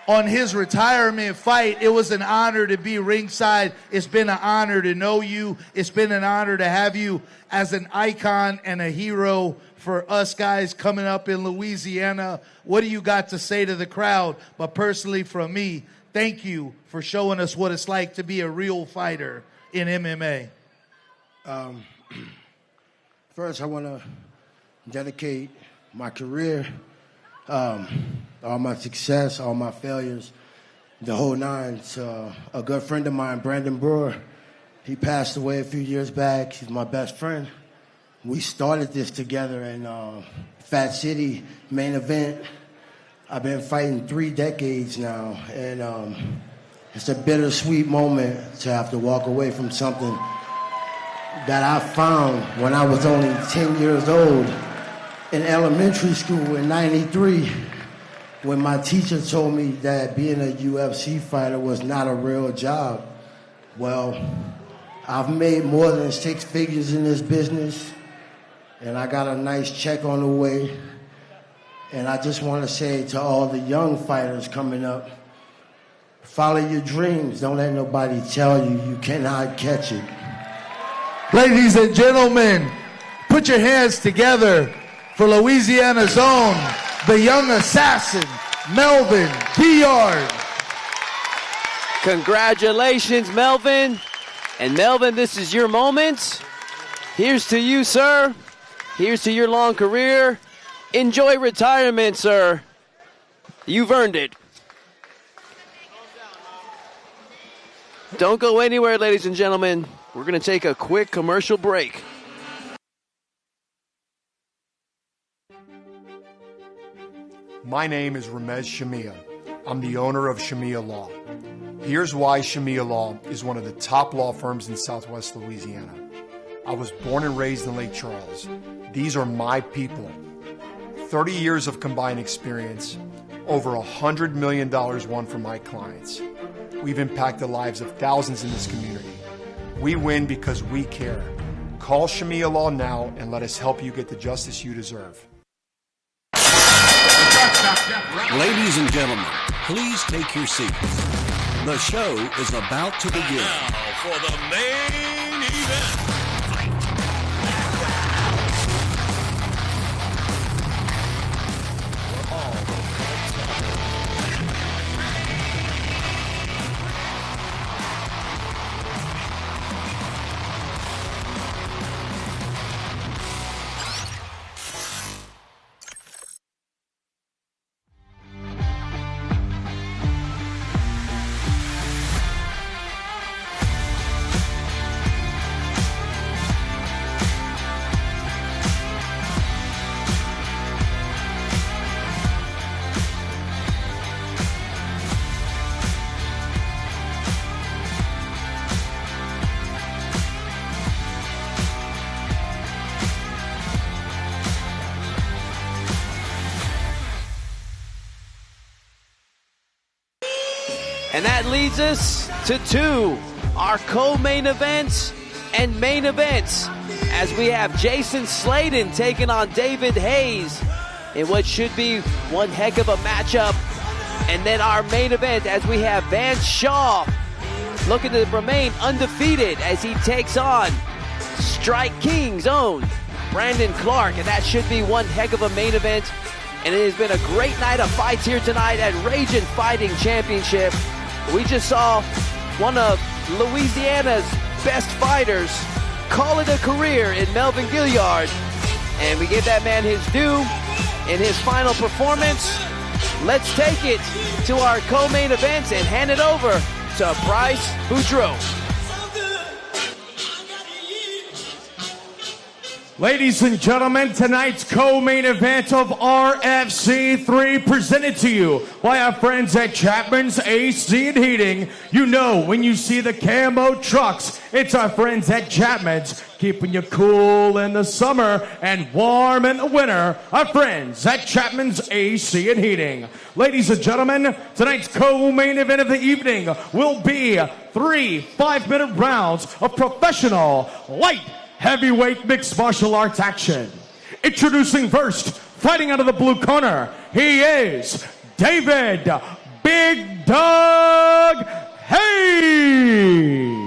on his retirement fight. It was an honor to be ringside. It's been an honor to know you. It's been an honor to have you as an icon and a hero for us guys coming up in Louisiana. What do you got to say to the crowd? But personally from me, thank you for showing us what it's like to be a real fighter in MMA. First, I want to dedicate my career, all my success, all my failures, the whole nine, to a good friend of mine, Brandon Brewer. He passed away a few years back. He's my best friend. We started this together in Fat City, main event. I've been fighting 3 decades now, and it's a bittersweet moment to have to walk away from something that I found when I was only 10 years old in elementary school in '93, when my teacher told me that being a UFC fighter was not a real job. Well, I've made more than 6 figures in this business, and I got a nice check on the way. And I just want to say to all the young fighters coming up, follow your dreams. Don't let nobody tell you you cannot catch it. Ladies and gentlemen, put your hands together for Louisiana's own, the young assassin, Melvin Gilliard. Congratulations, Melvin. And Melvin, this is your moment. Here's to you, sir. Here's to your long career. Enjoy retirement, sir. You've earned it. Don't go anywhere, ladies and gentlemen. We're going to take a quick commercial break. My name is Ramez Shamia. I'm the owner of Shamia Law. Here's why Shamia Law is one of the top law firms in Southwest Louisiana. I was born and raised in Lake Charles. These are my people. 30 years of combined experience, over $100 million won for my clients. We've impacted the lives of thousands in this community. We win because we care. Call Shamia Law now and let us help you get the justice you deserve. Touchdown. Ladies and gentlemen, please take your seats. The show is about to begin. Now for the main event. And that leads us to two, our co-main events and main events, as we have Jason Sladen taking on David Hayes in what should be one heck of a matchup. And then our main event, as we have Vance Shaw looking to remain undefeated as he takes on Strike King's own Brandon Clark. And that should be one heck of a main event. And it has been a great night of fights here tonight at Ragin Fighting Championships. We just saw one of Louisiana's best fighters call it a career in Melvin Gilliard. And we gave that man his due in his final performance. Let's take it to our co-main events and hand it over to Bryce Boudreaux. Ladies and gentlemen, tonight's co-main event of RFC 3 presented to you by our friends at Chapman's AC and Heating. You know when you see the camo trucks, it's our friends at Chapman's, keeping you cool in the summer and warm in the winter. Our friends at Chapman's AC and Heating. Ladies and gentlemen, tonight's co-main event of the evening will be 3 5-minute rounds of professional light heavyweight mixed martial arts action. Introducing first, fighting out of the blue corner, he is David Big Dog Hayes.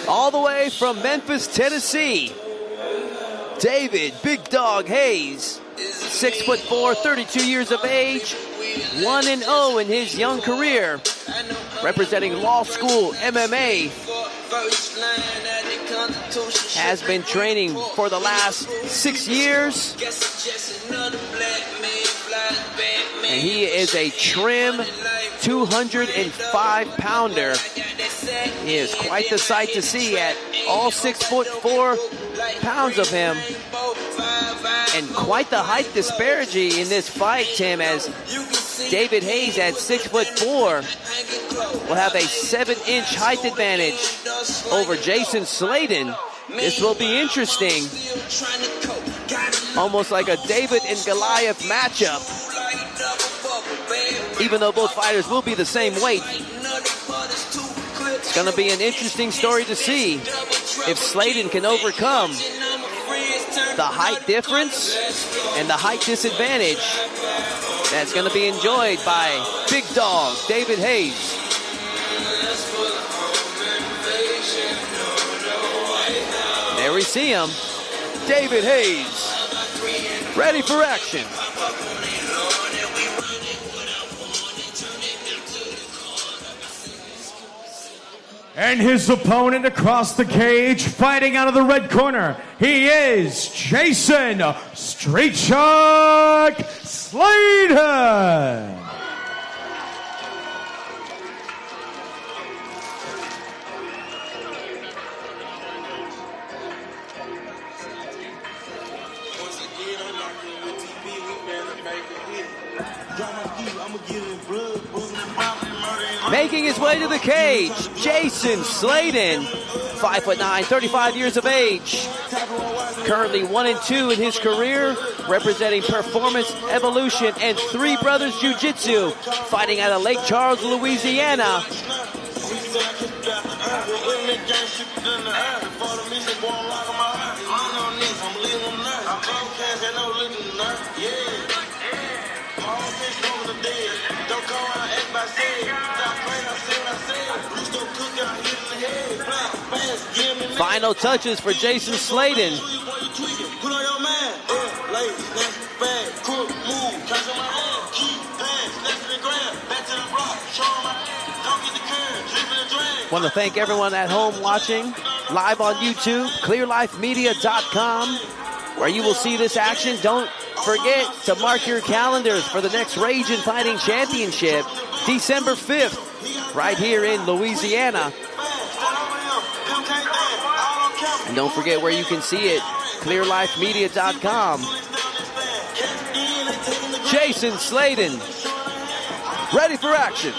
All the way from Memphis, Tennessee, David Big Dog Hayes, 6'4", 32 years of age, 1-0 in his young career, representing law school MMA, has been training for the last 6 years, and he is a trim 205-pounder. He is quite the sight to see at all 6'4" pounds of him. And quite the height disparity in this fight, Tim, as David Hayes at 6'4" will have a 7-inch height advantage over Jason Sladen. This will be interesting. Almost like a David and Goliath matchup. Even though both fighters will be the same weight. It's going to be an interesting story to see if Sladen can overcome the height difference and the height disadvantage that's going to be enjoyed by Big Dog David Hayes. There we see him, David Hayes, ready for action. And his opponent across the cage, fighting out of the red corner, he is Jason Street Shark Sladen. Making his way to the cage, Jason Sladen, 5'9", 35 years of age. Currently 1-2 in his career, representing Performance Evolution and Three Brothers Jiu-Jitsu, fighting out of Lake Charles, Louisiana. Final touches for Jason Sladen. Want to thank everyone at home watching live on YouTube, clearlifemedia.com, where you will see this action. Don't forget to mark your calendars for the next Ragin Fighting Championship, December 5th, right here in Louisiana. And don't forget where you can see it, clearlifemedia.com. Jason Sladen, ready for action.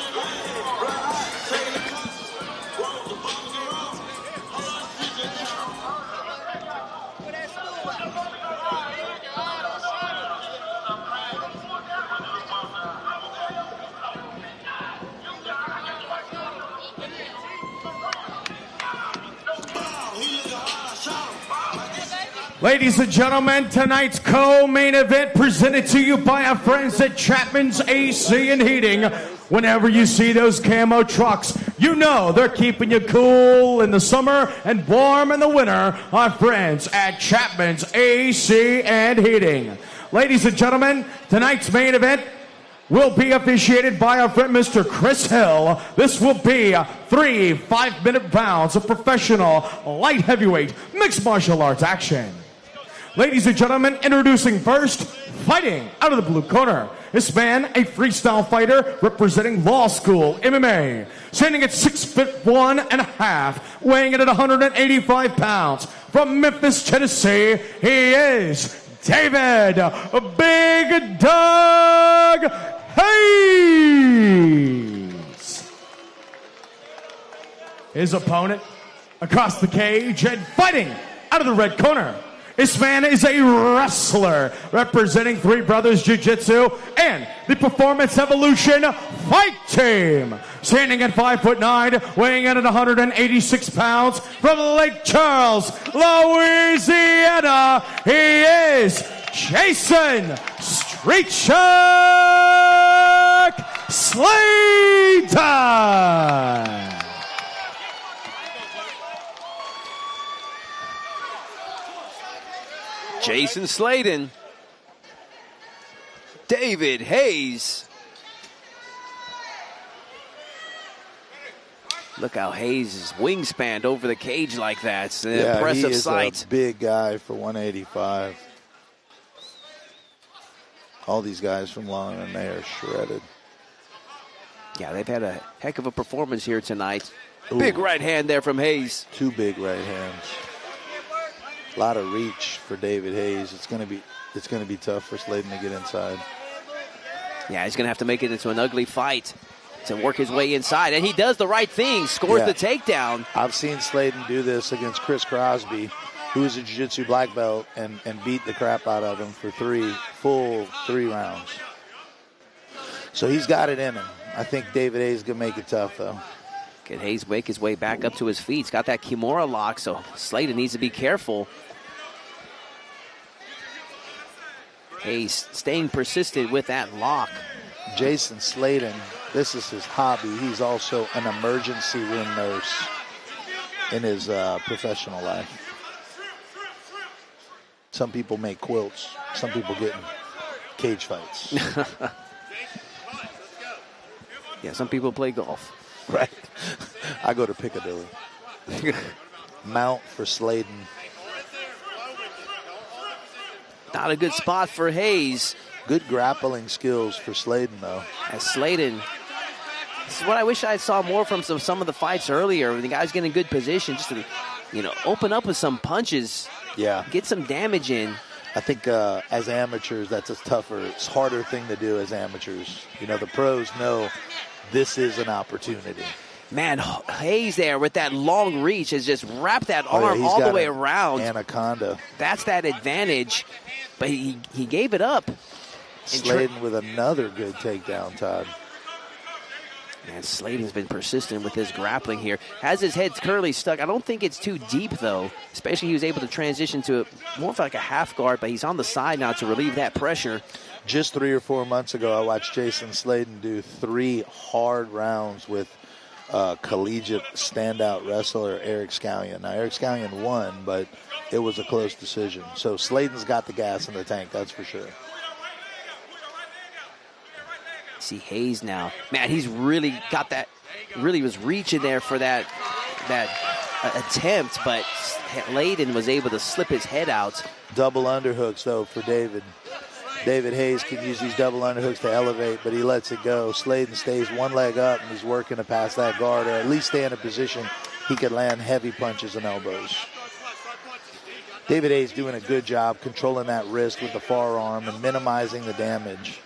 Ladies and gentlemen, tonight's co-main event presented to you by our friends at Chapman's AC and Heating. Whenever you see those camo trucks, you know they're keeping you cool in the summer and warm in the winter. Our friends at Chapman's AC and Heating. Ladies and gentlemen, tonight's main event will be officiated by our friend Mr. Chris Hill. This will be 3 5-minute rounds of professional light heavyweight mixed martial arts action. Ladies and gentlemen, introducing first, fighting out of the blue corner. This man, a freestyle fighter representing Law School MMA. Standing at 6'1.5", weighing in at 185 pounds. From Memphis, Tennessee, he is David Big Dog Hayes. His opponent across the cage and fighting out of the red corner. This man is a wrestler representing Three Brothers Jiu-Jitsu and the Performance Evolution Fight Team. Standing at 5'9", weighing in at 186 pounds from Lake Charles, Louisiana, he is Jason Street Shark Slater. Jason Sladen, David Hayes. Look how Hayes is wingspan over the cage like that. It's an impressive sight. He is a big guy for 185. All these guys from Long and they are shredded. Yeah, they've had a heck of a performance here tonight. Ooh. Big right hand there from Hayes. 2 big right hands. A lot of reach for David Hayes. It's going to be tough for Sladen to get inside. Yeah, he's going to have to make it into an ugly fight to work his way inside. And he does the right thing, scores the takedown. I've seen Sladen do this against Chris Crosby, who is a jiu-jitsu black belt, and beat the crap out of him for full three rounds. So he's got it in him. I think David Hayes is going to make it tough, though. Can Hayes make his way back up to his feet? He's got that Kimura lock, so Sladen needs to be careful. Hayes staying persistent with that lock. Jason Sladen, this is his hobby. He's also an emergency room nurse in his professional life. Some people make quilts. Some people get in cage fights. Yeah, some people play golf. Right. I go to Piccadilly. Mount for Sladen. Not a good spot for Hayes. Good grappling skills for Sladen, though. As Sladen, this is what I wish I saw more from some of the fights earlier. When the guy's getting in good position, just to, open up with some punches. Yeah. Get some damage in. I think as amateurs, that's a tougher, harder thing to do as amateurs. You know, the pros know this is an opportunity. Man, Hayes there with that long reach has just wrapped that arm all the way around. Anaconda. That's that advantage, but he gave it up. Sladen with another good takedown, Todd. Man, Sladen's been persistent with his grappling here. Has his head curly stuck. I don't think it's too deep, though. Especially he was able to transition to more of like a half guard, but he's on the side now to relieve that pressure. Just 3 or 4 months ago, I watched Jason Sladen do 3 hard rounds with collegiate standout wrestler Eric Scallion. Now, Eric Scallion won, but it was a close decision. So Sladen's got the gas in the tank, that's for sure. See Hayes now. Man, he's really got that, really was reaching there for that attempt, but Sladen was able to slip his head out. Double underhooks, though, for David. David Hayes can use these double underhooks to elevate, but he lets it go. Sladen stays one leg up and he's working to pass that guard, or at least stay in a position he could land heavy punches and elbows. David Hayes doing a good job controlling that wrist with the far arm and minimizing the damage.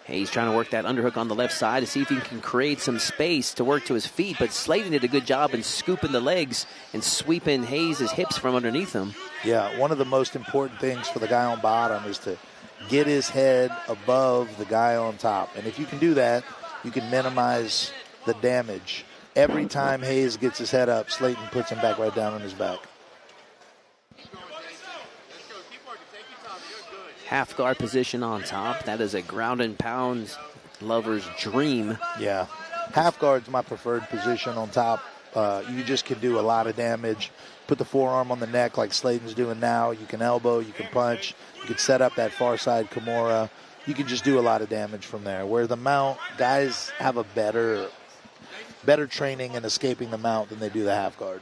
Hayes trying to work that underhook on the left side to see if he can create some space to work to his feet, but Sladen did a good job in scooping the legs and sweeping Hayes' hips from underneath him. Yeah, one of the most important things for the guy on bottom is to get his head above the guy on top. And if you can do that, you can minimize the damage. Every time Hayes gets his head up, Sladen puts him back right down on his back. Half guard position on top. That is a ground and pound lover's dream. Yeah. Half guard's my preferred position on top. You just can do a lot of damage. Put the forearm on the neck like Sladen's doing now. You can elbow, you can punch. You can set up that far side Kimura. You can just do a lot of damage from there. Where the mount, guys have a better training in escaping the mount than they do the half guard.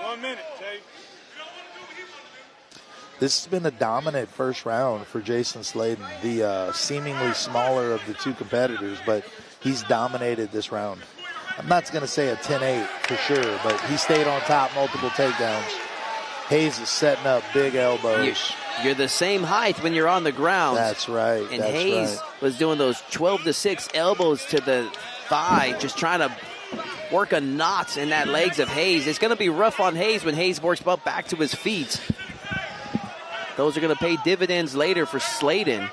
1 minute, Jay. This has been a dominant first round for Jason Sladen, the seemingly smaller of the two competitors, but he's dominated this round. I'm not going to say a 10-8 for sure, but he stayed on top, multiple takedowns. Hayes is setting up big elbows. You're the same height when you're on the ground. That's right. And Hayes was doing those 12-6 elbows to the thigh, just trying to work a knot in that legs of Hayes. It's going to be rough on Hayes when Hayes works back to his feet. Those are going to pay dividends later for Sladen. 30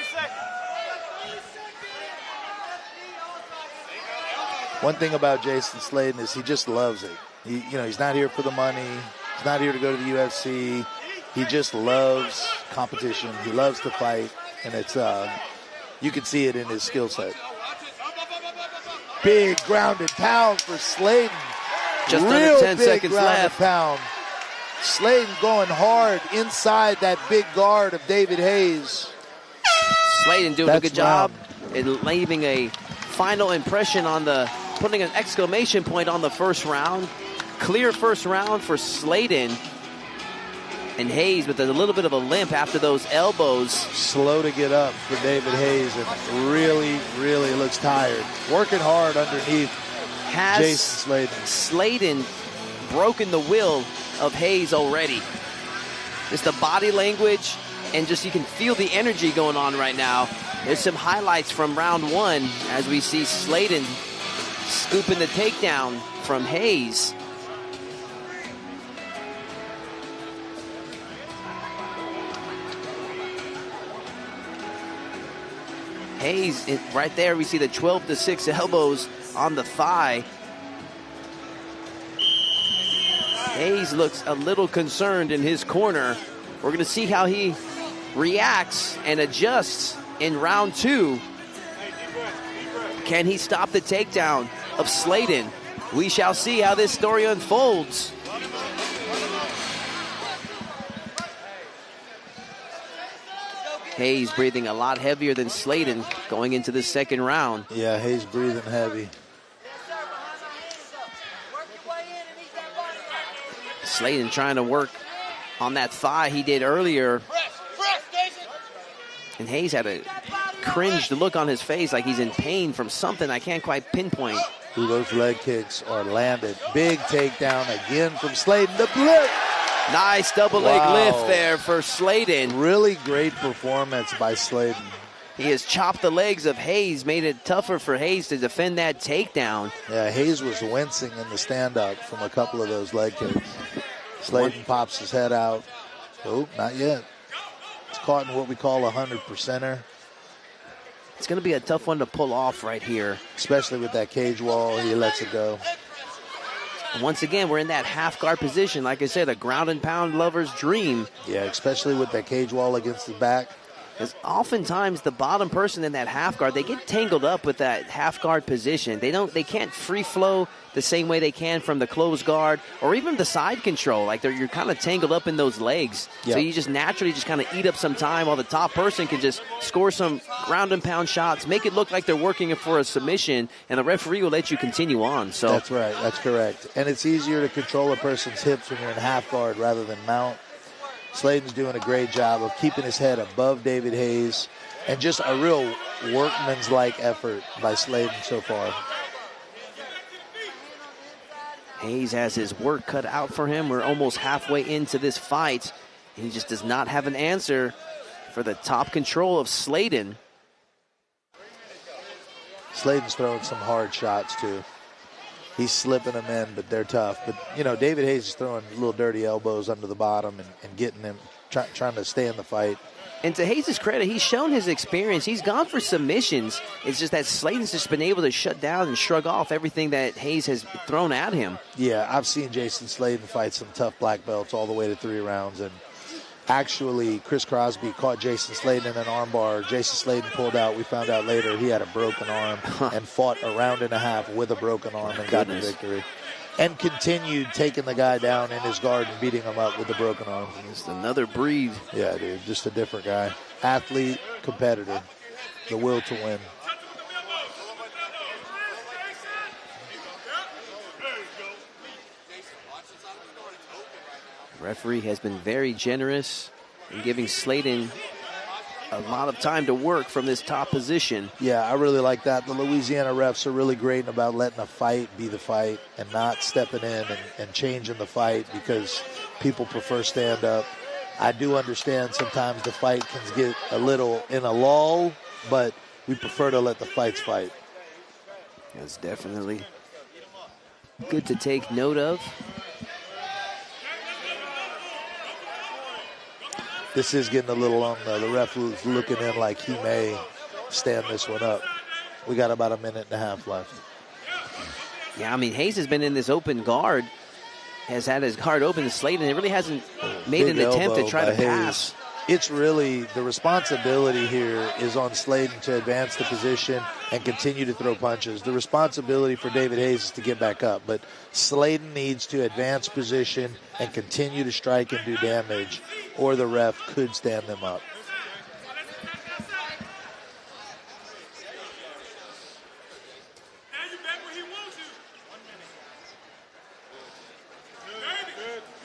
seconds. One thing about Jason Sladen is he just loves it. He's not here for the money. He's not here to go to the UFC. He just loves competition. He loves to fight, and it's you can see it in his skill set. Big grounded pound for Sladen. Just under 10 seconds left. Pound. Sladen going hard inside that big guard of David Hayes. Sladen doing a good job in leaving a final impression on putting an exclamation point on the first round. Clear first round for Sladen. And Hayes with a little bit of a limp after those elbows. Slow to get up for David Hayes and really, really looks tired. Working hard underneath Jason Sladen. Sladen broken the will of Hayes already. Just the body language and just you can feel the energy going on right now. There's some highlights from round one as we see Sladen scooping the takedown from Hayes. Hayes, right there, we see the 12-6 elbows on the thigh. Hayes looks a little concerned in his corner. We're going to see how he reacts and adjusts in round two. Can he stop the takedown of Sladen? We shall see how this story unfolds. Hayes breathing a lot heavier than Sladen going into the second round. Yeah, Hayes breathing heavy. Sladen trying to work on that thigh he did earlier. And Hayes had a cringed look on his face like he's in pain from something I can't quite pinpoint. Ooh, those leg kicks are landed. Big takedown again from Sladen. The blitz. Nice double leg lift there for Sladen. Really great performance by Sladen. He has chopped the legs of Hayes, made it tougher for Hayes to defend that takedown. Yeah, Hayes was wincing in the stand-up from a couple of those leg kicks. Sladen pops his head out. Oh, not yet. It's caught in what we call a 100%er. It's going to be a tough one to pull off right here. Especially with that cage wall, he lets it go. Once again, we're in that half guard position. Like I said, a ground and pound lover's dream. Yeah, especially with that cage wall against his back. Because oftentimes the bottom person in that half guard, they get tangled up with that half guard position. They can't free flow the same way they can from the closed guard or even the side control. Like you're kind of tangled up in those legs. Yep. So you just naturally just kind of eat up some time while the top person can just score some ground and pound shots, make it look like they're working for a submission, and the referee will let you continue on. So that's right. That's correct. And it's easier to control a person's hips when you're in half guard rather than mount. Sladen's doing a great job of keeping his head above David Hayes, and just a real workman's-like effort by Sladen so far. Hayes has his work cut out for him. We're almost halfway into this fight. He just does not have an answer for the top control of Sladen. Sladen's throwing some hard shots, too. He's slipping them in, but they're tough. But, you know, David Hayes is throwing little dirty elbows under the bottom and getting him, trying to stay in the fight. And to Hayes' credit, he's shown his experience. He's gone for submissions. It's just that Sladen's just been able to shut down and shrug off everything that Hayes has thrown at him. Yeah, I've seen Jason Sladen fight some tough black belts all the way to 3 rounds. And actually, Chris Crosby caught Jason Sladen in an armbar. Jason Sladen pulled out. We found out later he had a broken arm and fought a round and a half with a broken arm and got the victory. And continued taking the guy down in his guard and beating him up with the broken arm. Just another breed. Yeah, dude, just a different guy. Athlete, competitor, the will to win. The referee has been very generous in giving Sladen a lot of time to work from this top position. Yeah, I really like that. The Louisiana refs are really great about letting a fight be the fight and not stepping in and changing the fight because people prefer stand-up. I do understand sometimes the fight can get a little in a lull, but we prefer to let the fights fight. That's definitely good to take note of. This is getting a little long, though. The ref was looking in like he may stand this one up. We got about 1.5 minutes left. Yeah, I mean, Hayes has been in this open guard, has had his guard open to Sladen. It really hasn't made an attempt to try to pass. It's really, the responsibility here is on Sladen to advance the position and continue to throw punches. The responsibility for David Hayes is to get back up, but Sladen needs to advance position and continue to strike and do damage, or the ref could stand them up.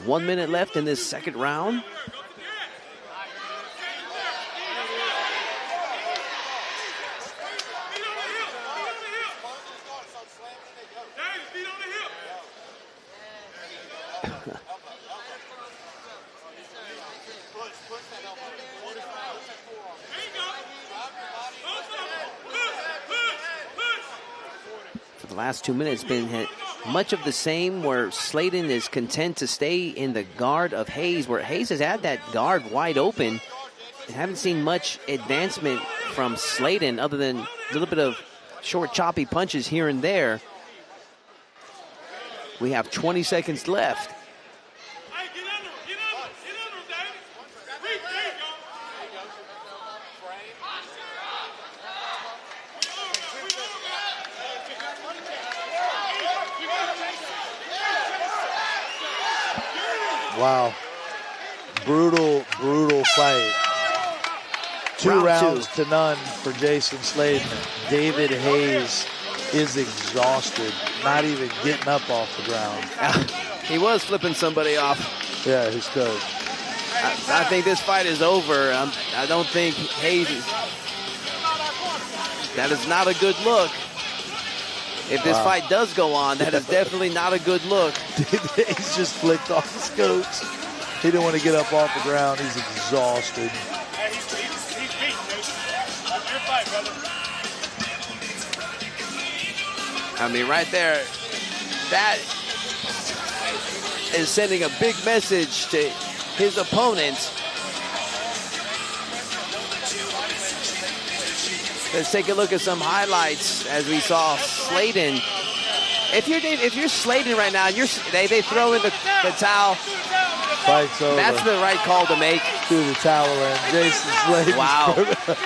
One minute left in this second round. For the last 2 minutes, been much of the same, where Sladen is content to stay in the guard of Hayes, where Hayes has had that guard wide open. I haven't seen much advancement from Sladen other than a little bit of short, choppy punches here and there. We have 20 seconds left. Wow. Brutal, brutal fight. Two rounds to none for Jason Sladen. David Hayes is exhausted, not even getting up off the ground. He was flipping somebody off. Yeah, his coach. I think this fight is over. I don't think Hayes that is not a good look. if this fight does go on, that is definitely not a good look. He's just flicked off his coach. He didn't want to get up off the ground. He's exhausted. He's beat, dude. Your fight, brother. I mean, right there, that is sending a big message to his opponent. Let's take a look at some highlights as we saw Slayton. If you're Slayton right now, they throw in the towel. Fight's over. That's the right call to make. Threw the towel in. Jason Slayton. Wow.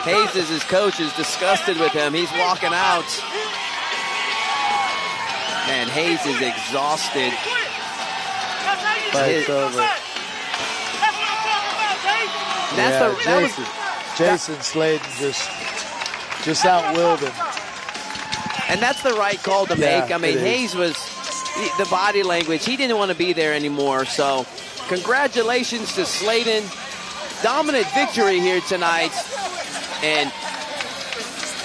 Hayes is his coach, is disgusted with him. He's walking out. Man, Hayes is exhausted. Fight's over. Jason Slayton just outwilled him. And that's the right call to make. I mean, Hayes was the body language. He didn't want to be there anymore. So congratulations to Slayton. Dominant victory here tonight. And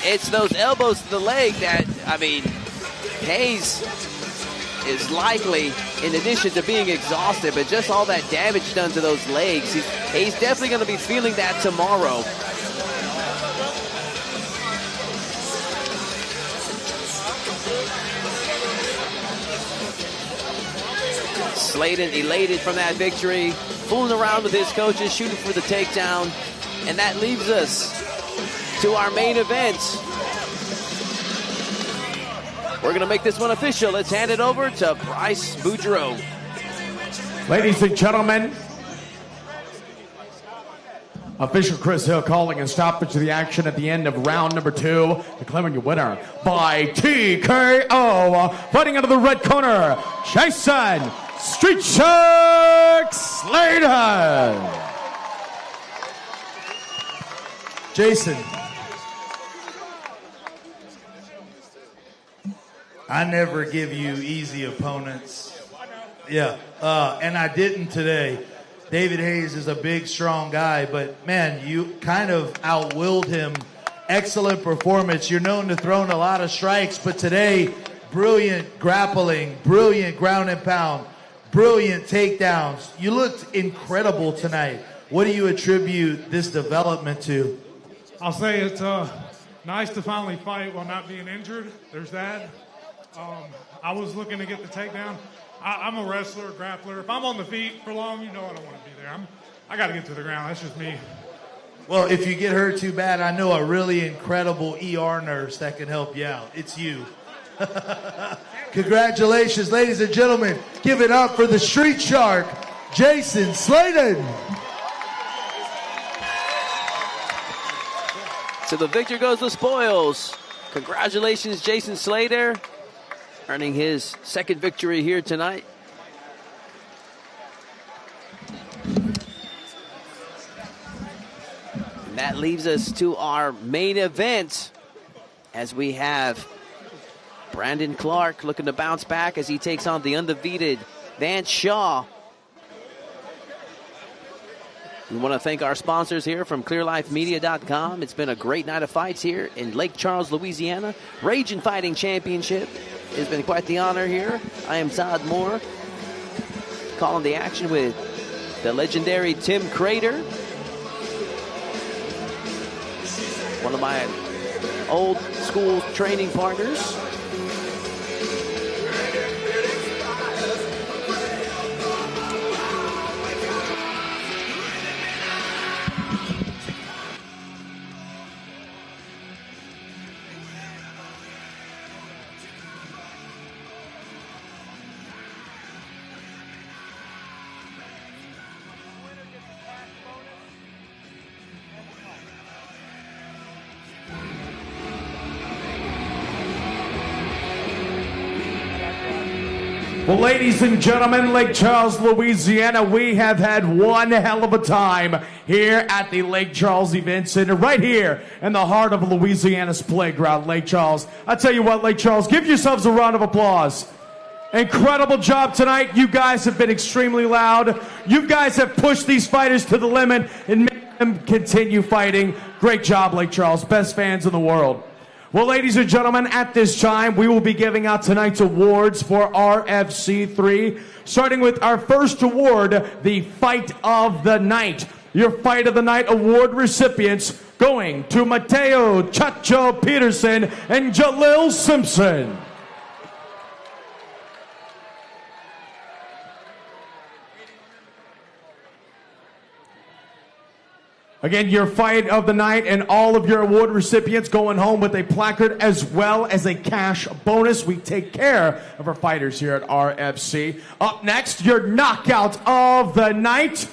it's those elbows to the leg that, I mean, Hayes is likely, in addition to being exhausted, but just all that damage done to those legs, he's definitely going to be feeling that tomorrow. Slayton elated from that victory, fooling around with his coaches, shooting for the takedown, and that leaves us to our main event. We're going to make this one official. Let's hand it over to Bryce Boudreaux. Ladies and gentlemen, official Chris Hill calling a stoppage to the action at the end of round number 2, declaring your winner by TKO. Fighting out of the red corner, Jason Street Shark Slayton. Jason, I never give you easy opponents. Yeah, and I didn't today. David Hayes is a big, strong guy, but man, you kind of outwilled him. Excellent performance. You're known to throwing a lot of strikes, but today, brilliant grappling, brilliant ground and pound, brilliant takedowns. You looked incredible tonight. What do you attribute this development to? I'll say it's nice to finally fight while not being injured. There's that. I was looking to get the takedown. I'm a wrestler, grappler. If I'm on the feet for long, you know I don't want to be there. I got to get to the ground. That's just me. Well, if you get hurt too bad, I know a really incredible ER nurse that can help you out. It's you. Congratulations, ladies and gentlemen. Give it up for the Street Shark, Jason Slayton. So the victor goes the spoils. Congratulations, Jason Slater, earning his second victory here tonight. And that leaves us to our main event, as we have Brandon Clark looking to bounce back as he takes on the undefeated Vance Shaw. We want to thank our sponsors here from ClearLifeMedia.com. It's been a great night of fights here in Lake Charles, Louisiana. Ragin Fighting Championship. It's been quite the honor here. I am Todd Moore, calling the action with the legendary Tim Crater, one of my old school training partners. Well, ladies and gentlemen, Lake Charles, Louisiana, we have had one hell of a time here at the Lake Charles Event Center, right here in the heart of Louisiana's playground, Lake Charles. I tell you what, Lake Charles, give yourselves a round of applause. Incredible job tonight. You guys have been extremely loud. You guys have pushed these fighters to the limit and made them continue fighting. Great job, Lake Charles. Best fans in the world. Well, ladies and gentlemen, at this time, we will be giving out tonight's awards for RFC 3, starting with our first award, the Fight of the Night. Your Fight of the Night award recipients going to Mateo Chacho Peterson and Jalil Simpson. Again, your Fight of the Night and all of your award recipients going home with a placard as well as a cash bonus. We take care of our fighters here at RFC. Up next, your Knockout of the Night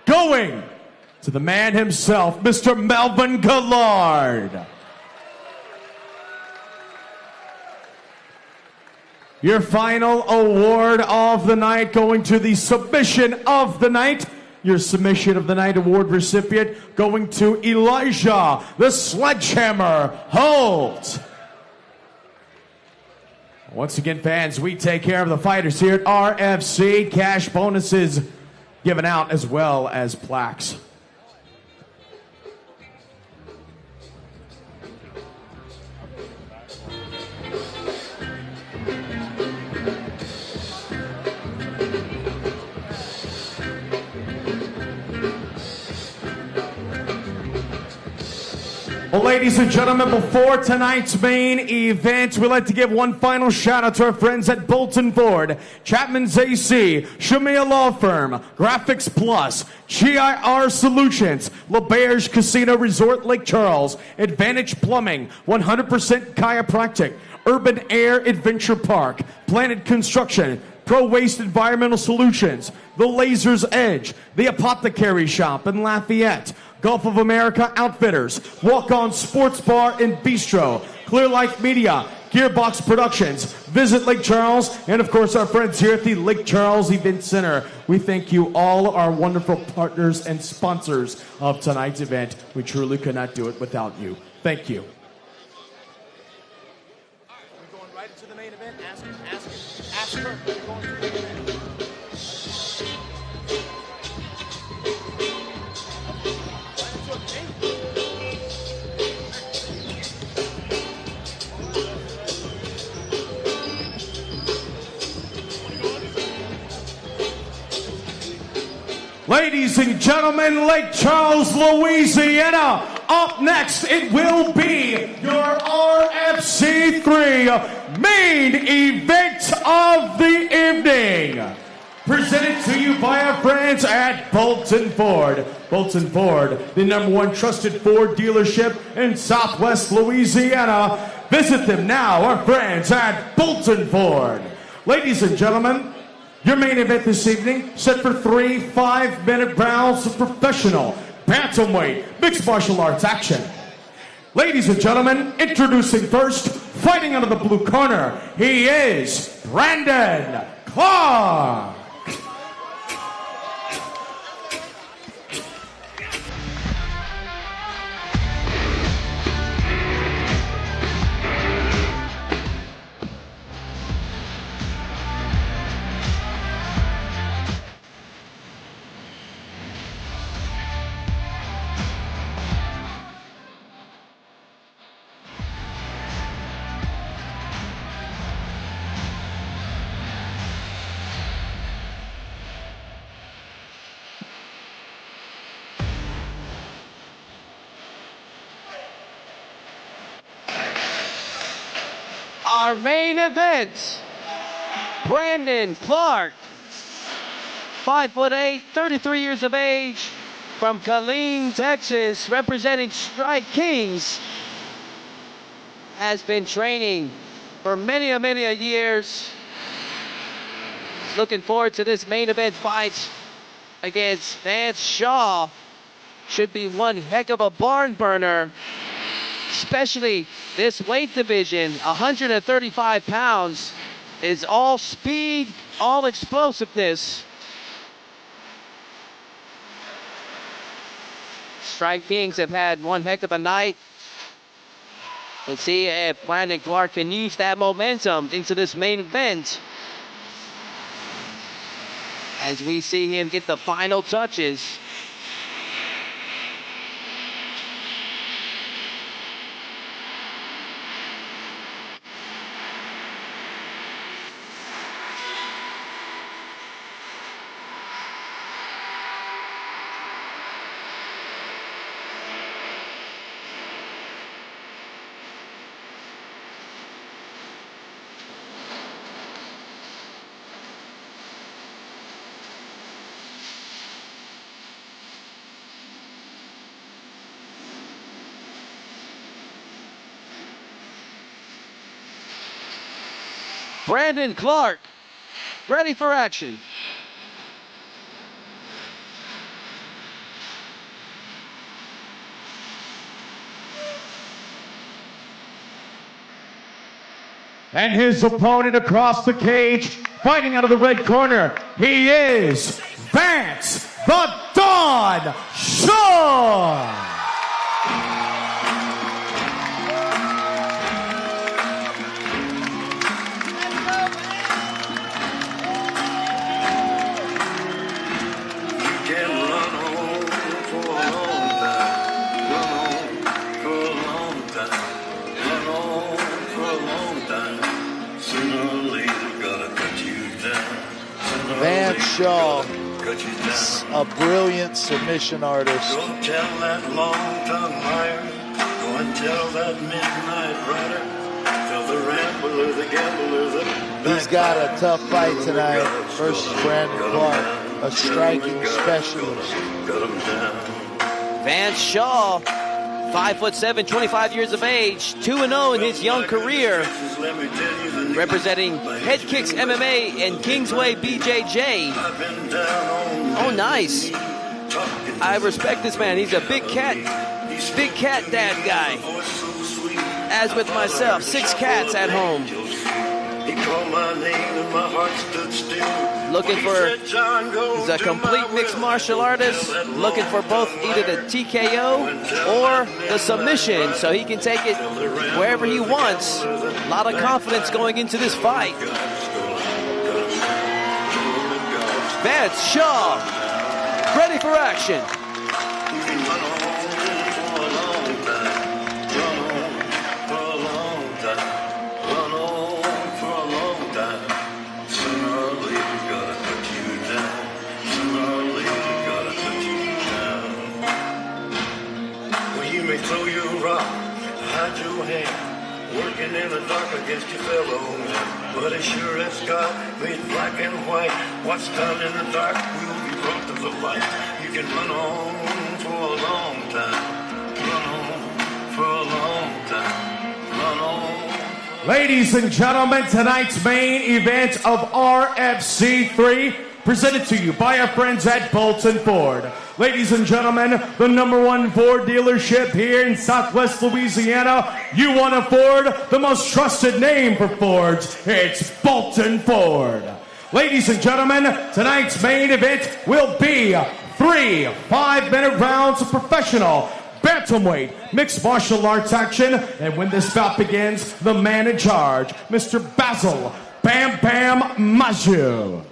going to the man himself, Mr. Melvin Gillard. Your final award of the night going to the Submission of the Night. Your Submission of the Night award recipient going to Elijah, the Sledgehammer Holt. Once again, fans, we take care of the fighters here at RFC. Cash bonuses given out as well as plaques. Well, ladies and gentlemen, before tonight's main event, we'd like to give one final shout out to our friends at Bolton Ford, Chapman's AC, Shamia Law Firm, Graphics Plus, GIR Solutions, LeBerge Casino Resort Lake Charles, Advantage Plumbing, 100% Chiropractic, Urban Air Adventure Park, Planet Construction, Pro Waste Environmental Solutions, The Laser's Edge, The Apothecary Shop in Lafayette, Gulf of America Outfitters, Walk On Sports Bar and Bistro, Clear Life Media, Gearbox Productions, Visit Lake Charles, and of course our friends here at the Lake Charles Event Center. We thank you all, our wonderful partners and sponsors of tonight's event. We truly could not do it without you. Thank you. We're going right into the main event. Ask her. We're going to the main event. Ladies and gentlemen, Lake Charles, Louisiana. Up next, it will be your RFC 3 main event of the evening. Presented to you by our friends at Bolton Ford. Bolton Ford, the #1 trusted Ford dealership in Southwest Louisiana. Visit them now, our friends at Bolton Ford. Ladies and gentlemen, your main event this evening, set for 3 5-minute rounds of professional bantamweight mixed martial arts action. Ladies and gentlemen, introducing first, fighting out of the blue corner, he is Brandon Clark. Our main event, Brandon Clark, 5'8", 33 years of age, from Killeen, Texas, representing Strike Kings, has been training for many years. Looking forward to this main event fight against Vance Shaw. Should be one heck of a barn burner, especially this weight division, 135 pounds, is all speed, all explosiveness. Strike Kings have had one heck of a night. Let's see if Brandon Clark can use that momentum into this main event, as we see him get the final touches. Brandon Clark, ready for action. And his opponent across the cage, fighting out of the red corner, he is Vance the Dawn Shaw. Vance Shaw, a brilliant submission artist. Go tell that long-tongued liar. Go and tell that midnight rider. Tell the rambler, the gambler, the... He's got a tough fight tonight versus Brandon Clark, a striking specialist. Vance Shaw, 5'7", 25 years of age, 2-0 in his young career, representing Head Kicks MMA and Kingsway BJJ. Oh, nice. I respect this man. He's a big cat dad guy. As with myself, 6 cats at home. He called my name and my heart stood still. Looking for, he's a complete mixed martial artist, looking for both either the TKO or the submission, so he can take it wherever he wants. A lot of confidence going into this fight. Vance Shaw, ready for action. Throw your rock, hide your hand, working in the dark against your fellow man. But as sure as God made black and white, what's done in the dark will be brought to the light. You can run on for a long time, run on for a long time, run on. Ladies and gentlemen, tonight's main event of RFC 3, presented to you by our friends at Bolton Ford. Ladies and gentlemen, the #1 Ford dealership here in Southwest Louisiana. You want a Ford? The most trusted name for Fords. It's Bolton Ford. Ladies and gentlemen, tonight's main event will be 3 5-minute rounds of professional bantamweight mixed martial arts action. And when this bout begins, the man in charge, Mr. Basil Bam Bam Maju.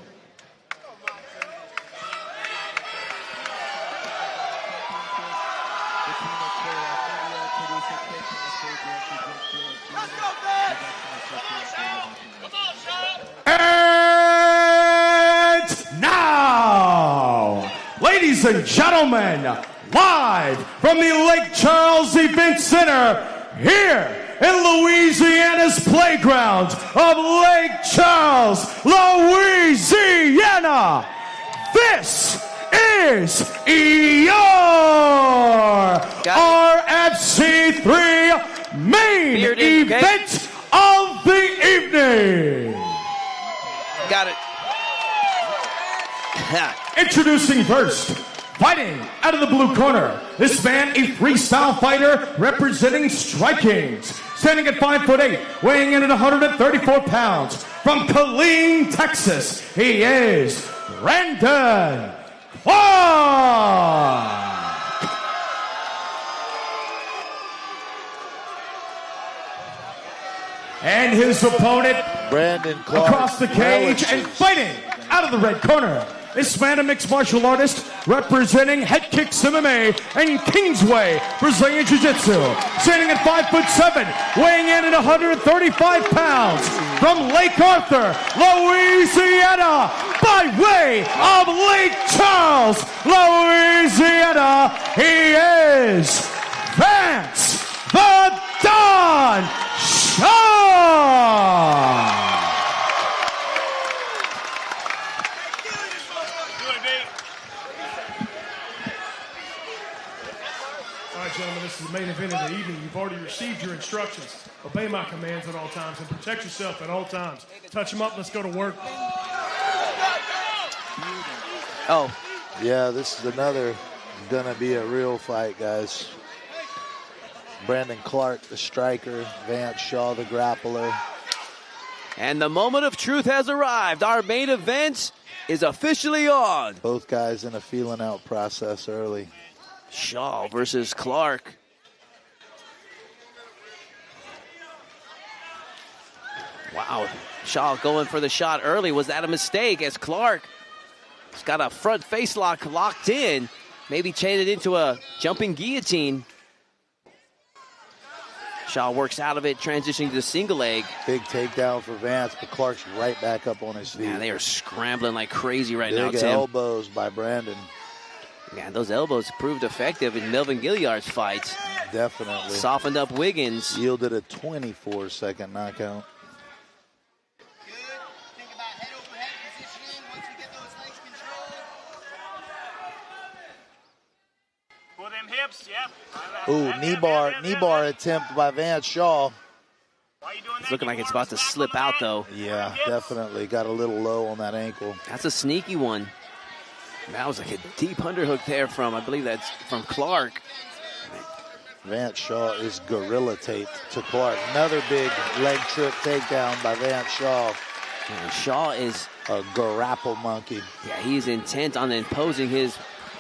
And now, ladies and gentlemen, live from the Lake Charles Event Center here in Louisiana's playground of Lake Charles, Louisiana, this is your RFC 3 main event of the evening. Got it. Introducing first, fighting out of the blue corner, this man a freestyle fighter representing Strike Kings, standing at 5'8", weighing in at 134 pounds, from Killeen, Texas. He is Brandon Clark. And his opponent, Brandon Clark, across the cage and fighting out of the red corner, this man a mixed martial artist representing Head Kicks MMA and Kingsway Brazilian Jiu-Jitsu, standing at 5'7", weighing in at 135 pounds, from Lake Arthur, Louisiana, by way of Lake Charles, Louisiana. He is Vance the Dawn Shaw. gentlemen, this is the main event of the evening. You've already received your instructions. Obey my commands at all times and protect yourself at all times. Touch them up. Let's go to work. Oh. Yeah, this is another gonna be a real fight, guys. Brandon Clark, the striker. Vance Shaw, the grappler. And the moment of truth has arrived. Our main event is officially on. Both guys in a feeling out process early. Shaw versus Clark. Wow, Shaw going for the shot early. Was that a mistake as Clark has got a front face lock locked in? Maybe chained it into a jumping guillotine. Shaw works out of it, transitioning to the single leg. Big takedown for Vance, but Clark's right back up on his feet. Yeah, they are scrambling like crazy right now, Big Tim. elbows by Brandon. Yeah, those elbows proved effective in Melvin Gilliard's fight. Definitely. Softened up Wiggins. Yielded a 24-second knockout. Ooh, knee bar attempt by Vance Shaw. It's looking like it's about to slip out, though. Yeah, definitely. Got a little low on that ankle. That's a sneaky one. That was like a deep underhook there from, I believe that's from Clark. Vance Shaw is gorilla taped to Clark. Another big leg trip takedown by Vance Shaw. And Shaw is a grapple monkey. Yeah, he's intent on imposing his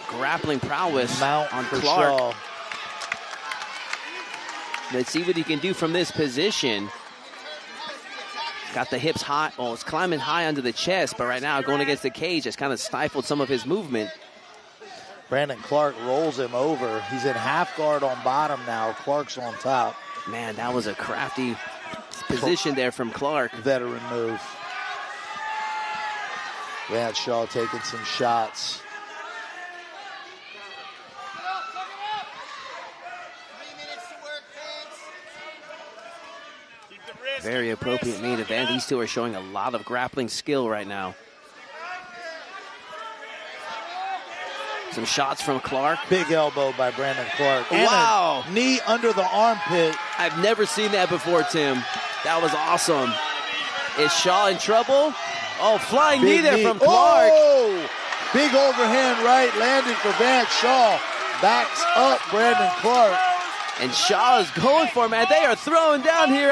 grappling prowess Mount on for Clark. Shaw. Let's see what he can do from this position. Got the hips high. Oh, it's climbing high under the chest, but right now going against the cage has kind of stifled some of his movement. Brandon Clark rolls him over. He's in half guard on bottom now. Clark's on top. Man, that was a crafty position there from Clark. Veteran move. Vance Shaw taking some shots. Very appropriate main event. These two are showing a lot of grappling skill right now. Some shots from Clark. Big elbow by Brandon Clark. And wow. a knee under the armpit. I've never seen that before, Tim. That was awesome. Is Shaw in trouble? Oh, flying knee there from Clark. Oh, big overhand right landed for Vance Shaw. Backs up Brandon Clark. And Shaw is going for it, man. They are throwing down here.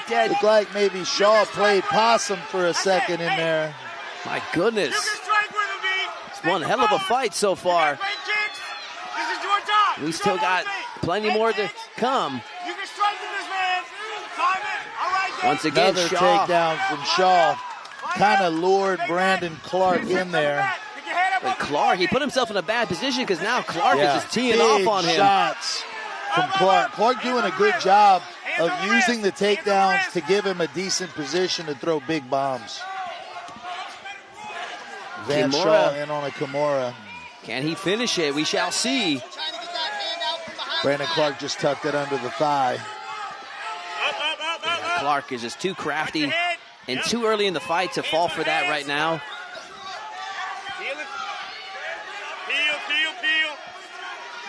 Dead. Looked like maybe Shaw played possum for a second in there. My goodness. It's one hell of a fight so far. We still got plenty more to come. Once again, another Shaw. takedown from Shaw. Kind of lured Brandon Clark in there. But Clark, he put himself in a bad position because now Clark is just teeing off on him. Shots from Clark. Clark doing a good job of using the takedowns to give him a decent position to throw big bombs. Van Shaw in on a Kimura. Can he finish it? We shall see. Brandon Clark just tucked it under the thigh. Yeah, Clark is just too crafty and too early in the fight to fall for that right now.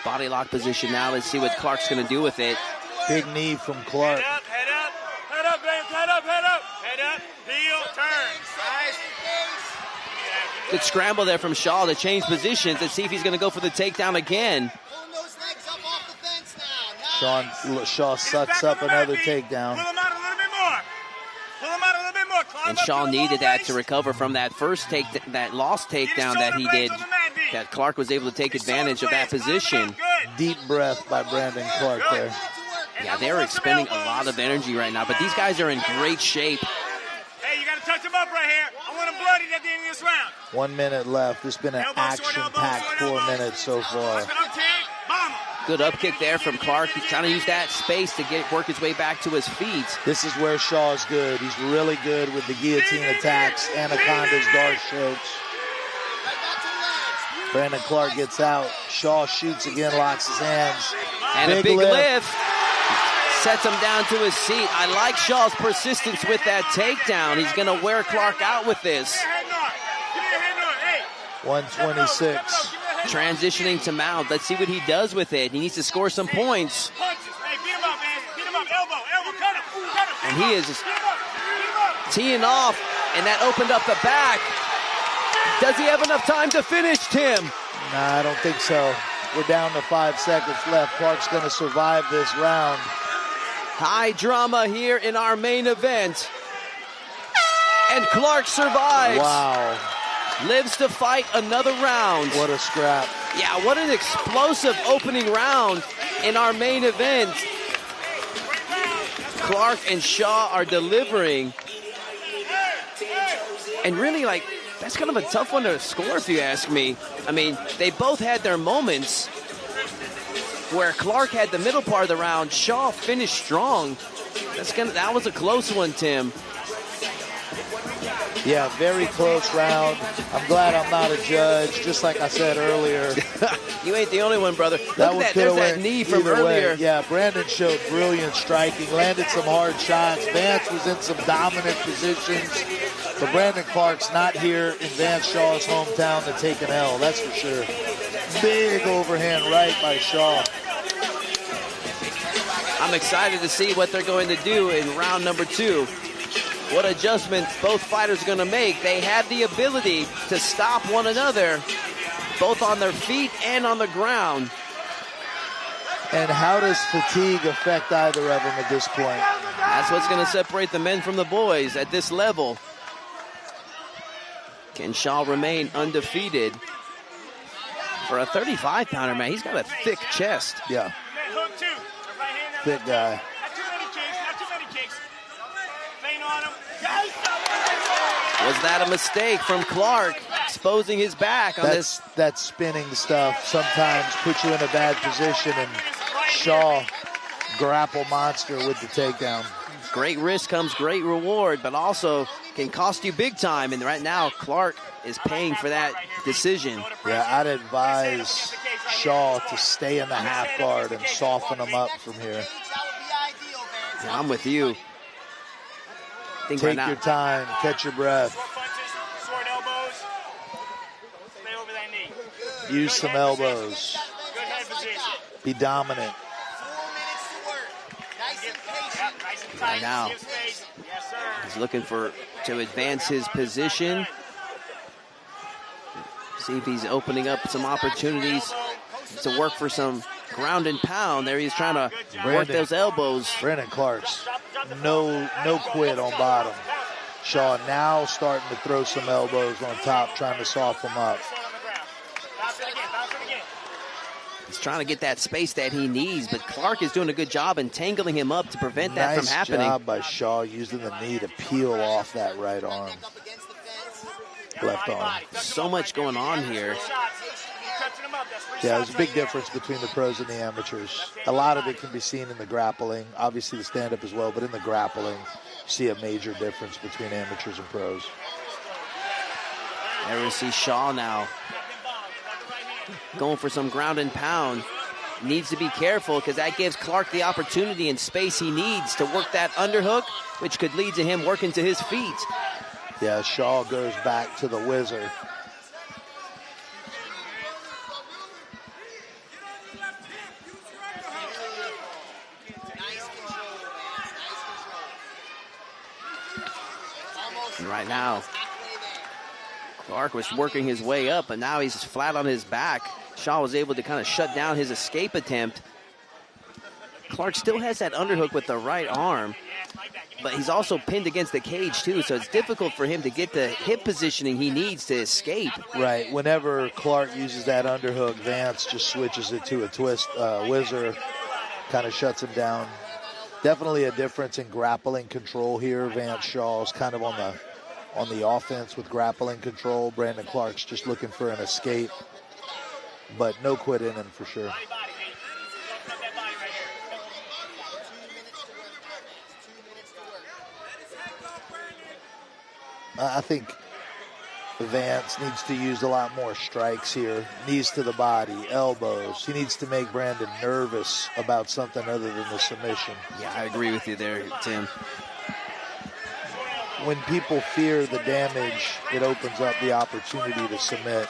Body lock position now. Let's see what Clark's going to do with it. Big knee from Clark. Head up, head up, heel, turn. Good scramble there from Shaw to change positions. Let's see if he's going to go for the takedown again. Shaw sucks up another takedown. And Shaw needed that to recover from that first that lost takedown that he did. That Clark was able to take advantage of that position. Deep breath by Brandon Clark there. Yeah, they're expending a lot of energy right now, but these guys are in great shape. Hey, you got to touch him up right here. I want him bloodied at the end of this round. 1 minute left. It's been an action-packed 4 minutes so far. Good up kick there from Clark. He's trying to use that space to work his way back to his feet. This is where Shaw's good. He's really good with the guillotine attacks, anacondas, dart chokes. Brandon Clark gets out. Shaw shoots again, locks his hands. And a big lift. Sets him down to his seat. I like Shaw's persistence with that takedown. He's going to wear Clark out with this. 126. Transitioning to mount. Let's see what he does with it. He needs to score some points. And he is teeing off, and that opened up the back. Does he have enough time to finish, Tim? Nah, I don't think so. We're down to 5 seconds left. Clark's going to survive this round. High drama here in our main event. And Clark survives. Wow. Lives to fight another round. What a scrap. Yeah, what an explosive opening round in our main event. Clark and Shaw are delivering. And really, like, that's kind of a tough one to score if you ask me. I mean, they both had their moments where Clark had the middle part of the round. Shaw finished strong. That was a close one, Tim. Yeah, very close round. I'm glad I'm not a judge, just like I said earlier. You ain't the only one, brother. Look at that. There's that knee from earlier. Yeah, Brandon showed brilliant striking, landed some hard shots. Vance was in some dominant positions. But Brandon Clark's not here in Vance Shaw's hometown to take an L, that's for sure. Big overhand right by Shaw. I'm excited to see what they're going to do in round number 2. What adjustments both fighters are going to make. They have the ability to stop one another, both on their feet and on the ground. And how does fatigue affect either of them at this point? That's what's going to separate the men from the boys at this level. Can Shaw remain undefeated? For a 35-pounder, man, he's got a thick chest. Yeah. Thick guy. Was that a mistake from Clark, exposing his back on this? That spinning stuff sometimes puts you in a bad position, and Shaw, grapple monster with the takedown. Great risk comes great reward, but also can cost you big time. And right now, Clark is paying for that decision. Yeah, I'd advise Shaw to stay in the half guard and soften him up from here. Yeah, I'm with you. Take your time, catch your breath. Use some elbows. Be dominant. Right now, he's looking to advance his position. See if he's opening up some opportunities to work for some ground and pound. There he's trying to work those elbows. Brandon Clark's no quit on bottom. Shaw now starting to throw some elbows on top, trying to soften him up. He's trying to get that space that he needs, but Clark is doing a good job entangling him up to prevent that from happening. Nice job by Shaw using the knee to peel off that right arm. Left arm. So much going on here. Yeah, there's a big difference between the pros and the amateurs. A lot of it can be seen in the grappling, obviously the stand-up as well, but in the grappling, you see a major difference between amateurs and pros. There we see Shaw now going for some ground and pound. Needs to be careful because that gives Clark the opportunity and space he needs to work that underhook, which could lead to him working to his feet. Yeah, Shaw goes back to the whizzer. And right now, Clark was working his way up, and now he's flat on his back. Shaw was able to kind of shut down his escape attempt. Clark still has that underhook with the right arm, but he's also pinned against the cage too, so it's difficult for him to get the hip positioning he needs to escape. Right, whenever Clark uses that underhook, Vance just switches it to a twist, whizzer, kind of shuts him down. Definitely a difference in grappling control here. Vance Shaw's kind of on the offense with grappling control. Brandon Clark's just looking for an escape, but no quit in him for sure. I think Vance needs to use a lot more strikes here. Knees to the body, elbows. He needs to make Brandon nervous about something other than the submission. Yeah, I agree with you there, Tim. When people fear the damage, it opens up the opportunity to submit.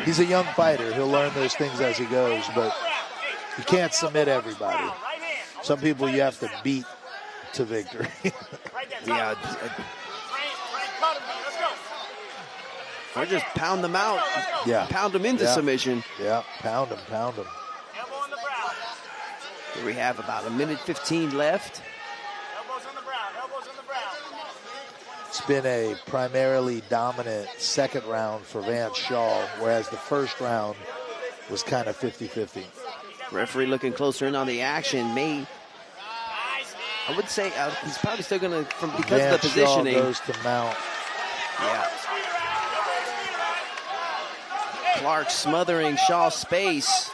He's a young fighter. He'll learn those things as he goes, but you can't submit everybody. Some people you have to beat to victory. Yeah. Or just pound them out. Yeah. Pound them into submission. Yeah, pound them. Here we have about 1:15 left. It's been a primarily dominant second round for Vance Shaw, whereas the first round was kind of 50-50. Referee looking closer in on the action. I would say he's probably still going to, because Vance of the positioning. Shaw goes to mount. Yeah. Clark smothering Shaw's space.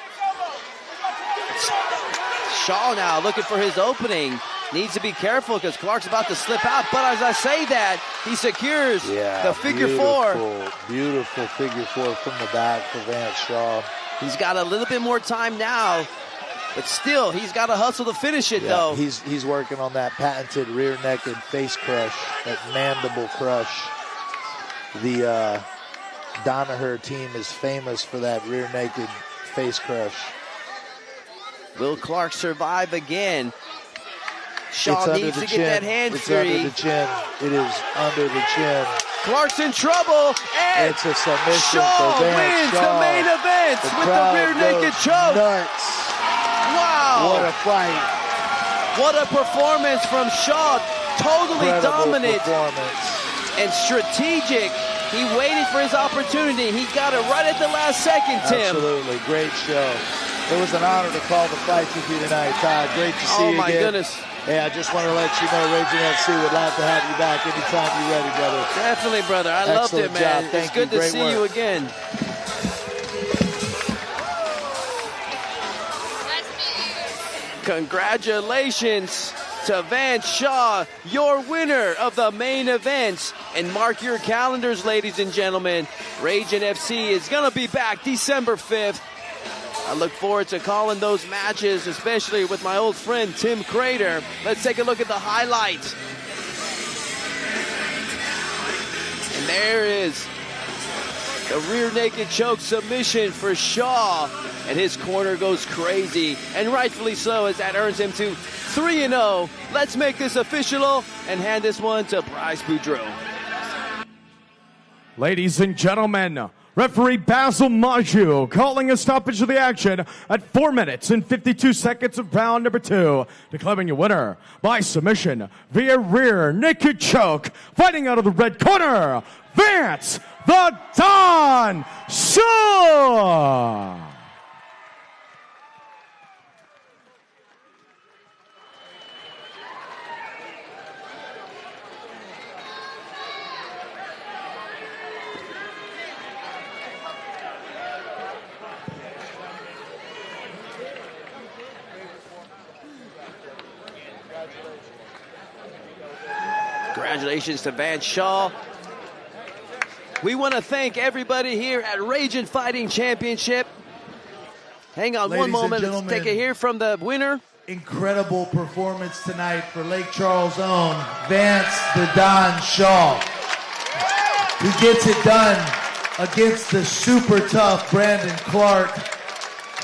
Shaw now looking for his opening. Needs to be careful because Clark's about to slip out. But as I say that, he secures the figure four. Beautiful figure four from the back for Vance Shaw. He's got a little bit more time now, but still, he's got to hustle to finish it, though. He's working on that patented rear naked face crush, that mandible crush. The Danaher team is famous for that rear naked face crush. Will Clark survive again? Shaw needs to get that hand it's free. Under the chin. It is under the chin. Clark's in trouble, and it's a submission Shaw for Vance wins Shaw. the main event with the rear naked choke. Nuts. Wow. What a fight. What a performance from Shaw. Totally dominant and strategic. He waited for his opportunity. He got it right at the last second, Tim. Absolutely. Great show. It was an honor to call the fight with you tonight, Todd. Great to see you again. Oh, my goodness. Hey, I just want to let you know Ragin FC would love to have you back anytime you're ready, brother. Definitely, brother. I loved it, man. It's good to see you again. Congratulations to Vance Shaw, your winner of the main event. And mark your calendars, ladies and gentlemen. Ragin FC is going to be back December 5th. I look forward to calling those matches, especially with my old friend Tim Crater. Let's take a look at the highlight. And there is the rear naked choke submission for Shaw. And his corner goes crazy, and rightfully so, as that earns him to 3-0. Let's make this official and hand this one to Bryce Boudreau. Ladies and gentlemen, referee Basil Maju calling a stoppage of the action at 4 minutes and 52 seconds of round number 2, declaring a winner by submission via rear naked choke, fighting out of the red corner, Vance the Don Shaw. Congratulations to Vance Shaw. We want to thank everybody here at Ragin Fighting Championship. Hang on one moment. Let's take a hear from the winner. Incredible performance tonight for Lake Charles' own Vance the Don Shaw. He gets it done against the super tough Brandon Clark.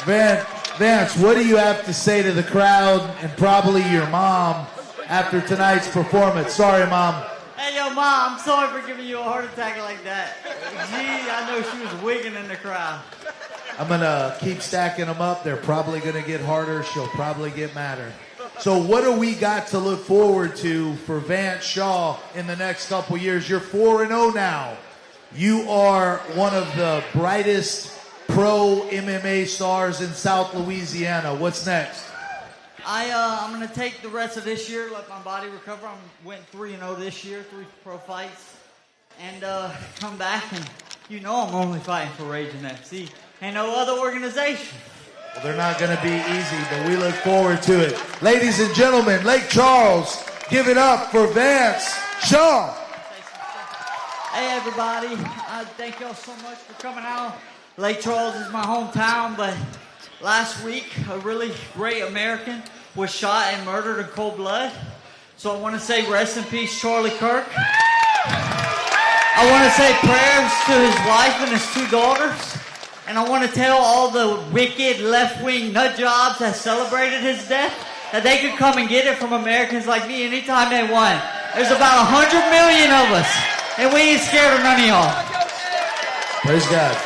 Vance, what do you have to say to the crowd and probably your mom after tonight's performance? Sorry, Mom. Hey, yo, Mom, I'm sorry for giving you a heart attack like that. Gee, I know she was wigging in the crowd. I'm going to keep stacking them up. They're probably going to get harder. She'll probably get madder. So what do we got to look forward to for Vance Shaw in the next couple years? You're 4-0 now. You are one of the brightest pro MMA stars in South Louisiana. What's next? I'm going to take the rest of this year, let my body recover. I went 3-0 this year, 3 pro fights, and come back. And you know I'm only fighting for Ragin FC. Ain't no other organization. Well, they're not going to be easy, but we look forward to it. Ladies and gentlemen, Lake Charles, give it up for Vance Shaw. Hey, everybody. Thank y'all so much for coming out. Lake Charles is my hometown, but last week, a really great American was shot and murdered in cold blood. So I want to say rest in peace, Charlie Kirk. I want to say prayers to his wife and his 2 daughters. And I want to tell all the wicked left-wing nut jobs that celebrated his death that they could come and get it from Americans like me anytime they want. There's about 100 million of us, and we ain't scared of none of y'all. Praise God.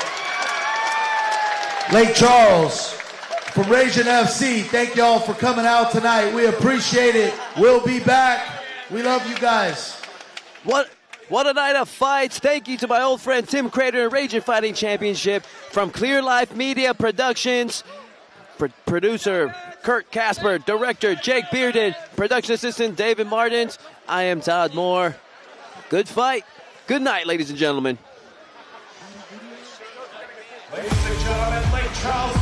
Lake Charles from Ragin FC, thank y'all for coming out tonight. We appreciate it. We'll be back. We love you guys. What a night of fights. Thank you to my old friend Tim Crater and Ragin Fighting Championship from Clear Life Media Productions. Producer Kurt Casper, director Jake Bearden, production assistant David Martins. I am Todd Moore. Good fight. Good night, ladies and gentlemen. Ladies and gentlemen, Lake Charles